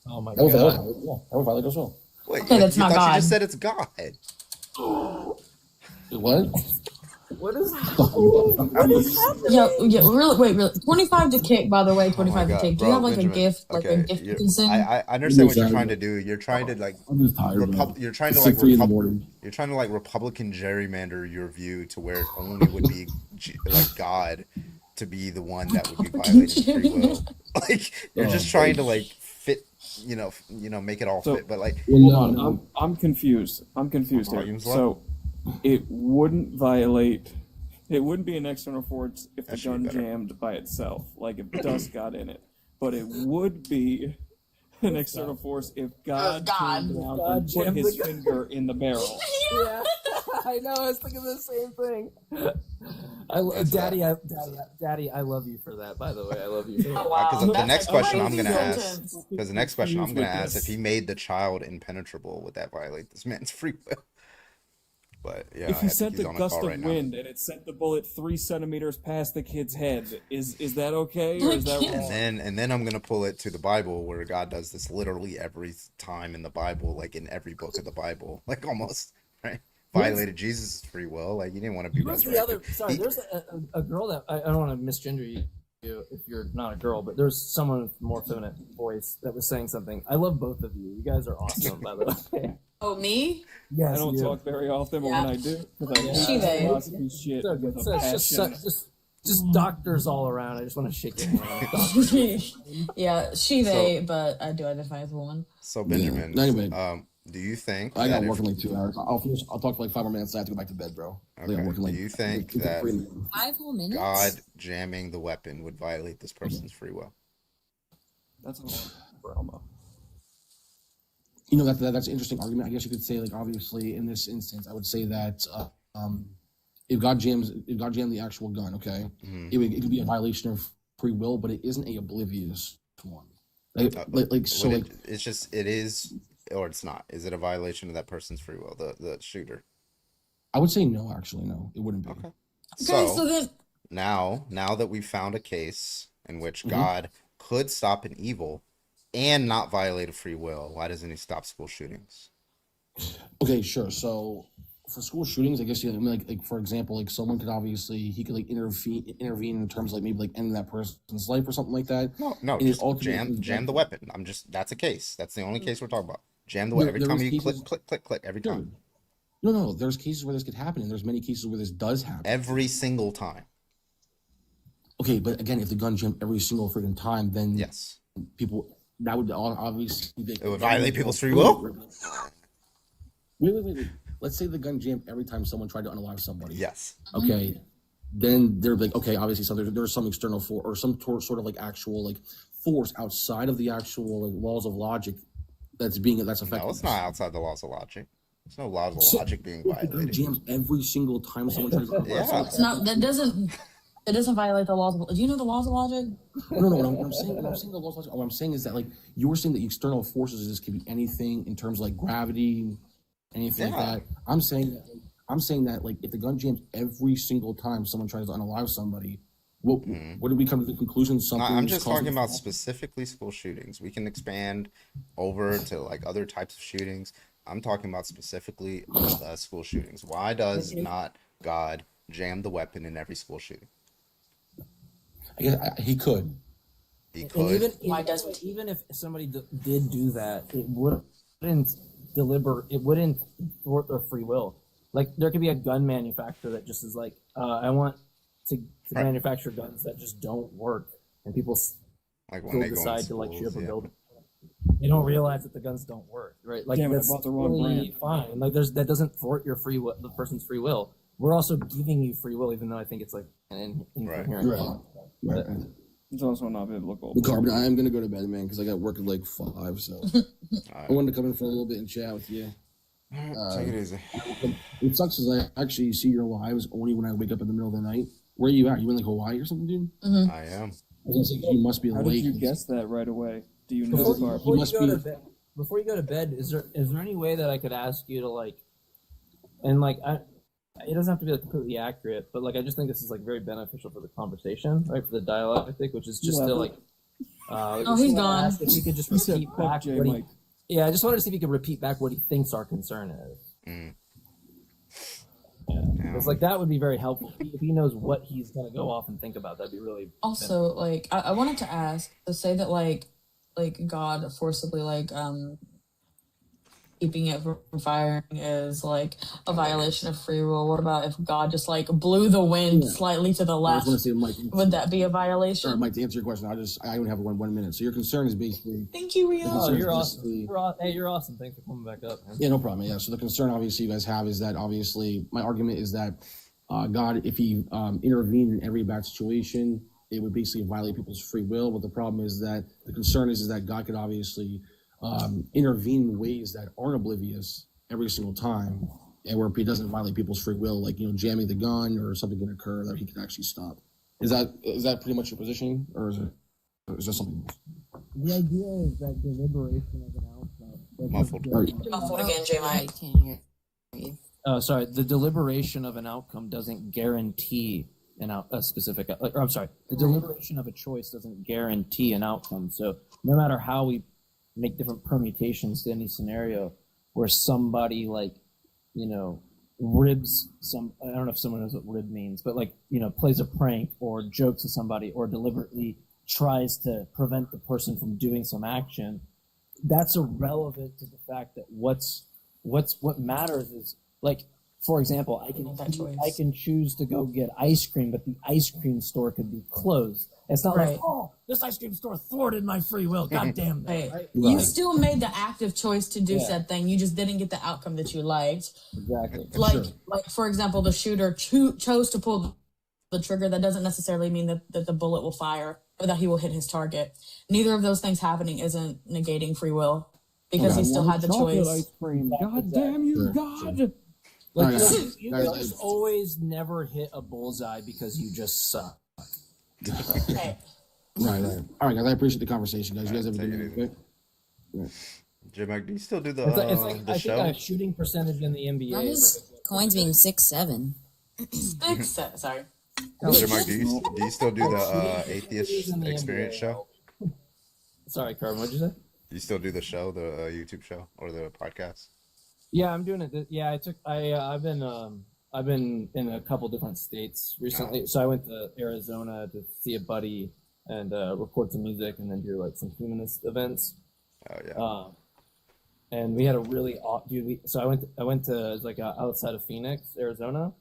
Oh my That would god. violate, yeah, that would violate as well. Wait, Okay, that's you not thought God. you just said it's God. What? What is happening? What is happening? Yeah, really. 25 to kick, by the way, 25 to God, kick. Do you bro, have like Benjamin, a gift, like a okay, gift you- consent? I understand what you're trying to do. You're trying to like I'm just tired. man. you're trying to It's like 3 in the morning. you're trying to like Republican gerrymander your view to where it only would be like God to be the one that would be violating free will. Like you're just trying to like fit, make it all So- fit. But like, Well, no. I'm confused. I'm confused here. Volumes what? So, it wouldn't violate. It wouldn't be an external force if the That should gun be better. jammed by itself, like if dust got in it. But it would be an external force if God turned around God and put jammed his the gun. finger in the barrel. Yeah, I know. I was thinking the same thing. Daddy, I love you for that. By the way, I love you. For that. because the next That's question I'm crazy gonna ask, sentence. because the next question I'm gonna Confused with ask, if this. he made the child impenetrable, would that violate this man's free will? But yeah, If he sent he's a on a gust call of right now. wind and it sent the bullet 3 centimeters past the kid's head, is that okay or is that wrong? And then I'm gonna pull it to the Bible where God does this literally every time in the Bible, like in every book of the Bible, like almost right. Violated Jesus' free will, like he didn't want to be Who's resurrected. the other? Sorry, there's a girl that I don't want to misgender you if you're not a girl, but there's someone with a more feminine voice that was saying something. I love both of you. You guys are awesome, by the way. Oh, me? Yes, I don't you. talk very often, but Yeah. when I do, because I hate She, they. philosophy shit So with good. a So it's passion. just doctors all around. I just want to shake your hand. Yeah, she, they, but I do identify as a woman. So Benjamin, Yeah. Anyway. Do you think I got that work in like 2 hours. I'll talk for like 5 more minutes. I have to go back to bed, bro. do you think that 5 whole minutes? God jamming the weapon would violate this person's free will? That's a lot for Elmo. You know that's an interesting argument. I guess you could say like obviously in this instance, I would say that if God jammed the actual gun, okay, Mhm. it could be a violation of free will, but it isn't a oblivious one. Like It is, or it's not. Is it a violation of that person's free will, the shooter? I would say no. Actually, no, it wouldn't be. Okay. So then, now that we've found a case in which Mhm. God could stop an evil and not violate a free will, why doesn't he stop school shootings? Okay, sure. So for school shootings, I guess like for example, like someone could obviously he could like intervene in terms of like maybe like ending that person's life or something like that. No, And it just ultimately- jam the weapon. That's a case. That's the only case we're talking about. Jam the There- weapon. Every there time is you cases- click, every Sure. time. No. There's cases where this could happen, and there's many cases where this does happen. Every single time. Okay, but again, if the gun jammed every single freaking time, then yes, people that would obviously it would violate people's free will. Wait. Let's say the gun jammed every time someone tried to unalive somebody. Yes. Okay. Then they're like, okay, obviously, so there's some external force or some sort of like actual like force outside of the actual like, laws of logic that's affecting. No, it's not outside the laws of logic. There's no laws of logic being violated. Jams every single time someone tries to. Yeah. It's not. That doesn't. It doesn't violate the laws. Do you know the laws of logic? No. What I'm saying the laws of logic. What I'm saying is that like you're saying that external forces this could be anything in terms of like gravity, anything like that. I'm saying that like if the gun jams every single time someone tries to unalive somebody, what do we come to the conclusion? Something. I'm just talking about specifically school shootings. We can expand over to like other types of shootings. I'm talking about specifically school shootings. Why does not God jam the weapon in every school shooting? I guess he could. He And could. even if somebody did do that, it wouldn't thwart their free will. Like there could be a gun manufacturer that just is like, I want to manufacture guns that just don't work, and people like when they decide to like shoot up a building. They don't realize that the guns don't work, right? Like Damn it, I that's bought the wrong totally brand. fine. Like that doesn't thwart your free will, the person's free will. We're also giving you free will, even though I think it's like an incoherent thought. Right. It's also not biblical. Well, Carbon, I am gonna go to bed, man, because I got work at like 5. So I wanted to come in for a little bit and chat with you. Take it easy. It sucks is I actually see your lives only when I wake up in the middle of the night. Where are you at? You in like Hawaii or something, dude? I am. I was gonna say, you must be How late. did you guess that right away? Do you know Before, the car? before you go to bed, is there any way that I could ask you to like, and like it doesn't have to be like, completely accurate, but like I just think this is like very beneficial for the conversation, right? For the dialectic, which is just to like. Oh, he's gone. If you could just repeat back what he, yeah, I just wanted to see if you could repeat back what he thinks our concern is. Yeah. It's like that would be very helpful if he knows what he's gonna go off and think about. That'd be really Also, like I wanted to ask to say that like God forcibly like keeping it from firing is like a violation of free will. What about if God just like blew the wind slightly to the I left? just want to say, Mike. Would that be a violation? Sorry, Mike. To answer your question, I only have 1 minute. So your concern is basically. Thank you, Rio. Oh, you're awesome. Hey, you're awesome. Thanks for coming back up, man. Yeah, no problem. Yeah. So the concern, obviously, you guys have is that obviously my argument is that God, if He intervened in every bad situation, it would basically violate people's free will. But the problem is that the concern is that God could obviously intervene in ways that aren't oblivious every single time, and where He doesn't violate people's free will, like jamming the gun or something can occur that He can actually stop. Is that pretty much your position, or is there something else? The idea is that deliberation of an outcome. Muffled again, J. Mike. I can't hear you. Sorry, the deliberation of an outcome doesn't guarantee a specific. Or I'm sorry, the deliberation of a choice doesn't guarantee an outcome. So no matter how we make different permutations to any scenario, where somebody ribs some. I don't know if someone knows what rib means, but plays a prank or jokes to somebody or deliberately tries to prevent the person from doing some action. That's irrelevant to the fact that what matters is, like, for example, I can choose to go get ice cream, but the ice cream store could be closed. It's not like, oh, this ice cream store thwarted my free will. God damn that. Right? You still made the active choice to do said thing. You just didn't get the outcome that you liked. Exactly. Like for example, the shooter chose to pull the trigger. That doesn't necessarily mean that the bullet will fire or that he will hit his target. Neither of those things happening isn't negating free will because he still had the choice. Ice cream. God damn you, God. Like, you just always never hit a bullseye because you just suck. Right. All right, guys. I appreciate the conversation, guys. You guys have a good night. Okay? J-Mac, do you still do the I show? think a shooting percentage in the NBA. Why is coins being 6-7? 6-7. Sorry. J-Mac, do you still do the Atheist Experience show? Sorry, Carmen. What'd you say? Do you still do the show, the YouTube show, or the podcast? Yeah, I'm doing it. Yeah, I've been in a couple different states recently. So I went to Arizona to see a buddy and record some music, and then do like some humanist events. Oh yeah. And we had a really so I went to like outside of Phoenix, Arizona,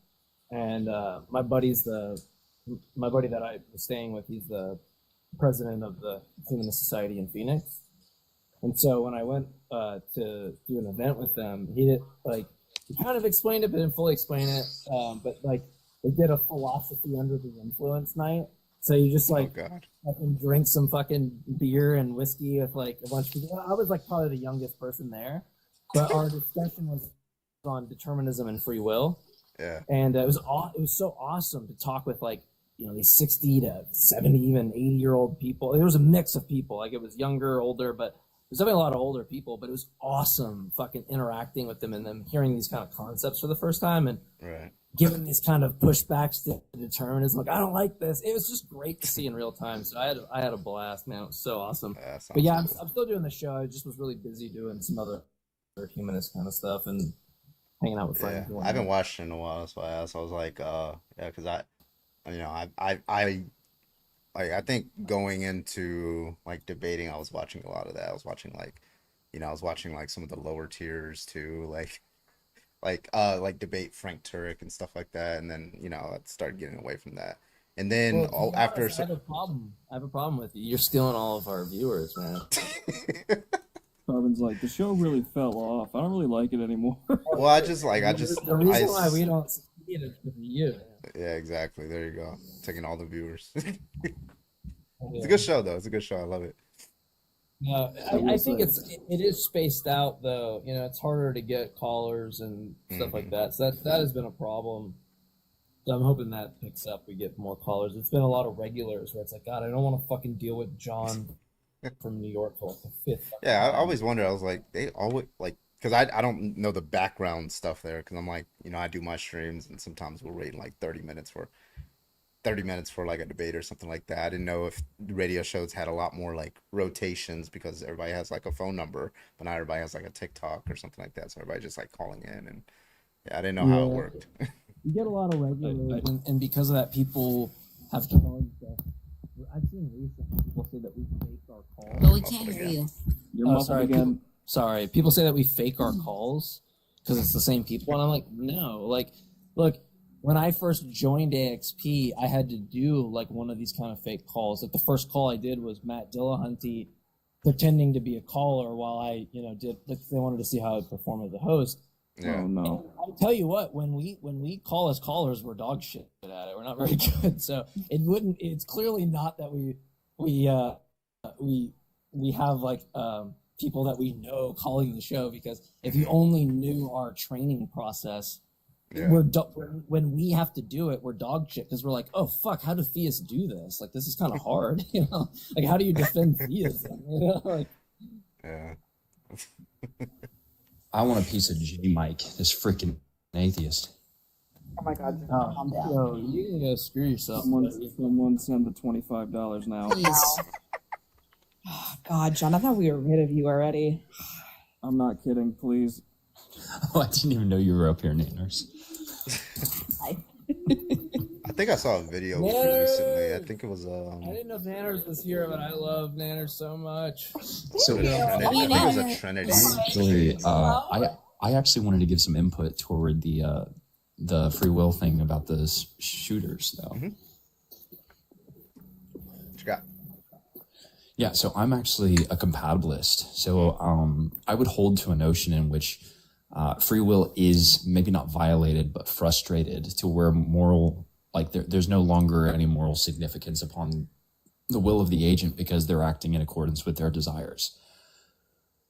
and my buddy that I was staying with, he's the president of the Humanist Society in Phoenix. And so when I went to do an event with them, he kind of explained it, but didn't fully explain it. But like they did a philosophy under the influence night, So you just like God. fucking drink some fucking beer and whiskey with like a bunch of people. I was like probably the youngest person there, but our discussion was on determinism and free will. Yeah. And it was so awesome to talk with like, these 60 to 70, even 80-year-old people. There was a mix of people. Like it was younger, older, but there's definitely a lot of older people, but it was awesome fucking interacting with them and them hearing these kind of concepts for the first time and giving these kind of pushbacks to determinism. Like, I don't like this. It was just great to see in real time. So I had a blast, man. It was so awesome. But yeah, I'm still doing the show. I just was really busy doing some other humanist kind of stuff and hanging out with friends. I haven't watched it in a while. That's why I asked. I was like, because I think going into like debating, I was watching a lot of that. I was watching like some of the lower tiers too, like debate Frank Turek and stuff like that. And then I started getting away from that. And then after I have a problem with you. You're stealing all of our viewers, man. Carbon's like, the show really fell off. I don't really like it anymore. Well, the reason why we don't succeed is for you. Yeah, exactly. There you go. Taking all the viewers. It's a good show, though. It's a good show. I love it. No, I think it is spaced out, though. It's harder to get callers and stuff like that. So that has been a problem. So I'm hoping that picks up. We get more callers. It's been a lot of regulars where it's like, God, I don't want to fucking deal with John from New York for like the fifth. Yeah, I always wonder. I was like, they always like, because I don't know the background stuff there. Because I'm like, I do my streams and sometimes we'll wait like 30 minutes for like a debate or something like that. I didn't know if radio shows had a lot more like rotations because everybody has like a phone number, but not everybody has like a TikTok or something like that. So everybody just like calling in, and I didn't know how it worked. You get a lot of regulars, and because of that, people have charged us. I've seen recently people say that we fake our calls. No, we can't hear you. You're muffled again. Sorry, people say that we fake our calls because it's the same people, and I'm like, no. Like, look, when I first joined AXP, I had to do like one of these kind of fake calls. Like the first call I did was Matt Dillahunty pretending to be a caller while I, did. Like, they wanted to see how I'd perform as a host. Yeah. Oh no. I'll tell you what, when we call as callers, we're dog shit at it. We're not very good. So it's clearly not that we have like people that we know calling the show, because if you only knew our training process, when we have to do it, we're dog shit, because we're like, oh fuck, how do theists do this? Like, this is kind of hard, like, how do you defend theism? Like, yeah. I want a piece of J Mike, this freaking atheist. Oh my God. Calm down. Yo, you can go screw yourself. Someone send the $25 now. Oh, God, John, I thought we were rid of you already. I'm not kidding, please. Oh, I didn't even know you were up here, Nanners. I think I saw a video with you recently. I think it was I didn't know if Nanners was here, but I love Nanners so much. So I think it was a Trinity. Actually, I actually wanted to give some input toward the free will thing about the shooters, though. Mm-hmm. What you got? Yeah, so I'm actually a compatibilist. So I would hold to a notion in which free will is maybe not violated, but frustrated to where there's no longer any moral significance upon the will of the agent because they're acting in accordance with their desires.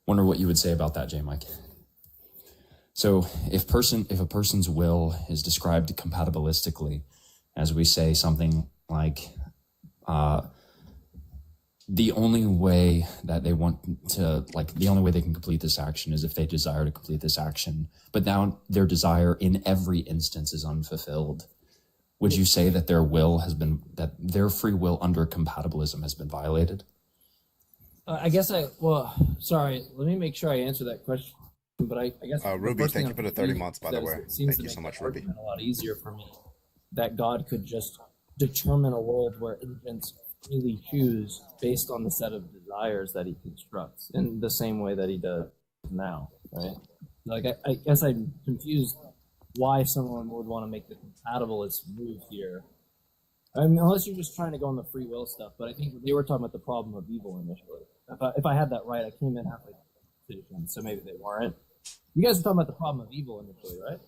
Wonder what you would say about that, J. Mike. So if a person's will is described compatibilistically, as we say something like, the only way that they want to, the only way they can complete this action is if they desire to complete this action, but now their desire in every instance is unfulfilled. Would you say that that their free will under compatibilism has been violated? Sorry, let me make sure I answer that question. But I guess Ruby, thank you for the 30 months, by the way. Thank you so much, Ruby. A lot easier for me that God could just determine a world where agents really choose based on the set of desires that he constructs in the same way that he does now, right? Like, I guess I'm confused why someone would want to make the compatibilist move here. I mean, unless you're just trying to go on the free will stuff, but I think they were talking about the problem of evil initially. If I had that right, I came in halfway through the conversation, so maybe they weren't. You guys were talking about the problem of evil initially, right?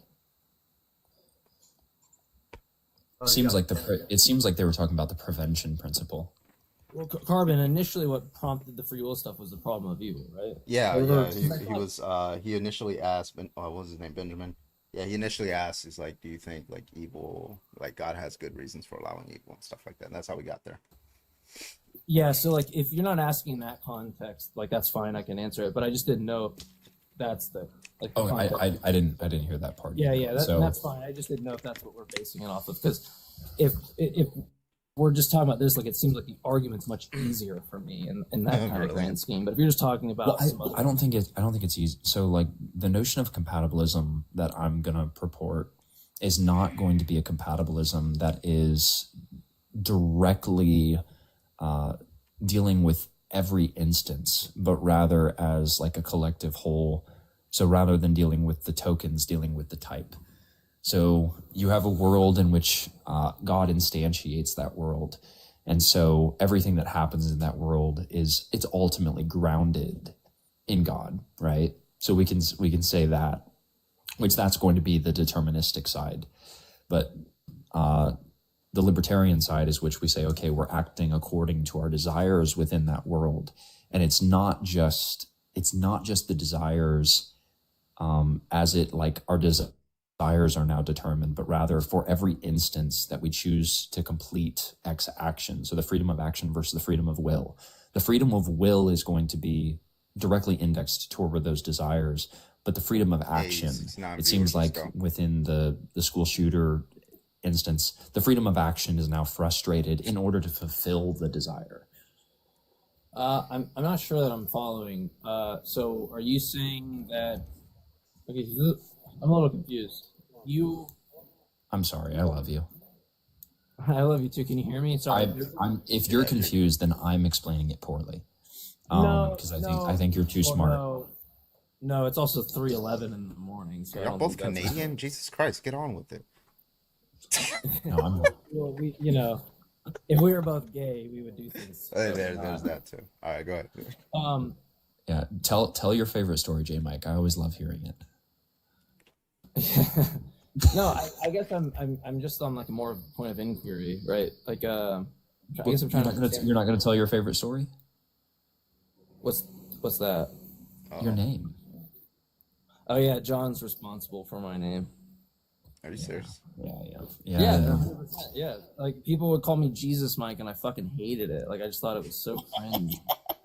Seems like it seems like they were talking about the prevention principle. Well, Carbon, initially what prompted the free will stuff was the problem of evil, right? Yeah, Or- yeah. He was he initially asked, what was his name, Benjamin? Yeah, he initially asked, he's like, do you think like evil, like God has good reasons for allowing evil and stuff like that? And that's how we got there. Yeah, so like if you're not asking in that context, like that's fine, I can answer it. But I just didn't know if that's the like. The Oh, context. I didn't hear that part. Yeah, either. yeah, So that's fine. I just didn't know if that's what we're basing it off of. Because if we're just talking about this, like it seems like the argument's much easier for me in that kind of Really? grand scheme. But if you're just talking about, some other I don't think it's easy. So like the notion of compatibilism that I'm gonna purport is not going to be a compatibilism that is directly dealing with every instance, but rather as like a collective whole. So rather than dealing with the tokens, dealing with the type. So you have a world in which God instantiates that world. And so everything that happens in that world it's ultimately grounded in God, right? So we can say that, which that's going to be the deterministic side. But the libertarian side is which we say, okay, we're acting according to our desires within that world. And it's not just the desires as it like our desires are now determined, but rather for every instance that we choose to complete X action. So the freedom of action versus the freedom of will. The freedom of will is going to be directly indexed toward those desires, but the freedom of action, it seems like within the school shooter instance, the freedom of action is now frustrated in order to fulfill the desire. I'm not sure that I'm following. So are you saying that? Okay, I'm a little confused. I'm sorry, I love you. I love you too. Can you hear me? Sorry. If you're confused, then I'm explaining it poorly. Because I think you're too smart. No, it's also 3:11 in the morning. So I You're don't both think that's- Canadian? Jesus Christ, get on with it. Well, if we were both gay, we would do things. There's that too. All right, go ahead. Yeah, tell your favorite story, J Mike. I always love hearing it. No, I guess I'm just on like a more point of inquiry, right? Like, I guess I'm trying to. You're not gonna tell your favorite story? What's that? Your name. Oh yeah, John's responsible for my name. Are you serious? Yeah. Like people would call me Jesus Mike, and I fucking hated it. Like I just thought it was so cringe.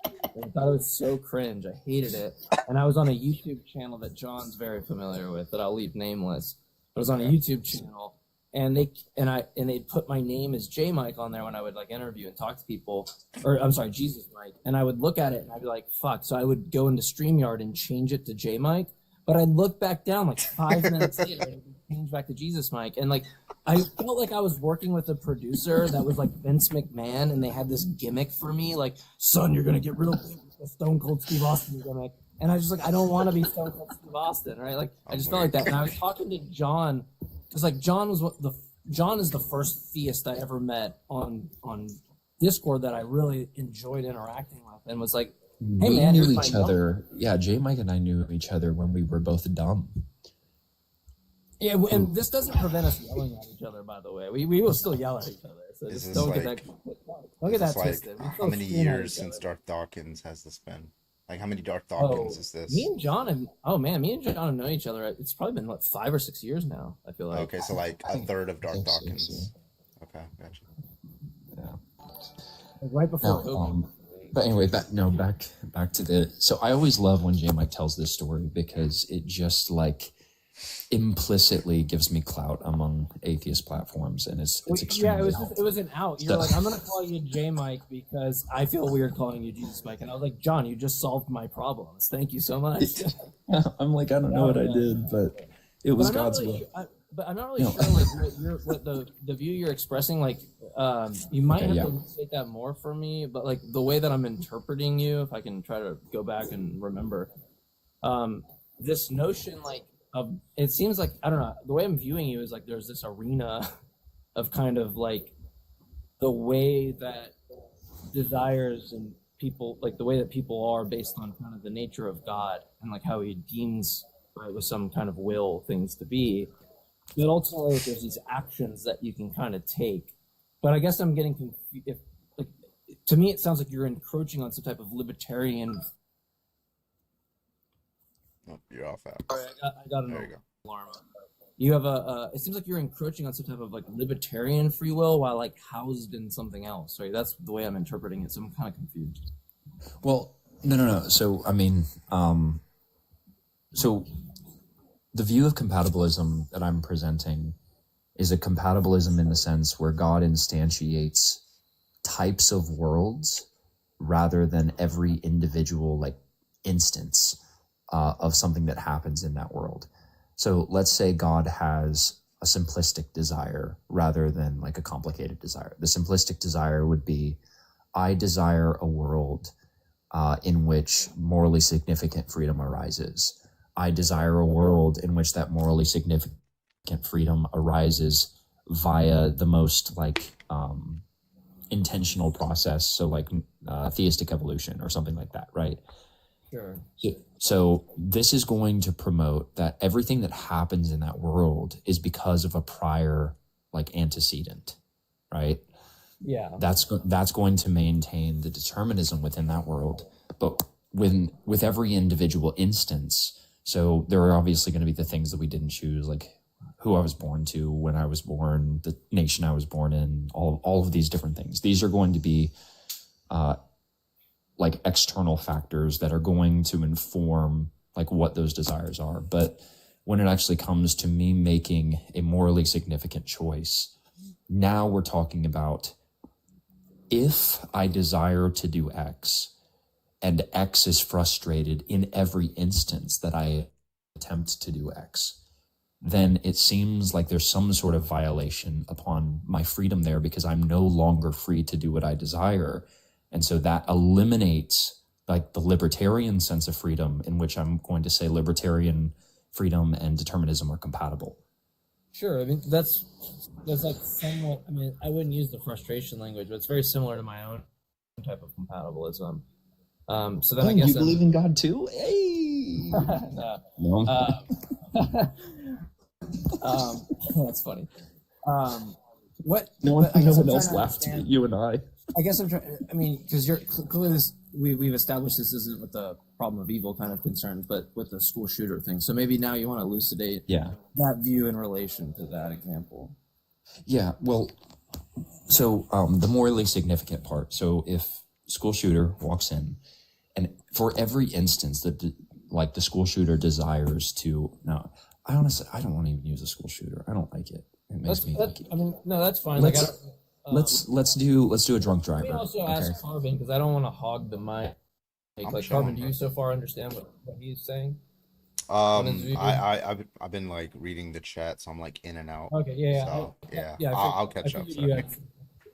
I thought it was so cringe. I hated it. And I was on a YouTube channel that John's very familiar with, that I'll leave nameless. I was on a YouTube channel, and they'd put my name as J Mike on there when I would like interview and talk to people, or I'm sorry, Jesus Mike. And I would look at it and I'd be like, fuck. So I would go into StreamYard and change it to J Mike. But I'd look back down like 5 minutes later and change back to Jesus Mike. And like, I felt like I was working with a producer that was like Vince McMahon, and they had this gimmick for me, like, son, you're going to get real big with the Stone Cold Steve Austin gimmick. And I was just like, I don't want to be Stone Cold Steve Austin, right? Like, I just felt like that. And I was talking to John, because like John is the first theist I ever met on Discord that I really enjoyed interacting with, and was like, hey We man, knew here's my each number. other. Yeah, J Mike and I knew each other when we were both dumb. Yeah, and this doesn't prevent us yelling at each other, by the way. We will still yell at each other. So Is just this don't like, get that like, twisted. We how still many scream at years each since other. Darth Dawkins has this been? Like, how many Darth Oh, Dawkins is this? me and John have known each other. It's probably been like 5 or 6 years now, I feel like. Okay, so like a third of Darth Dawkins. Okay, gotcha. Like right before No, COVID. but anyway, back to the. So I always love when J Mike tells this story, because it just like implicitly gives me clout among atheist platforms, and it's Yeah, extremely it was an out. You're So- like, I'm gonna call you J Mike because I feel weird calling you Jesus Mike, and I was like, John, you just solved my problems. Thank you so much. I'm like, I don't know what I did, but it was But I'm not God's really will. But I'm not really No. sure what the view you're expressing. Like, you might Okay, have yeah. to state that more for me. But like the way that I'm interpreting you, if I can try to go back and remember, this notion like of it seems like, I don't know, the way I'm viewing you is like there's this arena of kind of like the way that desires and people, like the way that people are based on kind of the nature of God and like how he deems, right, with some kind of will things to be. But ultimately, there's these actions that you can kind of take. But I guess I'm getting confused. Like, to me, it sounds like you're encroaching on some type of libertarian. Oh, you're off app. I got an There you go. alarm. You have it seems like you're encroaching on some type of like libertarian free will while like housed in something else, right? That's the way I'm interpreting it. So I'm kind of confused. Well, no. So, I mean, so the view of compatibilism that I'm presenting is a compatibilism in the sense where God instantiates types of worlds rather than every individual like instance of something that happens in that world. So let's say God has a simplistic desire rather than like a complicated desire. The simplistic desire would be, I desire a world in which morally significant freedom arises. I desire a world in which that morally significant freedom arises via the most like intentional process. So like theistic evolution or something like that, right? Sure. So this is going to promote that everything that happens in that world is because of a prior like antecedent, right? Yeah. That's going to maintain the determinism within that world. But with every individual instance, so there are obviously going to be the things that we didn't choose, like who I was born to, when I was born, the nation I was born in, all of these different things. These are going to be like external factors that are going to inform like what those desires are. But when it actually comes to me making a morally significant choice, now we're talking about if I desire to do X and X is frustrated in every instance that I attempt to do X, then it seems like there's some sort of violation upon my freedom there because I'm no longer free to do what I desire. And so that eliminates like the libertarian sense of freedom, in which I'm going to say libertarian freedom and determinism are compatible. Sure. I mean, that's like somewhat, I mean, I wouldn't use the frustration language, but it's very similar to my own type of compatibilism. So then I guess you believe in God too? Hey! No. No. That's funny. What? No one I'm else trying to left. understand- You and I. I guess I'm trying. I mean, because you're clearly we've established this isn't with the problem of evil kind of concerns, but with the school shooter thing. So maybe now you want to elucidate that view in relation to that example. Yeah. Well, so the morally significant part. So if school shooter walks in, and for every instance that like the school shooter desires to, no, I honestly I don't want to even use a school shooter. I don't like it. It makes me. I mean, no, that's fine. Let's do a drunk driver. Let me also ask Carvin, because I don't want to hog the mic. Like Carvin, do you so far understand what he's saying? I've been like reading the chat, so I'm like in and out. Okay, yeah. So, I I'll catch up. I figured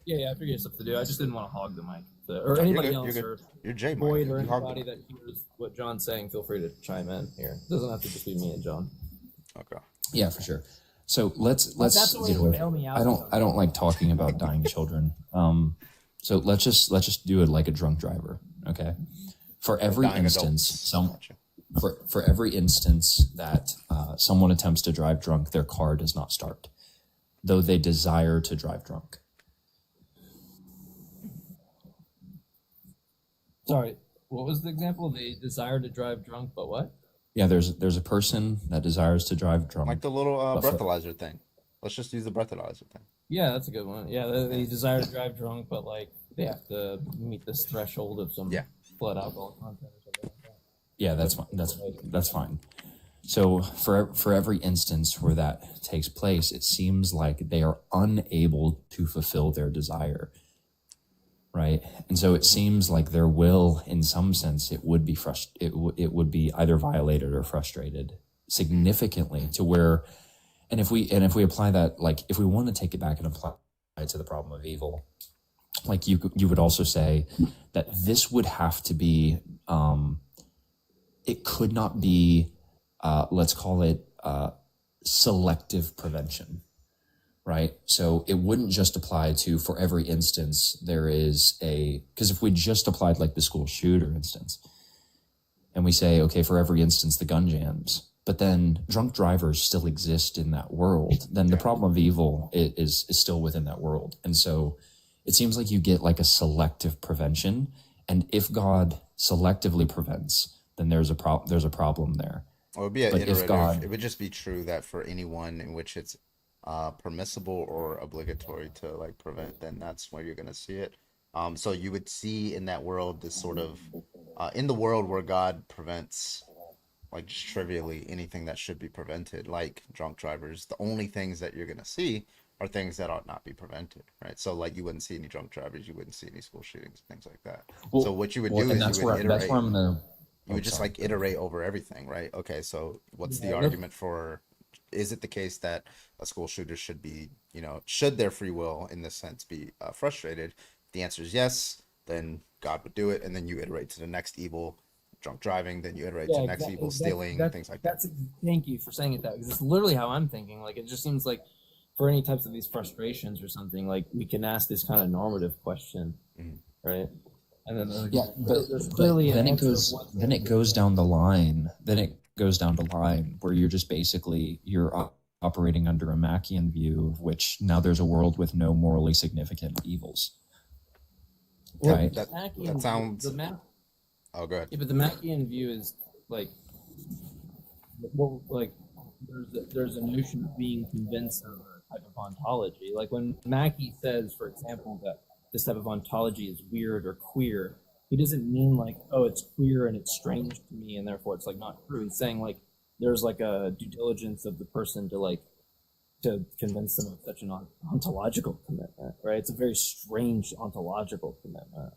you had stuff to do. I just didn't want to hog the mic. Or anybody else, or you're Jay, Boyd, Mike. or You hogged anybody that hears what John's saying, feel free to chime in here. It doesn't have to just be me and John. Okay. Yeah, for sure. So let's that's the way to bail me out. I don't like talking about dying children. So let's just do it like a drunk driver. Okay. For every Dying instance, for every instance that someone attempts to drive drunk, their car does not start, though they desire to drive drunk. Sorry, what was the example? They desire to drive drunk, but what? Yeah, there's a person that desires to drive drunk. Like the little breathalyzer thing. Let's just use the breathalyzer thing. Yeah, that's a good one. Yeah, they desire to drive drunk, but like they have to meet this threshold of some blood alcohol content or something like that. Yeah, that's fine. That's fine. So for every instance where that takes place, it seems like they are unable to fulfill their desire. Right. And so it seems like their will, in some sense, it would be it would be either violated or frustrated significantly to where, and if we apply that, like if we want to take it back and apply it to the problem of evil, like you would also say that this would have to be, it could not be, let's call it selective prevention. Right. So it wouldn't just apply to for every instance there is because if we just applied like the school shooter instance and we say, okay, for every instance, the gun jams, but then drunk drivers still exist in that world, then the problem of evil is still within that world. And so it seems like you get like a selective prevention. And if God selectively prevents, then there's a problem there. Or it would be an But iterative. if God, It would just be true that for anyone in which it's permissible or obligatory to like prevent, then that's where you're gonna see it. So you would see in that world this sort of in the world where God prevents like just trivially anything that should be prevented, like drunk drivers, the only things that you're gonna see are things that ought not be prevented, right? So like you wouldn't see any drunk drivers, you wouldn't see any school shootings, things like that. well, So what you would well, do and is that's you would where that's iterate. where I'm gonna. You Oh, would just sorry. like iterate over everything, right? Okay, so what's the Yeah, argument for? Is it the case that a school shooter should be, should their free will in this sense be frustrated? If the answer is yes, then God would do it, and then you iterate to the next evil, drunk driving. Then you iterate to yeah, the next exactly. evil, stealing, things like that. That's thank you for saying it that because it's literally how I'm thinking. Like it just seems like for any types of these frustrations or something, like we can ask this kind of normative question, right? And then Yeah, there's clearly an then it answer of goes what- then it goes down the line. Then it goes down the line where you're just basically operating under a Machian view, of which now there's a world with no morally significant evils. Well, Right? the That Machian that sounds. the Mac, Oh, go ahead. yeah, but the Machian view is like, well, like there's a notion of being convinced of a type of ontology. Like when Mackie says, for example, that this type of ontology is weird or queer, he doesn't mean like, oh, it's queer and it's strange to me and therefore it's like not true. He's saying like there's like a due diligence of the person to convince them of such an ontological commitment, right? It's a very strange ontological commitment.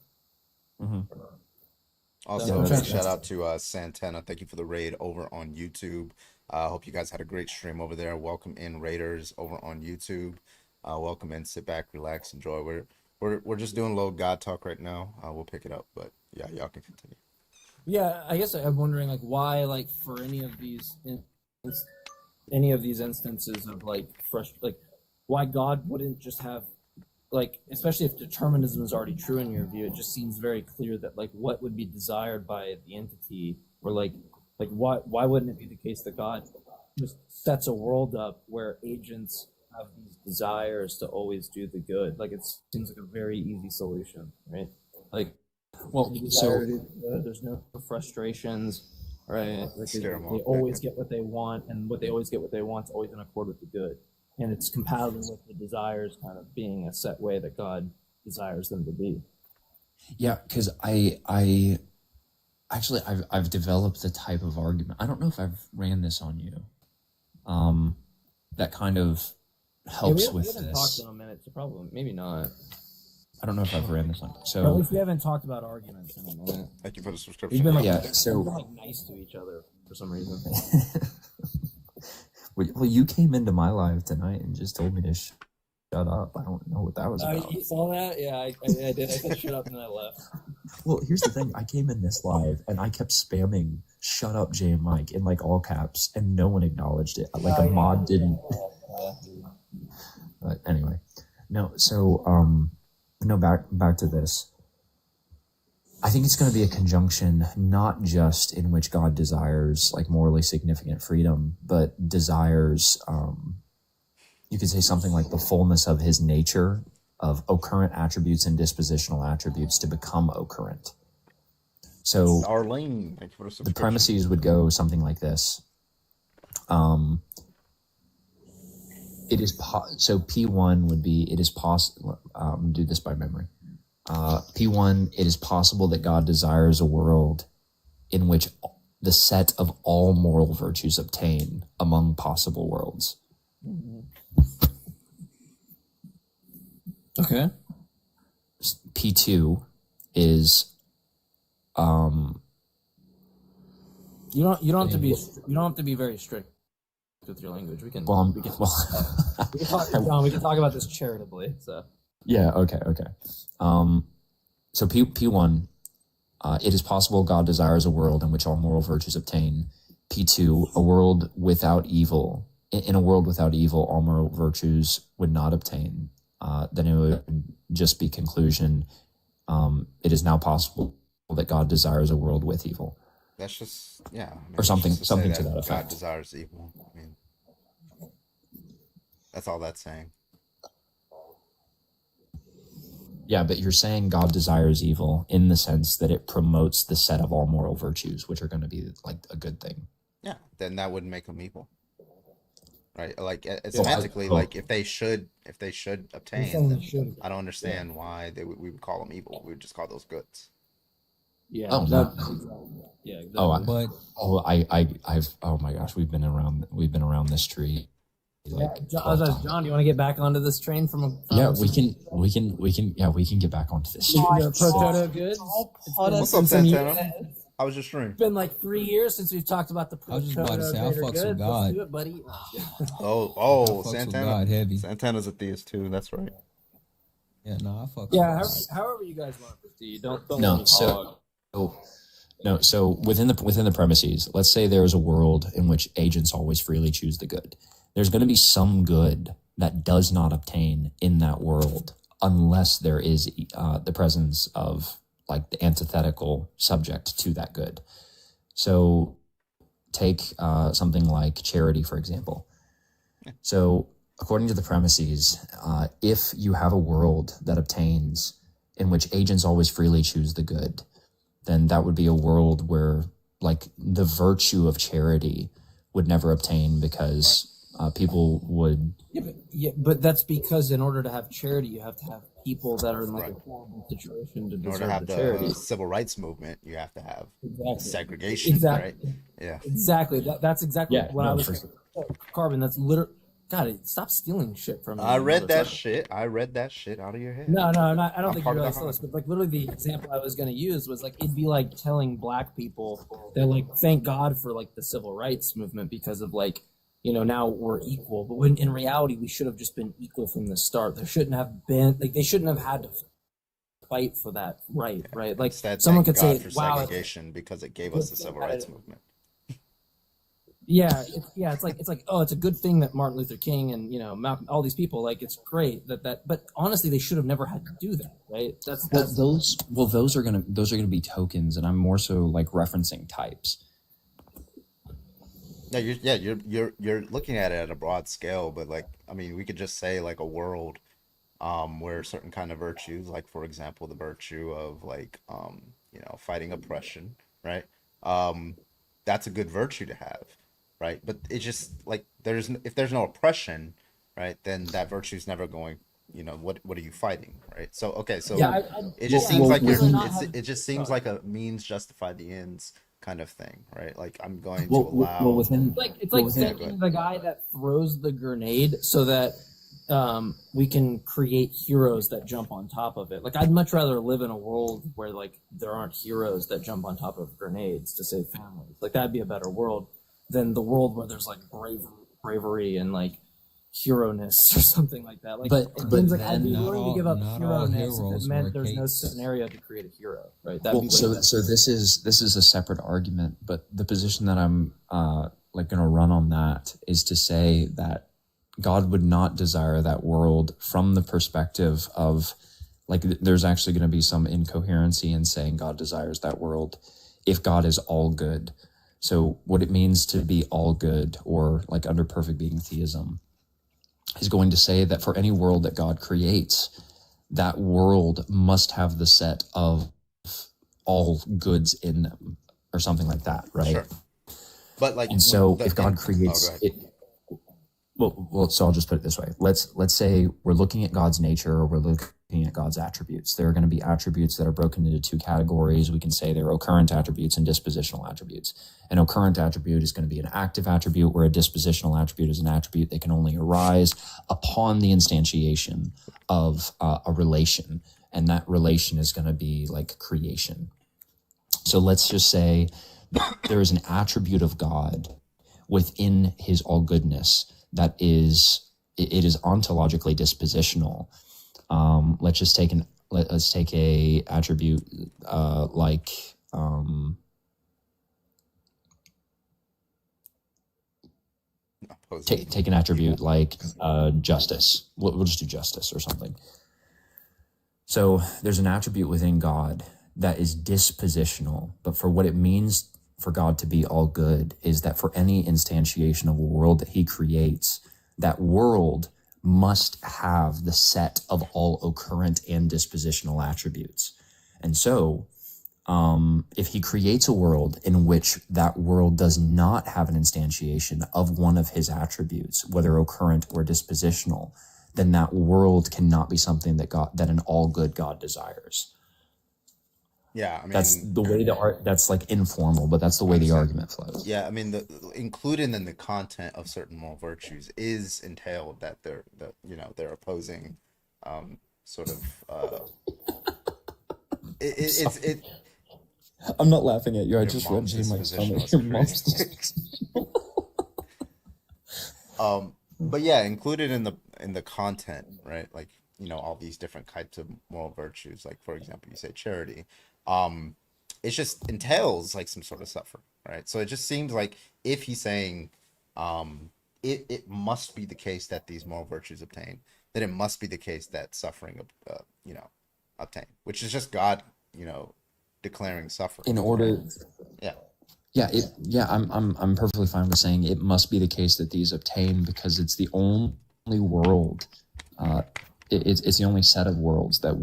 Also, Yeah, big shout out to Santana. Thank you for the raid over on YouTube. Hope you guys had a great stream over there. Welcome in Raiders over on YouTube. Welcome in. Sit back, relax, enjoy. We're just doing a little God talk right now. We'll pick it up, but yeah, y'all can continue. Yeah, I guess I'm wondering like why like for any of these instances of like like why God wouldn't just have like, especially if determinism is already true in your view, it just seems very clear that like what would be desired by the entity, or like why wouldn't it be the case that God just sets a world up where agents have these desires to always do the good? Like it seems like a very easy solution, right? Like, well, there's no frustrations, right? Like they Scare 'em off. always get what they want, and what they always get what they want is always in accord with the good, and it's compatible with the desires kind of being a set way that God desires them to be. Yeah, because I've developed the type of argument. I don't know if I've ran this on you. That kind of helps we with haven't this. talked in a minute, so probably maybe not. I don't know if I've ran this on. Or at So least we haven't talked about arguments in a minute. Thank you for the We've subscription. been like, Yeah, we've so- been like nice to each other for some reason. well, you came into my live tonight and just told me to shut up. I don't know what that was about. You saw that? Yeah, I did. I said shut up and I left. Well, here's the thing. I came in this live and I kept spamming "Shut up, Jay and Mike" in like all caps, and no one acknowledged it. Like a mod didn't. But anyway, no. So no. Back to this. I think it's going to be a conjunction, not just in which God desires like morally significant freedom, but desires. You could say something like the fullness of his nature, of occurrent attributes and dispositional attributes to become occurrent. So Arlene, thank you for the the subscription. premises would go something like this. It is so P1 would be it is possible. Do this by memory. P1, it is possible that God desires a world in which the set of all moral virtues obtain among possible worlds. Okay. P2 is You don't have to be very strict with your language. We can Well, we can, well, we can talk, John, we can talk about this charitably. So yeah, okay. So P1, it is possible God desires a world in which all moral virtues obtain. P2, a world without evil. In a world without evil, all moral virtues would not obtain. Then it would just be conclusion. It is now possible that God desires a world with evil. That's just or something it's just to say to that God effect. desires evil. I mean, that's all that's saying. Yeah, but you're saying God desires evil in the sense that it promotes the set of all moral virtues, which are going to be like a good thing. Yeah, then that wouldn't make them evil, right? Like Well, semantically, like if they should obtain, saying then they should. I don't understand why we would call them evil. We would just call those goods. Yeah. Oh, that- no. Yeah. Exactly. I've oh my gosh, we've been around this tree. Like, John, do you want to get back onto this train from? yeah, we can get back onto this. Proto goods. What's up, Santana? How was your stream? It's been like 3 years since we've talked about the. I was just about to say, I fucks with God. Let's do it, buddy. Oh, fucks with Santana. God heavy. Santana's a theist too. That's right. Yeah, no, I fuck. Yeah, with God. however you guys want to proceed. Don't let No, me hog. so within the premises, let's say there is a world in which agents always freely choose the good. There's going to be some good that does not obtain in that world unless there is the presence of like the antithetical subject to that good. So take something like charity, for example. So according to the premises, if you have a world that obtains in which agents always freely choose the good, then that would be a world where like the virtue of charity would never obtain because people would. But that's because in order to have charity, you have to have people that are in like a horrible situation to In order deserve to have the the charity. civil rights movement, you have to have Exactly. segregation, Exactly. right? Yeah. Exactly. That's exactly Yeah, what no, I was for saying. Carbon. That's literally. God, stop stealing shit from me. I read that motherfucker. shit. I read that shit out of your head. No, I don't I'm think you part of realize the this, but like literally the example I was going to use was like it'd be like telling black people that like thank God for like the civil rights movement because of like now we're equal, but when in reality we should have just been equal from the start. There shouldn't have been like they shouldn't have had to fight for that right? Like Instead, someone thank could God say, for "Wow." segregation because it gave us the civil rights movement. Yeah, it's like oh, it's a good thing that Martin Luther King and Malcolm, all these people, like it's great that but honestly they should have never had to do that, right? That's those are gonna be tokens, and I'm more so like referencing types. No, you're looking at it at a broad scale, but like I mean, we could just say like a world where certain kind of virtues, like for example, the virtue of like fighting oppression, right? That's a good virtue to have, right? But it's just like if there's no oppression, right, then that virtue is never going. What are you fighting, right? So okay, so it just seems like it just seems like a means justify the ends kind of thing, right? Like I'm going to allow. It's like thanking the guy that throws the grenade so that we can create heroes that jump on top of it. Like I'd much rather live in a world where like there aren't heroes that jump on top of grenades to save families. Like that'd be a better world than the world where there's like bravery and like hero-ness or something like that. Like But it seems like then I'd be not willing all- to give up not all hero-ness if heroes it meant wear there's no capes. scenario to create a hero, right? Well, Be way so better. this is a separate argument, but the position that I'm like going to run on that is to say that God would not desire that world from the perspective of like there's actually going to be some incoherency in saying God desires that world if God is all good. So what it means to be all good, or like under perfect being theism, is going to say that for any world that God creates, that world must have the set of all goods in them, or something like that, right? Sure. But like, and so the- if God oh, creates go ahead. it, well, so I'll just put it this way. Let's say we're looking at God's nature, or we're looking at God's attributes. There are going to be attributes that are broken into two categories. We can say they're occurrent attributes and dispositional attributes. An occurrent attribute is going to be an active attribute, where a dispositional attribute is an attribute that can only arise upon the instantiation of a relation, and that relation is going to be like creation. So let's just say that there is an attribute of God within his all goodness that is, it is ontologically dispositional. Let's take a attribute like take an attribute like justice. We'll just do justice or something. So there's an attribute within God that is dispositional, but for what it means for God to be all good is that for any instantiation of a world that he creates, that world must have the set of all occurrent and dispositional attributes. And so, if he creates a world in which that world does not have an instantiation of one of his attributes, whether occurrent or dispositional, then that world cannot be something that an all good God desires. Yeah, I mean, That's the way that's like informal, but that's the way the argument flows. yeah, I mean, the included in the content of certain moral virtues is entailed that they're opposing, sort of, it. I'm not laughing at you. I Your just mom's read my dispositional stomach. Your mom's but yeah, included in the content, right? Like, all these different types of moral virtues. Like, for example, you say charity. It just entails like some sort of suffering, right? So it just seems like if he's saying, it must be the case that these moral virtues obtain, then it must be the case that suffering, obtain, which is just God, declaring suffering. in order. Yeah. I'm perfectly fine with saying it must be the case that these obtain because it's the only world, it's the only set of worlds that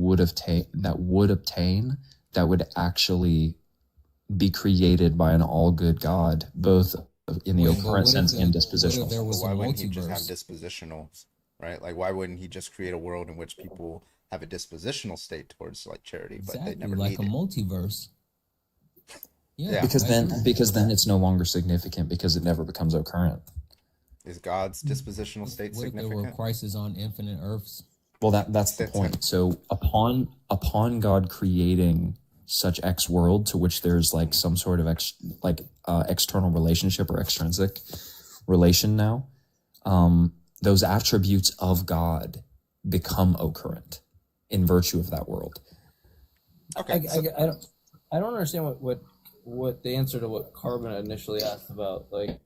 would actually be created by an all good God, both in the occurrent sense and dispositional. There was Why a wouldn't he just have multiverse. dispositional, right? Like, why wouldn't he just create a world in which people have a dispositional state towards like charity, but they Exactly, never like need a it? multiverse. Yeah, because I agree. then it's no longer significant because it never becomes occurrent. Is God's dispositional state What if there were significant? crises on infinite Earths? Well, that's the point. So upon God creating such X world to which there's like some sort of external relationship or extrinsic relation now, those attributes of God become occurrent in virtue of that world. Okay. I don't understand what the answer to what Carbon initially asked about, like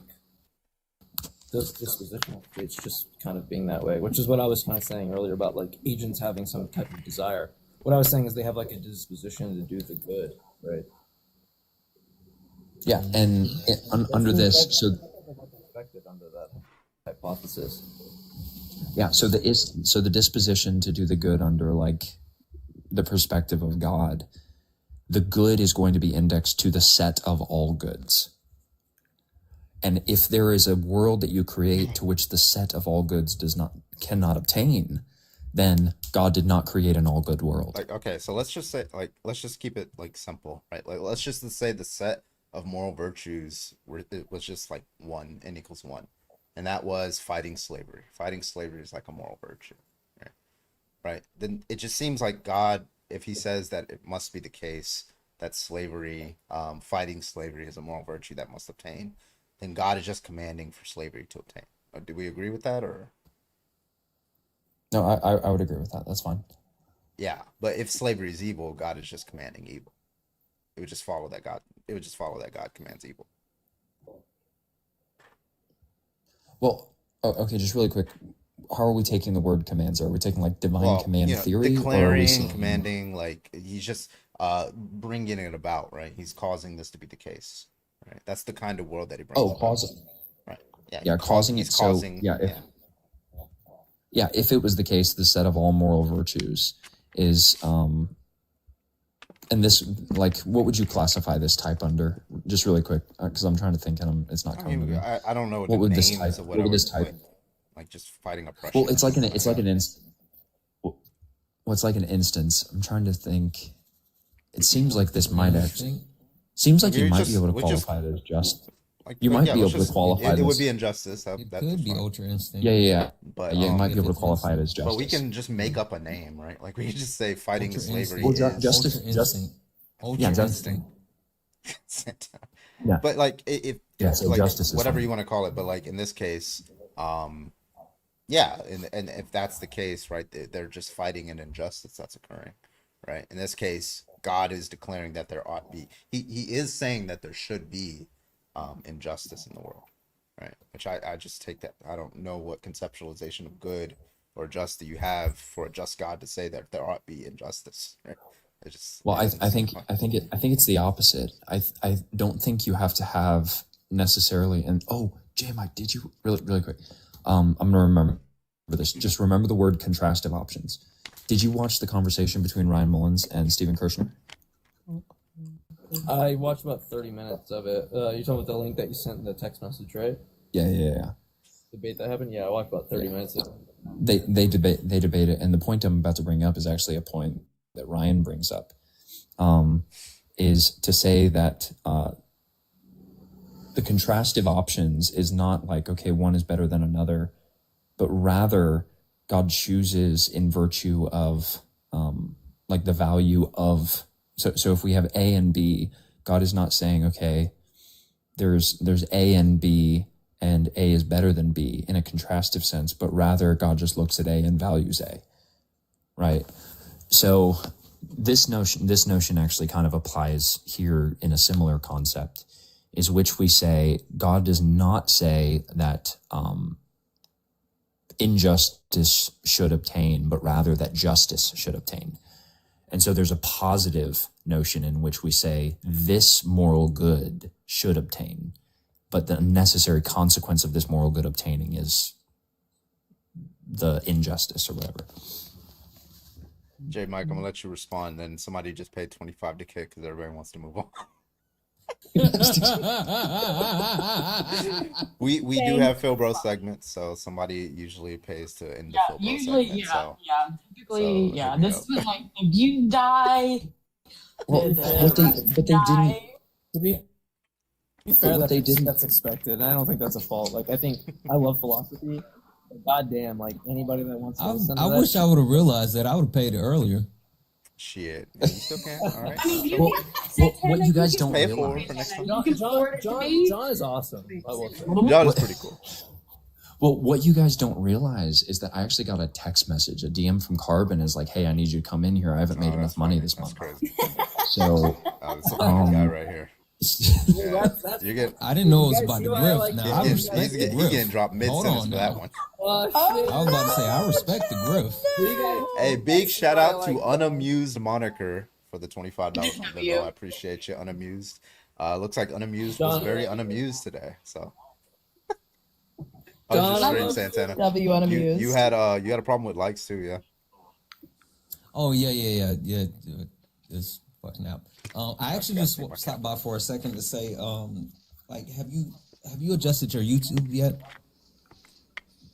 this dispositional traits just kind of being that way, which is what I was kind of saying earlier about like agents having some type of desire. What I was saying is they have like a disposition to do the good, right? Yeah, and under this, so Expected under that hypothesis. yeah, so the disposition to do the good under like the perspective of God, the good is going to be indexed to the set of all goods. And if there is a world that you create to which the set of all goods cannot obtain, then God did not create an all good world. Like, okay, so let's just keep it like simple, right? Like, let's just say the set of moral virtues it was just like 1, n = 1, and that was fighting slavery. Fighting slavery is like a moral virtue, right? Right. Then it just seems like God, if he says that it must be the case that slavery, fighting slavery is a moral virtue that must obtain, then God is just commanding for slavery to obtain. Do we agree with that, or? No, I would agree with that. That's fine. Yeah, but if slavery is evil, God is just commanding evil. It would just follow that God commands evil. Well, okay, just really quick. How are we taking the word commands? Are we taking like divine command theory? Or are we Declaring, saying, commanding, like he's just bringing it about, right? He's causing this to be the case, right? That's the kind of world that he brings. Oh, about. causing. Right. Yeah. Yeah, causing it. He's causing. Yeah, if it was the case, the set of all moral virtues is, and this, like, what would you classify this type under? Just really quick, because I'm trying to think, and it's not coming to me. I don't know What would this type? of What would this type? like just fighting oppression. Well, it's like an instance. I'm trying to think. It seems like this might actually. Seems like you might be able to qualify it as just. You might be able to qualify it this. would be injustice. That Could be ultra instinct. Yeah. But You might be able to qualify it as justice. But we can just make up a name, right? Like we can just say fighting Ultra slavery. instinct. Justice. Ultra instinct. Ultra Yeah, instinct. Yeah. But like if so like justice is whatever fine. you want to call it, but like in this case, yeah, and if that's the case, right, they're just fighting an injustice that's occurring, right? In this case, God is declaring that there ought be. He is saying that there should be injustice in the world, right? Which I just take that. I don't know what conceptualization of good or just that you have for a just God to say that there ought be injustice, right? It just Well, I think it's the opposite. I don't think you have to have necessarily. And J Mike, did you really quick? I'm gonna remember this. Just remember the word contrastive options. Did you watch the conversation between Ryan Mullins and Steven Kirshner? I watched about 30 minutes of it. You're talking about the link that you sent in the text message, right? Yeah. Debate that happened? Yeah, I watched about 30 minutes of it. They debate it, and the point I'm about to bring up is actually a point that Ryan brings up, is to say that the contrastive options is not like, okay, one is better than another, but rather God chooses in virtue of like the value of, so if we have A and B, God is not saying, okay, there's A and B and A is better than B in a contrastive sense, but rather God just looks at A and values A, right? So this notion actually kind of applies here in a similar concept, is which we say God does not say that injustice should obtain, but rather that justice should obtain. And so there's a positive notion in which we say this moral good should obtain, but the necessary consequence of this moral good obtaining is the injustice or whatever. J Mike, I'm gonna let you respond. Then somebody just paid 25 to kick because everybody wants to move on. we do have Phil Bro segments, so somebody usually pays to end the Phil Bro usually, segment. typically, so This is when like the views die. Well, but they didn't. To be fair, what they didn't. That's expected. I don't think that's a fault. Like, I think I love philosophy. But goddamn, like anybody that wants to listen to I that wish I would have realized that. I would have paid it earlier. Shit, you still can. All right. I mean, What you guys don't Pay it realize. forward for next time. John is awesome. I will say. John is pretty cool. Well, what you guys don't realize is that I actually got a text message, a DM from Carbon is like, hey, I need you to come in here. I haven't made enough money this month. So, This guy right here. Yeah, you're getting, I didn't know it was about the grift. he's Now, I getting, respect he's the getting, grift. he's getting dropped mid Hold sentence on for now. that one. I was about to say, I respect the grift. Hey, big shout out to Unamused Moniker for the $25 from Limbo. I appreciate you, Unamused. Looks like Unamused was very unamused today. So I was just streaming Santana. W Unamused. You had a problem with likes too, yeah. Oh yeah. This fucking app. I actually just stopped by for a second to say, like, have you adjusted your YouTube yet?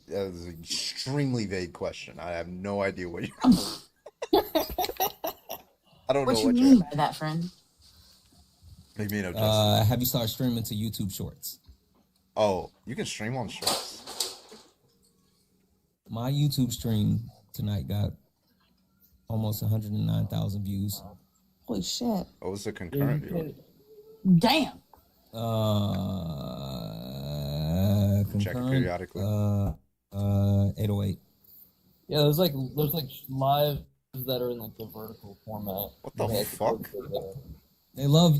That was an extremely vague question. I have no idea what you. I don't know What you what mean by that, friend? What do you mean adjusted? Have you started streaming to YouTube Shorts? Oh, you can stream on Shorts. My YouTube stream tonight got almost 109,000 views. Holy shit. What was the concurrent view? Damn. Check it periodically. 808. Yeah, there's like lives that are in like the vertical format. What the fuck? They love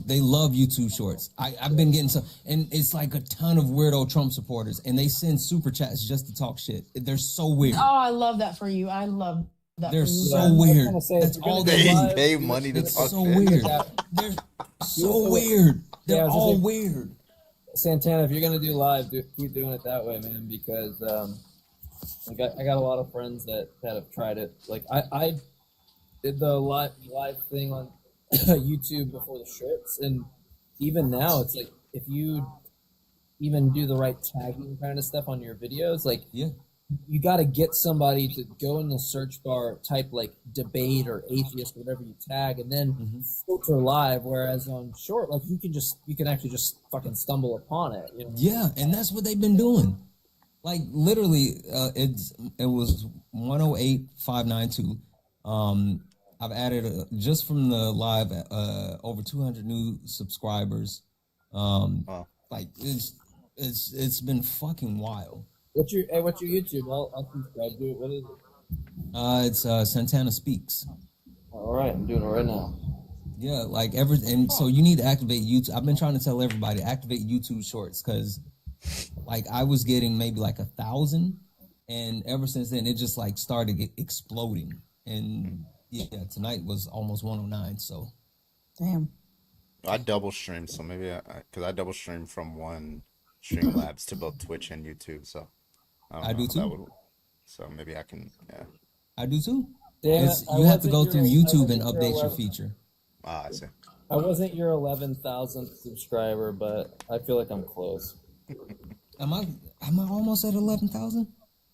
YouTube Shorts. I've been getting some, and it's like a ton of weirdo Trump supporters, and they send super chats just to talk shit. They're so weird. Oh, I love that for you. I love that. They're for you. so weird. That's all they They pay money to It's talk so shit. weird. They're so weird. They're all weird. Santana, if you're gonna do live, keep doing it that way, man. Because I got a lot of friends that have tried it. Like I did the live thing on YouTube before the shorts, and even now it's like if you even do the right tagging kind of stuff on your videos, like you got to get somebody to go in the search bar, type like debate or atheist, whatever you tag, and then filter live. Whereas on short, like you can actually just fucking stumble upon it. You know? Yeah, and that's what they've been doing. Like literally, it was 108,592. I've added just from the live over 200 new subscribers. Like it's been fucking wild. What's your YouTube? I'll subscribe to it. What is it? It's Santana Speaks. All right, I'm doing it right now. Yeah, like and so you need to activate YouTube. I've been trying to tell everybody activate YouTube Shorts because, like, I was getting maybe like 1,000, and ever since then it just like started exploding. And Yeah, tonight was almost 109. So Damn. I double stream, so maybe because I double stream from one Streamlabs to both Twitch and YouTube, so I I don't know do how that too. would. So maybe I can. Yeah. I do too. Damn It's, it, I you have to wasn't go your- through I YouTube and wasn't your update your 11 feature. Ah, I see. I wasn't your 11,000th subscriber, but I feel like I'm close. Am I almost at 11,000?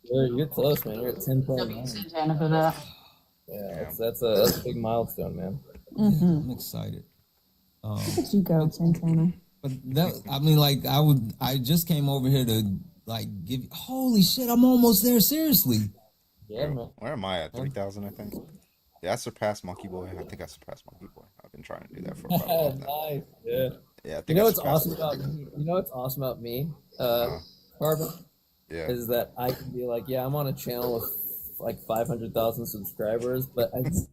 You're close, man. You're at 10.9. Santana for that. Yeah, that's a big milestone, man. I'm excited. Look at you go, Santana. But that, I mean, like, I just came over here to like give. Holy shit! I'm almost there. Seriously. Yeah, man. Where am I at? 3,000, I think. Yeah, I surpassed Monkey Boy. I think I surpassed Monkey Boy. I've been trying to do that for about a month now. Nice. Yeah. Yeah, I You think know I what's surpassed awesome it. about me? You know what's awesome about me, Carbon? Yeah. Is that I can be like, yeah, I'm on a channel with like 500,000 subscribers, but I just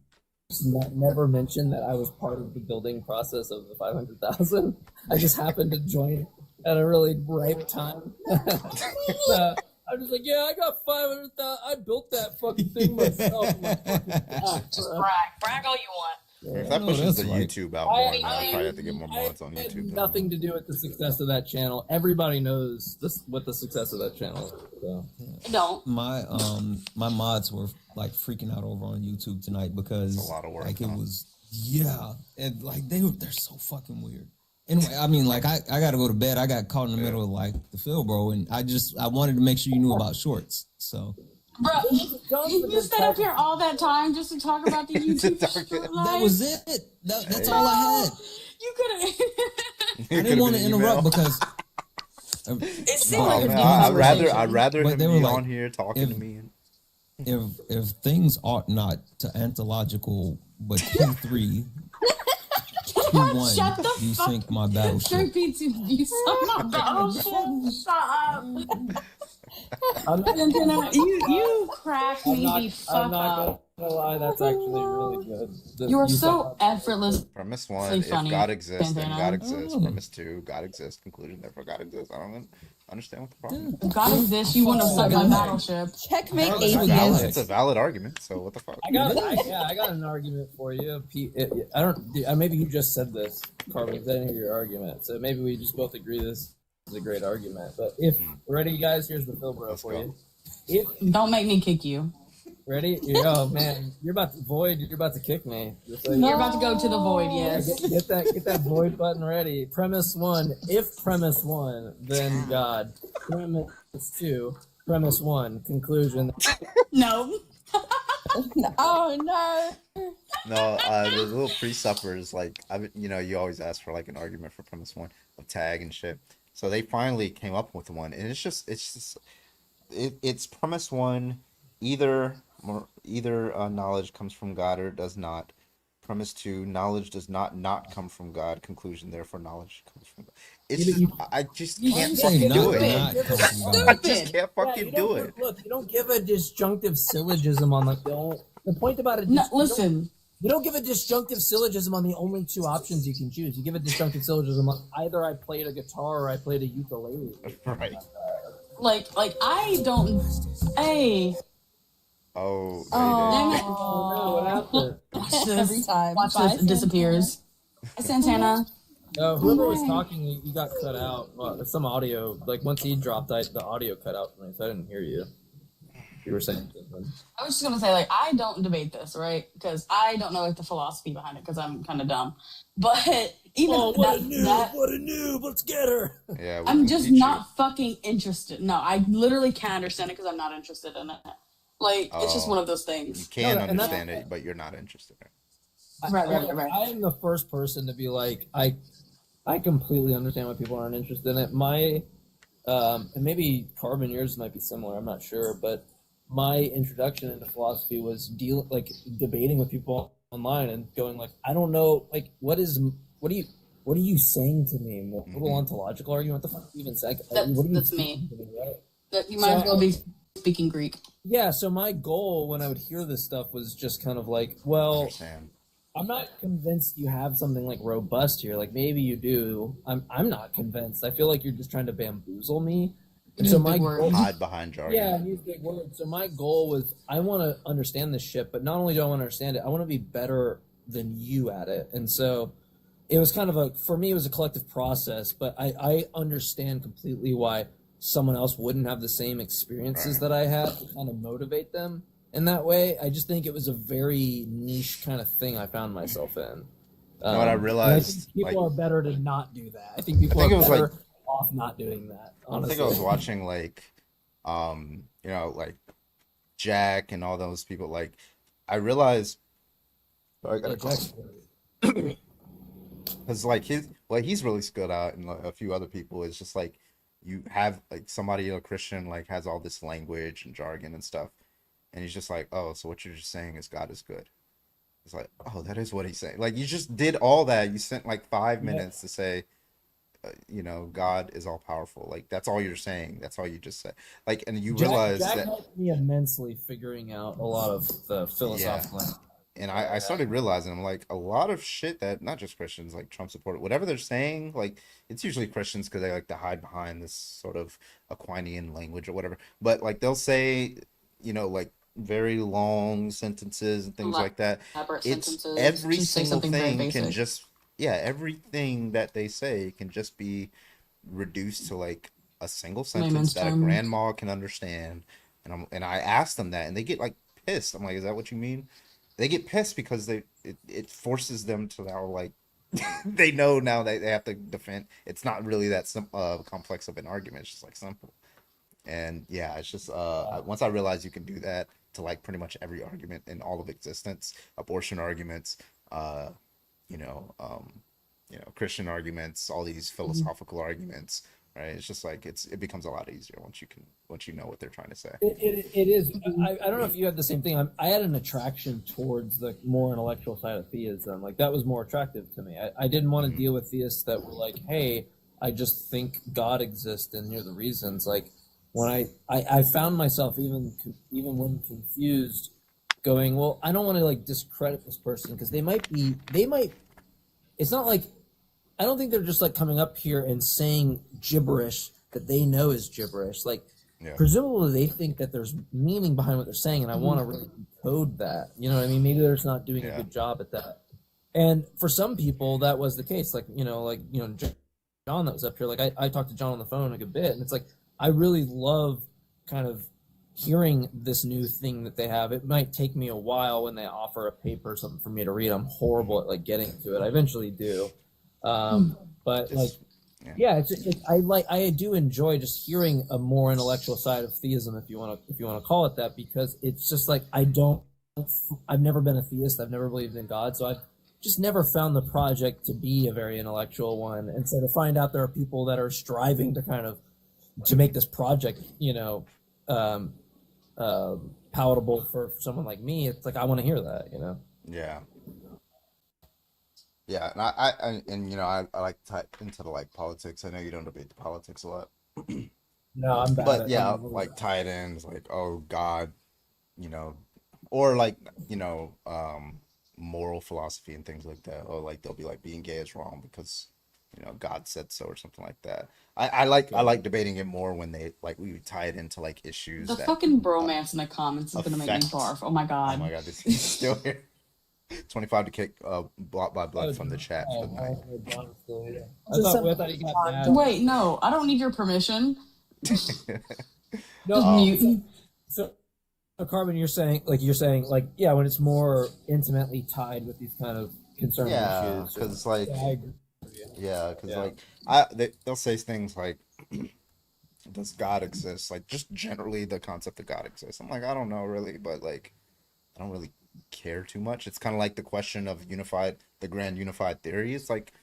never mentioned that I was part of the building process of the 500,000. I just happened to join at a really ripe time. I'm just like, yeah, I got 500,000. I built that fucking thing myself. I'm like, Just brag all you want. If that No, pushes the that's right. YouTube out more, then I probably have to get more mods on I had YouTube. nothing to do with the success of that channel. Everybody knows what the success of that channel is. So. Don't. My mods were like freaking out over on YouTube tonight because It's a lot of work, like it huh? was and like they're so fucking weird. Anyway, I mean, like I gotta go to bed. I got caught in the middle of like the field, bro, and I wanted to make sure you knew about shorts. So Bro, you stayed up here all that time just to talk about the YouTube that was it. That's all I had. You could I didn't want to interrupt because It seemed Oh, like a man, deep I'd rather But him they be were like, on here talking to me. if things ought not to anthological, but Q3, Q1, Shut the you fuck sink my battleship. Straight pizza, you son of a battleship. Shut up. You crack me the fuck I'm not up. gonna lie, that's actually really good. You are so effortless. Premise one, if funny, God exists, then Santana. God exists. Premise two, God exists. Conclusion, therefore God exists. I don't understand what the problem is. God exists, you wouldn't have sucked my battleship. Checkmate It's a valid argument, so what the fuck? I got an argument for you. Maybe you just said this, Carmen, because I didn't hear your argument. So maybe we just both agree this is a great argument. But if ready, guys, here's the Philbro for you. Don't make me kick you. Ready? Oh man, you're about to kick me. You're about to go to the void, yes. Get that void button ready. Premise one. If premise one, then God. Premise two. Premise one. Conclusion. No. Oh no. No, the little pre-suppers, like you always ask for like an argument for premise one of tag and shit. So they finally came up with one, and it's premise one. Either knowledge comes from God or it does not. Premise two, knowledge does not come from God. Conclusion, therefore knowledge comes from God. I just can't fucking do it. I just can't fucking do it. Look, you don't give a disjunctive syllogism on the point about it. No, listen. You don't give a disjunctive syllogism on the only two options you can choose. You give a disjunctive syllogism on either I played a guitar or I played a ukulele. Right. Like I don't. Hey. Oh. No, what happened? Watch this. Every time. Watch this. It disappears. Santana. Whoever was talking, you got cut out. Well, some audio, like once he dropped, the audio cut out for me, so I didn't hear you. You were saying something. I was just gonna say, like, I don't debate this, right? Because I don't know like the philosophy behind it, because I'm kind of dumb. But even what a noob! Let's get her. Yeah, I'm just not fucking interested. No, I literally can't understand it because I'm not interested in it. Like, it's just one of those things. You can understand it, but you're not interested in it. Right. I am the first person to be like, I completely understand why people aren't interested in it. And maybe Carbon, yours might be similar. I'm not sure, but my introduction into philosophy was debating with people online and going like, I don't know, like, what are you saying to me? A little ontological argument. What the fuck do you even say? That's me. You might as well be speaking Greek. Yeah, so my goal when I would hear this stuff was just kind of like, well, I'm not convinced you have something like robust here. Like maybe you do. I'm not convinced. I feel like you're just trying to bamboozle me. And so my goal, hide behind jargon. yeah, use big words. So my goal was I want to understand this shit, but not only do I want to understand it, I want to be better than you at it. And so it was kind of for me, it was a collective process, but I understand completely why someone else wouldn't have the same experiences that I had to kind of motivate them in that way. I just think it was a very niche kind of thing I found myself in. What I realized, I think people like, are better to not do that. I think people I think are it was better like, off not doing that. Honestly. I think I was watching like, you know, like Jack and all those people. Like, I realized, I gotta call because like he's really stood out, and like, a few other people. It's just like you have like somebody, a Christian, like has all this language and jargon and stuff, and he's just like, oh, so what you're just saying is God is good. It's like, oh, that is what he's saying. Like, you just did all that. You spent like 5 minutes to say, you know, God is all powerful. Like, that's all you're saying. That's all you just said. Like, and you realize Jack that helped me immensely figuring out a lot of the philosophical. And I started realizing, I'm like, a lot of shit that not just Christians, like Trump supporter, whatever they're saying, like it's usually Christians because they like to hide behind this sort of Aquinian language or whatever. But like they'll say, you know, like very long sentences and things like that. It's every single thing can just everything that they say can just be reduced to like a single sentence that a grandma can understand. And I asked them that, and they get like pissed. I'm like, is that what you mean? They get pissed because it forces them to now like they know now they have to defend. It's not really that complex of an argument. It's just like simple. And yeah, it's just once I realized you can do that to like pretty much every argument in all of existence, abortion arguments, you know, Christian arguments, all these philosophical arguments, right? It's just like it becomes a lot easier once you know what they're trying to say. It is. I don't know if you had the same thing. I had an attraction towards the more intellectual side of theism. Like that was more attractive to me. I didn't want to deal with theists that were like, hey, I just think God exists and here are the reasons. Like when I found myself even when confused, going, well, I don't want to like discredit this person because they might. It's not like I don't think they're just like coming up here and saying gibberish that they know is gibberish. Like presumably they think that there's meaning behind what they're saying, and I want to really decode that. You know what I mean? Maybe they're just not doing a good job at that. And for some people, that was the case. Like John that was up here. Like I talked to John on the phone a good bit, and it's like I really love kind of hearing this new thing that they have. It might take me a while when they offer a paper or something for me to read. I'm horrible at like getting to it. I eventually do. But like, I do enjoy just hearing a more intellectual side of theism, if you want to call it that, because it's just like, I've never been a theist. I've never believed in God. So I've just never found the project to be a very intellectual one. And so to find out there are people that are striving to make this project, palatable for someone like me, it's like, I want to hear that, Yeah. Yeah, and I like to tie into the like politics. I know you don't debate the politics a lot. No, I'm bad. But yeah, like tie it in. It's like, oh God, or like moral philosophy and things like that. Or like they'll be like being gay is wrong because God said so or something like that. I like debating it more when we tie it into like issues. The fucking bromance in the comments is gonna make me barf. Oh my god. Oh my god, this is still here. 25 to kick blocked by blood from the chat for the night. I thought he got mad. Wait, no, I don't need your permission. No, mute. So Carbon, you're saying yeah, when it's more intimately tied with these kind of concerning issues. Because like, they'll say things like, does God exist? Like just generally the concept of God exists. I'm like, I don't know really, but like, I don't really care too much. It's kind of like the question of the grand unified theory. It's like,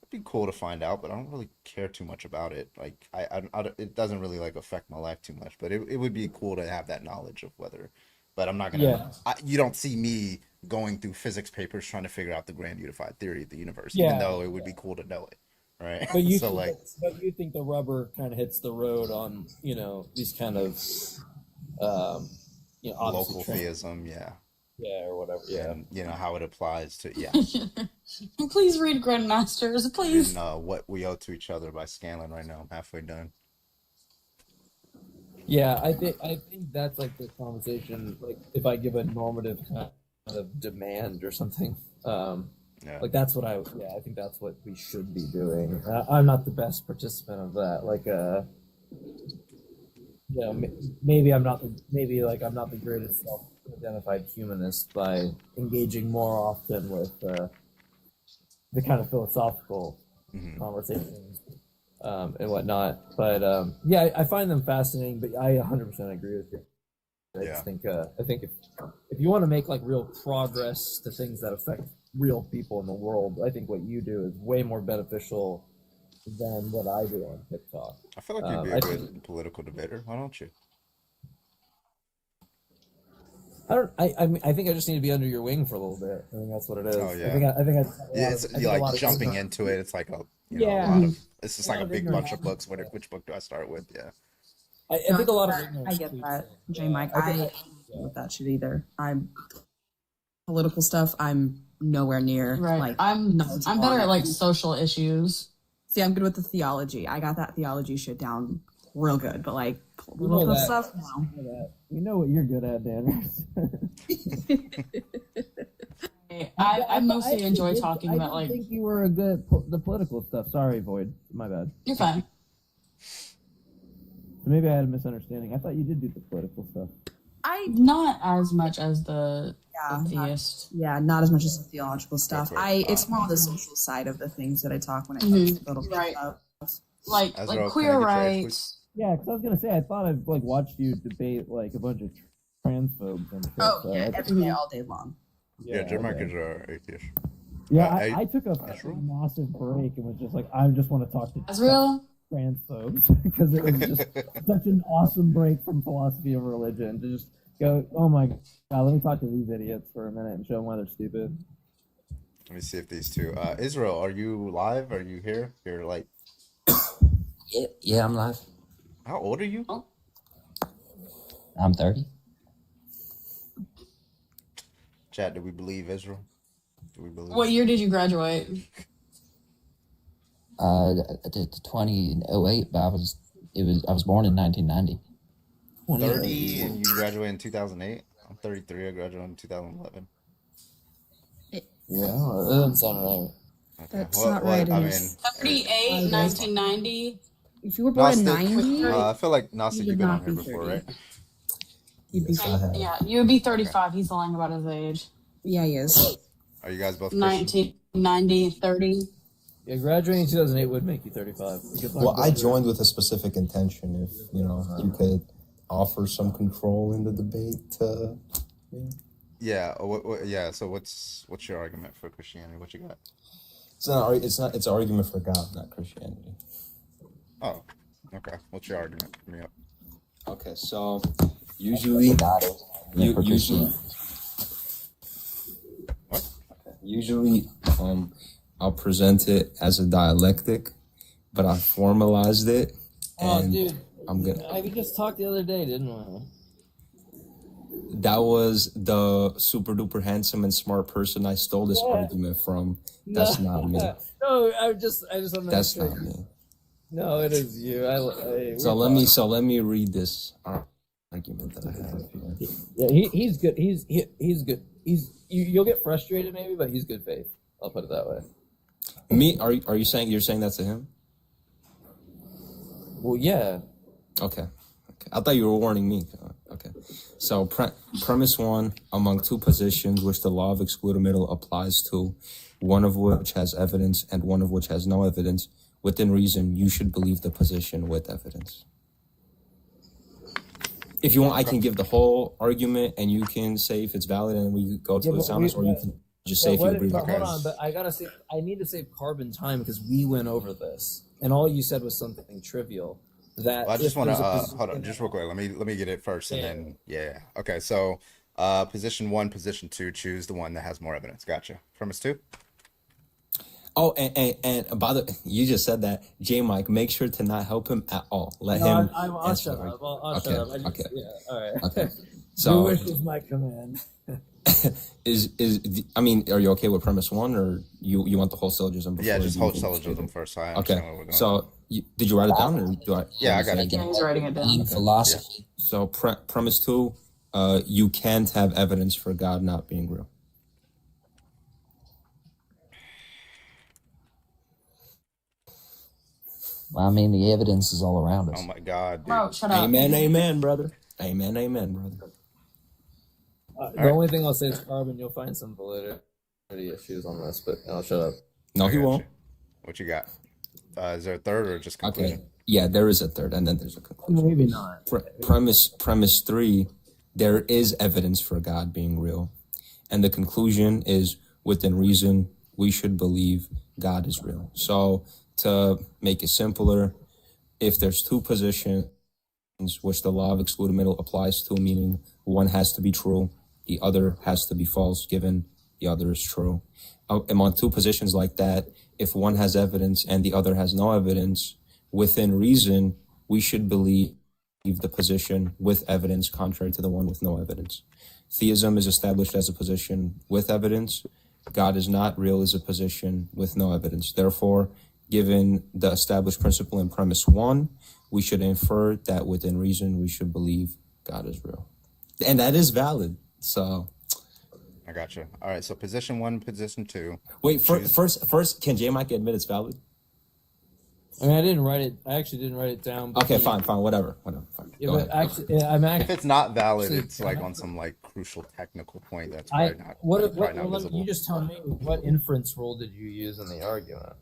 it'd be cool to find out, but I don't really care too much about it. Like it doesn't really like affect my life too much, but it would be cool to have that knowledge of whether, but I'm not gonna, you don't see me going through physics papers trying to figure out the grand unified theory of the universe, even though it would be cool to know it. Right. But you think the rubber kind of hits the road on, these kind of, local theism. Yeah, or whatever. Yeah, and how it applies to Please read Grandmasters, please. And What We Owe to Each Other by Scanlan right now. I'm halfway done. Yeah, I think that's like the conversation. Like, if I give a normative kind of demand or something, like that's what I think that's what we should be doing. I'm not the best participant of that. Like, maybe I'm not the greatest self-identified humanist by engaging more often with the kind of philosophical conversations. And whatnot, but I find them fascinating. But I 100% agree with you. I just think if you want to make like real progress to things that affect real people in the world, I think what you do is way more beneficial than what I do on TikTok. I feel like you'd be a good political debater. Why don't you? I think I just need to be under your wing for a little bit. I think that's what it is. Oh yeah. I think you're like jumping into it. It's like a lot of. It's just like a big bunch of books. Which book do I start with? Yeah. I think a lot of ignorance. I get that, J. Mike. I don't with that shit either. I'm political stuff. I'm nowhere near. Right. Like I'm better at like social issues. See, I'm good with the theology. I got that theology shit down real good. But like political stuff, no. You know what you're good at, Dan. I mostly enjoy talking about like. I think you were good the political stuff. Sorry, Void. My bad. You're fine. So maybe I had a misunderstanding. I thought you did do the political stuff. Not as much as the theist. Not as much as the theological stuff. It's more on the social side of the things that I talk when I talk to political stuff. Like queer rights. Yeah, because I was gonna say I thought I'd like watched you debate like a bunch of transphobes and shit. Oh yeah, every day, all day long. Yeah, J. Mike is atheist. Yeah, I took a massive break and was just like, I just want to talk to transphobes because it was just such an awesome break from philosophy of religion to just go, oh my god, let me talk to these idiots for a minute and show them why they're stupid. Let me see if these two. Israel, are you live? Are you here? You're like. Yeah, I'm live. How old are you? I'm 30. Chat, do we believe Israel? Do we believe? What year did you graduate? 2008, but I was born in 1990. 30 and you graduated in 2008? I'm 33. I graduated in 2011. Yeah, that doesn't sound right. Okay. That's not right. I mean, 38, 1990. If you were born in 90, I feel like Nasa, you've been on here before, right? You'd be Yeah, you would be 35. He's lying about his age. Yeah, he is. Are you guys both Christian? 1990, 30. Yeah, graduating in 2008 would make you 35. Well, I joined with a specific intention. If you could offer some control in the debate. Yeah. Yeah. So what's your argument for Christianity? What you got? It's an argument for God, not Christianity. Oh, okay. What's your argument? Bring me up. Okay, so usually, I'll present it as a dialectic, but I formalized it. And dude, I'm good. We just talked the other day, didn't we? That was the super duper handsome and smart person I stole this argument from. That's not me. No, I just want to. That's not me. No, it is you. So let me read this argument that I have here. Yeah, he's good. He's good. You'll get frustrated maybe, but he's good faith. I'll put it that way. Me? Are you saying you're saying that to him? Well, yeah. Okay. I thought you were warning me. Okay. So premise one: among two positions which the law of excluded applies to, one of which has evidence and one of which has no evidence, within reason, you should believe the position with evidence. If you want, I can give the whole argument, and you can say if it's valid, and we go to the sounders, or you can just say if you agree with it. Hold on, but I need to save Carbon time because we went over this, and all you said was something trivial. That I just want to hold on, just real quick. Let me get it first, and then okay. So, position 1, position 2. Choose the one that has more evidence. Gotcha. Premise 2. Oh, and by the you just said that, J. Mike, make sure to not help him at all. Let him. I'll shut up. I'll shut up. Okay. Yeah. All right. Okay. So your wish is my command. I mean, are you okay with premise 1, or you want the whole syllogism? Yeah, just whole syllogism first. So I understand where we're going. Did you write it down, or do I? Yeah, I got it. Yeah, he's writing it down. In philosophy. So premise 2, you can't have evidence for God not being real. Well, I mean, the evidence is all around us. Oh my God, dude. Bro, shut up. Amen, amen, brother. Amen, amen, brother. The only thing I'll say is, Carbon, you'll find some validity issues on this, but I'll shut up. No, I he got won't. you. What you got? Is there a third or just conclusion? Okay. Yeah, there is a third, and then there's a conclusion. Maybe not. Premise 3, there is evidence for God being real, and the conclusion is, within reason, we should believe God is real. So to make it simpler, if there's two positions which the law of excluded middle applies to, meaning one has to be true, the other has to be false, given the other is true. Among two positions like that, if one has evidence and the other has no evidence, within reason, we should believe the position with evidence contrary to the one with no evidence. Theism is established as a position with evidence. God is not real is a position with no evidence. Therefore, given the established principle in premise 1, we should infer that within reason we should believe God is real. And that is valid. So I got you. All right, so position 1, position 2. wait, first, can J Mike admit it's valid? I mean, I didn't write it. I actually didn't write it down. but Okay, the- fine, whatever. Fine. Yeah, Go but ahead. actually, I'm If actually. it's not valid, actually- it's like on some like crucial technical point that's I probably not. what? probably What? not Well, let me- visible. you just tell me what inference rule did you use in the argument?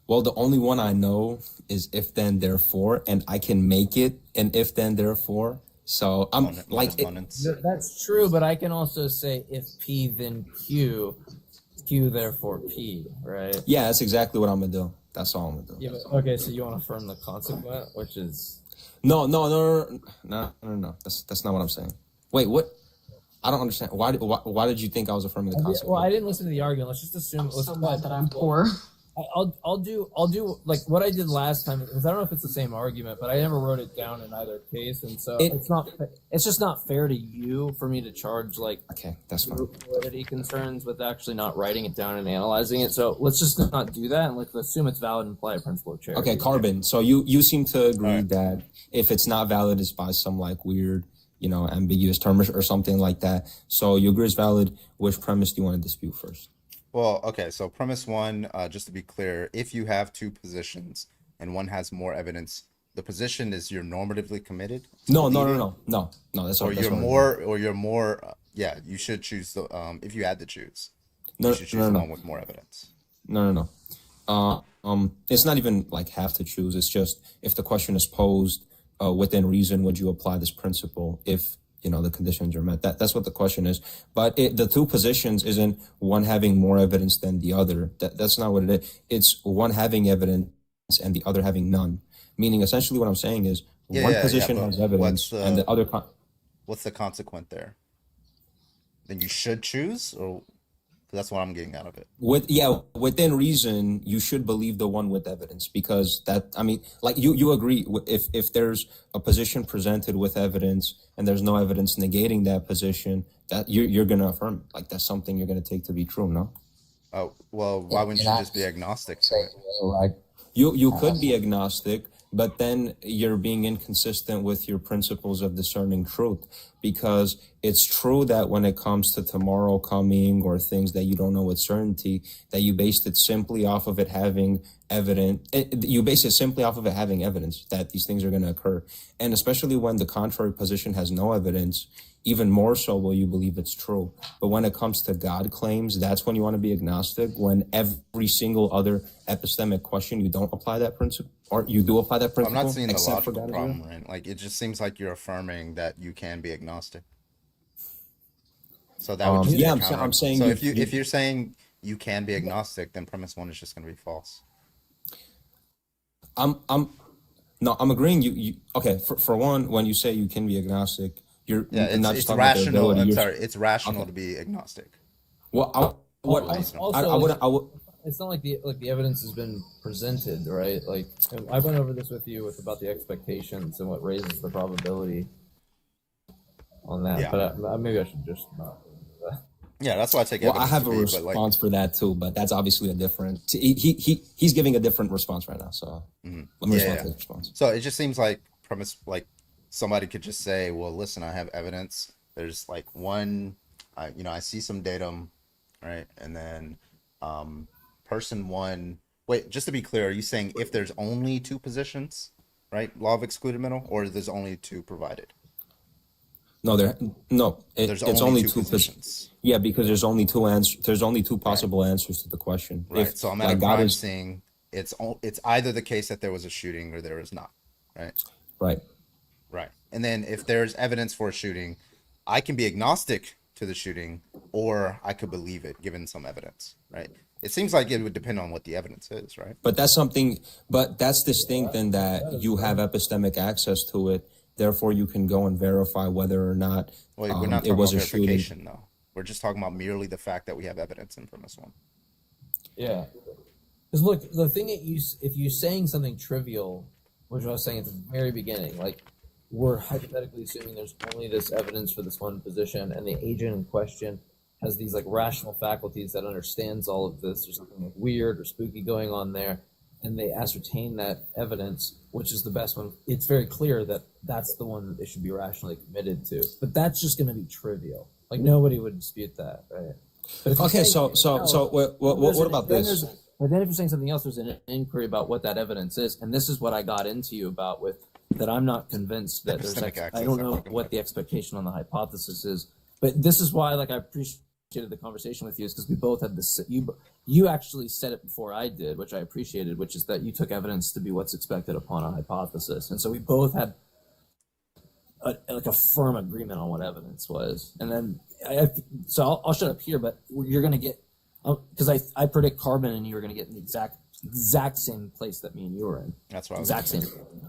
Well, the only one I know is if then therefore, and I can make it an if then therefore. So I'm like, That's true, but I can also say if P then Q, Q therefore P, right? yeah, that's exactly what I'm gonna do. That's all I'm gonna do. Yeah, but, okay, so you want to affirm the consequent, which is No. That's not what I'm saying. Wait, what? I don't understand. Why did you think I was affirming the consequence? well, I didn't listen to the argument. Let's just assume. So glad that I'm poor. I'll do like what I did last time because I don't know if it's the same argument, but I never wrote it down in either case, and so it's just not fair to you for me to charge like that's fine. validity concerns with actually not writing it down and analyzing it. So let's just not do that and let's assume it's valid and apply a principle of charity. Okay, Carbon. So you seem to agree that if it's not valid, it's by some like weird, ambiguous term or something like that. So you agree it's valid. Which premise do you want to dispute first? Well, okay, so premise 1, just to be clear, if you have two positions and one has more evidence, the position is you're normatively committed. No. That's or what you're more. Yeah, you should choose the. If you had to choose, No, you should choose no, the no. one with more evidence. No. It's not even like have to choose. It's just if the question is posed within reason, would you apply this principle if the conditions are met? That's what the question is. But the two positions isn't one having more evidence than the other. That's not what it is. It's one having evidence and the other having none. Meaning, essentially, what I'm saying is one position but has evidence and the other. What's the consequent there? Then you should choose, or that's what I'm getting out of it. Within reason, you should believe the one with evidence because you agree if there's a position presented with evidence and there's no evidence negating that position, that you're gonna affirm like that's something you're gonna take to be true, no? Oh well, why wouldn't you just be agnostic to it? Right. You could be agnostic, but then you're being inconsistent with your principles of discerning truth because it's true that when it comes to tomorrow coming or things that you don't know with certainty, that you based it simply off of it having evidence. You base it simply off of it having evidence that these things are going to occur. And especially when the contrary position has no evidence, even more so will you believe it's true. But when it comes to God claims, that's when you want to be agnostic. When every single other epistemic question, you don't apply that principle, or you do apply that I'm principle. not seeing the except for logical God is problem, real. right? Like it just seems like you're affirming that you can be agnostic. So that would just be a counter. I'm saying. So if you're saying you can be agnostic, then premise 1 is just going to be false. I'm agreeing. You okay? For one, when you say you can be agnostic, you're not just It's talking about the rational. ability, I'm you're- sorry, it's rational Okay. to be agnostic. Well, Also, it's not like the evidence has been presented, right? Like I went over this with you about the expectations and what raises the probability on that. Yeah. But maybe I should just not. Yeah, that's why I take Well, I evidence have to a be, but response for that too, but that's obviously a different. He's giving a different response right now, so let me respond to his response. So it just seems like premise, like somebody could just say, "Well, listen, I have evidence. There's like one, I see some datum, right? And then person one. Wait, just to be clear, are you saying if there's only two positions, right? Law of excluded middle, or there's only two provided? No, it's only two positions. Yeah, because there's only two answers. There's only two possible answers to the question. Right. If, So I'm at like, a God crime is scene. It's either the case that there was a shooting or there is not. Right. right. Right. And then if there's evidence for a shooting, I can be agnostic to the shooting, or I could believe it given some evidence. Right. It seems like it would depend on what the evidence is. Right. But that's something. But that's distinct in that you have epistemic access to it. Therefore, you can go and verify whether or not Wait, we're not it talking was about a shooting. verification, though. We're just talking about merely the fact that we have evidence in premise one. Yeah. Because look, the thing that if you're saying something trivial, which I was saying at the very beginning, like we're hypothetically assuming there's only this evidence for this one position, and the agent in question has these like rational faculties that understands all of this. There's something like weird or spooky going on there, and they ascertain that evidence, which is the best one. It's very clear that that's the one that they should be rationally committed to. But that's just going to be trivial. Like nobody would dispute that, right? But if you're Okay, saying so else, what about then this? But then if you're saying something else, there's an inquiry about what that evidence is, and this is what I got into you about with that. I'm not convinced that there's. Epistemic access, I don't I'm know talking what the expectation on the hypothesis is, but this is why, like, I appreciated the conversation with you, is because we both had this. You actually said it before I did, which I appreciated, which is that you took evidence to be what's expected upon a hypothesis, and so we both had a firm agreement on what evidence was, and then I'll shut up here, but you're going to get. Because I predict Carbon and you are going to get in the exact same place that me and you were in. That's right. Exact same.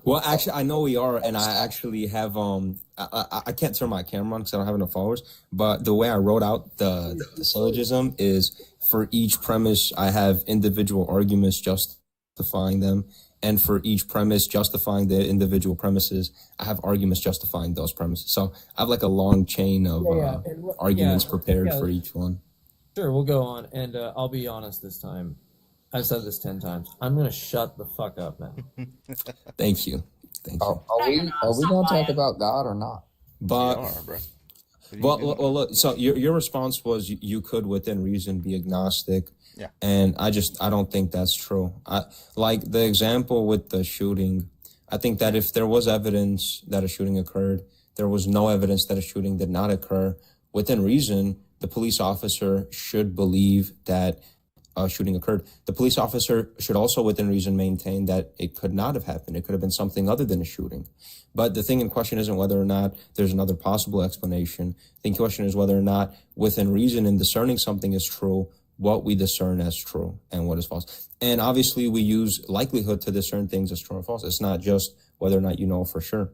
Well, actually, I know we are, and I actually have I can't turn my camera on because I don't have enough followers. But the way I wrote out the syllogism is for each premise, I have individual arguments justifying them, and for each premise justifying the individual premises, I have arguments justifying those premises. So I have like a long chain of arguments prepared for each one. Sure, we'll go on, and I'll be honest this time. I've said this 10 times. I'm going to shut the fuck up now. Thank you. Are we going to talk about God or not? But, bro. well, look, so your response was you could within reason be agnostic. Yeah. And I don't think that's true. Like the example with the shooting, I think that if there was evidence that a shooting occurred, there was no evidence that a shooting did not occur, within reason, the police officer should believe that a shooting occurred. The police officer should also, within reason, maintain that it could not have happened. It could have been something other than a shooting. But the thing in question isn't whether or not there's another possible explanation. The thing in question is whether or not, within reason, in discerning something is true, what we discern as true and what is false. And obviously, we use likelihood to discern things as true and false. It's not just whether or not you know for sure.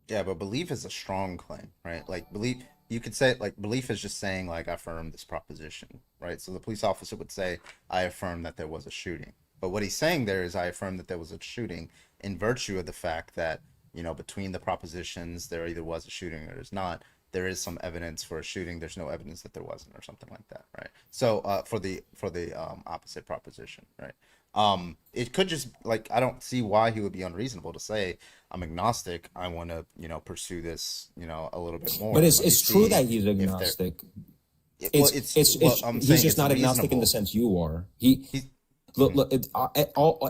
Yeah, but belief is a strong claim, right? Like belief. You could say, like, belief is just saying, like, I affirm this proposition, right? So the police officer would say, I affirm that there was a shooting. But what he's saying there is, I affirm that there was a shooting in virtue of the fact that, between the propositions, there either was a shooting or there's not. There is some evidence for a shooting. There's no evidence that there wasn't, or something like that, right? So for the opposite proposition, right? It could just, like, I don't see why he would be unreasonable to say, I'm agnostic. I want to, pursue this, a little bit more. But it's true that he's agnostic. He's just not agnostic in the sense you are.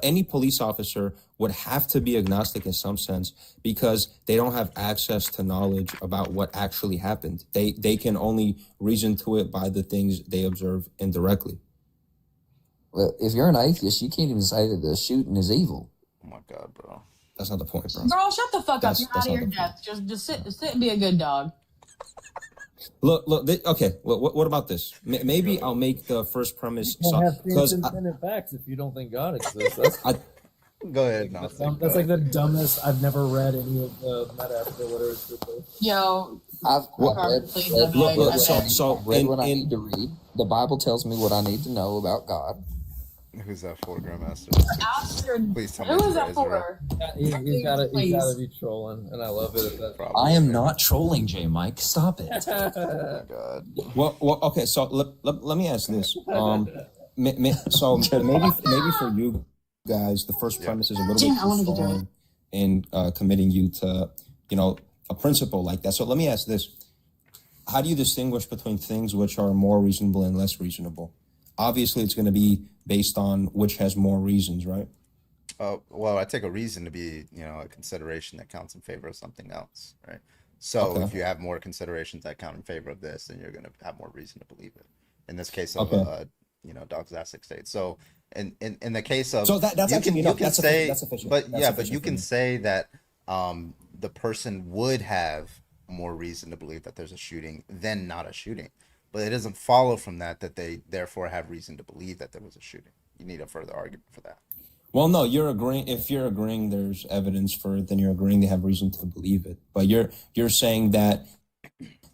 Any police officer would have to be agnostic in some sense because they don't have access to knowledge about what actually happened. They can only reason to it by the things they observe indirectly. Well, if you're an atheist, you can't even say that the shooting is evil. Oh my God, bro. That's not the point, bro. Bro, shut the fuck up. You're out of your depth. Just sit and be a good dog. Look. Okay. What about this? Maybe I'll make the first premise because independent facts if you don't think God exists. Go ahead. No, that's like the dumbest. I've never read any of the Meta Africa literature. Yo, I've read what I need to read. The Bible tells me what I need to know about God. Who's that for, Grandmaster? Please tell me Who it's was that Ezra. for? He's gotta be trolling, and I love it. I am not trolling, J Mike. Stop it. Oh God. Well, okay. So let me ask this. So maybe for you guys, the first premise is a little bit too strong in committing you to, a principle like that. So let me ask this: how do you distinguish between things which are more reasonable and less reasonable? Obviously, it's going to be based on which has more reasons, right? Well, I take a reason to be, a consideration that counts in favor of something else, right? So Okay. if you have more considerations that count in favor of this, then you're going to have more reason to believe it. In this case of, Okay. Dog's Aztec state. So in the case of, So that's you actually can, enough. you can That's say, that's sufficient. but That's yeah, but sufficient you for can me. say that the person would have more reason to believe that there's a shooting than not a shooting. But it doesn't follow from that they therefore have reason to believe that there was a shooting. You need a further argument for that. Well, no, you're agreeing. If you're agreeing, there's evidence for it. Then you're agreeing they have reason to believe it. But you're saying that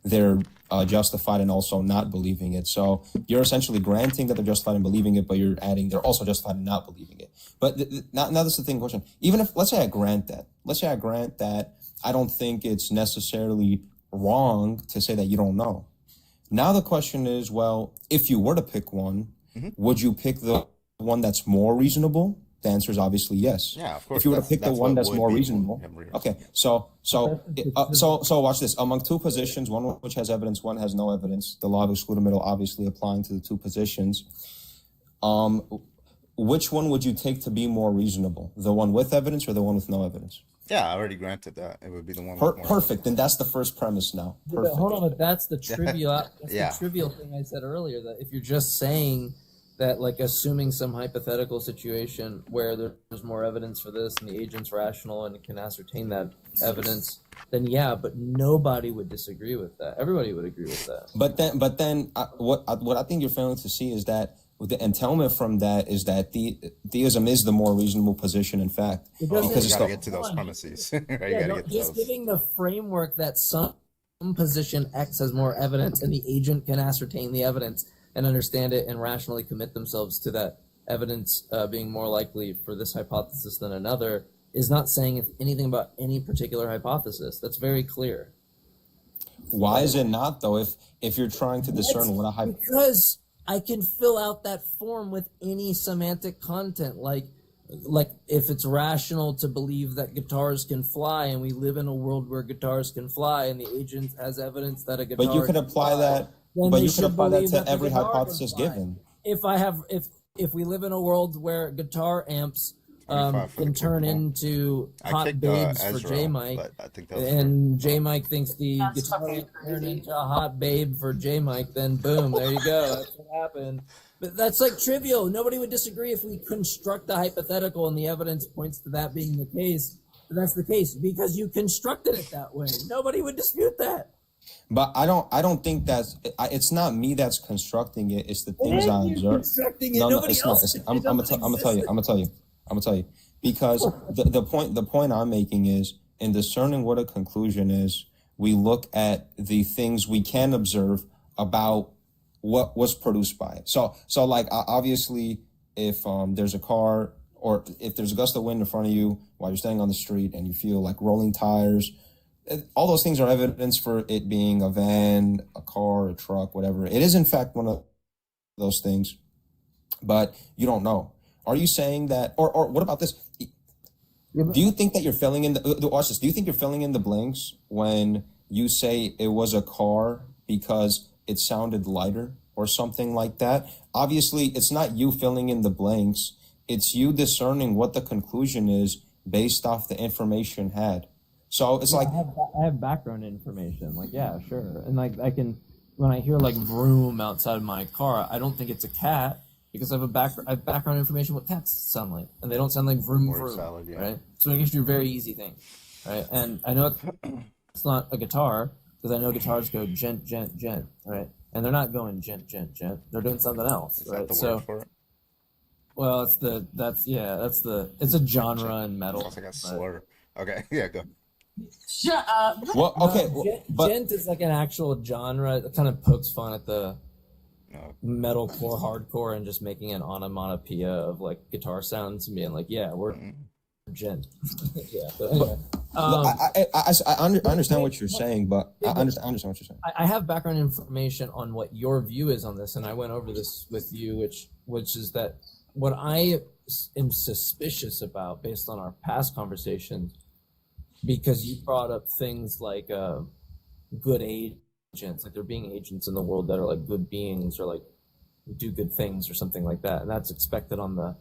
they're justified in also not believing it. So you're essentially granting that they're justified in believing it, but you're adding they're also justified in not believing it. But now that's the thing question. Even if let's say I grant that, I don't think it's necessarily wrong to say that you don't know. Now the question is, well, if you were to pick one, would you pick the one that's more reasonable? The answer is obviously yes. Yeah, of course. If you were to pick the that's one what that's would more be reasonable, okay. So watch this. Among two positions, one which has evidence, one has no evidence. The law of excluded middle obviously applying to the two positions. Which one would you take to be more reasonable? The one with evidence or the one with no evidence? Yeah, I already granted that. It would be the one. Perfect. Then that's the first premise now. Yeah, but Perfect. hold on, but that's the trivial. That's Yeah. the trivial thing I said earlier. That if you're just saying that, like, assuming some hypothetical situation where there's more evidence for this, and the agent's rational and can ascertain that evidence, then yeah, but nobody would disagree with that. Everybody would agree with that. But then, what I think you're failing to see is that the entailment from that is that theism is the more reasonable position. In fact, It doesn't- because You it's gotta the get to those premises. Right? You Yeah, gotta no, get to just those. giving the framework that some position X has more evidence, and the agent can ascertain the evidence and understand it and rationally commit themselves to that evidence being more likely for this hypothesis than another, is not saying anything about any particular hypothesis. That's very clear. Why is it not though? If you're trying to discern what a Because I can fill out that form with any semantic content, like if it's rational to believe that guitars can fly, and we live in a world where guitars can fly, and the agent has evidence that a guitar. But you could can apply fly, that. then But they you could should apply that believe to the every guitar can hypothesis fly. given. If we live in a world where guitar amps 25 for the can turn kickball. into I hot kicked, babes for Ezra, J Mike, but I think that was and J Mike thinks the That's guitar fucking amp turned crazy. into a hot babe for J Mike, then boom, there you go. That's what happened. But that's like trivial. Nobody would disagree if we construct the hypothetical and the evidence points to that being the case. But that's the case because you constructed it that way. Nobody would dispute that. But I don't think it's not me that's constructing it. It's the things is I you observe. constructing it. No, Nobody it's else. not. I'm gonna tell you. Because the point I'm making is in discerning what a conclusion is, we look at the things we can observe about what was produced by it. So like obviously, if there's a car or if there's a gust of wind in front of you while you're standing on the street and you feel like rolling tires, all those things are evidence for it being a van, a car, a truck, whatever. It is in fact one of those things, but you don't know. Are you saying that, or what about this? Do you think that you're filling in watch this? Do you think you're filling in the blanks when you say it was a car because it sounded lighter or something like that? Obviously, it's not you filling in the blanks. It's you discerning what the conclusion is based off the information had. So it's like I have background information. Like, yeah, sure. And like I can, when I hear like vroom outside of my car, I don't think it's a cat because I have background information what cats sound like, and they don't sound like vroom Word vroom, salad, yeah. right? So it gives you a very easy thing, right? And I know it's not a guitar because I know guitars go gent gent gent, right? And they're not going gent gent gent. They're doing something else, Is right? that the So, word for it? well, it's a genre in metal. Sounds like a but- slur. Okay, yeah, go. Shut up. well, okay, Gent, but gent is like an actual genre. It kind of pokes fun at the metalcore, hardcore, and just making an onomatopoeia of like guitar sounds and being like, yeah, we're gent. Yeah. But anyway. I understand what you're saying, but I understand what you're saying. I have background information on what your view is on this, and I went over this with you, which is that what I am suspicious about based on our past conversations, because you brought up things like good agents, like there being agents in the world that are like good beings or like do good things or something like that, and that's expected on the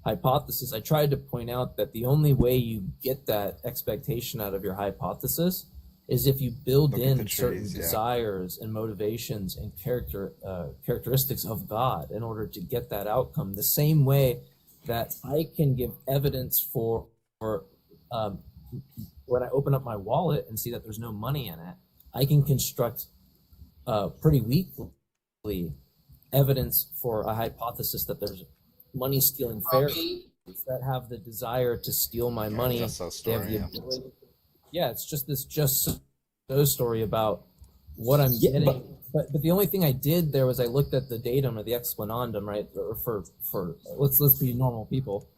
hypothesis. I tried to point out that the only way you get that expectation out of your hypothesis is if you build in certain desires and motivations and characteristics of God in order to get that outcome. The same way that I can give evidence for when I open up my wallet and see that there's no money in it, I can construct pretty weakly evidence for a hypothesis that there's money stealing fairies that have the desire to steal my money. They have the ability. Yeah, it's just this so story about what I'm getting. But the only thing I did there was I looked at the datum or the explanandum, right? Or for let's be normal people.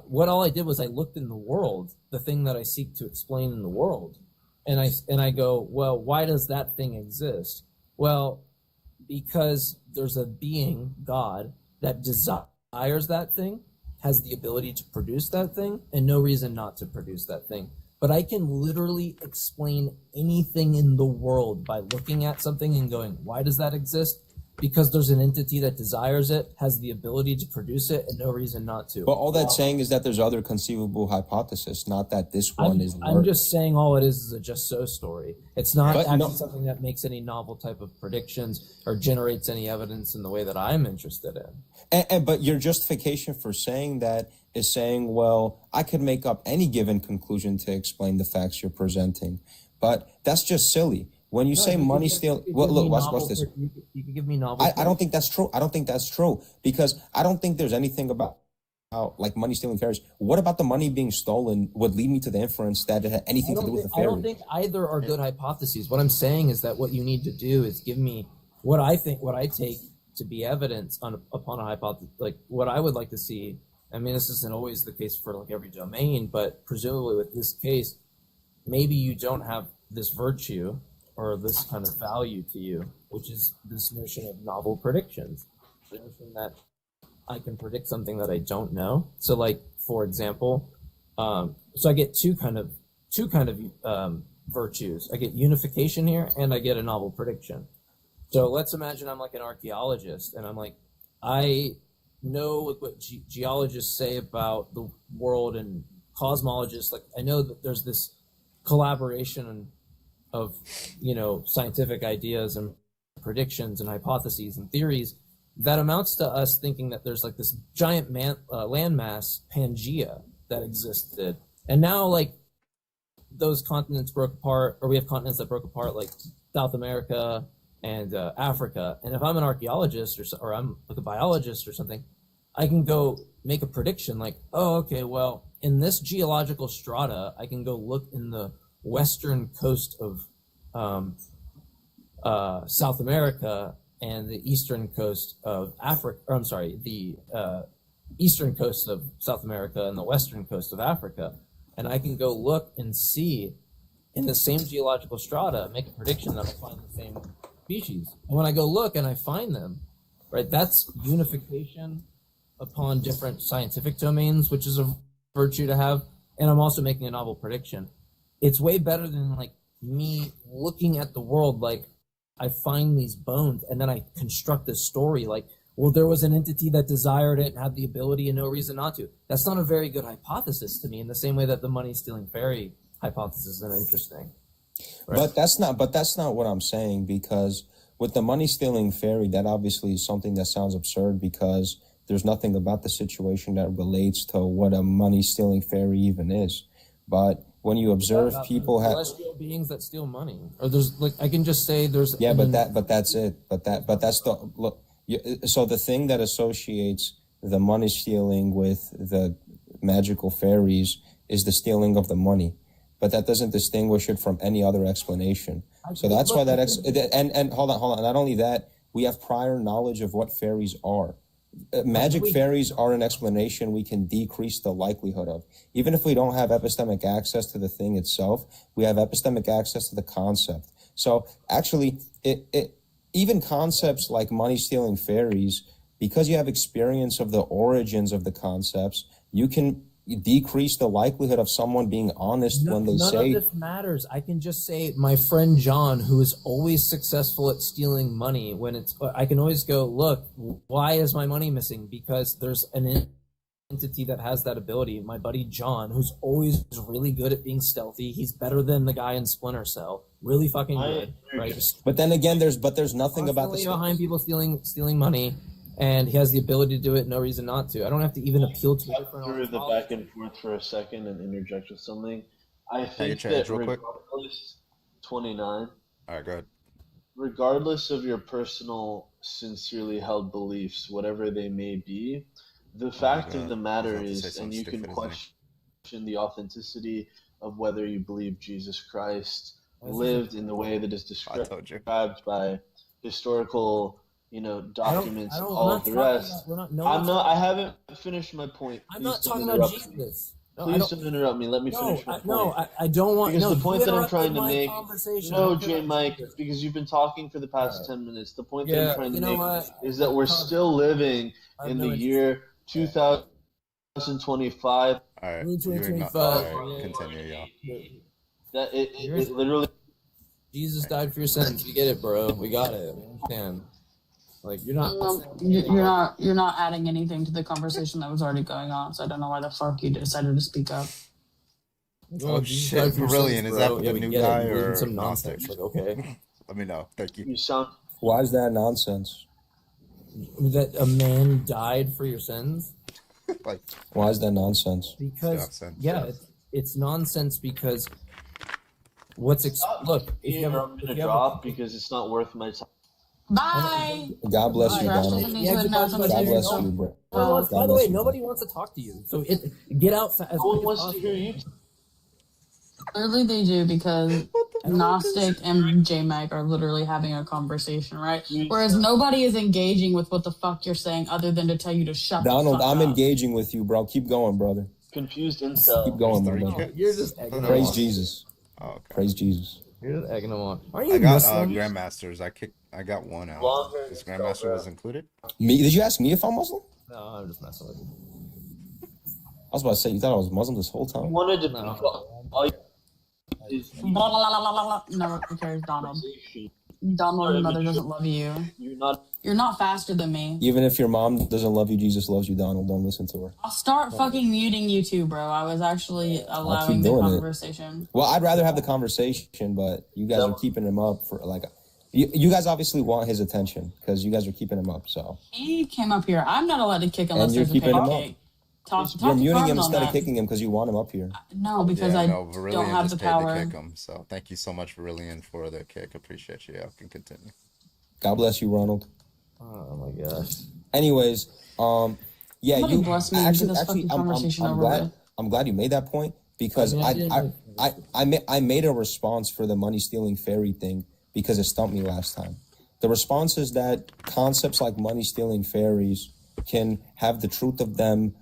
What all I did was I looked in the world, the thing that I seek to explain in the world, and I go, well, why does that thing exist? Well, because there's a being, God, that desires that thing, has the ability to produce that thing, and no reason not to produce that thing. But I can literally explain anything in the world by looking at something and going, why does that exist? Because there's an entity that desires it, has the ability to produce it, and no reason not to. But all that's saying is that there's other conceivable hypotheses, not that this one is. I'm just saying all it is a just so story. It's not actually something that makes any novel type of predictions or generates any evidence in the way that I'm interested in. But your justification for saying that is saying, well, I could make up any given conclusion to explain the facts you're presenting. But that's just silly. When you say money stealing, well, look, watch this. You can give me novel. I don't think that's true. I don't think that's true because I don't think there's anything about like money stealing fairies. What about the money being stolen would lead me to the inference that it had anything to do with the fairy? I don't think either are good hypotheses. What I'm saying is that what you need to do is give me what I take to be evidence upon a hypothesis, like what I would like to see. I mean, this isn't always the case for like every domain, but presumably with this case, maybe you don't have this virtue or this kind of value to you, which is this notion of novel predictions. The notion that I can predict something that I don't know. So like, for example, so I get two kind of virtues. I get unification here and I get a novel prediction. So let's imagine I'm like an archaeologist and I'm like, I know what geologists say about the world and cosmologists. Like I know that there's this collaboration of, scientific ideas and predictions and hypotheses and theories that amounts to us thinking that there's like this giant landmass Pangea that existed. And now like those continents broke apart, or we have continents that broke apart like South America and Africa. And if I'm an archaeologist or I'm like a biologist or something, I can go make a prediction like, oh, okay, well, in this geological strata, I can go look in the western coast of South America and the eastern coast of Africa, or I'm sorry, the eastern coast of South America and the western coast of Africa. And I can go look and see in the same geological strata, make a prediction that I'll find the same species. And when I go look and I find them, right, that's unification upon different scientific domains, which is a virtue to have. And I'm also making a novel prediction. It's way better than like me looking at the world like I find these bones and then I construct this story like, well, there was an entity that desired it and had the ability and no reason not to. That's not a very good hypothesis to me, in the same way that the money stealing fairy hypothesis isn't interesting. Right? But that's not what I'm saying, because with the money stealing fairy, that obviously is something that sounds absurd because there's nothing about the situation that relates to what a money stealing fairy even is. But when you observe people have celestial beings that steal money, or there's like I can just say there's but that's it. But that's the look. So the thing that associates the money stealing with the magical fairies is the stealing of the money, but that doesn't distinguish it from any other explanation. So that's why and hold on. Not only that, we have prior knowledge of what fairies are. Magic fairies are an explanation we can decrease the likelihood of. Even if we don't have epistemic access to the thing itself, we have epistemic access to the concept. So actually, even concepts like money-stealing fairies, because you have experience of the origins of the concepts, you can decrease the likelihood of someone being honest when they say... None of this matters. I can just say my friend John, who is always successful at stealing money, I can always go, look, why is my money missing? Because there's an entity that has that ability. My buddy John, who's always really good at being stealthy. He's better than the guy in Splinter Cell. Really fucking good. Right? But then again, there's nothing about the... behind people stealing money. And he has the ability to do it, no reason not to. I don't have to even appeal to it. Through the back and forth for a second and interject with something. I think that regardless, 29. All right, go ahead. Regardless of your personal, sincerely held beliefs, whatever they may be, the fact of the matter is, and you can question the authenticity of whether you believe Jesus Christ lived in the way that is described by historical documents, all of the rest. I haven't finished my point. I'm not talking about Jesus. Please don't interrupt me. Let me finish my point. I don't want. Because the point that I'm trying to make. No, J. Mike, because you've been talking for the past 10 minutes. The point that I'm trying to make is that we're still living in the year 2025. All right, continue, y'all. That it literally. Jesus died for your sins. We get it, bro. We got it. We understand. Like you're not adding anything to the conversation that was already going on, so I don't know why the fuck you decided to speak up. Oh shit, Brilliant. Is that the new guy or some nonsense? Like, okay. Let me know. Thank you. You sound. Why is that nonsense? That a man died for your sins? Like, why is that nonsense? Because it's nonsense because look, if you I'm gonna drop because it's not worth my time. Bye. God bless you, Donald. God bless you, bro. By the way, nobody wants to talk to you, so get out. No one wants to hear you. Clearly they do, because Gnostic and J-Mag are literally having a conversation, right? Whereas nobody is engaging with what the fuck you're saying other than to tell you to shut Donald, the fuck I'm up. engaging with you, bro. Keep going, brother. Confused incel. Keep going, brother. You're just egging them Praise on. Jesus. Oh, okay. Praise Jesus. You're just egging them on. Aren't you I got Muslim? Grandmasters. I got one out. This Grandmaster was included. Me? Did you ask me if I'm Muslim? No, I'm just messing with you. I was about to say, you thought I was Muslim this whole time? Wanted to No, who cares, Donald? Donald, your mother doesn't love you. You're not faster than me. Even if your mom doesn't love you, Jesus loves you, Donald. Don't listen to her. I'll start fucking muting you too, bro. I was actually allowing the conversation. Well, I'd rather have the conversation, but you guys are keeping him up for like... You guys obviously want his attention because you guys are keeping him up, so... He came up here. I'm not allowed to kick unless and you're there's a keeping him up. pancake. You're to muting Carmen him on instead of that. kicking him because you want him up here. No, because I don't have the just paid to power. kick him. So thank you so much, Brilliant, for the kick. Appreciate you. I can continue. God bless you, Ronald. Oh my gosh. Anyways, yeah, Somebody bless me and get this fucking conversation over with. I'm glad you made that point because I made a response for the money stealing fairy thing because it stumped me last time. The response is that concepts like money stealing fairies can have the truth of them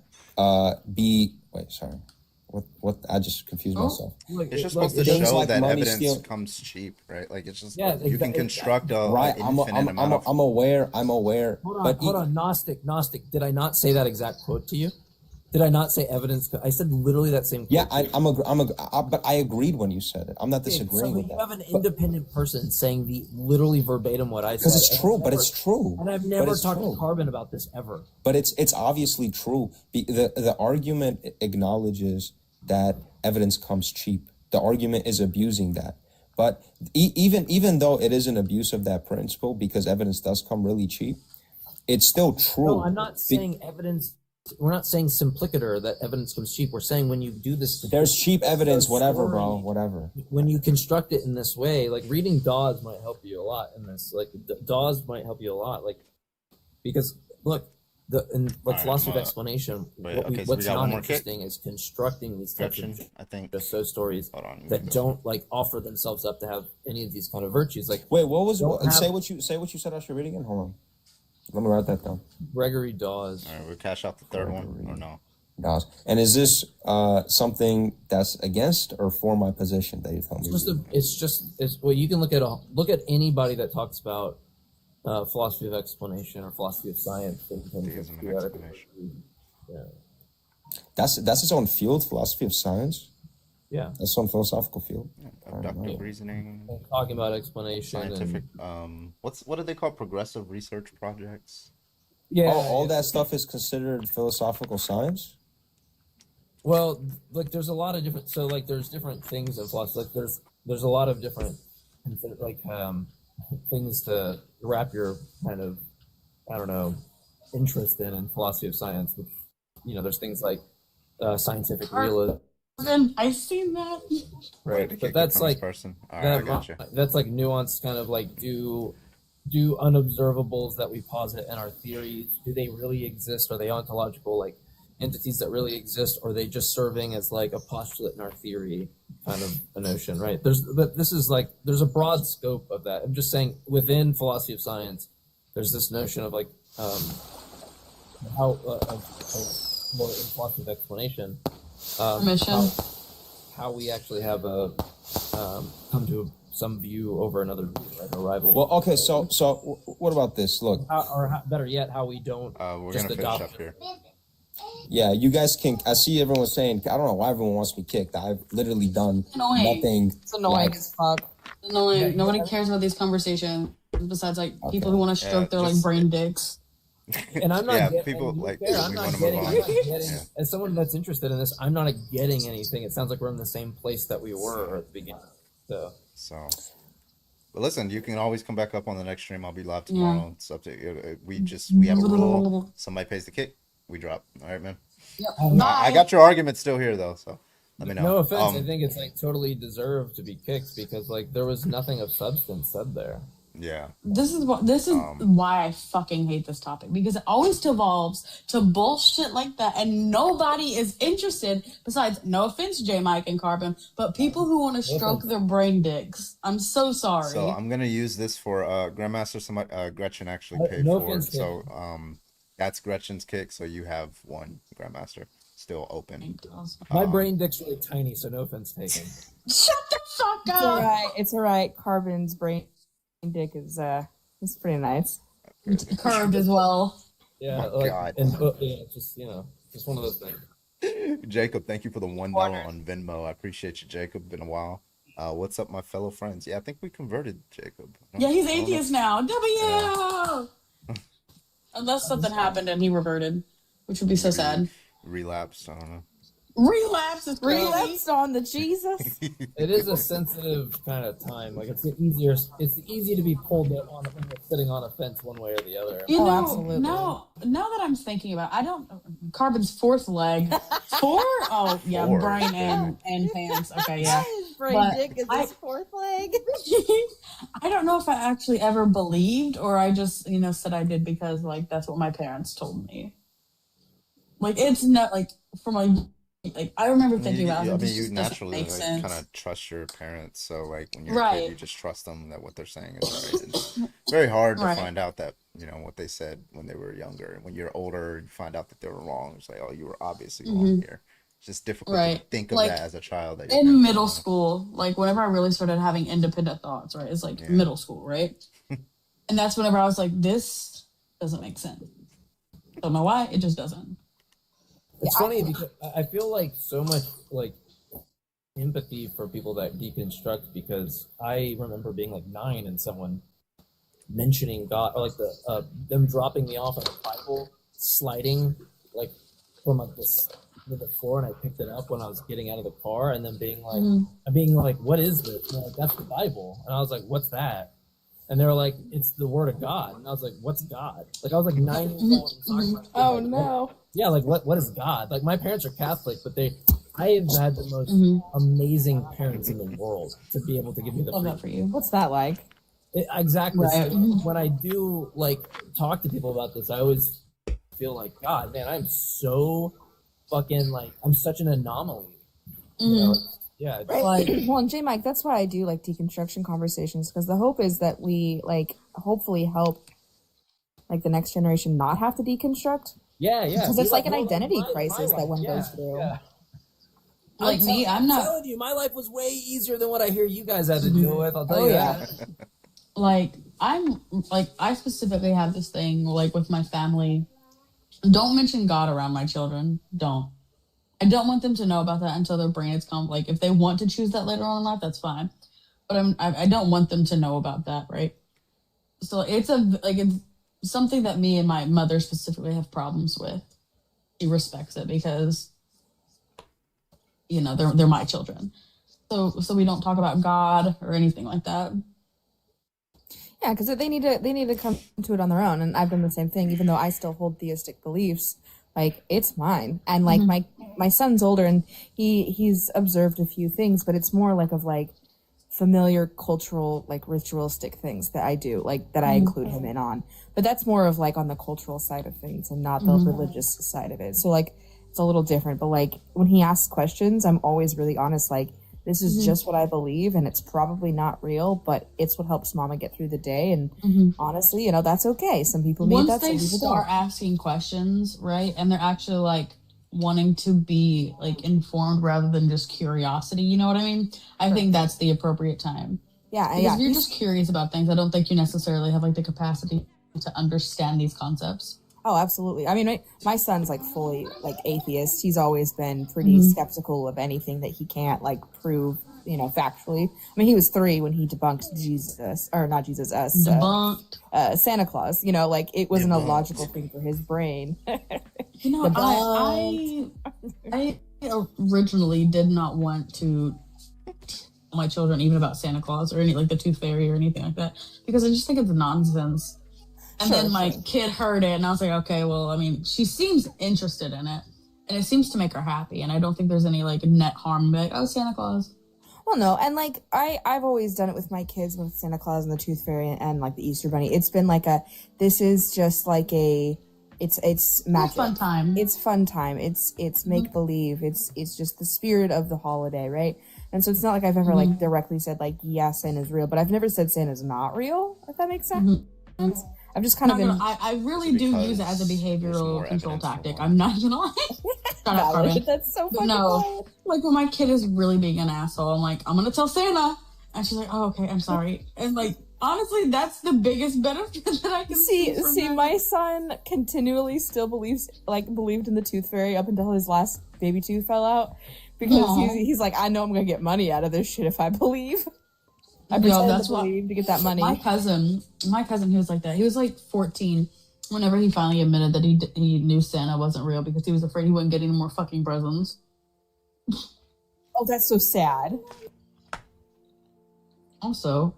what I just confused myself. It's just supposed to show that evidence comes cheap, right? Like it's just you can construct a infinite amount of... I'm aware. Hold on, Gnostic. Did I not say that exact quote to you? Did I not say evidence? I said literally that same quote. Yeah, but I agreed when you said it. I'm not disagreeing with that. You have an independent person saying the literally verbatim what I said. Because it's true, but it's true. And I've never talked to Carbon about this ever. But it's obviously true. The argument acknowledges that evidence comes cheap. The argument is abusing that. But even though it is an abuse of that principle, because evidence does come really cheap, it's still true. No, I'm not saying evidence. We're not saying simplicator that evidence comes cheap. We're saying when you do this, there's cheap evidence, whatever, bro, whatever. When you construct it in this way, like reading Dawes might help you a lot in this. Like Dawes might help you a lot, like because look, Like philosophy of explanation, what's got not one more kick. interesting is constructing these types of I think just so stories that don't like offer themselves up to have any of these kind of virtues. Like, Wait, what was? don't Say have- what you said. I should read again. Hold on. Let me write that down. Gregory Dawes. All right, we'll cash out the third one or no? Dawes. And is this something that's against or for my position that you tell me? Well, you can look at anybody that talks about philosophy of explanation or philosophy of science in terms of theoretical. Yeah. That's its own field, philosophy of science. Yeah. That's its own philosophical field. Abductive reasoning. Talking about explanation. Scientific. What do they call progressive research projects? Yeah. All that stuff is considered philosophical science. Well, like there's a lot of different. So like there's different things in philosophy. Like there's a lot of different things to wrap your kind of interest in philosophy of science. Which, there's things like scientific realism. I've seen that. Right, Kick but it that's from this like person. All right, I gotcha. that's like nuanced, kind of like do unobservables that we posit in our theories, do they really exist? Are they ontological like entities that really exist, or are they just serving as like a postulate in our theory, kind of a notion, right? There's a broad scope of that. I'm just saying within philosophy of science, there's this notion of like how more in philosophy of explanation, how we actually have a come to some view over another view, like a rival. Well, okay, so what about this? Look, better yet, how we don't we're just gonna adopt finish up here. Yeah, you guys can. I see everyone saying, I don't know why everyone wants me kicked. I've literally done Annoying. nothing. It's annoying like- as fuck. It's annoying. Nobody cares about these conversations besides like people who want to stroke their like brain dicks. And I'm not Yeah, getting, people, and you like, care, we I'm not wanna move getting, on. I'm not getting Yeah. as someone that's interested in this, I'm not getting anything. It sounds like we're in the same place that we were at the beginning. So But listen, you can always come back up on the next stream. I'll be live Yeah. tomorrow. It's up to you. We have a rule. Somebody pays the kick, we drop. All right, man. Yep. I got your argument still here though, so let me know. no offense, I think it's like totally deserved to be kicked because like there was nothing of substance said there. Yeah. This is why I fucking hate this topic, because it always devolves to bullshit like that, and nobody is interested. Besides, no offense, J Mike and Carbon, but people who want to stroke their brain dicks. I'm so sorry. So I'm gonna use this for Grandmaster. Somebody Gretchen actually paid no for it. offense, So that's Gretchen's kick. So you have one Grandmaster still open. My brain dick's really tiny, so no offense taken. Shut the fuck It's up. all right. It's all right. Carbon's brain dick is pretty nice. Curved as well. Yeah, Oh my God. and just one of those things. Jacob, thank you for the $1 on Venmo. I appreciate you, Jacob. Been a while. What's up, my fellow friends? Yeah, I think we converted Jacob. Yeah, he's I don't know. atheist now. W. Unless something happened and he reverted, which would be so sad. Relapsed. I don't know. Relapse is crazy. Relapsed on the Jesus. It is a sensitive kind of time. Like it's easy to be pulled on when you're sitting on a fence one way or the other. You know, absolutely. now that I'm thinking about it, Carbon's fourth leg. Four? Oh, yeah, Four. brain and pants. Okay, yeah. Brain But dick is his fourth leg. I don't know if I actually ever believed or I just, said I did because, like, that's what my parents told me. Like, it's not, like, from a... Like I remember thinking about it. You This just doesn't naturally make sense. kind of trust your parents. So like when you're a Right. kid, you just trust them that what they're saying is right. It's very hard to Right. find out that what they said when they were younger. And when you're older, you find out that they were wrong. It's like, oh, you were obviously wrong here. It's just difficult to Right. think of Like, that as a child. That your In parents middle were wrong. school, like whenever I really started having independent thoughts, right? It's like middle school, right? And that's whenever I was like, this doesn't make sense. Don't know why, it just doesn't. It's funny because I feel like so much like empathy for people that deconstruct because I remember being like 9 and someone mentioning God or like them dropping me off on a Bible sliding like from like this to the floor and I picked it up when I was getting out of the car and then being like what is this? And they're like, that's the Bible. And I was like, what's that? And they were like, it's the word of God. And I was like, what's God? Like I was like 9 years old and talking about Oh no. yeah, like what is God? Like my parents are Catholic, but I have had the most amazing parents in the world to be able to give me the Love that for you. What's that like? Exactly. Right. So when I do like talk to people about this, I always feel like, God, man, I'm so fucking like, I'm such an anomaly. You know? Yeah. It's Like, well, and J Mike, that's why I do like deconstruction conversations, because the hope is that we like hopefully help like the next generation not have to deconstruct. Yeah, yeah. Because See, it's like an well, identity my crisis life, that one yeah, goes through. yeah. Like me, I'm not- telling you, my life was way easier than what I hear you guys had to deal with. I'll tell you that. Like I specifically have this thing like with my family. Don't mention God around my children. Don't. I don't want them to know about that until their brain is calm. Like if they want to choose that later on in life, that's fine. But I don't want them to know about that, right? So it's something that me and my mother specifically have problems with. She respects it because, you know, they're my children. So we don't talk about God or anything like that. Yeah, because they need to come to it on their own, and I've done the same thing. Even though I still hold theistic beliefs, like it's mine, and like my son's older, and he's observed a few things, but it's more like of like familiar cultural like ritualistic things that I do, like that I include him in on. But that's more of like on the cultural side of things and not the religious side of it. So like it's a little different. But like when he asks questions, I'm always really honest. Like, this is just what I believe, and it's probably not real, but it's what helps Mama get through the day. And honestly, you know, that's okay. Some people need Once that. they Some people start don't. asking questions, right, and they're actually like wanting to be like informed rather than just curiosity, you know what I mean? I think that's the appropriate time. Yeah, Because yeah. if you're just curious about things, I don't think you necessarily have like the capacity to understand these concepts. Oh, absolutely. I mean, my son's like fully like atheist. He's always been pretty skeptical of anything that he can't like prove, you know, factually. I mean, he was 3 when he debunked Jesus, or not Jesus, Debunked. Santa Claus. You know, like it wasn't a logical thing for his brain. You know, I originally did not want to tell my children even about Santa Claus or any like the Tooth Fairy or anything like that, because I just think it's nonsense. And then my kid heard it, and I was like, okay, well, I mean, she seems interested in it, and it seems to make her happy, and I don't think there's any like net harm. Like, oh, Santa Claus. Well, no, and like I've always done it with my kids with Santa Claus and the Tooth Fairy and like the Easter Bunny. It's been like this is just like it's magic. Fun time. It's fun time. It's make believe. It's just the spirit of the holiday, right? And so it's not like I've ever like directly said like, yeah, Santa's real, but I've never said Santa's not real. If that makes sense. I've just kind of been. I really do use it as a behavioral control tactic. I'm not gonna lie. Shut up, Carmen. That's so But funny. no, like when my kid is really being an asshole, I'm like, I'm gonna tell Santa, and she's like, oh, okay, I'm sorry. And like, honestly, that's the biggest benefit that I can See, from my son continually still believed in the Tooth Fairy up until his last baby tooth fell out, because Aw. he's like, I know I'm gonna get money out of this shit if I believe. I Yo, pretend that's to believe to get that money. My cousin, he was like that. He was like 14 whenever he finally admitted that he knew Santa wasn't real because he was afraid he wouldn't get any more fucking presents. Oh, that's so sad. Also,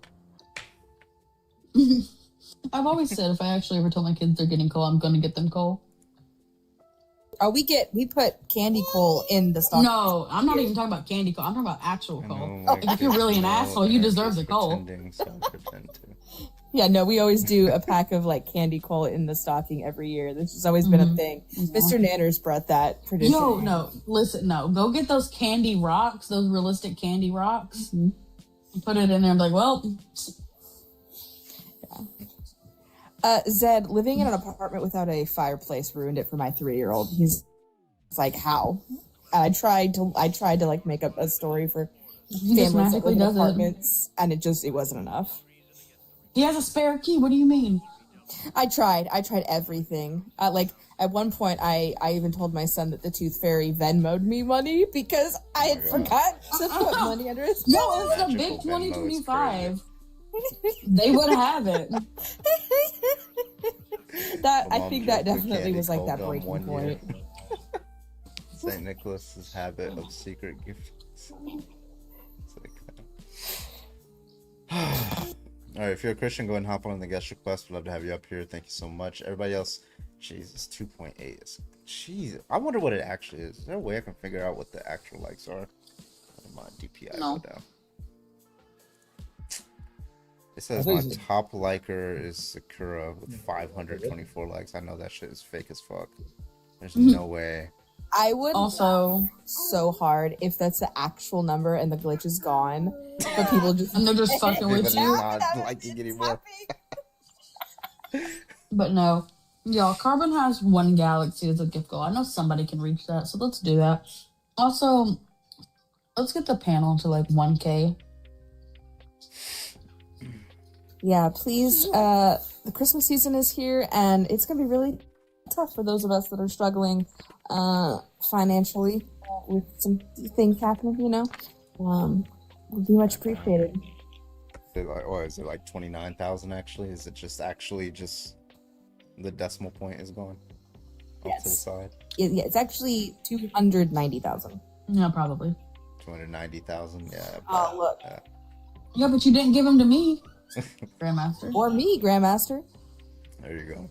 I've always said if I actually ever tell my kids they're getting coal, I'm gonna get them coal. Oh, we put candy coal in the stock. No, I'm not even talking about candy coal. I'm talking about actual coal. Like, if you're really an asshole, you deserve the coal. Yeah, no, we always do a pack of like candy coal in the stocking every year. This has always been a thing. Mr. Nanners brought that tradition. Yo, no, listen, no. Go get those candy rocks, those realistic candy rocks. And put it in there and be like, well. Zed, living in an apartment without a fireplace ruined it for my 3-year-old. He's like, how? I tried to like make up a story for families that live in apartments, and it wasn't enough. He has a spare key. What do you mean? I tried everything. Like at one point, I even told my son that the Tooth Fairy Venmo'd me money because I had forgotten to put money under his No, pillow. it's a big 2025. They would have it. I think that definitely was like that breaking point. St. Nicholas's habit of secret gifts. Alright, if you're a Christian, go ahead and hop on the guest request. We'd love to have you up here. Thank you so much. Everybody else, Jesus, 2.8 is. Jeez, I wonder what it actually is. Is there a way I can figure out what the actual likes are? My DPI go down. It says my top liker is Sakura with 524 likes. I know that shit is fake as fuck. There's no way. I would also laugh so hard if that's the actual number and the glitch is gone, but people just and they're just fucking with you. Not liking anymore. But no, y'all, Carbon has 1 galaxy as a gift goal. I know somebody can reach that, so let's do that. Also, let's get the panel to like 1K. Yeah, please. The Christmas season is here, and it's gonna be really tough for those of us that are struggling financially with some things happening. You know, would be much appreciated. Is it like 29,000 actually? Is it just actually just the decimal point is going off to the side? Yeah, it's actually 290,000. Yeah, probably 290,000. Yeah. Oh, look. Yeah, but you didn't give them to me, Grandmaster. Or me, Grandmaster. There you go.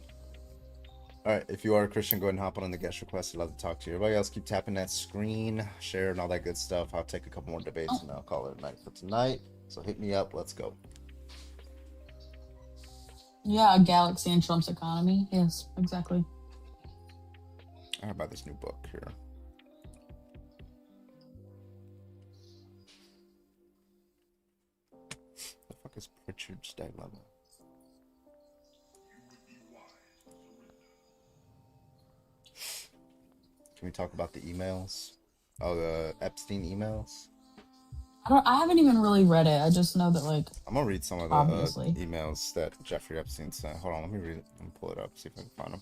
All right, if you are a Christian, go ahead and hop on the guest request. I'd love to talk to you. Everybody else, keep tapping that screen, share, and all that good stuff. I'll take a couple more debates, and I'll call it a night for tonight. So hit me up. Let's go. Yeah, a galaxy in Trump's economy. Yes, exactly. I buy this new book here. The fuck is Pritchard's Day Level? Can we talk about the emails? Oh, the Epstein emails? I haven't even really read it. I just know that, like, I'm gonna read some of the obviously. emails that Jeffrey Epstein sent. Hold on, let me read it. Let me pull it up, see if I can find them.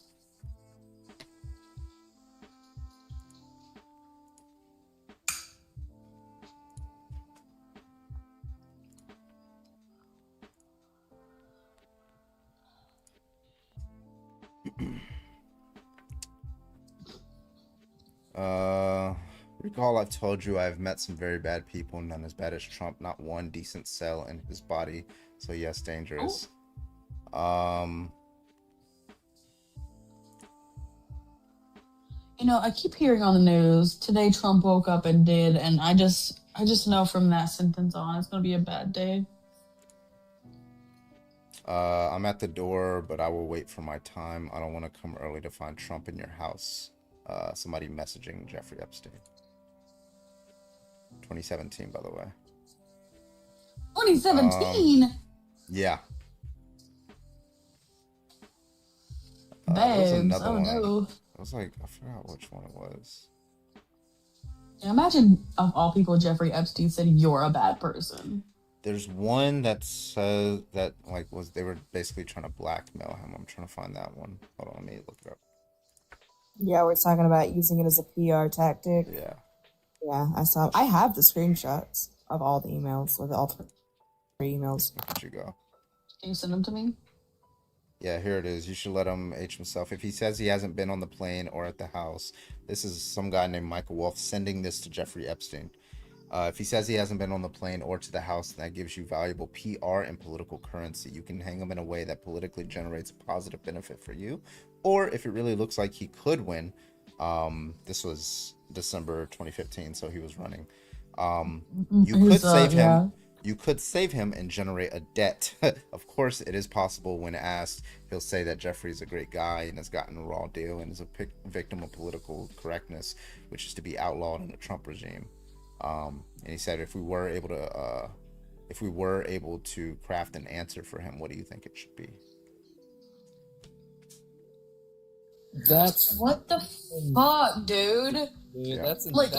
Recall I've told you I've met some very bad people, none as bad as Trump, not one decent cell in his body. So yes, dangerous. You know, I keep hearing on the news today Trump woke up and did, and I just know from that sentence on it's gonna be a bad day. I'm at the door, but I will wait for my time. I don't want to come early to find Trump in your house. Somebody messaging Jeffrey Epstein. 2017, by the way. 2017? Yeah. Babes, another oh one. no. It was like, I forgot which one it was. Yeah, imagine, of all people, Jeffrey Epstein said, "You're a bad person." There's one that says that, like, they were basically trying to blackmail him. I'm trying to find that one. Hold on, let me look it up. Yeah, we're talking about using it as a PR tactic. Yeah. Yeah, I have the screenshots of all the emails, of all 3 emails. There you go. Can you send them to me? Yeah, here it is. You should let him H himself. If he says he hasn't been on the plane or at the house, this is some guy named Michael Wolff sending this to Jeffrey Epstein. If he says he hasn't been on the plane or to the house, then that gives you valuable PR and political currency. You can hang him in a way that politically generates a positive benefit for you. Or if it really looks like he could win, this was December 2015, so he was running. You could save him. Yeah. You could save him and generate a debt. Of course, it is possible. When asked, he'll say that Jeffrey is a great guy and has gotten a raw deal and is a victim of political correctness, which is to be outlawed in the Trump regime. And he said, if we were able to craft an answer for him, what do you think it should be? That's what the fuck, dude. That's Like,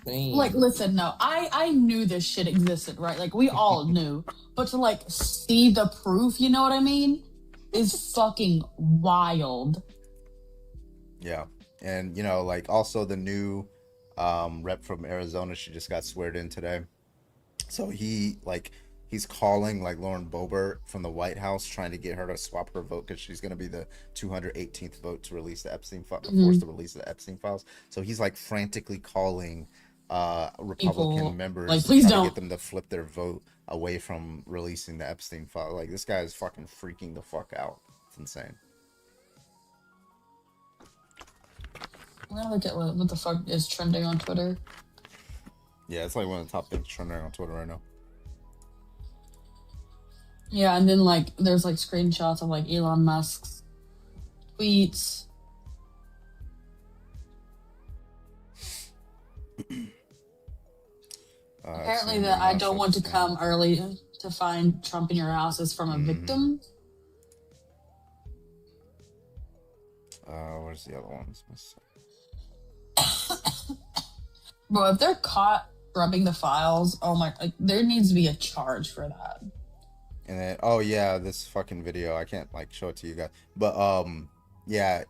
insane. Like, listen, no, I knew this shit existed, right? Like, we all knew, but to like see the proof, you know what I mean, is fucking wild. Yeah, and you know, like also the new rep from Arizona, she just got sweared in today. So he's calling like Lauren Boebert from the White House, trying to get her to swap her vote because she's going to be the 218th vote to release the Epstein file, force the release of the Epstein files. So he's like frantically calling Republican People, members, like, please trying don't to get them to flip their vote away from releasing the Epstein file. Like, this guy is fucking freaking the fuck out. It's insane. I'm gonna look at what the fuck is trending on Twitter. Yeah, it's like one of the top things trending on Twitter right now. Yeah, and then like there's like screenshots of like Elon Musk's tweets. Apparently, that I don't want to come early to find Trump in your house is from a victim. Where's the other ones? Bro, if they're caught rubbing the files, oh my, like there needs to be a charge for that. And then, oh yeah, this fucking video, I can't like show it to you guys, but yeah,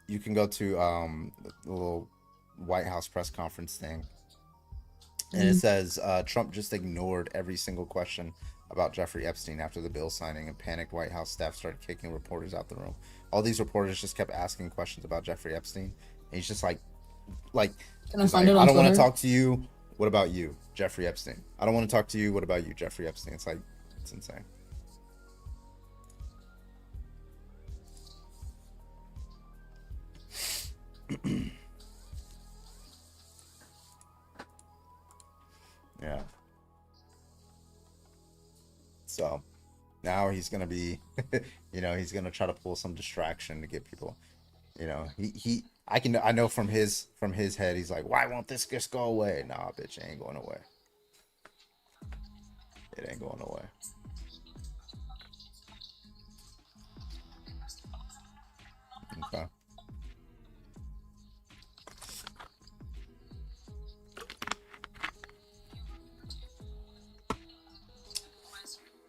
you can go to the little White House press conference thing, and it says Trump just ignored every single question about Jeffrey Epstein after the bill signing, and panicked White House staff started kicking reporters out the room. All these reporters just kept asking questions about Jeffrey Epstein, and he's just like Can I find it on I don't want to Twitter? talk to you. What about you, Jeffrey Epstein? I don't want to talk to you. What about you, Jeffrey Epstein? It's like, it's insane. Yeah. So now he's gonna be, he's gonna try to pull some distraction to get people, I know from his head, he's like, why won't this just go away? Nah, bitch, it ain't going away. It ain't going away. Okay.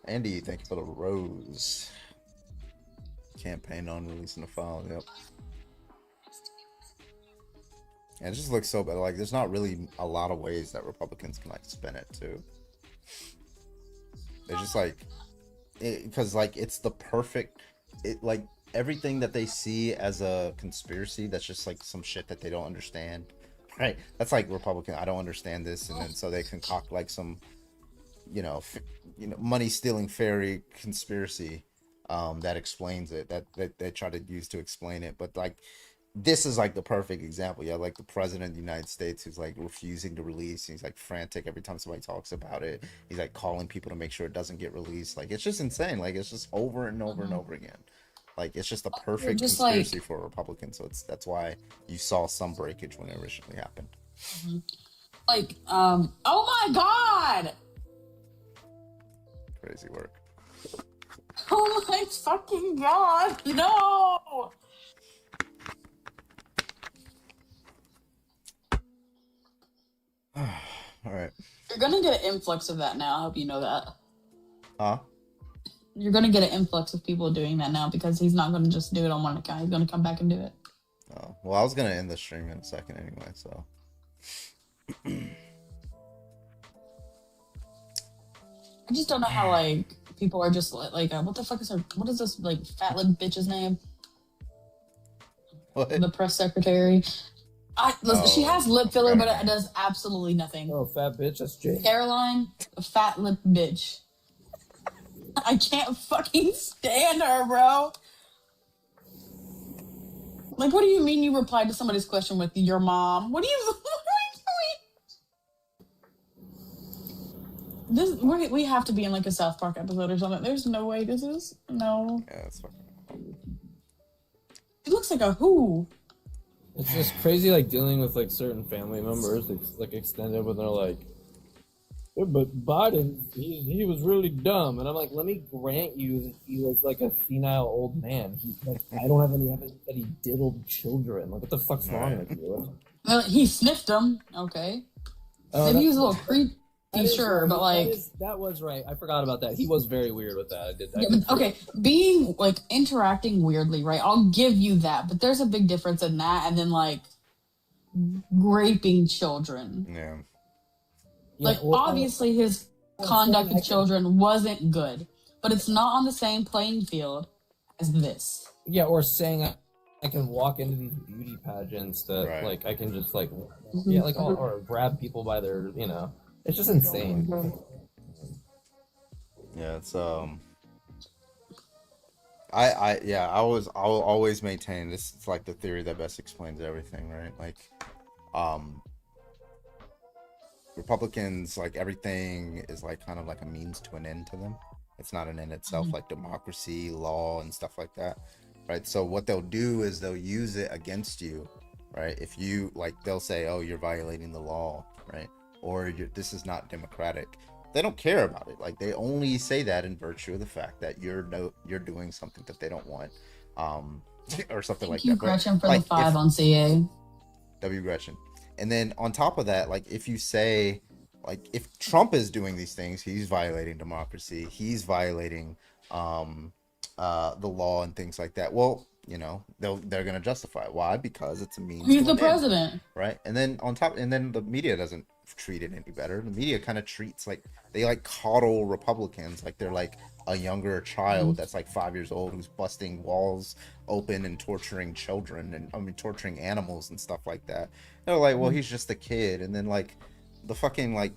Andy, thank you for the rose. Campaign on releasing the file. Yep. And it just looks so bad. Like, there's not really a lot of ways that Republicans can like spin it too. They're just like, because like it's the perfect, like everything that they see as a conspiracy, that's just like some shit that they don't understand. Right? That's like Republican. I don't understand this, and then so they concoct like some, money stealing fairy conspiracy that explains it, that they try to use to explain it. But like this is like the perfect example. Yeah, like the president of the United States who's like refusing to release. He's like frantic every time somebody talks about it. He's like calling people to make sure it doesn't get released. Like it's just insane. Like it's just over and over and over again. Like it's just the perfect just conspiracy like- for a Republican. So that's why you saw some breakage when it originally happened. Like, oh my god! Crazy work. Oh my fucking god! No! All right. You're gonna get an influx of that now. I hope you know that. Huh? You're gonna get an influx of people doing that now because he's not gonna just do it on one account. He's gonna come back and do it. Oh, well, I was gonna end the stream in a second anyway, so. I just don't know how like people are just like what the fuck is what is this like fat lip bitch's name? What? The press secretary. Listen, she has lip filler, but it does absolutely nothing. Oh, fat bitch, that's Jay. Caroline, a fat lip bitch. I can't fucking stand her, bro. Like, what do you mean you replied to somebody's question with your mom? What are you doing? We have to be in like a South Park episode or something. There's no way this is no. Yeah, that's fucking. It looks like a who. It's just crazy, like dealing with like certain family members, like extended, when they're like, yeah, but Biden, he was really dumb, and I'm like, let me grant you that he was like a senile old man. I don't have any evidence that he diddled children. Like, what the fuck's wrong with you? Well, he sniffed them. Okay. Maybe he was a little creepy, sure, right. but like. That was right. I forgot about that. He was very weird with that. I did that. Yeah, but, okay, being like interacting weirdly, right? I'll give you that, but there's a big difference in that and then like raping children. Yeah. Like obviously his conduct with children wasn't good, but it's not on the same playing field as this. Yeah, or saying I can walk into these beauty pageants that like I can just like or grab people by their it's just insane. Yeah, it's I'll always maintain this is like the theory that best explains everything, right? Like Republicans, like everything is like kind of like a means to an end to them. It's not an end itself, like democracy, law, and stuff like that, right? So what they'll do is they'll use it against you, right? If you like, they'll say, oh, you're violating the law, right? Or this is not democratic. They don't care about it. Like, they only say that in virtue of the fact that you're doing something that they don't want, or something like Thank you, that. Gretchen, for like, the 5 on CA. W Gretchen. And then on top of that, like, if you say, like, if Trump is doing these things, he's violating democracy, he's violating the law and things like that. Well, you know, they're gonna justify it. Why? Because it's a means. He's to the an end, president, right? And then on top, and then the media doesn't treat it any better. The media kind of treats, like, they like coddle Republicans like they're like a younger child that's like 5 years old who's busting walls open and torturing children, and I mean torturing animals and stuff like that. They're like, well, he's just a kid. And then like the fucking like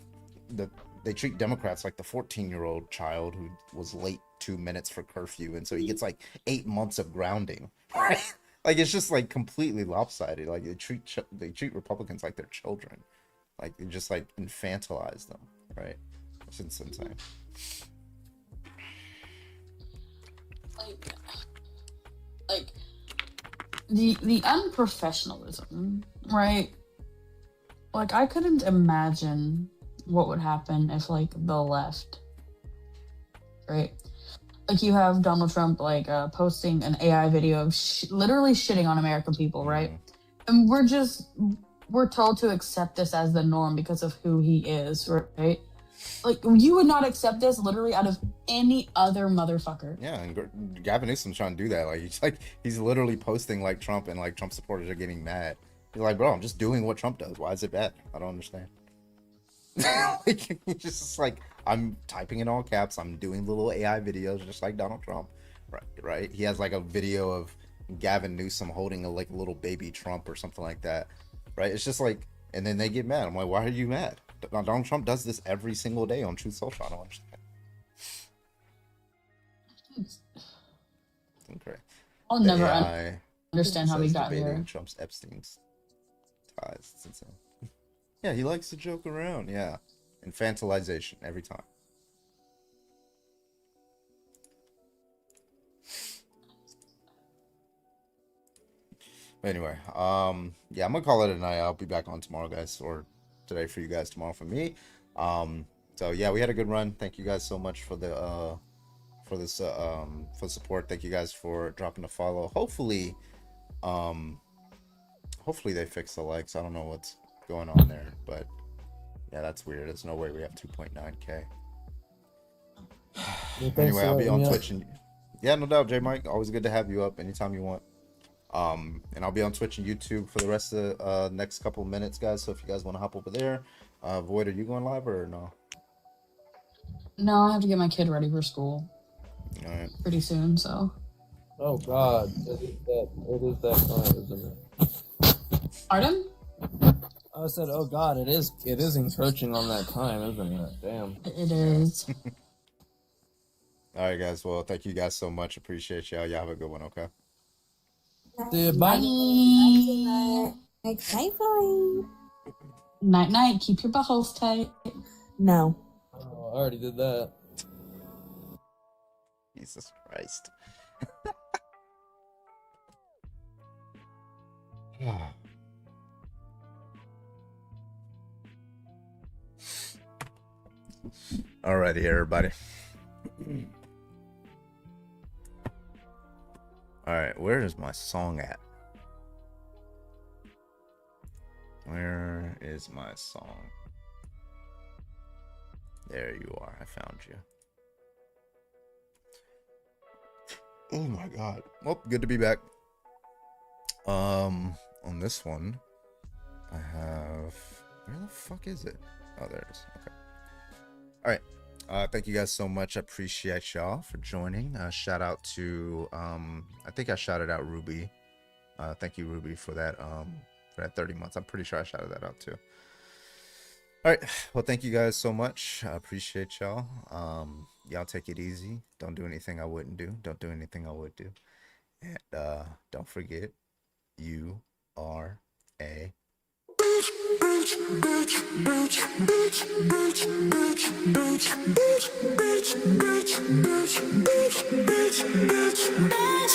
they treat Democrats like the 14-year-old child who was late 2 minutes for curfew, and so he gets like 8 months of grounding. Right? Like, it's just like completely lopsided. Like, they treat Republicans like they're children. Like, they just like infantilize them, right? It's insane. like the unprofessionalism, right? Like, I couldn't imagine what would happen if, like, the left, right? Like, you have Donald Trump, like, posting an AI video of literally shitting on American people, right? And we're told to accept this as the norm because of who he is, right? Like, you would not accept this literally out of any other motherfucker. Yeah, and Gavin Newsom's trying to do that. He's literally posting like Trump, and like Trump supporters are getting mad. He's like, bro, I'm just doing what Trump does. Why is it bad? I don't understand. Like, he's just like, I'm typing in all caps. I'm doing little AI videos just like Donald Trump, right? He has like a video of Gavin Newsom holding a like little baby Trump or something like that, right? It's just like, and then they get mad. I'm like, why are you mad? Donald Trump does this every single day on Truth Social. I don't understand. Okay. I'll never understand how we got here. Trump's Epstein's ties. It's insane. Yeah, he likes to joke around. Yeah. Infantilization every time. But anyway, yeah, I'm gonna call it a night. I'll be back on tomorrow, guys, or today for you guys, tomorrow for me. So yeah, we had a good run. Thank you guys so much for the for support. Thank you guys for dropping a follow. Hopefully they fix the likes. I don't know what's going on there, but yeah, that's weird. There's no way we have 2.9k. Anyway, I'll be on Twitch, and yeah, no doubt, J Mike, always good to have you up anytime you want. And I'll be on Twitch and YouTube for the rest of the next couple of minutes, guys. So if you guys want to hop over there, Void, are you going live or no? No, I have to get my kid ready for school pretty soon, so. Oh God, it is that time, isn't it? Pardon? I said, oh God, it is encroaching on that time, isn't it? Damn. It is. All right, guys. Well, thank you guys so much. Appreciate y'all. Y'all have a good one. Okay. Bye. Night, boy. Night. Keep your buttholes tight. No. Oh, I already did that. Jesus Christ. Alrighty, everybody. Alright, where is my song at? Where is my song? There you are. I found you. Oh my God. Well, good to be back. On this one, I have... Where the fuck is it? Oh, there it is. Okay. Alright. Thank you guys so much. I appreciate y'all for joining. Shout out to... I think I shouted out Ruby. Thank you, Ruby, for that 30 months. I'm pretty sure I shouted that out too. All right. Well, thank you guys so much. I appreciate y'all. Y'all take it easy. Don't do anything I wouldn't do. Don't do anything I would do. And don't forget, you are a bitch, bitch, bitch, bitch, bitch, bitch, bitch, bitch, bitch, bitch, bitch, bitch.